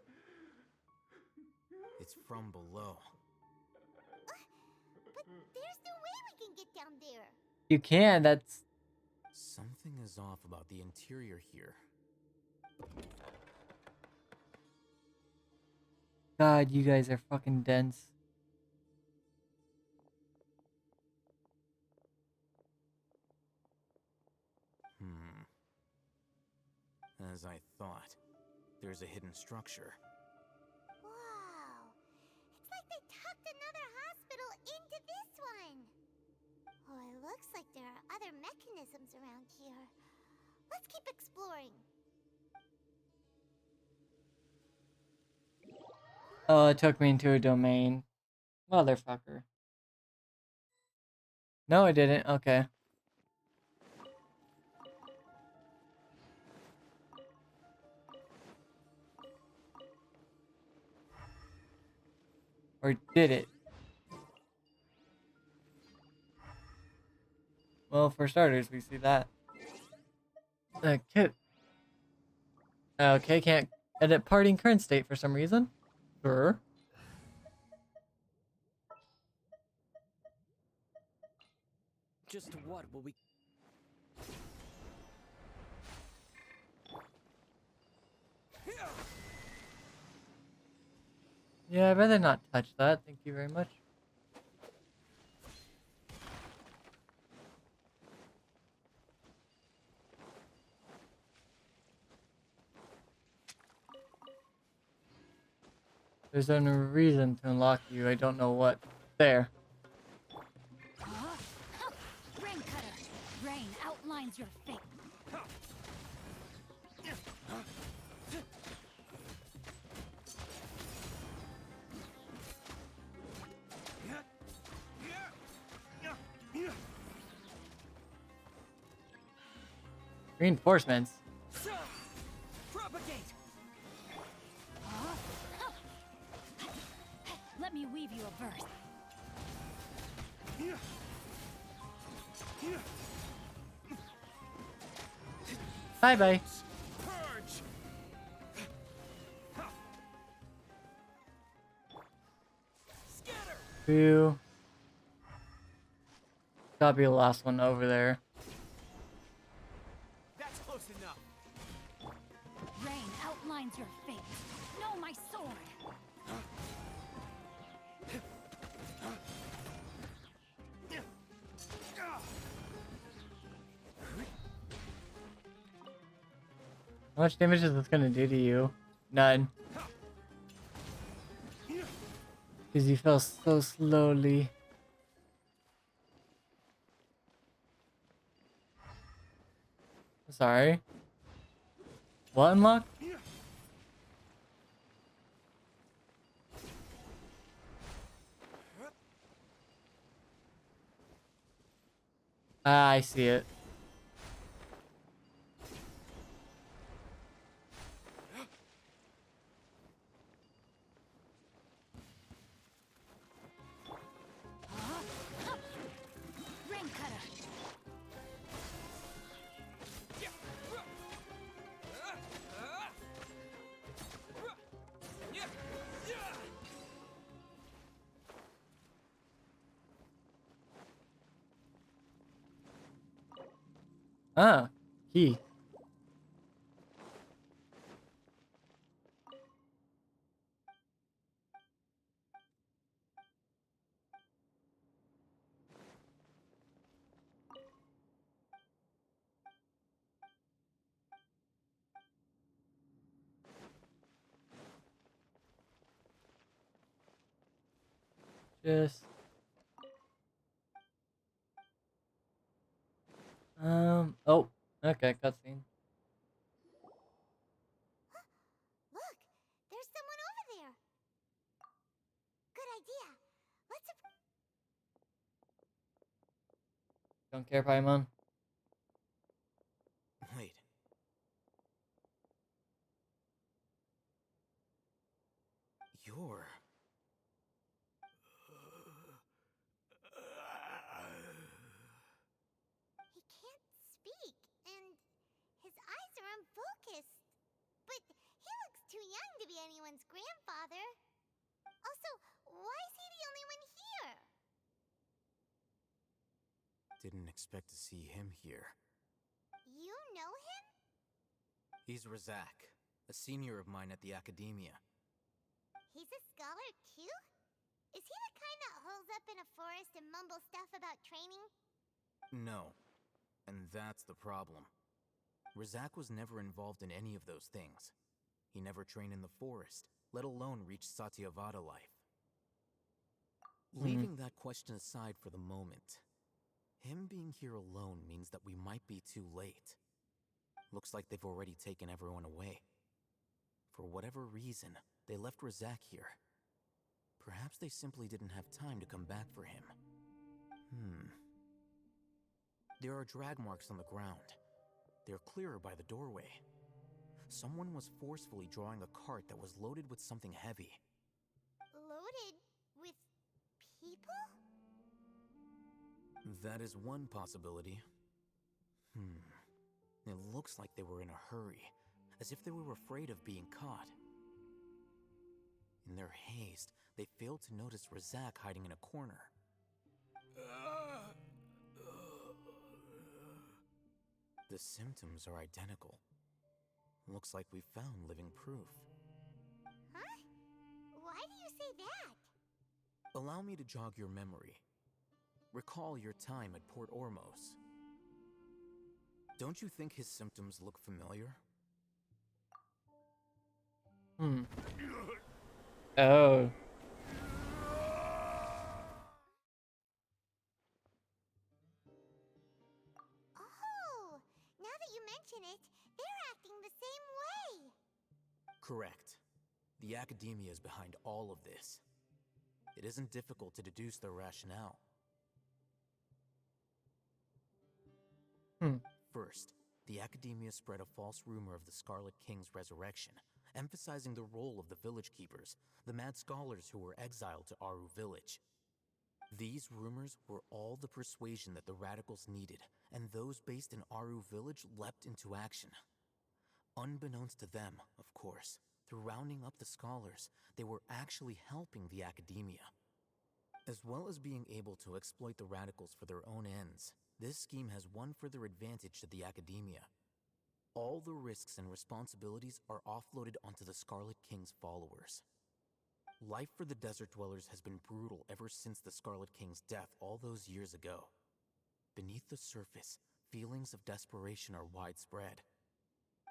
It's from below. But there's no way we can get down there. You can, that's... Something is off about the interior here. God, you guys are fucking dense. As I thought, there's a hidden structure. Wow. It's like they tucked another hospital into this one. Oh, it looks like there are other mechanisms around here. Let's keep exploring. Oh, it took me into a domain. Motherfucker. No, it didn't. Okay. Or did it? Well, for starters, we see that. Okay, can't edit parting current state for some reason. Sure. Just what will we... Yeah, I'd rather not touch that. Thank you very much. There's no reason to unlock you. I don't know what. There. Rain cutter. Rain outlines your fate. Reinforcements. Propagate. Let me weave you a verse. Bye bye. Boo. Gotta be the last one over there. That's close enough. Rain outlines your fate. Know my sword. How much damage is this gonna do to you? None. Because you fell so slowly. Sorry. What unlocked? Ah, I see it. Rain cutter. Ah, key. Just oh, okay, cutscene. Look, there's someone over there. Good idea. Let's. Don't care, Paimon. Wait. You're... He can't speak, and his eyes are unfocused. But he looks too young to be anyone's grandfather. Also, why is he the only one here? Didn't expect to see him here. You know him? He's Razak, a senior of mine at the Academia. He's a scholar too? Is he the kind that holes up in a forest and mumbles stuff about training? No, and that's the problem. Razak was never involved in any of those things. He never trained in the forest, let alone reach Satyavada life. Leaving that question aside for the moment, him being here alone means that we might be too late. Looks like they've already taken everyone away. For whatever reason, they left Razak here. Perhaps they simply didn't have time to come back for him. There are drag marks on the ground. They're clearer by the doorway. Someone was forcefully drawing a cart that was loaded with something heavy. Loaded with people? That is one possibility. It looks like they were in a hurry, as if they were afraid of being caught. In their haste, they failed to notice Razak hiding in a corner. The symptoms are identical. Looks like we found living proof. Huh? Why do you say that? Allow me to jog your memory. Recall your time at Port Ormos. Don't you think his symptoms look familiar? Oh. Oh, now that you mention it, they're acting the same way. Correct. The Academia is behind all of this. It isn't difficult to deduce their rationale. First, the Academia spread a false rumor of the Scarlet King's resurrection, emphasizing the role of the village keepers, the mad scholars who were exiled to Aru village. These rumors were all the persuasion that the radicals needed, and those based in Aru village leapt into action. Unbeknownst to them, of course, through rounding up the scholars, they were actually helping the Academia. As well as being able to exploit the radicals for their own ends, this scheme has one further advantage to the Academia. All the risks and responsibilities are offloaded onto the Scarlet King's followers. Life for the Desert Dwellers has been brutal ever since the Scarlet King's death all those years ago. Beneath the surface, feelings of desperation are widespread.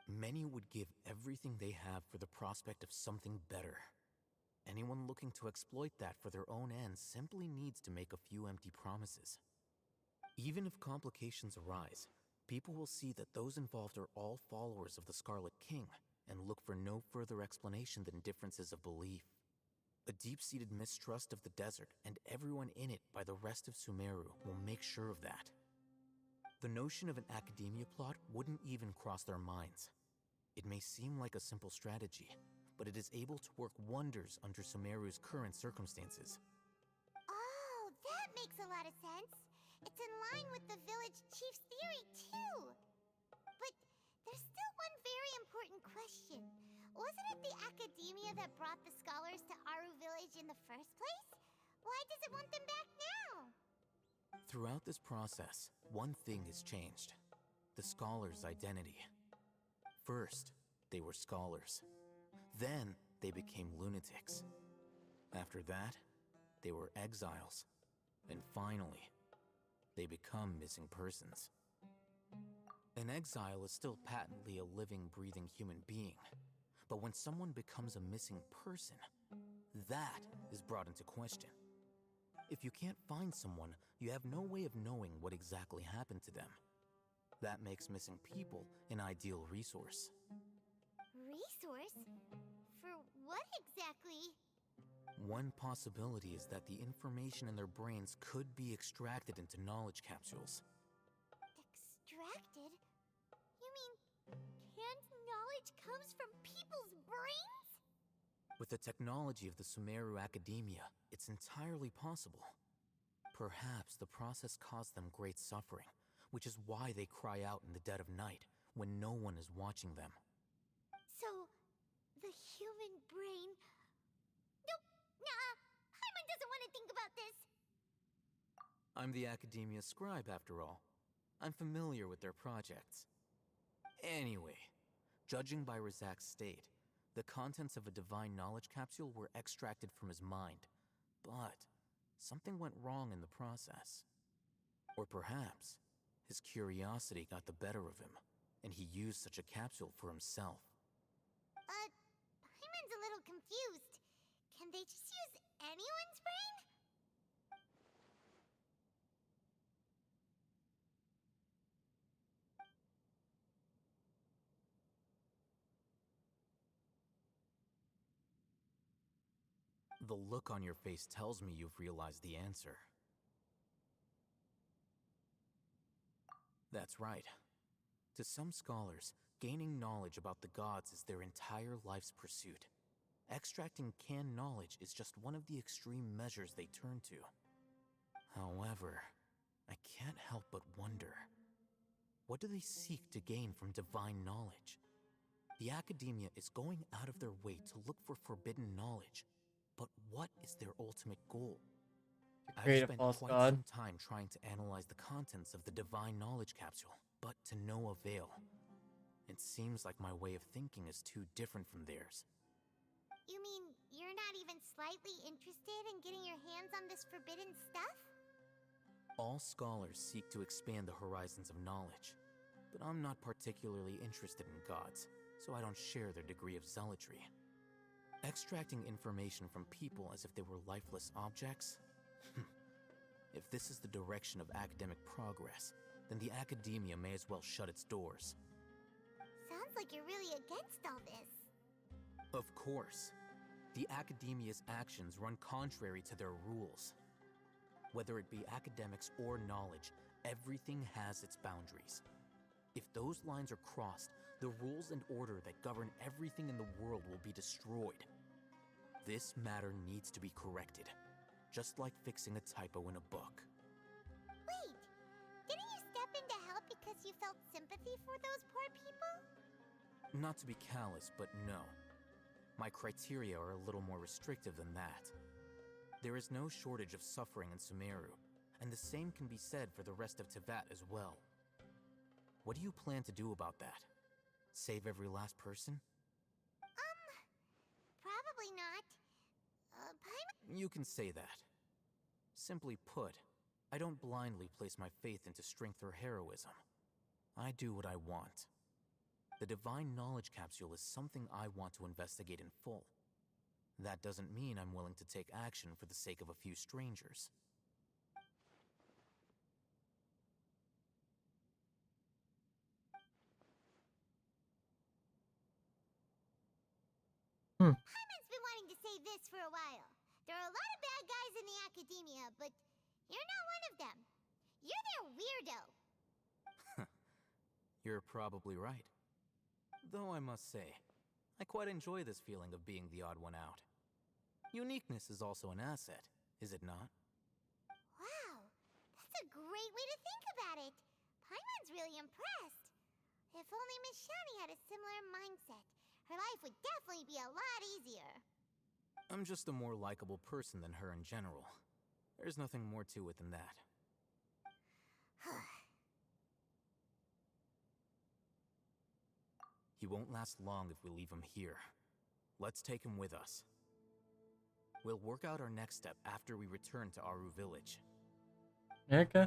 Many would give everything they have for the prospect of something better. Anyone looking to exploit that for their own ends simply needs to make a few empty promises. Even if complications arise, people will see that those involved are all followers of the Scarlet King and look for no further explanation than differences of belief. A deep-seated mistrust of the desert and everyone in it by the rest of Sumeru will make sure of that. The notion of an academia plot wouldn't even cross their minds. It may seem like a simple strategy, but it is able to work wonders under Sumeru's current circumstances. Oh, that makes a lot of sense. It's in line with the village chief's theory, too. But there's still one very important question. Wasn't it the academia that brought the scholars to Aru village in the first place? Why does it want them back now? Throughout this process, one thing has changed: the scholars' identity. First, they were scholars. Then, they became lunatics. After that, they were exiles. And finally, they become missing persons. An exile is still patently a living, breathing human being. But when someone becomes a missing person, that is brought into question. If you can't find someone, you have no way of knowing what exactly happened to them. That makes missing people an ideal resource. Resource? For what exactly? One possibility is that the information in their brains could be extracted into knowledge capsules. Extracted? You mean canned knowledge comes from people's brains? With the technology of the Sumeru Academia, it's entirely possible. Perhaps the process caused them great suffering, which is why they cry out in the dead of night when no one is watching them. So, the human brain... Nope, nah, Paimon doesn't want to think about this. I'm the Academia scribe, after all. I'm familiar with their projects. Anyway, judging by Razak's state, the contents of a divine knowledge capsule were extracted from his mind, but something went wrong in the process. Or perhaps his curiosity got the better of him, and he used such a capsule for himself. Paimon's a little confused. Can they just use anyone's brain? The look on your face tells me you've realized the answer. That's right. To some scholars, gaining knowledge about the gods is their entire life's pursuit. Extracting canned knowledge is just one of the extreme measures they turn to. However, I can't help but wonder, what do they seek to gain from divine knowledge? The Academia is going out of their way to look for forbidden knowledge, but what is their ultimate goal? I've spent quite some time trying to analyze the contents of the divine knowledge capsule, but to no avail. It seems like my way of thinking is too different from theirs. You mean you're not even slightly interested in getting your hands on this forbidden stuff? All scholars seek to expand the horizons of knowledge, but I'm not particularly interested in gods, so I don't share their degree of zealotry. Extracting information from people as if they were lifeless objects? If this is the direction of academic progress, then the Academia may as well shut its doors. Sounds like you're really against all this. Of course. The Academia's actions run contrary to their rules. Whether it be academics or knowledge, everything has its boundaries. If those lines are crossed, the rules and order that govern everything in the world will be destroyed. This matter needs to be corrected, just like fixing a typo in a book. Wait, didn't you step in to help because you felt sympathy for those poor people? Not to be callous, but no. My criteria are a little more restrictive than that. There is no shortage of suffering in Sumeru, and the same can be said for the rest of Teyvat as well. What do you plan to do about that? Save every last person? Probably not. Paimon... You can say that. Simply put, I don't blindly place my faith into strength or heroism. I do what I want. the Divine Knowledge Capsule is something I want to investigate in full. That doesn't mean I'm willing to take action for the sake of a few strangers. Paimon's been wanting to say this for a while. There are a lot of bad guys in the academia, but you're not one of them. You're their weirdo. You're probably right. Though I must say, I quite enjoy this feeling of being the odd one out. Uniqueness is also an asset, is it not? Wow, that's a great way to think about it. Paimon's really impressed. If only Miss Shani had a similar mindset, her life would definitely be a lot easier. I'm just a more likable person than her in general. There's nothing more to it than that. He won't last long if we leave him here. Let's take him with us. We'll work out our next step after we return to Aru Village. Okay.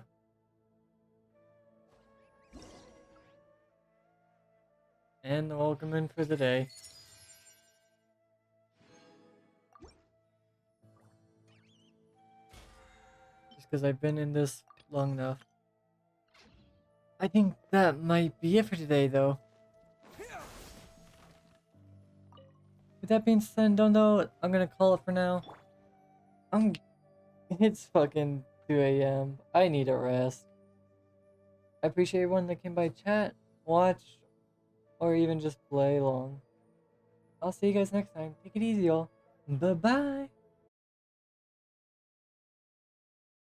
And welcome in for the day. Just because I've been in this long enough. I think that might be it for today, though. With that being said, don't know, I'm gonna call it for now. It's fucking 2 a.m. I need a rest. I appreciate everyone that came by chat, watch, or even just play along. I'll see you guys next time. Take it easy, y'all. Bye-bye.